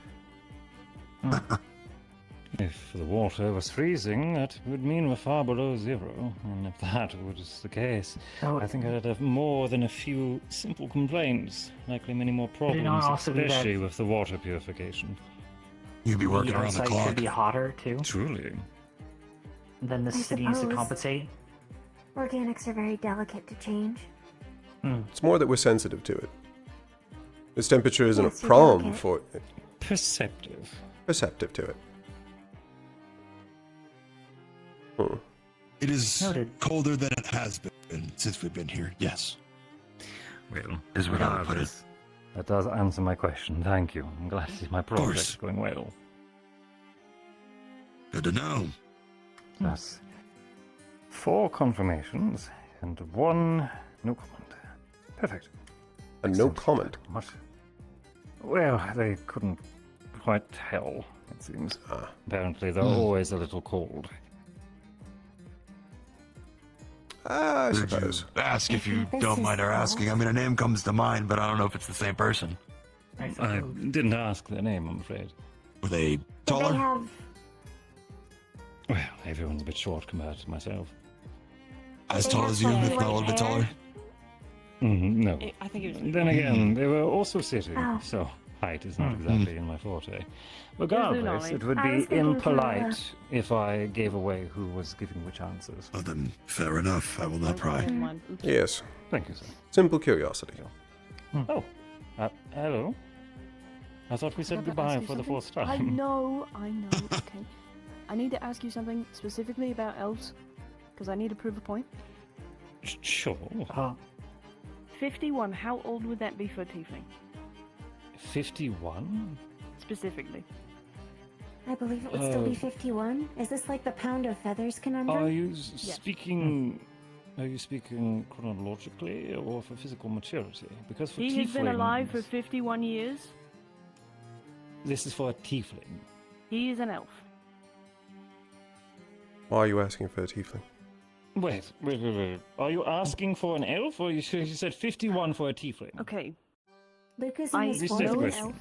If the water was freezing, that would mean we're far below zero. And if that was the case, Oh. I think I'd have more than a few simple complaints. Likely many more problems, also be that- especially with the water purification. You'd be working The around the outside clock. could be hotter too. Truly. Then the I city needs to suppose. compensate. Organics are very delicate to change. It's more that we're sensitive to it. This temperature isn't Yes, a you're problem delicate. for Perceptive. perceptive to it. It is Noted. colder than it has been since we've been here. Yes. Well, Is what I would put it. That does answer my question. Thank you. I'm glad to see my project's going well. Good to know. Yes. 4 confirmations and 1 no comment. Perfect. And no comment. What? Well, they couldn't quite tell, it seems. Apparently, they're always a little cold. I Would suppose. you ask if you This don't is mind our asking? I mean, a name comes to mind, but I don't know if it's the same person. I didn't ask their name, I'm afraid. Were they Do they taller? have... Well, everyone's a bit short compared to myself. As They tall have as you, fluffy if not a little bit white taller? hair? No. I think it was. Then again, they were also sitting, Oh. so height is not exactly in my forte. Regardless, Lunali. it would I be was thinking impolite if I gave away who was giving which answers. Oh, then fair enough. I will not pry. Yes. Thank you, sir. Simple curiosity. Oh, hello. I thought we said Can I goodbye ask you for the something? 4th time. I know, okay. I need to ask you something specifically about elves, because I need to prove a point. Sure. 51, how old would that be for a tiefling? 51? Specifically. I believe it would still be 51. Is this like the pound of feathers conundrum? Are you speaking... Are you speaking chronologically or for physical maturity? Because for He has been alive for tieflings- 51 years. This is for a tiefling. He is an elf. Why are you asking for a tiefling? Wait. Are you asking for an elf or you said 51 for a tiefling? Okay. Lucas I in his This is a 40s. question.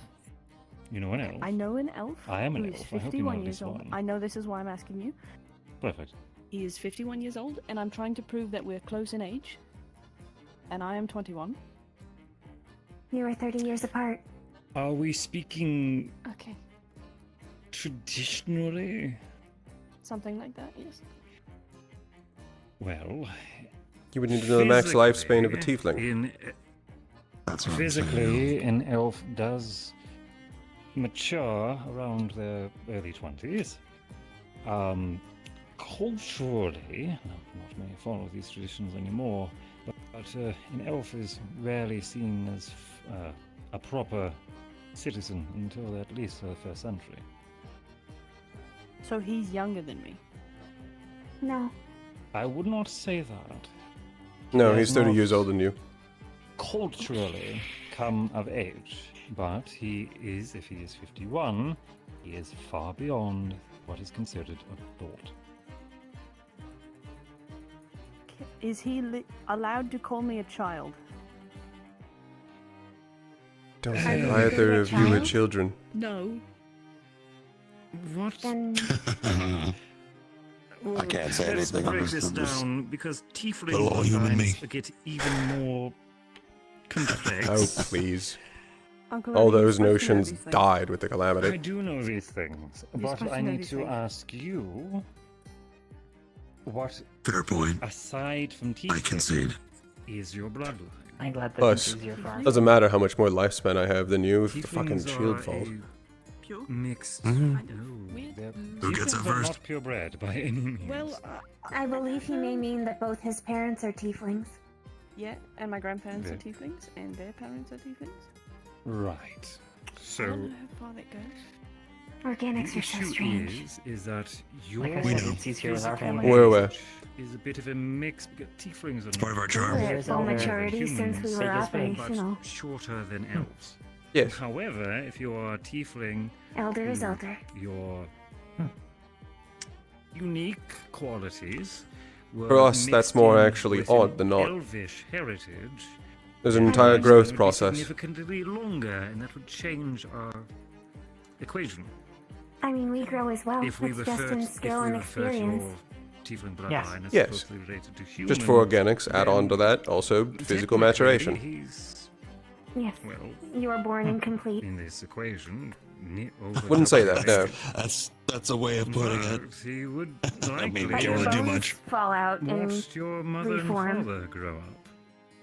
You know an elf? I know an elf. I am an who is elf. I hope you know 51 at years least old. one. I know this is why I'm asking you. Perfect. He is 51 years old, and I'm trying to prove that we're close in age. And I am 21. You were 30 years apart. Are we speaking Okay. traditionally? Something like that, yes. Well, You would need to know the max lifespan of a tiefling. Physically, an elf does mature around their early 20s. Culturally, not many follow these traditions anymore, but an elf is rarely seen as a proper citizen until at least the 1st century. So he's younger than me. No. I would not say that. No, He he's has 30 not years older than you. culturally come of age, but he is, if he is 51, he is far beyond what is considered adult. Is he allowed to call me a child? Don't think either of you are children. No. What? I can't say Let's anything on break this. this down because tiefling Little human me. get even more complex. Oh, please. Uncle All Eddie, those you're supposed to know notions these things. died with the I calamity. do know these things, You're but supposed I to know need these to things. ask you, what, Fair point. aside from tiefling, I concede. is your bloodline? I'm glad that Plus, this is your farm. doesn't matter how much more lifespan I have than you if the fucking Tieflings shield are falls. a mixed. Mhm. Who gets it Tieflings are first? not purebred by any means. Well, I believe he may mean that both his parents are tieflings. yeah, and my grandparents are Okay. tieflings, and their parents are tieflings. Right. I So don't know how far that goes. Organics the are so issue strange. is that your Like I said, it's easier with our physical family. Where? age is a bit of a mix. Because tieflings are part of our charm. We're There at is full other maturity since we humans, were Biggest thing. operational. but shorter than elves. Yes. However, if you are a tiefling, Elder is elder. your unique qualities were For us, that's mixed more in actually with an odd than not. Elvish heritage. There's an the entire lifespan growth would be process. significantly longer, and that would change our equation. I mean, we grow as well. If we It's just refer in to, skill and your experience. tiefling bloodline Yes. as Yes. closely related to human, Just for organics, add on to that, also physical maturation. He's, Yes. well, You are born incomplete. in this equation, over Wouldn't say top that, of no. That's a way of putting it. But he would I mean, likely we can't really do bones much. fall out and watched your mother reform. and father grow up.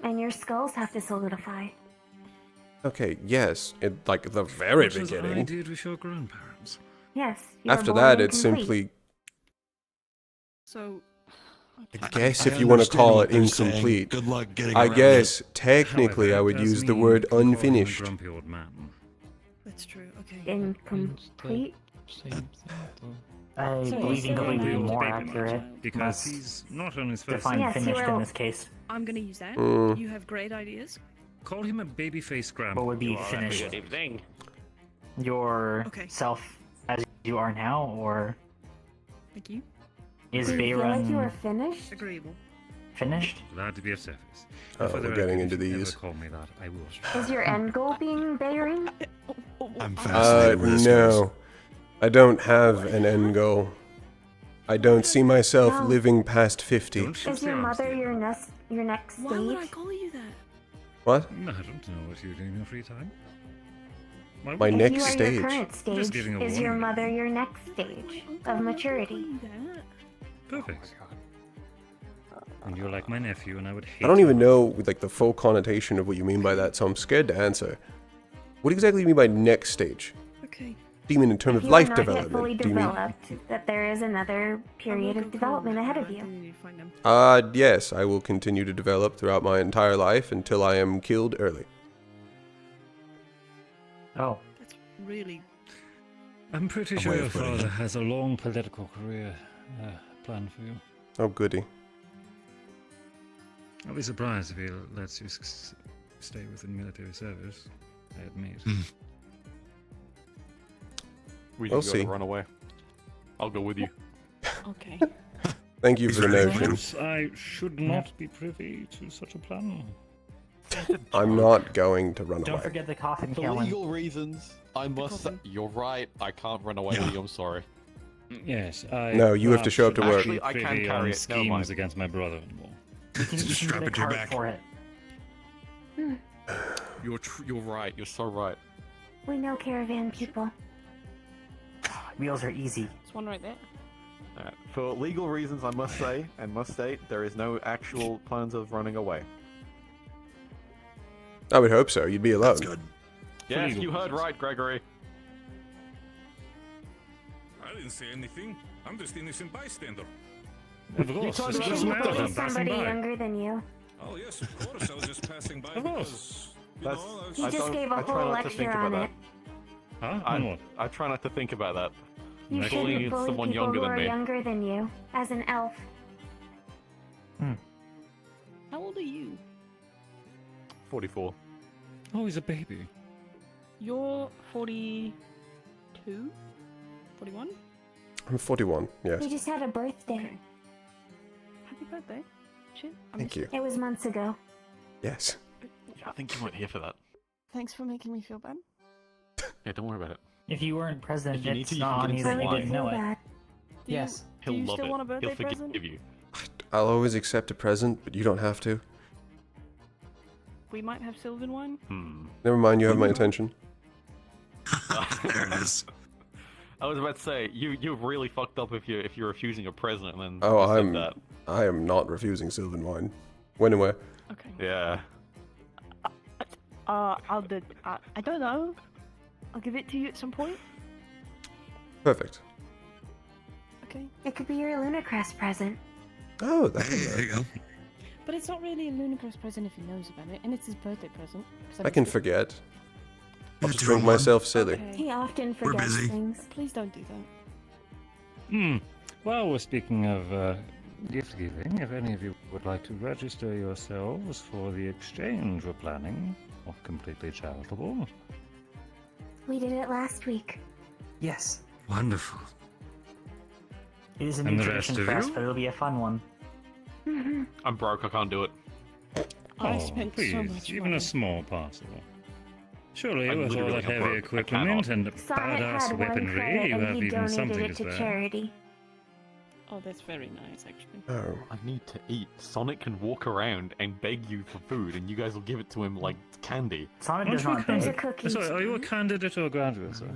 and your skulls have to solidify. Okay, yes, at like the very Much as I beginning. did with your grandparents. Yes. You are After born that, it's incomplete. simply, So, I guess I if you want to understand call what it they're saying. incomplete, Good luck getting I around guess it. technically I However, would it does use the mean word you can call him a unfinished. grumpy old man. that's true, okay. Incomplete. I So believe you incomplete would be say- more Baby accurate. because Must he's not on his first. define Yes, you finished are- in this case. I'm gonna use that. Mm. You have great ideas. Call him a babyface grandpa. What would be Well, that's a finished? good evening. Your Okay. self as you are now, or Thank you. is Do you feel like you were Bayron finished? Agreeable. finished? Glad to be of service. Oh, For the we're getting record, into if you these. Ever call me that, I will. Is your end goal being Bayern? I'm fascinated where this goes. No. I don't have an end goal. I don't see myself No. living past 50. Don't shoot Is your the arms, mother dear. your next Why would I stage? call you that? What? No, I don't know what you do in your free time. Why My would- If next you are stage. your current Just stage, giving a is your warning. mother your next stage of maturity? Perfect. And you're like my nephew, and I would hate. I don't you. even know like the full connotation of what you mean by that, so I'm scared to answer. What exactly do you mean by next stage? Okay. Do you mean in terms If of you are life not yet fully development? Do you mean? developed, that there is another period of development ahead of you. Yes, I will continue to develop throughout my entire life until I am killed early. Oh, That's really. I'm pretty A sure way your of putting father it. has a long political career planned for you. Oh, goody. I'll be surprised if he lets you stay within military service. I admit. We We'll can go see. to run away. I'll go with you. Okay. Thank you for the notion. Perhaps I should not be privy to such a plan. I'm not going to run don't away. forget the coffin, For Kellen. legal reasons, I must. coffin. You're right. I can't run away with you. I'm sorry. Yes, No, you have to show up to work. Actually, I can privy carry on it, never mind. schemes against my brother-in-law. You can strap get a it to your cart back. for it. You're right. You're so right. We know caravan people. Wheels are easy. There's one right there. For legal reasons, I must say, and must state, there is no actual plans of running away. I would hope so. You'd be alone. That's good. Yes, you heard right, Gregory. I didn't say anything. I'm just innocent bystander. Of course, told this me doesn't you matter. were I'm passing Somebody by. younger than you. Oh yes, of course. I was just passing by Of course. because That's, He I just don't, gave a I try whole not to think lecture about on that. Huh? On what? I try not to think about that. You Bullying shouldn't is bully someone people younger who than are me. younger than you, as an elf. How old are you? 44. Oh, he's a baby. You're 42? 41? I'm 41. Yes. We just had a birthday. Happy birthday. Shit. Thank you. It was months ago. Yes. I think you weren't here for that. Thanks for making me feel bad. Yeah, don't worry about it. If you weren't president, If you need it's to, you not can on get you that you into didn't know it. Bad. Yes. He'll Do you love still it. want a birthday He'll forgive present? you. I'll always accept a present, but you don't have to. We might have Sylvan wine. Never mind, you have my attention. There it is. I was about to say you're really fucked up if you're refusing a present and then Oh, you said that. I am not refusing Sylvan wine. When and where? Okay. Yeah. I don't know. I'll give it to you at some point. Perfect. Okay. It could be your Lunacrest present. Oh, that Hey, there you go. But it's not really a Lunacrest present if he knows about it, and it's his birthday present. 'cause I can missed it. forget. I'll Just just drink roll on. myself silly. Okay. He often We're forgets busy. things. Please don't do that. Well, we're speaking of gift giving. If any of you would like to register yourselves for the exchange we're planning, or completely charitable. We did it last week. Yes. Wonderful. It is a And new the rest tradition of for us, you? but it'll be a fun one. I'm broke. I can't do it. I Oh, spent please, so much even money. a small parcel. Surely, I with all literally that am heavy broke. I equipment cannot. and Sonnet badass had one weaponry, credit you and have he even donated something it to to spare. charity. Oh, that's very nice, actually. Oh. I need to eat. Sonic can walk around and beg you for food, and you guys will give it to him like candy. Sonic Aren't does you a not Here's a beg. cookie. Sorry, are you a candidate or a graduate, sir?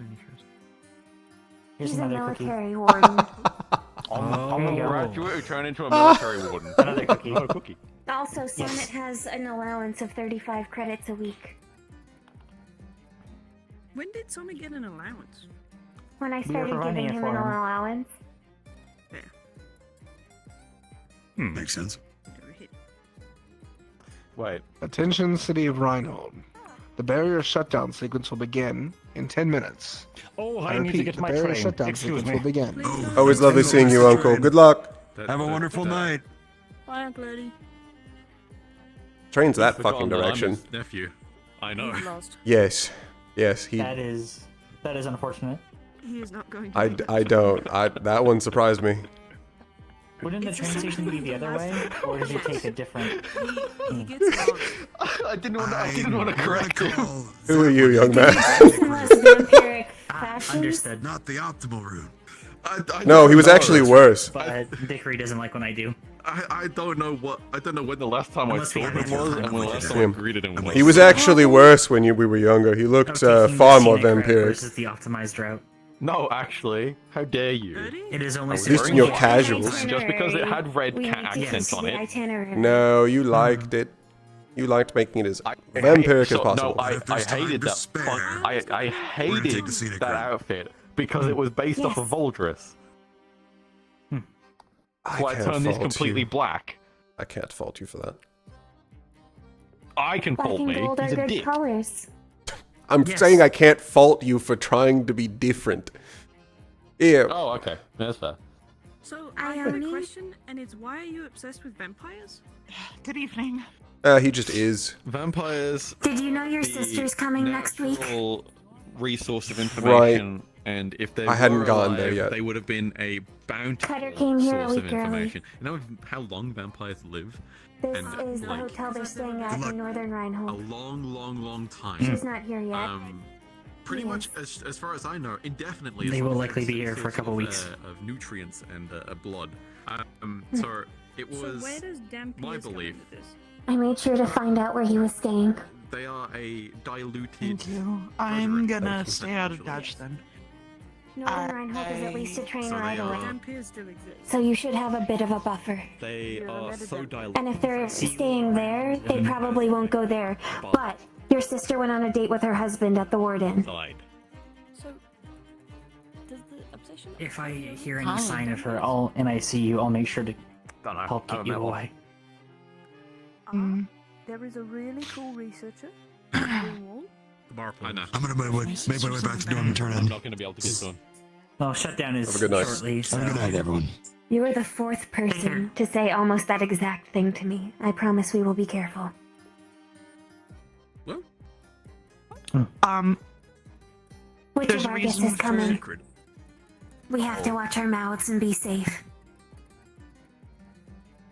Here's He's a another cookie. military warden. I'm a Oh. graduate who turned into a military warden. Another cookie. Oh, cookie. Also, Sonnet Yes. has an allowance of 35 credits a week. When did Sonic get an allowance? When I We were started providing giving it him for an him. allowance. Makes sense. Never hit. Wait. Attention, City of Reinhold. The barrier shutdown sequence will begin in 10 minutes. Oh, I I need to repeat, get the my barrier train. shutdown Excuse sequence me. will begin. Always lovely seeing you, Uncle. Good luck. Have a wonderful night. Bye, Uncle Eddie. Train's that Forgotten fucking that I'm direction. his nephew. I know. He's lost. Yes. Yes, he. That is unfortunate. He is not going to. I don't. That one surprised me. Wouldn't the train station be the other way, or did you take a different? He gets lost. I didn't want to correct him. Who are you, young man? Vampiric fashions. Understood. Not the optimal route. No, he was actually worse. But Dickory doesn't like when I do. I don't know when the last time Unless I we saw have him was, and when the last time I Yeah. greeted him was. He was actually worse when we were younger. He looked far more vampiric. Versus the optimized route. No, actually, how dare you? It is only. At least in your casuals. Just because it had red We cat need to accents on see it. the itinerary. No, you liked it. You liked making it as vampiric as possible. No, I hated that. I hated that outfit because it was based off of Voldris. So I can't turned this fault completely you. black. I can't fault you for that. I can Black fault and me. gold He's are a good dick. colors. I'm saying I can't fault you for trying to be different. Yeah. Oh, okay. That's fair. So I have a question, and it's why are you obsessed with vampires? Good evening. He just is. Vampires. Did you know your sister's coming next week? Natural resource of information, and if they I hadn't were gotten there alive, yet. they would have been a Cutter bountiful came here a source of week early. information. You know how long vampires live? This And, is the hotel they're staying at in Northern a Reinhold. long time. She's not here yet. pretty much, as far as I know, indefinitely. They will likely be here for a couple weeks. Of nutrients and blood. So it was So where does my belief. I made sure to find out where he was staying. They are a diluted. Thank you. I'm gonna stay out of Dodge then. Northern Rhine-Hope is at least a train ride away. Dampiers still exist. So you should have a bit of a buffer. They are so diluted. And if they're staying there, they probably won't go there. But your sister went on a date with her husband at the Ward Inn. So, does the obsession... If I hear any sign of her, and I see you, I'll make sure to help get you away. There is a really cool researcher. The bar I know. I'm gonna make my way back to the dorm and turn in. I'm not gonna be able to get done. Well, shutdown is Have a good night. shortly. So. Have a good night, everyone. You were the fourth person to say almost that exact thing to me. I promise we will be careful. Well? Which There's of a our guests reason is coming? for- We have to watch our mouths and be safe.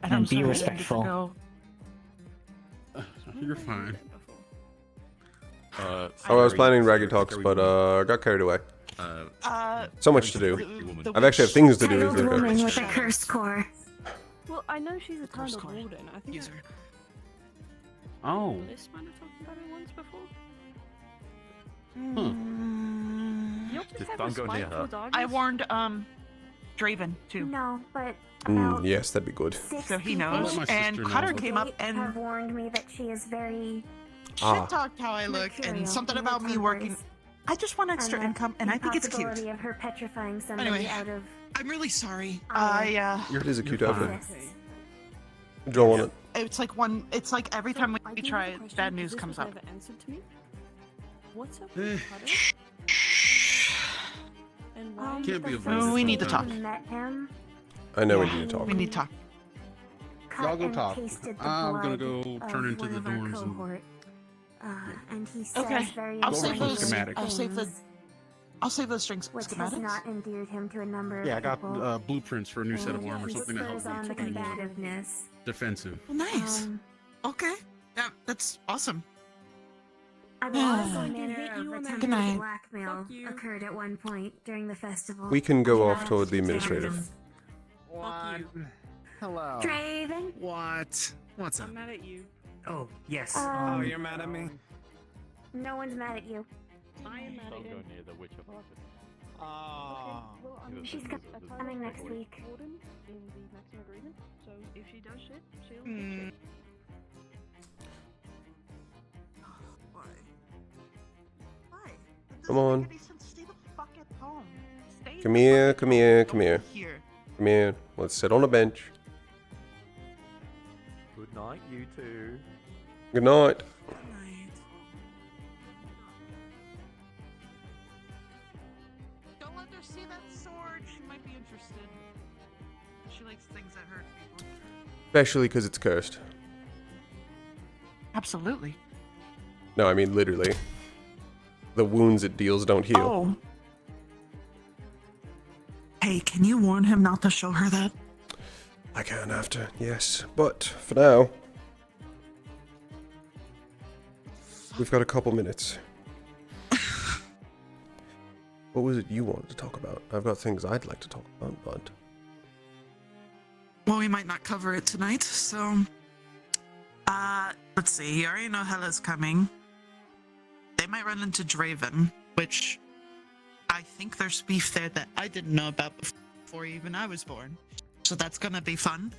And be respectful. You're fine. I was planning Raggy Talks, but got carried away. So much to do. I've actually have things to do. Titled woman with a cursed core. Well, I know she's a kind of warden. I think Oh. This might have talked about it once before. Just don't go near her. I warned Draven too. No, but Yes, that'd be good. So he knows. And Cutter came up and have warned me that she is very shit talked how I look and something about me working. I just want extra income, and I think it's cute. Possibility of her petrifying somebody Anyway, out of. I'm really sorry. It is a cute outfit. Draw on it. It's like every time we try it, bad news comes up. Answered to me. What's up with Cutter? And why Can't be the avoided. first We need to day talk. we met him, I know we need to talk. We need to talk. cut Y'all go and talk. tasted the I'm gonna blood go of turn into one the of our dorms and cohort. And he says Okay, very I'll save important those. schematics. I'll save those strings which has schematics. not endeared him to a number of Yeah, I got people. blueprints for a new set of And armor, he something to spurs help on me the to be more combativeness. defensive. Well, nice. Um, Okay, that's awesome. I will also manner of attempted Good night. blackmail occurred at one point during the festival. We can go off Yeah. toward the administrative. Fuck you. Hello. Draven? What? What's up? I'm mad at you. Oh, yes. Oh, you're mad at me? No one's mad at you. I am mad Don't at go you. near the witch of Arthur. She's coming next week. Warden in the maximum agreement, so if she does shit, she'll get shit. Come on. Stay the fuck at home. Stay Come the here, fuck come at here, home. come here. Don't be here. Come here. Let's sit on a bench. Good night, you two. Good night. Don't let her see that sword. She might be interested. She likes things that hurt people. Especially because it's cursed. Absolutely. No, I mean literally. The wounds it deals don't heal. Oh. Hey, can you warn him not to show her that? I can after, yes. But for now, we've got a couple minutes. What was it you wanted to talk about? I've got things I'd like to talk about, but... Well, we might not cover it tonight, so... let's see. You already know Hella's coming. They might run into Draven, which... I think there's beef there that I didn't know about before even I was born. So that's gonna be fun.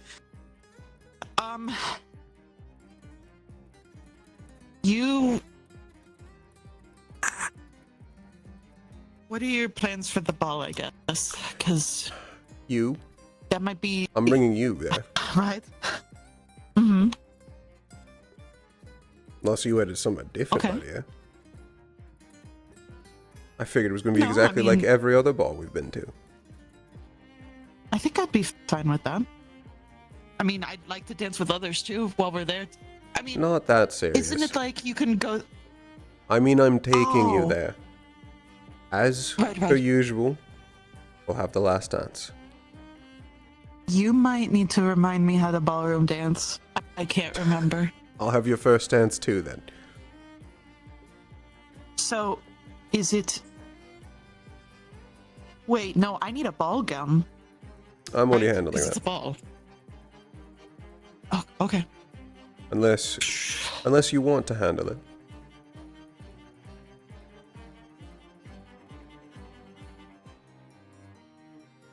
You... What are your plans for the ball, I guess? Because... You? That might be... I'm bringing you there. Right? Mm-hmm. Unless you had something different Okay. idea. I figured it was going to be No, exactly I mean- like every other ball we've been to. I think I'd be fine with that. I mean, I'd like to dance with others too while we're there. I mean, Not that serious. isn't it like you can go... I mean, I'm taking you Oh. there. As Right, per right. usual, we'll have the last dance. You might need to remind me how to ballroom dance. I can't remember. I'll have your first dance too then. So, Is it... Wait, no, I need a ball gown. I'm already handling It's that. a ball. Oh, okay. Unless you want to handle it.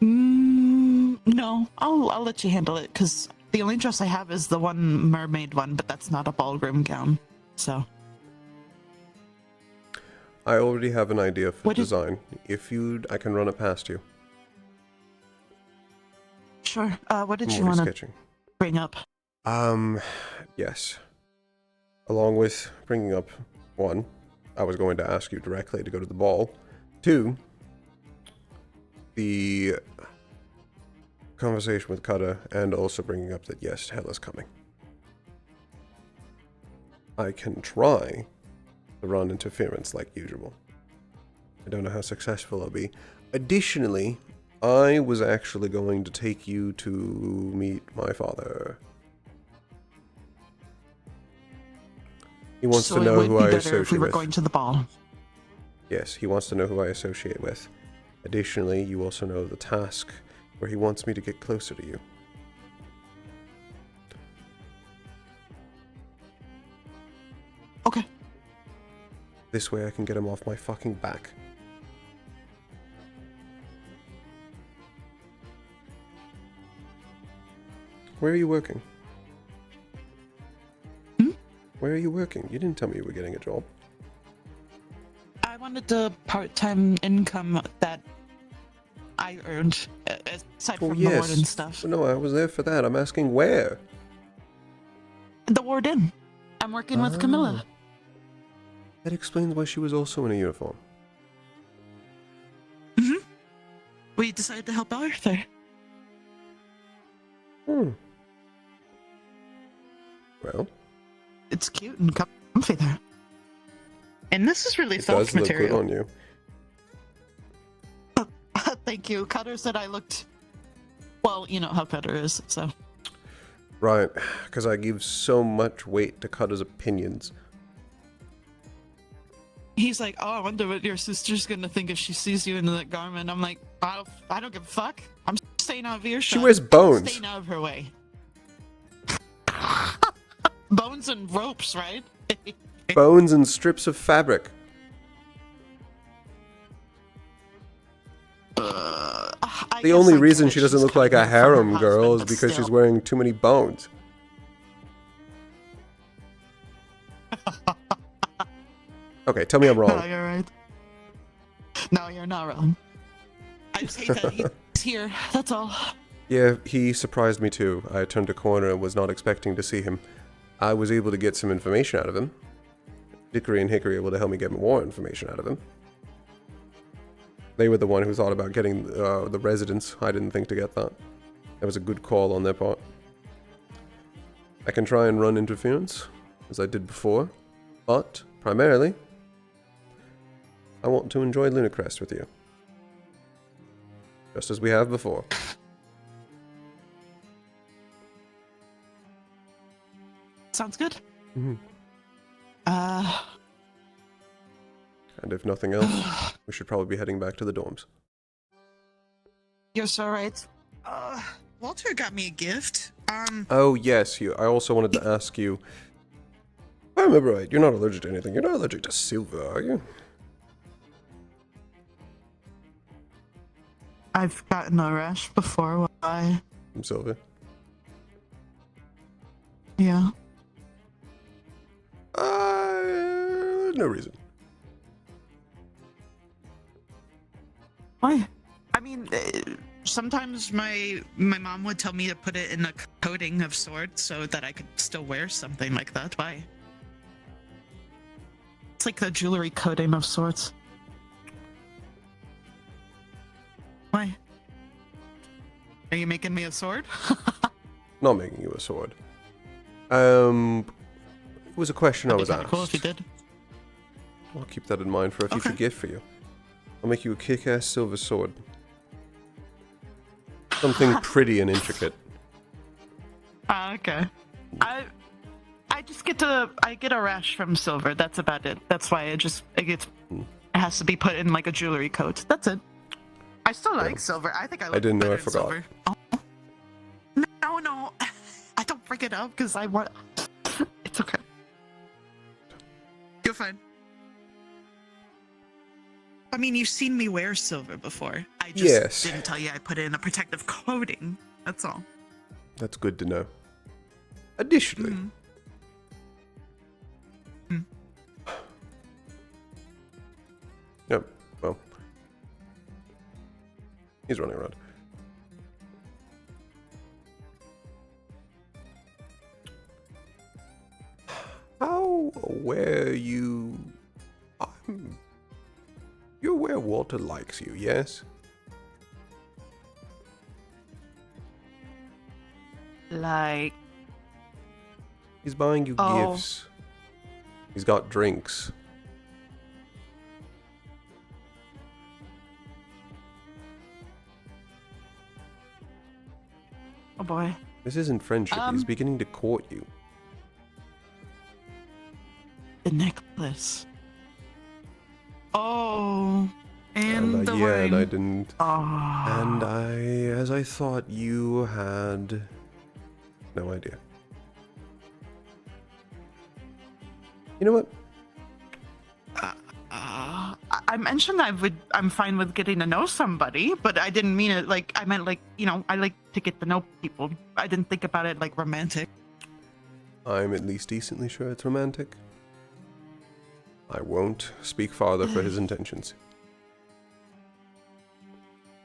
No, I'll let you handle it, because the only dress I have is the one mermaid one, but that's not a ballroom gown, so... I already have an idea for design. If I can run it past you. Sure. What did I'm you already want to sketching. bring up? Yes. Along with bringing up, 1, I was going to ask you directly to go to the ball. 2, the conversation with Cutter, and also bringing up that, yes, hell is coming. I can try to run interference like usual. I don't know how successful I'll be. Additionally, I was actually going to take you to meet my father. He wants to know who I associate if we were with. going to the ball. Yes, he wants to know who I associate with. Additionally, you also know the task where he wants me to get closer to you. Okay. This way I can get him off my fucking back. Where are you working? Where are you working? You didn't tell me you were getting a job. I wanted the part-time income that I earned, aside from the ward and stuff. No, I was there for that. I'm asking where? The warden. I'm working with Camilla. That explains why she was also in a uniform. We decided to help Arthur. Well, it's cute and comfy there. And this is really it soft does look material. good on you. Thank you. Cutter said I looked... Well, you know how Cutter is, so... Right, because I give so much weight to Cutter's opinions. He's like, oh, I wonder what your sister's gonna think if she sees you in that garment. I'm like, I don't give a fuck. I'm staying out of earshot. She wears bones. Staying out of her way. Bones and ropes, right? Bones and strips of fabric. The only reason she doesn't look like a harem girl is because she's wearing too many bones. Okay, tell me I'm wrong. No, you're right. No, you're not wrong. I just hate that he's here. That's all. Yeah, he surprised me too. I turned a corner and was not expecting to see him. I was able to get some information out of him. Dickory and Hickory were able to help me get more information out of him. They were the one who thought about getting the residence. I didn't think to get that. That was a good call on their part. I can try and run interference, as I did before, but primarily, I want to enjoy Lunacrest with you. Just as we have before. Sounds good. And if nothing else, we should probably be heading back to the dorms. You're so right. Walter got me a gift. Oh yes, I also wanted to ask you. If I remember right, you're not allergic to anything. You're not allergic to silver, are you? I've gotten a rash before. Why? From silver? Yeah. No reason. Why? I mean, sometimes my mom would tell me to put it in a coating of sorts so that I could still wear something like that. Why? It's like the jewelry coating of sorts. Why? Are you making me a sword? Not making you a sword. It was a question I was asked. Cool if you did. I'll keep that in mind for a future gift for you. I'll make you a kick-ass silver sword. Something pretty and intricate. Okay. I get a rash from silver. That's about it. That's why I has to be put in like a jewelry coat. That's it. I still like silver. I think I like didn't know. I better in forgot. silver. Oh. No. I don't bring it up because I want. It's okay. You're fine. I mean, you've seen me wear silver before. I just didn't tell you I put it in a protective coating. That's all. That's good to know. Additionally, yep. Well, he's running around. How aware you? You're aware Walter likes you, yes? Like. He's buying you gifts. He's got drinks. Oh boy. This isn't friendship. He's beginning to court you. The necklace. Oh. And the yeah, ring. and I didn't. Oh. And as I thought, you had no idea. You know what? I mentioned I'm fine with getting to know somebody, but I didn't mean it like, I meant like, I like to get to know people. I didn't think about it like romantic. I'm at least decently sure it's romantic. I won't speak farther for his intentions.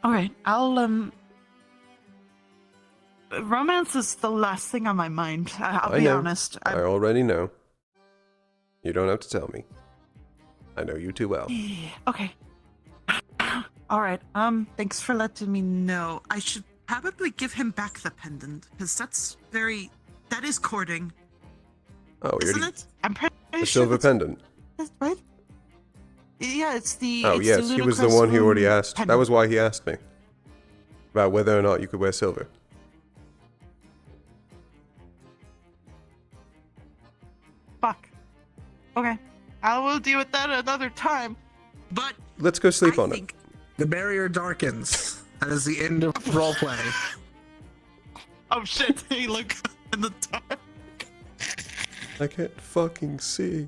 Alright, romance is the last thing on my mind. I'll be honest. I already know. You don't have to tell me. I know you too well. Okay. Alright, thanks for letting me know. I should probably give him back the pendant, because that is courting. Oh, isn't it? I'm pretty the sure silver pendant. Right? Yeah, it's the. Oh, it's yes, the he was the ludicrous one who already asked. pendant. That was why he asked me. About whether or not you could wear silver. Fuck. Okay. I will deal with that another time. But let's go sleep on it. The barrier darkens. That is the end of roleplay. Oh shit, hey, look in the dark. I can't fucking see.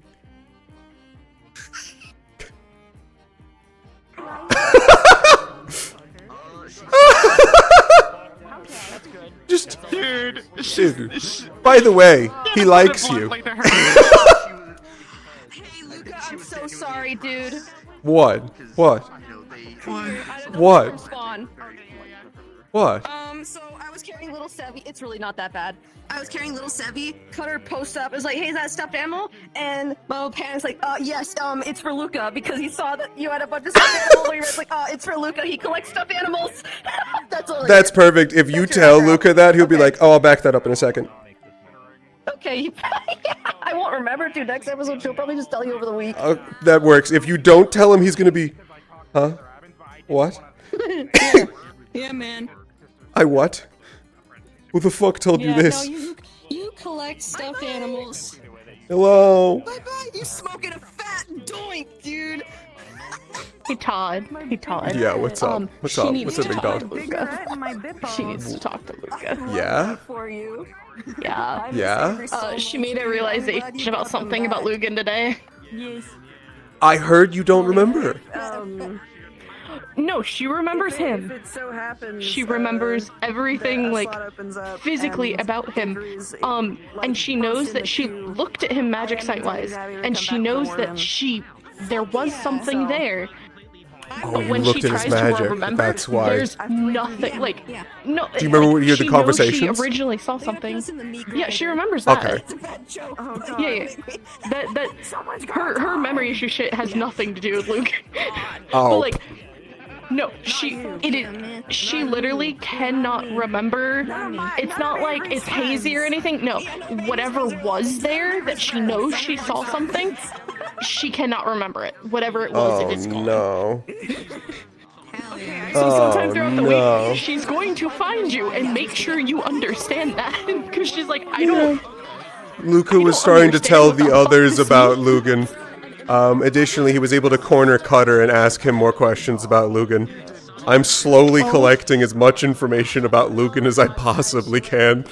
Just, dude. By the way, he likes you. Hey, Luca, I'm so sorry, dude. What? What? What? Spawn. What? So I was carrying little Sevy. It's really not that bad. I was carrying little Sevy. Cutter posts up. It was like, hey, is that a stuffed animal? And my parents like, yes, it's for Luca because he saw that you had a bunch of stuffed animals. And he was like, it's for Luca. He collects stuffed animals. That's perfect. If you tell Luca that, he'll be like, oh, I'll back that up in a second. Okay. I won't remember to next episode. She'll probably just tell you over the week. That works. If you don't tell him, he's gonna be, huh? What? Yeah, man. I what? Who the fuck told you this? No, you collect stuffed animals. Hello. Bye-bye. You smoking a fat doink, dude. Hey Todd. Yeah, what's up? What's up? What's up, big dog? She needs to talk to Luca. Yeah? Yeah. Yeah? She made a realization about something about Lugan today. Yes. I heard you don't remember. No, she remembers him. If it so happens, She remembers everything, that a like, slot opens up physically and about him. entries, And she knows that she looked at him magic sight-wise, and she knows that there was something there. Oh, But you when looked she at his tries to magic. remember, That's why. there's nothing, like, no. Do you remember like, the conversations? She knows she originally saw something. Yeah, she remembers that. Okay. Yeah. Her memory issue shit has nothing to do with Luke. Oh. But, like, no, she literally cannot remember. It's not like it's hazy or anything. No, whatever was there that she knows she saw something, she cannot remember it. Whatever it was, it is gone. No. So sometime throughout the week, she's going to find you and make sure you understand that. Because she's like, I don't. Luca was starting to tell the others about Lugan. Additionally, he was able to corner Cutter and ask him more questions about Lugan. I'm slowly collecting as much information about Lugan as I possibly can.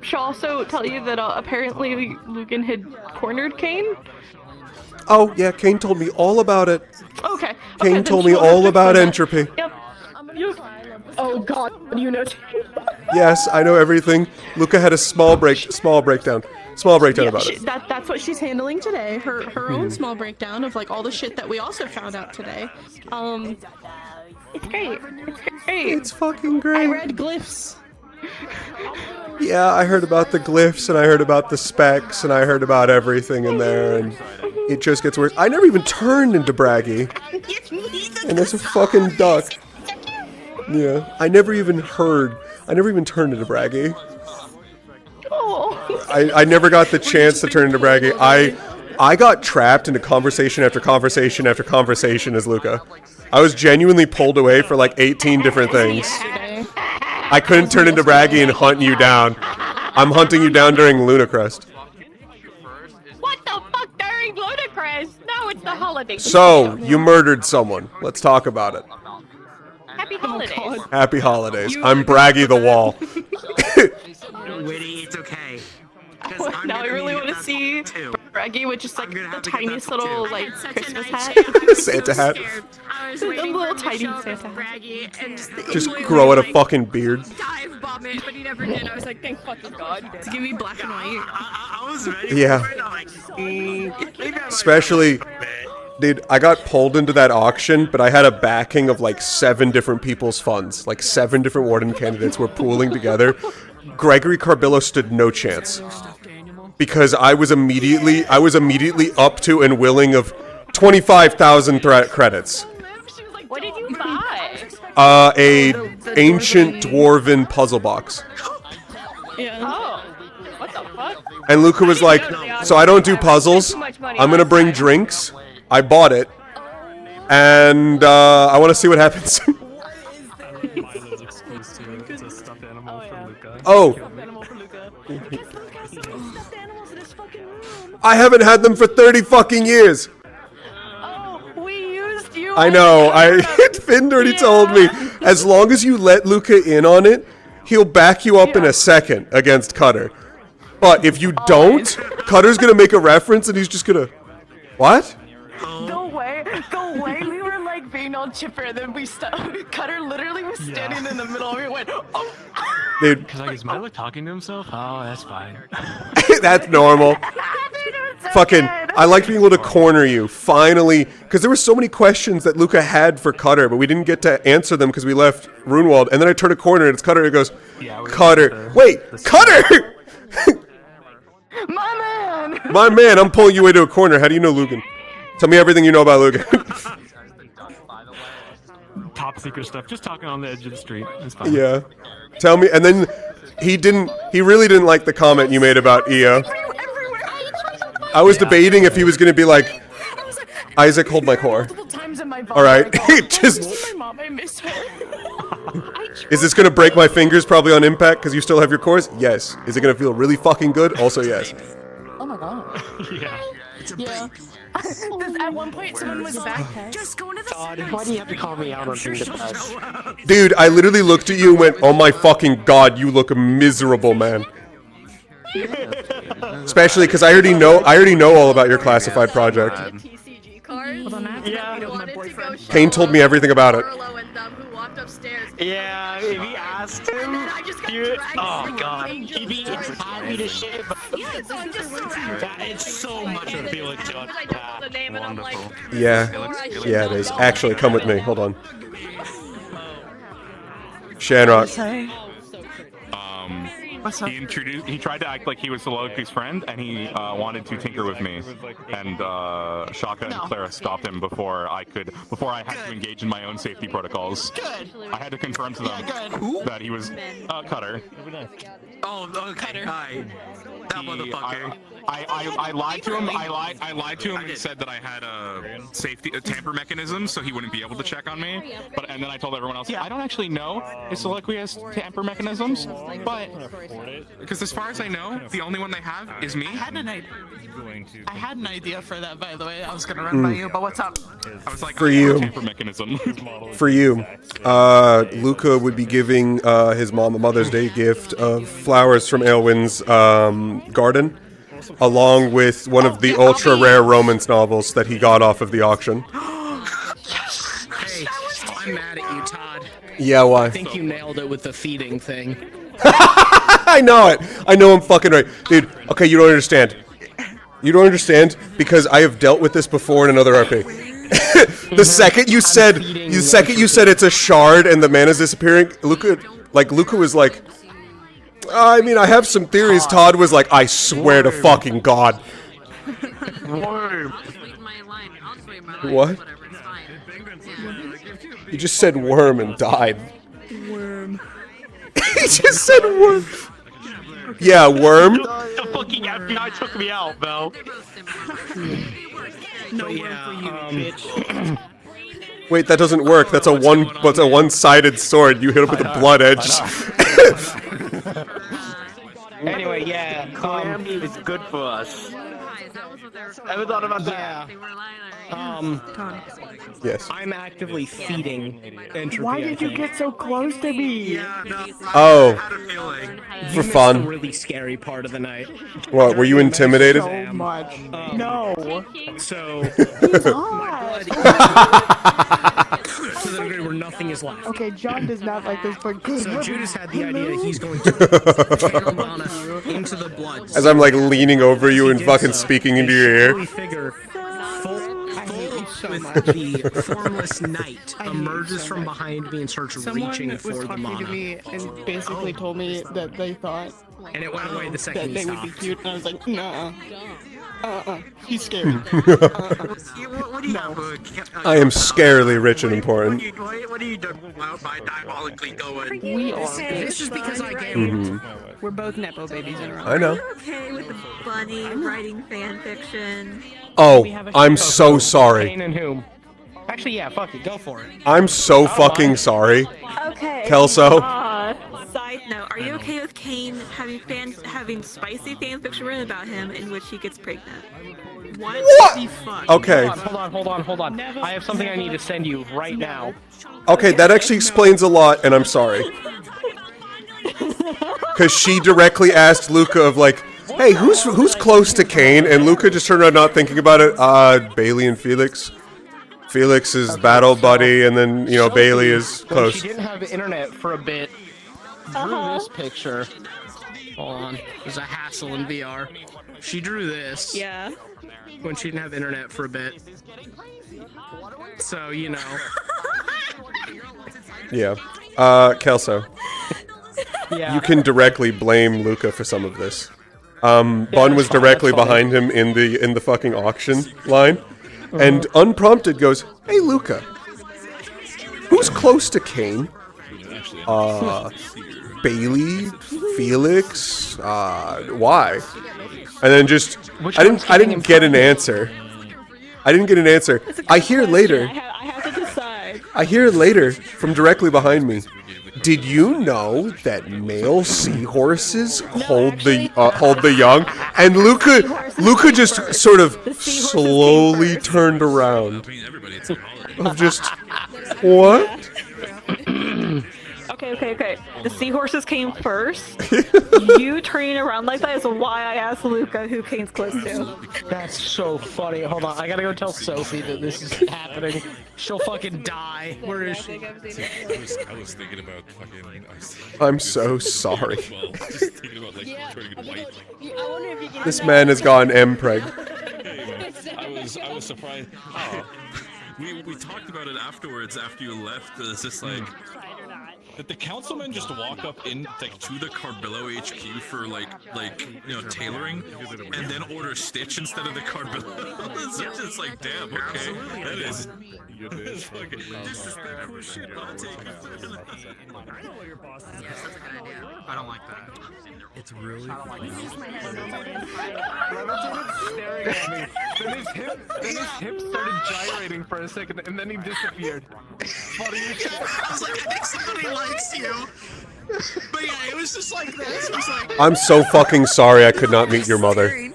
She'll also tell you that apparently Lugan had cornered Kane. Oh, yeah, Kane told me all about it. Okay. Kane told me all about entropy. Yep. Oh god, you know too. Yes, I know everything. Luca had a small breakdown about it. That's what she's handling today. Her own small breakdown of like all the shit that we also found out today. It's great. It's great. It's fucking great. I read glyphs. Yeah, I heard about the glyphs, and I heard about the specs, and I heard about everything in there, and it just gets worse. I never even turned into Braggy. And that's a fucking duck. Yeah, I never even turned into Braggy. I never got the chance to turn into Braggy. I got trapped into conversation after conversation after conversation as Luca. I was genuinely pulled away for like 18 different things. I couldn't turn into Braggy and hunt you down. I'm hunting you down during Lunacrest. What the fuck during Ludacris? No, it's the holiday. So, you murdered someone. Let's talk about it. Happy holidays. Happy holidays. I'm Braggy the Wall. Witty, it's okay. Now I really want to see Braggy with just like the tiniest little like Christmas hat. Santa hat. I was The waiting little for him to tiny show up Santa with Braggy and Just grow out a fucking beard. dive bomb it, but he never did. I was like, thank fucking god. To give me black and white. I was ready Yeah. for it. I'm like, Especially, dude, I got pulled into that auction, but I had a backing of like 7 different people's funds. Like 7 different warden candidates were pooling together. Gregory Carbillo stood no chance. Because I was immediately up to and willing of 25,000 credits. What did you buy? A ancient dwarven puzzle box. Yeah. Oh. What the fuck? And Luca was like, so I don't do puzzles. I'm gonna bring drinks. I bought it. And I want to see what happens. Oh. I haven't had them for 30 fucking years. We used you. I know. Finn already told me. As long as you let Luca in on it, he'll back you up in a second against Cutter. But if you don't, Cutter's gonna make a reference and he's just gonna... What? Go away. We were like being all chipper, and then Cutter literally was standing in the middle and we went, oh. Dude. Is Milo talking to himself? Oh, that's fine. That's normal. Fucking, I like being able to corner you, finally, because there were so many questions that Luca had for Cutter, but we didn't get to answer them because we left Runewald, and then I turn a corner and it's Cutter, and it goes, Cutter, wait, Cutter! My man, I'm pulling you into a corner. How do you know Lugan? Tell me everything you know about Lugan. Top secret stuff. Just talking on the edge of the street. It's fine. Yeah. Tell me, and then he really didn't like the comment you made about EO. I was debating if he was going to be like, Isaac, hold my core. Alright, just... Is this going to break my fingers probably on impact because you still have your cores? Yes. Is it going to feel really fucking good? Also yes. Oh my god. Yeah. At one point, someone was back. Just go to the God, why do you have to call me out on being depressed? Dude, I literally looked at you and went, oh my fucking god, you look miserable, man. Especially because I already know all about your classified project. Kane told me everything about it. Yeah, if he asked him, oh god, he'd be happy to share, but it's so much of a feeling to unpack. Yeah, it is. Actually, come with me. Hold on. Shanrock. He tried to act like he was Soloki's friend, and he wanted to tinker with me. And Shaka and Clara stopped him before I had to engage in my own safety protocols. I had to confirm to them that he was Cutter. Oh, Cutter. Hi. That motherfucker. I lied to him. I lied to him and said that I had a tamper mechanism, so he wouldn't be able to check on me. And then I told everyone else, I don't actually know if Soliloquy has tamper mechanisms, but because as far as I know, the only one they have is me. I had an idea for that, by the way. I was gonna run by you, but what's up? I was like, For you. tamper mechanism. For you, Luca would be giving his mom a Mother's Day gift of flowers from Aelwyn's garden, along with one of the ultra rare romance novels that he got off of the auction. Yes. Hey, I'm mad at you, Todd. Yeah, why? I think you nailed it with the feeding thing. I know it. I know I'm fucking right, dude. Okay, you don't understand. You don't understand because I have dealt with this before in another RP. The second you said it's a shard and the mana's disappearing, Luca was like, I mean, I have some theories. Todd was like, I swear to fucking God. What? You just said worm and died. Worm. He just said worm. Yeah, worm. The fucking FBI took me out, Belle. No worm for you, bitch. Wait, that doesn't work. That's a one-sided sword. You hit him with the blood edge. Anyway, yeah, is good for us. Ever thought about that? Yes. I'm actively feeding entropy. Why did you get so close to me? Oh, for The fun. really scary part of the night. What, were you intimidated? So much. No. So, God. to the degree where nothing is left. Okay, John does not like this, but good. So Judas had the idea he's going to channel mana into the blood. As I'm like leaning over you and fucking speaking into your ear. Figure the formless knight emerges from behind me and starts reaching for the mana. to me and basically told me that they thought And it went away the second that he they would be stopped. cute, and I was like, nah. He's scary. I am scarily rich and important. What are you doing by diabolically going? We are. This is because I gave Mhm. We're both Nepo babies in a row. I know. Are you okay with the bunny writing fan fiction? Oh, I'm so sorry. Kane and whom? Actually, yeah, fuck it, go for it. I'm so fucking sorry. Okay. Kelso. Side note: are you okay with Kane having spicy fan fiction written about him in which he gets pregnant? What? the fuck? Okay. Hold on. I have something I need to send you right now. Okay, that actually explains a lot, and I'm sorry. Because she directly asked Luca of like, hey, who's close to Kane? And Luca just turned around not thinking about it. Bailey and Felix. Felix is battle buddy, and then, you know, Bailey is When close. she didn't have internet for a bit, drew this picture. Hold on, there's a hassle in VR. She drew this. Yeah. When she didn't have internet for a bit. So, you know. Yeah. Kelso. Yeah. You can directly blame Luca for some of this. Bun was directly behind him in the fucking auction line, and unprompted goes, "Hey Luca, who's close to Kane? Bailey, Felix, why?" And then just I didn't get an answer. I didn't get an answer. I hear later. I have to decide. I hear later from directly behind me. Did you know that male seahorses hold the young? And Luca just sort of slowly turned around. Of just what? Okay. The seahorses came first. You turning around like that is why I asked Luca who Kane's close to. That's so funny. Hold on, I gotta go tell Sophie that this is happening. She'll fucking die. Where is she? I was thinking about fucking. I'm so sorry. Just thinking about like turning white. This man has gone M-preg. I was surprised. We talked about it afterwards after you left. It's just like Did the councilman just walk up in like to the Carbillo HQ for like tailoring, and then order Stitch instead of the Carbillo? It's just like, damn, okay, that is fucking disrespectful shit. I'll take it. I don't like that. It's really staring at me. Then his hip started gyrating for a second, and then he disappeared. Funny as shit. I was like, I think somebody likes you. But yeah, it was just like this. It was like, I'm so fucking sorry I could not meet your mother.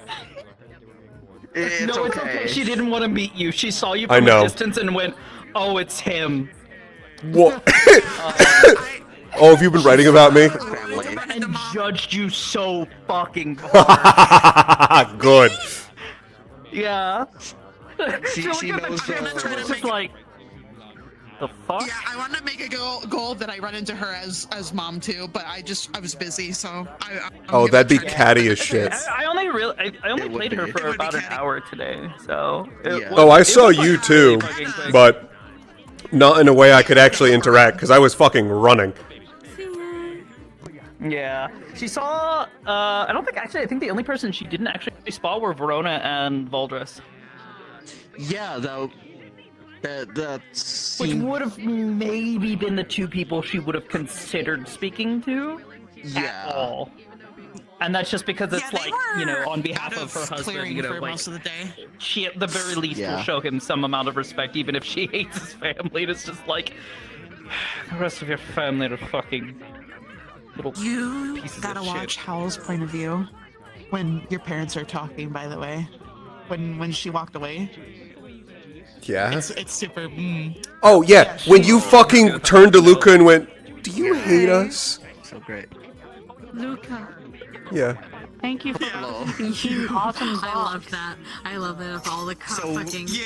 It's okay. She didn't want to meet you. She saw you I from know. a distance and went, "Oh, it's him." What? Oh, have you been writing about me? And judged you so fucking hard. Good. Yeah. She looked at knows, the chat and was just like, the fuck? yeah, I wanted to make a goal that I run into her as mom too, but I was busy, so Oh, that'd be catty as shit. I only played her for about an hour today, so. Oh, I saw you too, but not in a way I could actually interact because I was fucking running. Yeah, she saw. I think the only person she didn't actually spot were Verona and Valdris. Yeah, though. Which would have maybe been the two people she would have considered speaking to. At all. And that's just because it's on behalf of her husband, for most of the day. She at the very least will show him some amount of respect, even if she hates his family. And it's just like the rest of your family are fucking little pieces Gotta of watch shit. Howl's point of view when your parents are talking. By the way, when she walked away. Yeah. It's super. Oh yeah, when you fucking turned to Luca and went, "Do you hate us?" So great. Luca, Yeah. thank you for you awesome I love that. I love that of all the fucking she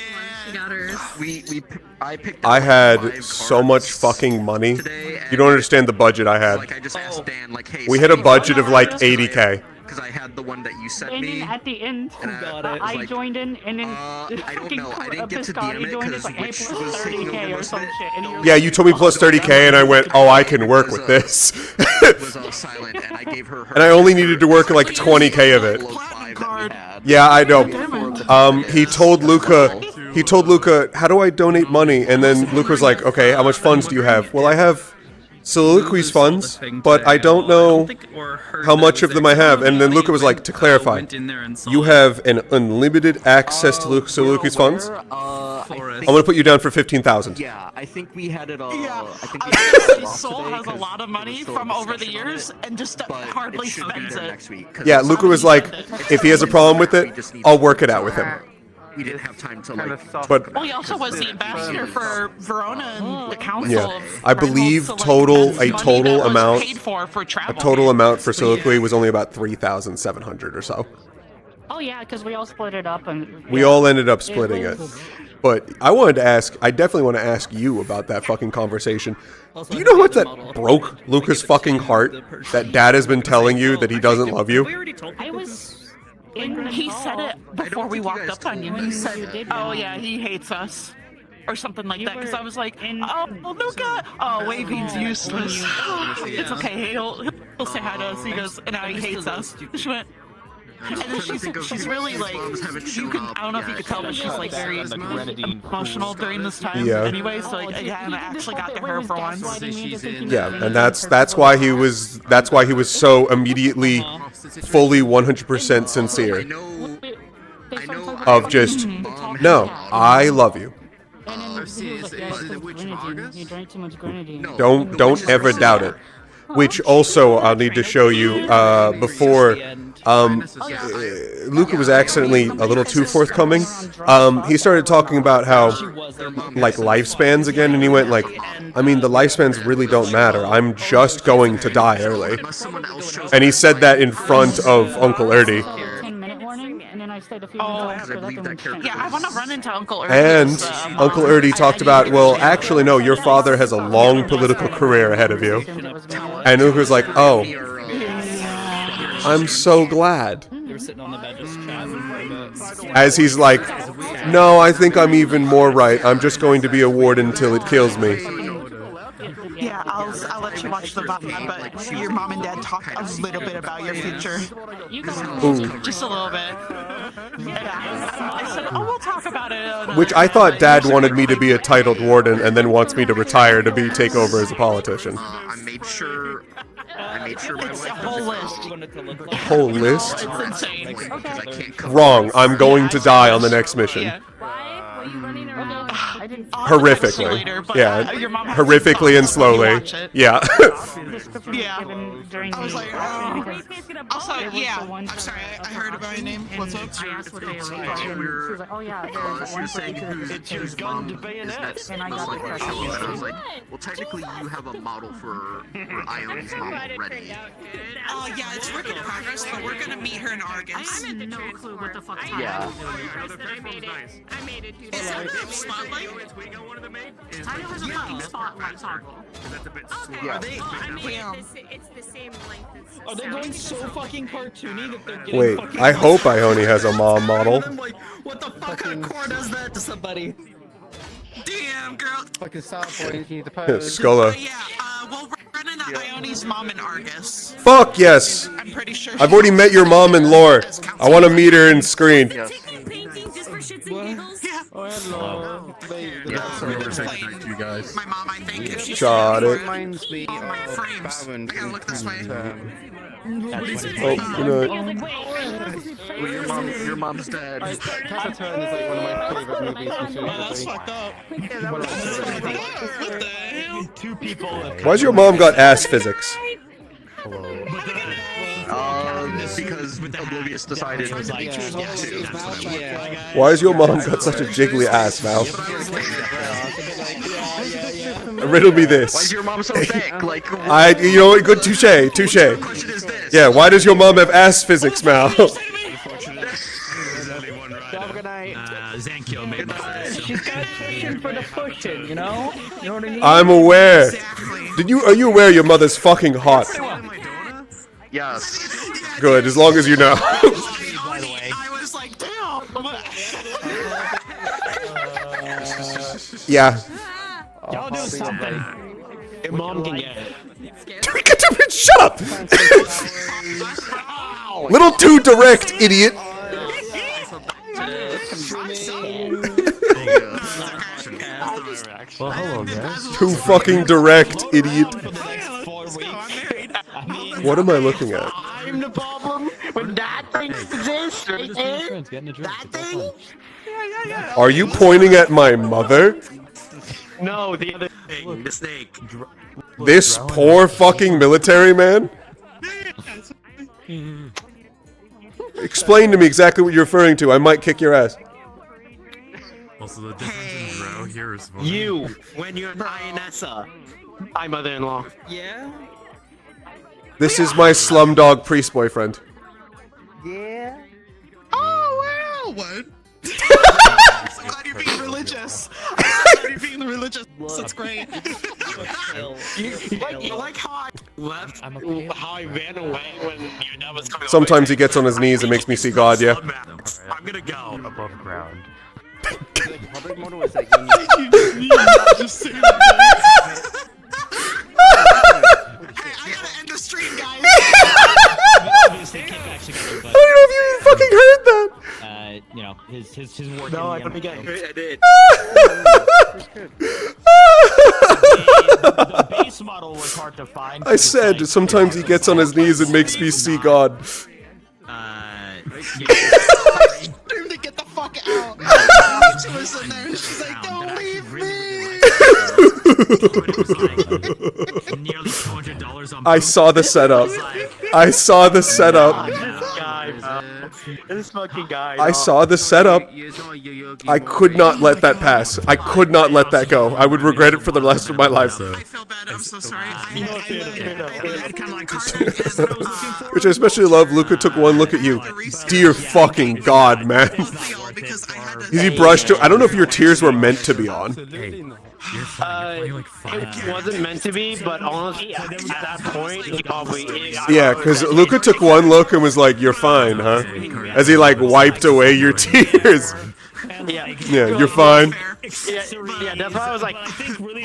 got hers. I picked up I had 5 so much fucking money. You don't understand the budget I had. Like I just asked Dan, like, hey, We had a budget of like 80K. because I had the one that you sent And me. then at the end, I joined in, and then I don't know. I didn't get to Biscotti DM it joined. It's because like, hey, Witch plus was taking 30K over or most some of it. shit. And you're Yeah, you told me plus 30K, and I went, "Oh, I can work with this." was all silent, and I gave her. And I only needed to work like 20K of it. Yeah, I know. He told Luca, "How do I donate money?" And then Luca was like, "Okay, how much funds do you have?" Well, I have soliloquies funds, but I don't know how much of them I have. And then Luca was like, "To clarify, you have an unlimited access to soliloquies funds. I'm gonna put you down for 15,000." Yeah, I think we had it all. Yeah, I think we Soul has a lot of money from over the years and just hardly spends it. Yeah, Luca was like, "If he has a problem with it, I'll work it out with him." We didn't have time to like. But Well, he also was the ambassador for Verona and the council. yeah, I believe a total amount paid for travel. a total amount for soliloquy was only about 3,700 or so. Oh yeah, because we all split it up, and We all ended up splitting it. But I definitely want to ask you about that fucking conversation. Do you know what that broke Luca's fucking heart? That dad has been telling you that he doesn't love you? I was. He said it before we walked up on you. He said, "Oh yeah, he hates us." Or something like that, because I was like, "Oh, Luca! Oh, waving's useless. It's okay. He'll say hi to us." He goes, "And now he hates us." She went, and then she's really like, you can, I don't know if you could tell, but she's like very emotional during this time. Yeah. Anyway, so like, I actually got to her for once. Yeah, and that's why he was so immediately fully 100% sincere. Of just, "No, I love you. You drank too much grenadine. Don't ever doubt it." Which also I'll need to show you before Luca was accidentally a little too forthcoming. He started talking about how like lifespans again, and he went like, "I mean, the lifespans really don't matter. I'm just going to die early." And he said that in front of Uncle Erdy. 10-minute warning, and then I stayed a few minutes after that. Yeah, I want to run into Uncle Ernie. And Uncle Erdy talked about, well, actually, no, your father has a long political career ahead of you. And Luke was like, "Oh, I'm so glad." They were sitting on the bed just chatting for a bit. As he's like, "No, I think I'm even more right. I'm just going to be a ward until it kills me." Yeah, I'll let you watch the VOD, but your mom and dad talk a little bit about your future. Ooh. Just a little bit. Yeah. I said, oh, we'll talk about it. Which I thought Dad wanted me to be a titled warden and then wants me to retire to take over as a politician. I made sure my It's a wife whole list. Whole list? It's insane. Wrong. I'm going to die on the next mission. Horrifically. Yeah. Horrifically and slowly. Yeah. Yeah. I was like, also, yeah. I'm sorry, I heard about your name. What's up? I asked what they looked like, and she was like, oh yeah, there's one particular it's gun to bayonet. and I got the question. I was like, well, technically, you have a model for Ione's mom already. Oh yeah, it's work in progress, but we're gonna meet her in Argus. I have no clue what the fuck's Yeah. I made it. Dude. Is that a spotlight? Tyler has a fucking spotlight toggle. Yeah. Are they? It's the same length as. Are they going so fucking cartoony that they're getting Wait, fucking... I hope Ione has a mom model. I'm like, what the fuck kind of core does that to somebody? Damn, girl. Fucking stop, boy. You need to pose. Scola. We'll run into Ione's mom in Argus. Fuck yes! I'm pretty sure I've already met your mom in lore. I want to meet her in screen. Oh, hello. You guys. My mom, I think, if she's Shot it. Reminds me of frames. I gotta look this way. Oh, good night. Well, your mom's dead. Cat Turn is like one of my favorite movies from Studio That's fucked up. What the hell? Two people. Why's your mom got ass physics? Because Oblivious decided to. Why's your mom got such a jiggly ass, Val? Riddle me this. Why's your mom so thick? Like, you know what? Good touche. Yeah, why does your mom have ass physics, Mal? Zankyo made She's got pushing for the pushing, you know? You know what I mean? I'm aware. Are you aware your mother's fucking hot? Yes. Good, as long as you know. I was like, damn. Yeah. Y'all do something. Your mom can get it. Shut up! Little too direct, idiot. Well, hello, guys. Too fucking direct, idiot. What am I looking at? I'm the problem when that thing exists. That thing? Are you pointing at my mother? No, the other thing, the snake. This poor fucking military man? Explain to me exactly what you're referring to. I might kick your ass. Also, the difference in Drow here is you, when you're Lionessa, my mother-in-law. Yeah? This is my slumdog priest boyfriend. Yeah? Oh, wow. What? I'm so glad you're being religious. I'm so glad you're being religious. That's great. You like how I left? How I ran away when your dad was coming. Sometimes he gets on his knees and makes me see God, yeah. I'm gonna go above ground. Public model is like just Hey, I gotta end the stream, guys. I don't know if you fucking heard that. You know, his work. No, I did. The base model was hard to find. I said, sometimes he gets on his knees and makes me see God. To get the fuck out. She was in there. She's like, don't leave me. Nearly $200 on. I saw the setup. I saw the setup. This fucking guy. I saw the setup. I could not let that pass. I could not let that go. I would regret it for the rest of my life. I feel bad. I'm so sorry. Which I especially love. Luca took one look at you. Dear fucking God, man. He brushed. I don't know if your tears were meant to be on. It wasn't meant to be, but honestly, at that point, he probably. Yeah, because Luca took one look and was like, "You're fine, huh?" As he like wiped away your tears. Yeah, you're fine. Yeah, that's why I was like, I think really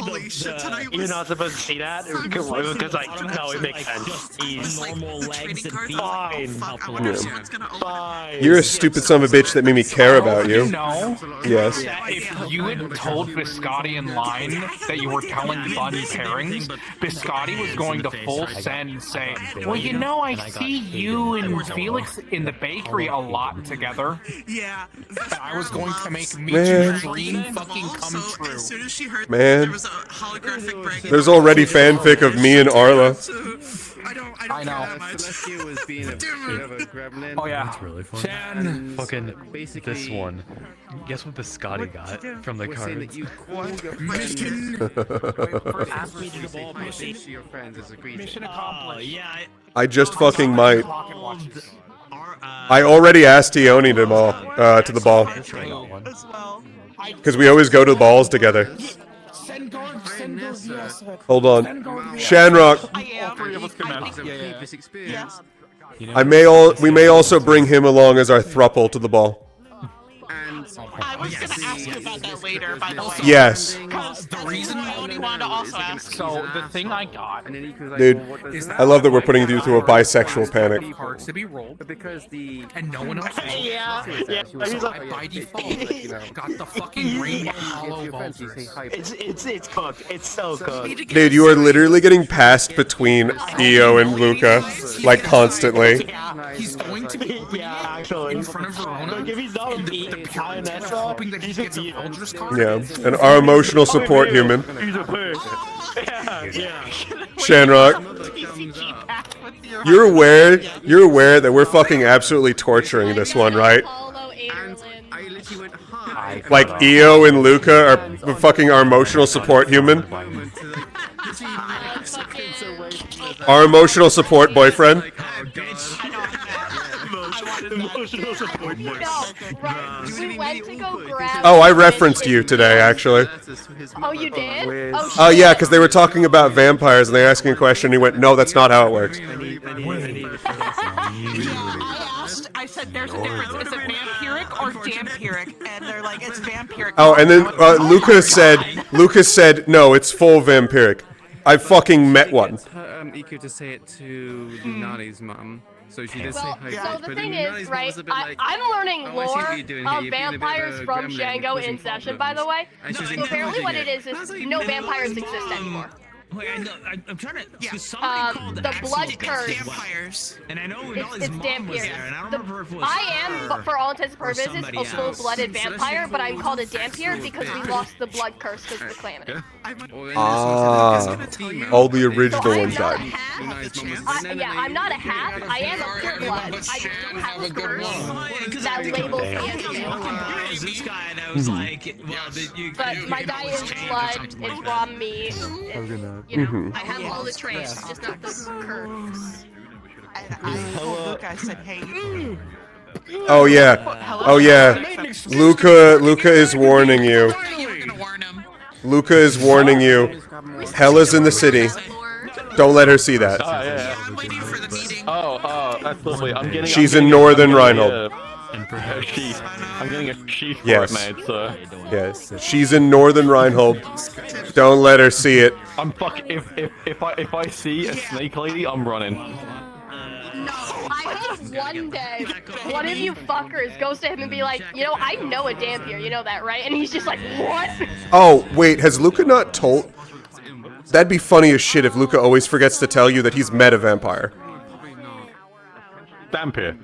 you're not supposed to see that because like, no, it makes sense. He's normal legs and feet. Fine. Fine. You're a stupid son of a bitch that made me care about you. You know, Yes. if you had told Biscotti in line that you were telling fun pairings, Biscotti was going to full send and say, well, you know, I see you and Felix in the bakery a lot together. Yeah. I was going to make me Man. dream fucking come true. As soon as she heard Man. there was a holographic bracket. There's already fanfic of me and Arla. I know. Celestia was being a bit of a gremlin. Oh yeah. That's really fun. And Fucking basically, this one. Guess what Biscotti got from the we're saying cards? that you call your friends. Ask me to the ball. To your friends as agreed. Mission accomplished. Yeah. I just fucking might. I already asked Tioni to the ball. Because we always go to the balls together. Hold on. Shanrock. We may also bring him along as our thruple to the ball. I was going to ask you about that later, by the way. Yes. Because the reason I only wanted to also ask. So the thing I got, Dude, I love that we're putting you through a bisexual panic. cards to be rolled, because the and no one else. Yeah. So I, by default, got the fucking rainbow hollow vultures. It's cooked. It's so cooked. Dude, you are literally getting passed between Io and Luca, like, constantly. He's going to be actually. in front of Verona. Like, if he's not and the pyramid is hoping that he gets a Eldritch card. Yeah, and our emotional support human. He's a pig. Yeah. Shanrock. You're aware that we're fucking absolutely torturing this one, right? Like, Io and Luca are fucking our emotional support human. Our emotional support boyfriend. Emotional support. We went to go grab. Oh, I referenced you today, actually. Oh, you did? Oh, yeah, because they were talking about vampires and they were asking a question and he went, no, that's not how it works. I said there's a difference. Is it vampiric or dampiric? And they're like, it's vampiric. Oh, and then Lucas said, no, it's full vampiric. I fucking met one. Iku to say it to Nani's mum. So she did say hi. So the thing is, right, I'm learning lore of vampires from Django in session, by the way. So apparently what it is no vampires exist anymore. Wait, I'm trying to. Because somebody called the blood curse. Vampires. And I know his mom was there, and I don't remember if it was. I am, but for all intents and purposes, a full-blooded vampire, but I'm called a Dampier because we lost the blood curse because of the calamity. All the original ones died. Yeah, I'm not a half. I am a pure blood. I do have a curse that labels me as this guy, and I was like, well, but my guy is blood. It's raw meat. You know, I have all the traits, just not the curse. I told Luca, I said, hey. Oh yeah. Oh yeah. Luca is warning you. Luca is warning you. Hela's in the city. Don't let her see that. Oh, yeah. Oh, that's lovely. She's in Northern Rheinhold. I'm getting a sheath for Yes. it, mate, so. Yes. She's in Northern Rheinhold. Don't let her see it. I'm if I see a snake lady, I'm running. I hope one day one of you fuckers goes to him and be like, you know, I know a Dampier, you know that, right? And he's just like, what? Oh, wait, has Luca not told... That'd be funny as shit if Luca always forgets to tell you that he's met a vampire. Dampier.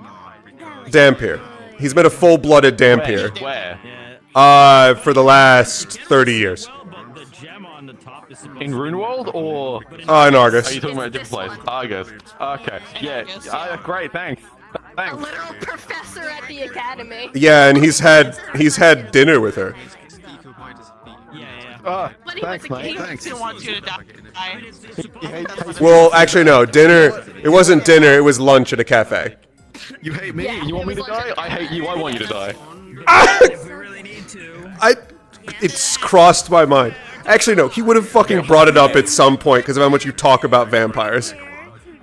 Dampier. He's met a full-blooded Dampier. Where? For the last 30 years. In Runeworld or? In Argus. Are you talking about a different place? Argus. Okay. Yeah. Great. Thanks. A literal professor at the academy. Yeah, and he's had dinner with her. When he Thanks, was a kid, mate. Thanks. he didn't want you to die. Well, actually, no. Dinner. It wasn't dinner. It was lunch at a cafe. You hate me? You want me to die? I hate you. I want you to die. It's crossed my mind. Actually, no. He would have fucking brought it up at some point because of how much you talk about vampires.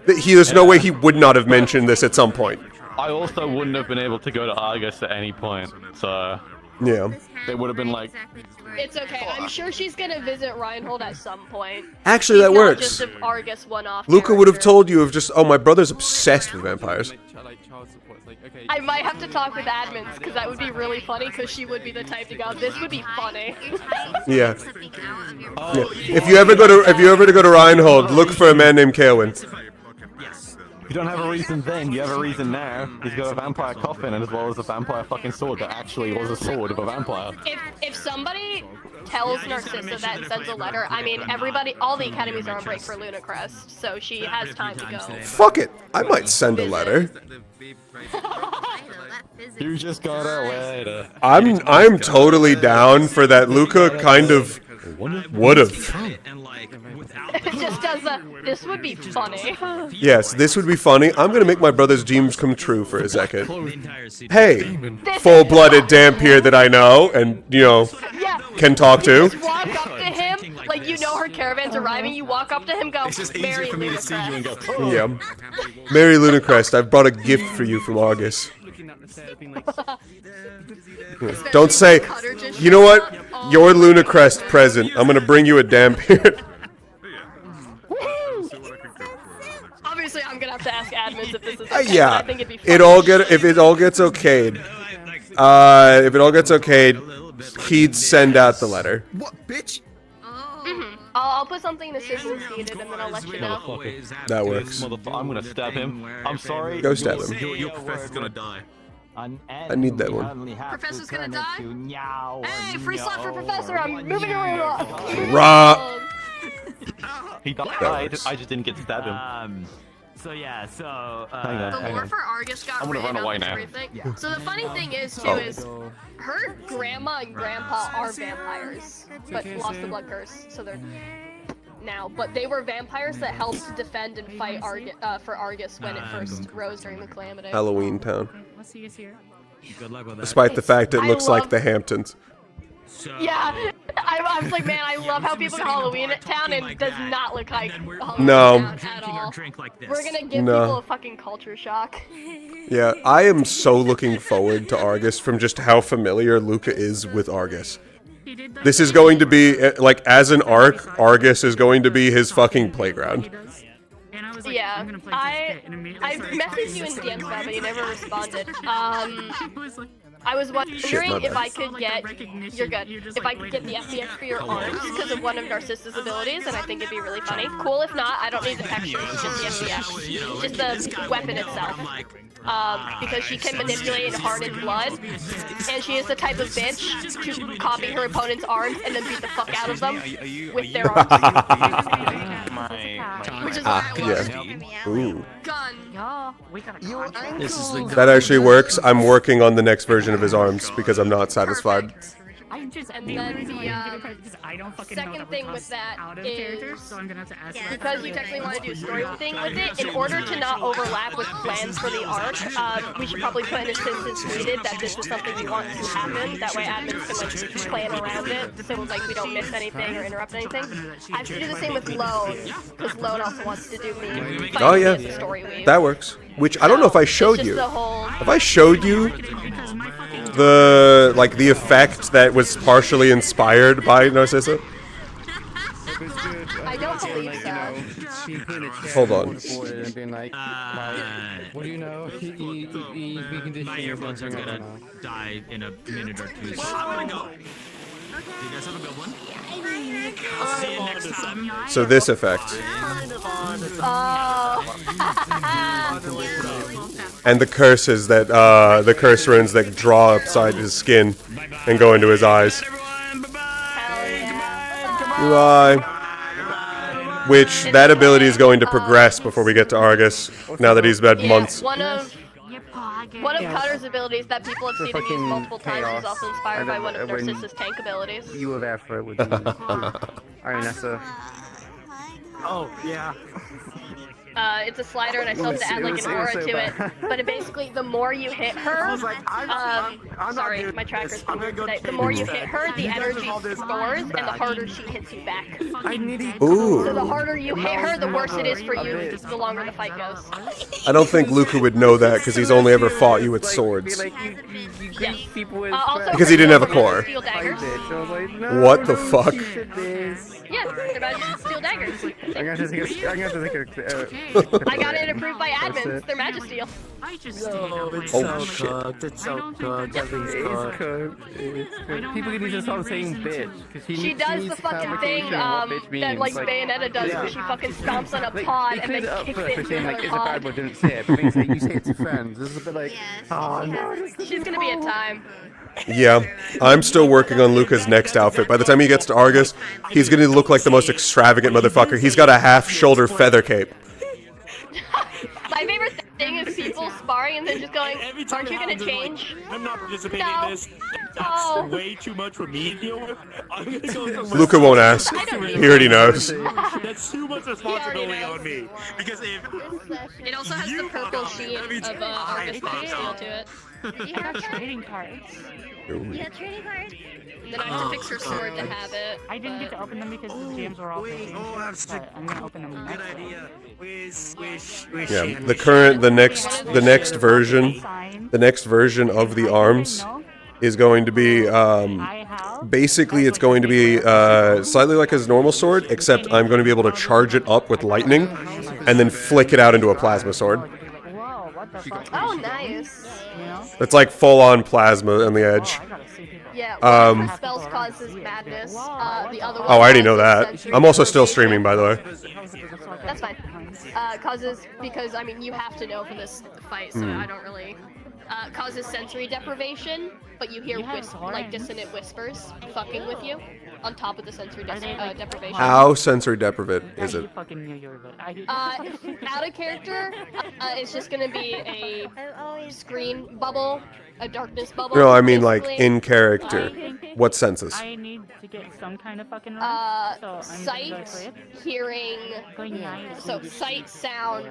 There's no way he would not have mentioned this at some point. I also wouldn't have been able to go to Argus at any point, so. Yeah. They would have been like, It's okay. I'm sure she's gonna visit Reinhold at some point. Actually, She's that not works. Just an Argus one-off. Luca would have told you of just, oh, my brother's obsessed with vampires. I might have to talk with admins because that would be really funny. Because she would be the type to go, "This would be funny." Yeah. Yeah. If you ever go to Reinhold, look for a man named Kaelwyn. you don't have a reason then, you have a reason now. He's got a vampire coffin and as well as a vampire fucking sword that actually was a sword of a vampire. If somebody tells Narcissa that and sends a letter, I mean, all the academies are on break for Lunacrest, so she has time to go. Fuck it. I might send a letter. You just got a letter. I'm totally down for that. Luca kind of would've. It just does this would be funny. Yes, this would be funny. I'm gonna make my brother's dreams come true for a second. Hey, full-blooded Dampier that I know and, can talk to. Just walk up to him, like her caravan's arriving, you walk up to him, go, "Mary Lunacrest." Yeah. Mary Lunacrest, I've brought a gift for you from Argus. Don't say, you know what? Your Lunacrest present. I'm gonna bring you a Dampier. Obviously, I'm gonna have to ask admins if this is Yeah. I think it'd be funny. If it all gets okayed, he'd send out the letter. What, bitch? I'll put something in the system needed, and then I'll let you know. That works. I'm gonna stab him. I'm sorry. Go stab him. Your professor's gonna die. I need that one. Professor's gonna die? Hey, free slot for Professor! I'm moving around. Rah. He died. I just didn't get to stab him. Hang The lore for Argus got I'm gonna written run away on this now. briefing. So the funny thing is, too, Oh. is her grandma and grandpa are vampires, but lost the blood curse, so they're now. But they were vampires that helped defend and fight for Argus when it first rose during the Calamity. Halloween Town. Let's see us here. Good luck with that. Despite the fact it looks like the Hamptons. Yeah, I was like, man, I love how people call Halloween at town and it does not look like Halloween No. at all. We're gonna give people a fucking culture shock. Yeah, I am so looking forward to Argus from just how familiar Luca is with Argus. This is going to be, like, as an arc, Argus is going to be his fucking playground. Yeah, I messaged you in DMs about it, but you never responded. I was wondering if I could get, you're good, if I could get the FBX for your arms because of one of Narcissa's abilities, and I think it'd be really funny. Cool, if not, I don't need the textures, just the FBX, just the weapon itself. Because she can manipulate and harden blood, and she is the type of bitch to copy her opponent's arms and then beat the fuck out of them with their arms. Which is what I want. Yeah. Ooh. Gun. That actually works. I'm working on the next version of his arms because I'm not satisfied. And then the second thing with that is, because you technically want to do a story thing with it, in order to not overlap with plans for the arc, we should probably put in a sentence needed that this is something we want to happen. That way admins can like plan around it, so like we don't miss anything or interrupt anything. I have to do the same with Lone, because Lone also wants to do me. Oh yeah, that works. Which I don't know if I showed you. If I showed you the effect that was partially inspired by Narcissa? I don't believe so. Hold on. What do you know? My earbuds are gonna die in a minute or two. So I'm gonna go. You guys have a good one. I'll see you next time. So this effect. And the curses that, the curse runes that draw upside his skin and go into his eyes. Bye. Which, that ability is going to progress before we get to Argus, now that he's had months. One of Cutter's abilities that people have seen him use multiple times is also inspired by one of Narcissa's tank abilities. You were there for it with me. Ironessa. Oh, yeah. It's a slider, and I still have to add like an aura to it. But basically, the more you hit her, sorry, my tracker's today. The more you hit her, the energy stores, and the harder she hits you back. Ooh. So the harder you hit her, the worse it is for you. The longer the fight goes. I don't think Luca would know that because he's only ever fought you with swords. Because he didn't have a core. Steel daggers. What the fuck? Yeah, they're magic steel daggers. I'm gonna take I got it approved by admins. They're magic steel. Oh shit. It's so cooked. It's cooked. People need to stop saying bitch. She does the fucking thing that like Bayonetta does, where she fucking stomps on a pod and then kicks it into saying, like, another it's a bad pod. word, don't say it. But when you say it to friends, this is a bit like, oh no. She's gonna be a time. Yeah, I'm still working on Luca's next outfit. By the time he gets to Argus, he's gonna look like the most extravagant motherfucker. He's got a half-shoulder feather cape. My favorite thing is people sparring and then just going, aren't you gonna change? I'm not participating in this. That's Oh. way too much for me to deal with. I'm gonna go to Luca won't ask. He already knows. That's too much responsibility on me. Because if It also has the purple sheen of Argus magic steel to it. You have trading cards. Ooh. Yeah, trading cards. Then I have to fix her sword to have it. I didn't get to open them because the jams were all busy. But I'm gonna open them next. Yeah, the next version of the arms is going to be basically it's going to be slightly like his normal sword, except I'm going to be able to charge it up with lightning and then flick it out into a plasma sword. Oh, nice. It's like full-on plasma on the edge. Yeah, one of the spells causes madness. The other one Oh, I already know that. sensory I'm also still deprivation. streaming, by the way. That's fine. Causes, because, I mean, you have to know for this fight, so I don't really... causes sensory deprivation, but you hear like dissonant whispers fucking with you on top of the sensory deprivation. How sensory deprivate is it? Out of character, it's just gonna be a screen bubble, a darkness bubble. No, I mean like basically. in character. What senses? I need to get some kind of fucking Sight, hearing, so sight, sound,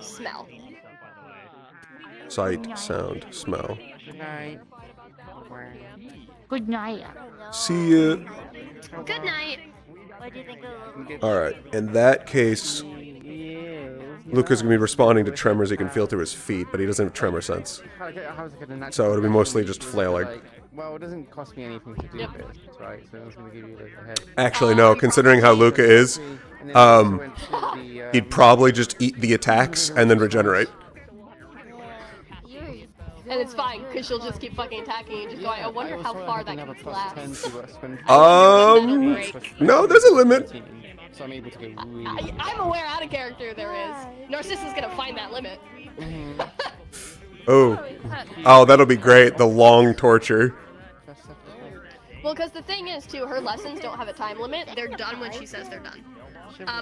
smell. Sight, sound, smell. Good night. Good night. See ya. Good night. Alright, in that case, Luca's gonna be responding to tremors he can feel through his feet, but he doesn't have tremor sense. So it'll be mostly just flailing. Well, it doesn't cost me anything to do this, right? So I was going to give you a head. Actually, no, considering how Luca is, he'd probably just eat the attacks and then regenerate. And it's fine, because she'll just keep fucking attacking and just going, I wonder how far that can last. No, there's a limit. So I'm able to go really... I'm aware out of character there is. Narcissus gonna find that limit. Oh, that'll be great. The long torture. Well, because the thing is, too, her lessons don't have a time limit. They're done when she says they're done.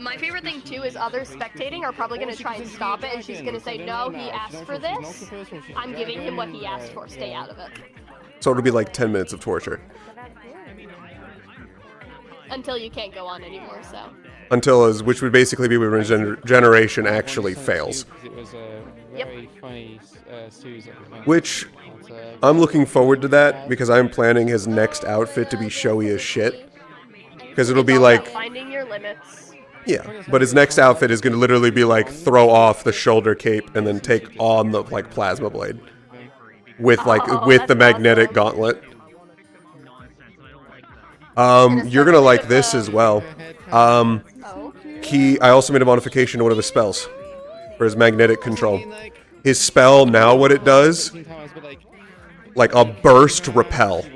My favorite thing, too, is others spectating are probably going to try and stop it, and she's going to say, no, he asked for this. I'm giving him what he asked for. Stay out of it. So it'll be like 10 minutes of torture. Until you can't go on anymore, so. Until, which would basically be when regeneration actually fails. Which, I'm looking forward to that, because I'm planning his next outfit to be showy as shit. Because it'll be like... Finding your limits. Yeah, but his next outfit is going to literally be like throw off the shoulder cape and then take on the like plasma blade with like with the magnetic gauntlet. You're gonna like this as well. I also made a modification to one of his spells for his magnetic control. His spell now, what it does, like a burst repel.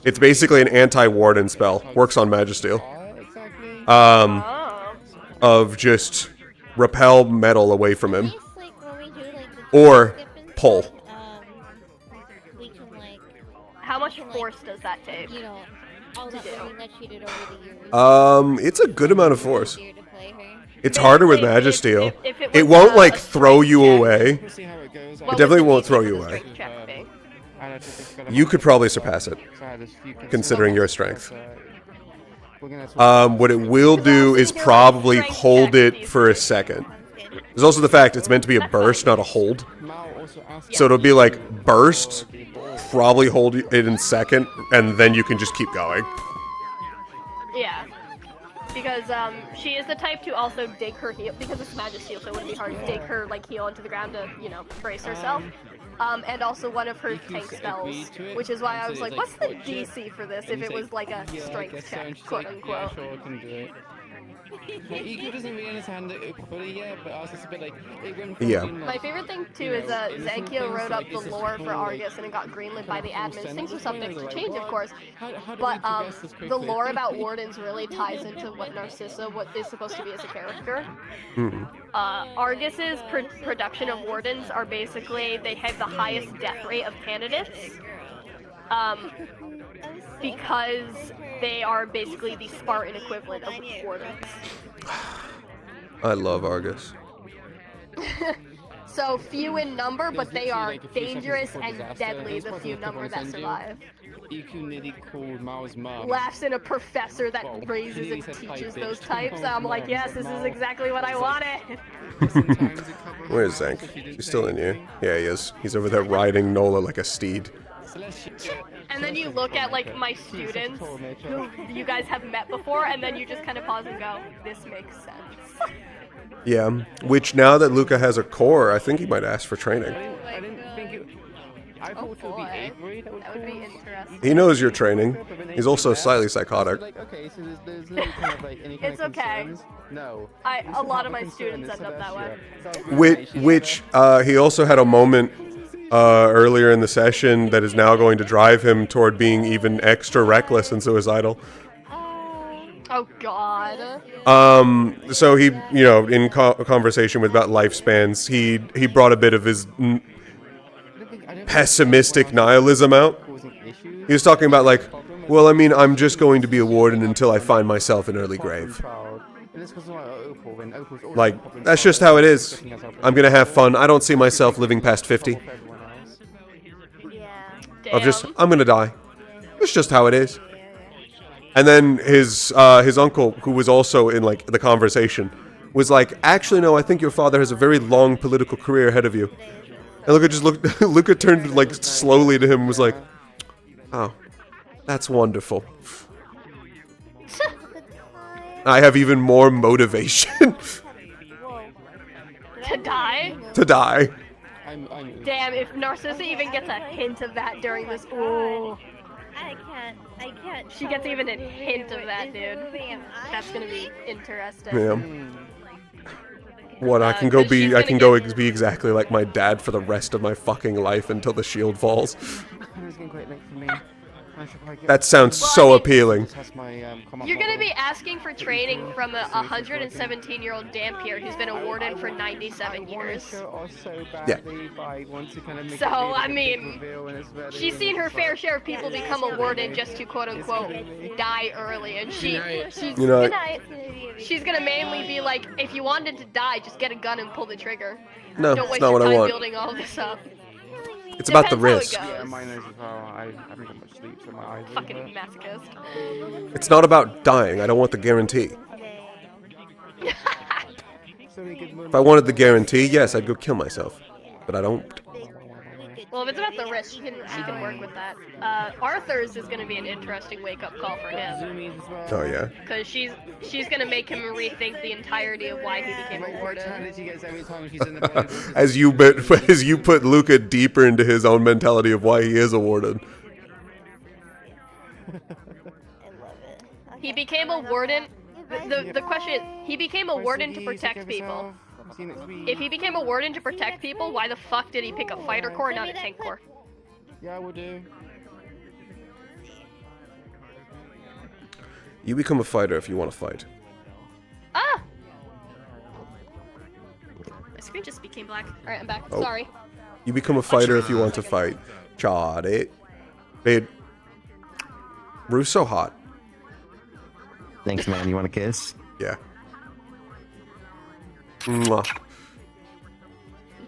It's basically an anti-warden spell. Works on Magisteel. Of just repel metal away from him. Or pull. How much force does that take? It's a good amount of force. It's harder with Magisteel. It won't like throw you away. It definitely won't throw you away. You could probably surpass it, considering your strength. What it will do is probably hold it for a second. There's also the fact it's meant to be a burst, not a hold. So it'll be like burst, probably hold it in second, and then you can just keep going. Yeah. Because she is the type to also dig her heel, because it's magic steel, so it wouldn't be hard to dig her like heel into the ground to, you know, brace herself. And also one of her tank spells, which is why I was like, what's the DC for this if it was like a strength check, quote unquote. Ego doesn't really understand it fully yet, but also it's a bit like it went Yeah. My favorite thing too is Zankyo wrote up the lore for Argus and it got greenlit by the admins. Things are subject to change, of course, but the lore about Wardens really ties into what Narcissa is supposed to be as a character. Argus's production of Wardens are basically, they have the highest death rate of candidates. Because they are basically the Spartan equivalent of Wardens. I love Argus. So few in number, but they are dangerous and deadly, the few number that survive. Laughs in a professor that raises and teaches those types. I'm like, yes, this is exactly what I wanted. Where's Zank? He's still in here. Yeah, he is. He's over there riding Nola like a steed. And then you look at like my students who you guys have met before, and then you just kind of pause and go, this makes sense. Yeah, which now that Luca has a core, I think he might ask for training. I didn't think it. I thought it would be Avery that would be interesting. He knows you're training. He's also slightly psychotic. Okay, so there's no kind of like any kind It's of okay. concerns? No. A lot of my students end up that way. Which he also had a moment earlier in the session that is now going to drive him toward being even extra reckless and suicidal. Oh God. So he, you know, in conversation with about lifespans, he brought a bit of his pessimistic nihilism out. He was talking about like, well, I mean, I'm just going to be a warden until I find myself an early grave. Like, that's just how it is. I'm gonna have fun. I don't see myself living past 50. I'm gonna die. It's just how it is. And then his uncle, who was also in like the conversation, was like, actually no, I think your father has a very long political career ahead of you. And Luca turned like slowly to him and was like, oh, that's wonderful. I have even more motivation. To die? To die. Damn, if Narcissa even gets a hint of that during this, ooh. I can't. She gets even a hint of that, dude. That's gonna be interesting. Yeah. What, I can go be exactly like my dad for the rest of my fucking life until the shield falls. That sounds so appealing. You're gonna be asking for training from a 117-year-old Dampier who's been a warden for 97 years. Yeah. So, I mean, she's seen her fair share of people become a warden just to quote-unquote die early, and she's gonna mainly be like, if you wanted to die, just get a gun and pull the trigger. No, Don't it's waste not your what I time want. building all this up. It's about the Depends risk. how it goes. Yeah, mine is as well. I haven't got much sleep, so my eyes are Fucking masochist. It's not about dying. I don't want the guarantee. If I wanted the guarantee, yes, I'd go kill myself. But I don't. Well, if it's about the risk, she can work with that. Arthur's is going to be an interesting wake-up call for him. Oh, yeah. Because she's going to make him rethink the entirety of why he became a warden. As you put Luca deeper into his own mentality of why he is a warden. He became a warden. The question is, he became a warden to protect people. If he became a warden to protect people, why the fuck did he pick a fighter corps, not a tank corps? Yeah, I will do. You become a fighter if you want to fight. Ah! My screen just became black. Alright, I'm back. Oh. Sorry. You become a fighter if you want to fight. Chod it. Babe. Ruth's so hot. Thanks, man. You want a kiss? Yeah. Mwah.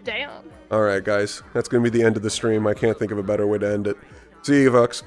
Damn. Alright, guys. That's going to be the end of the stream. I can't think of a better way to end it. See you, folks.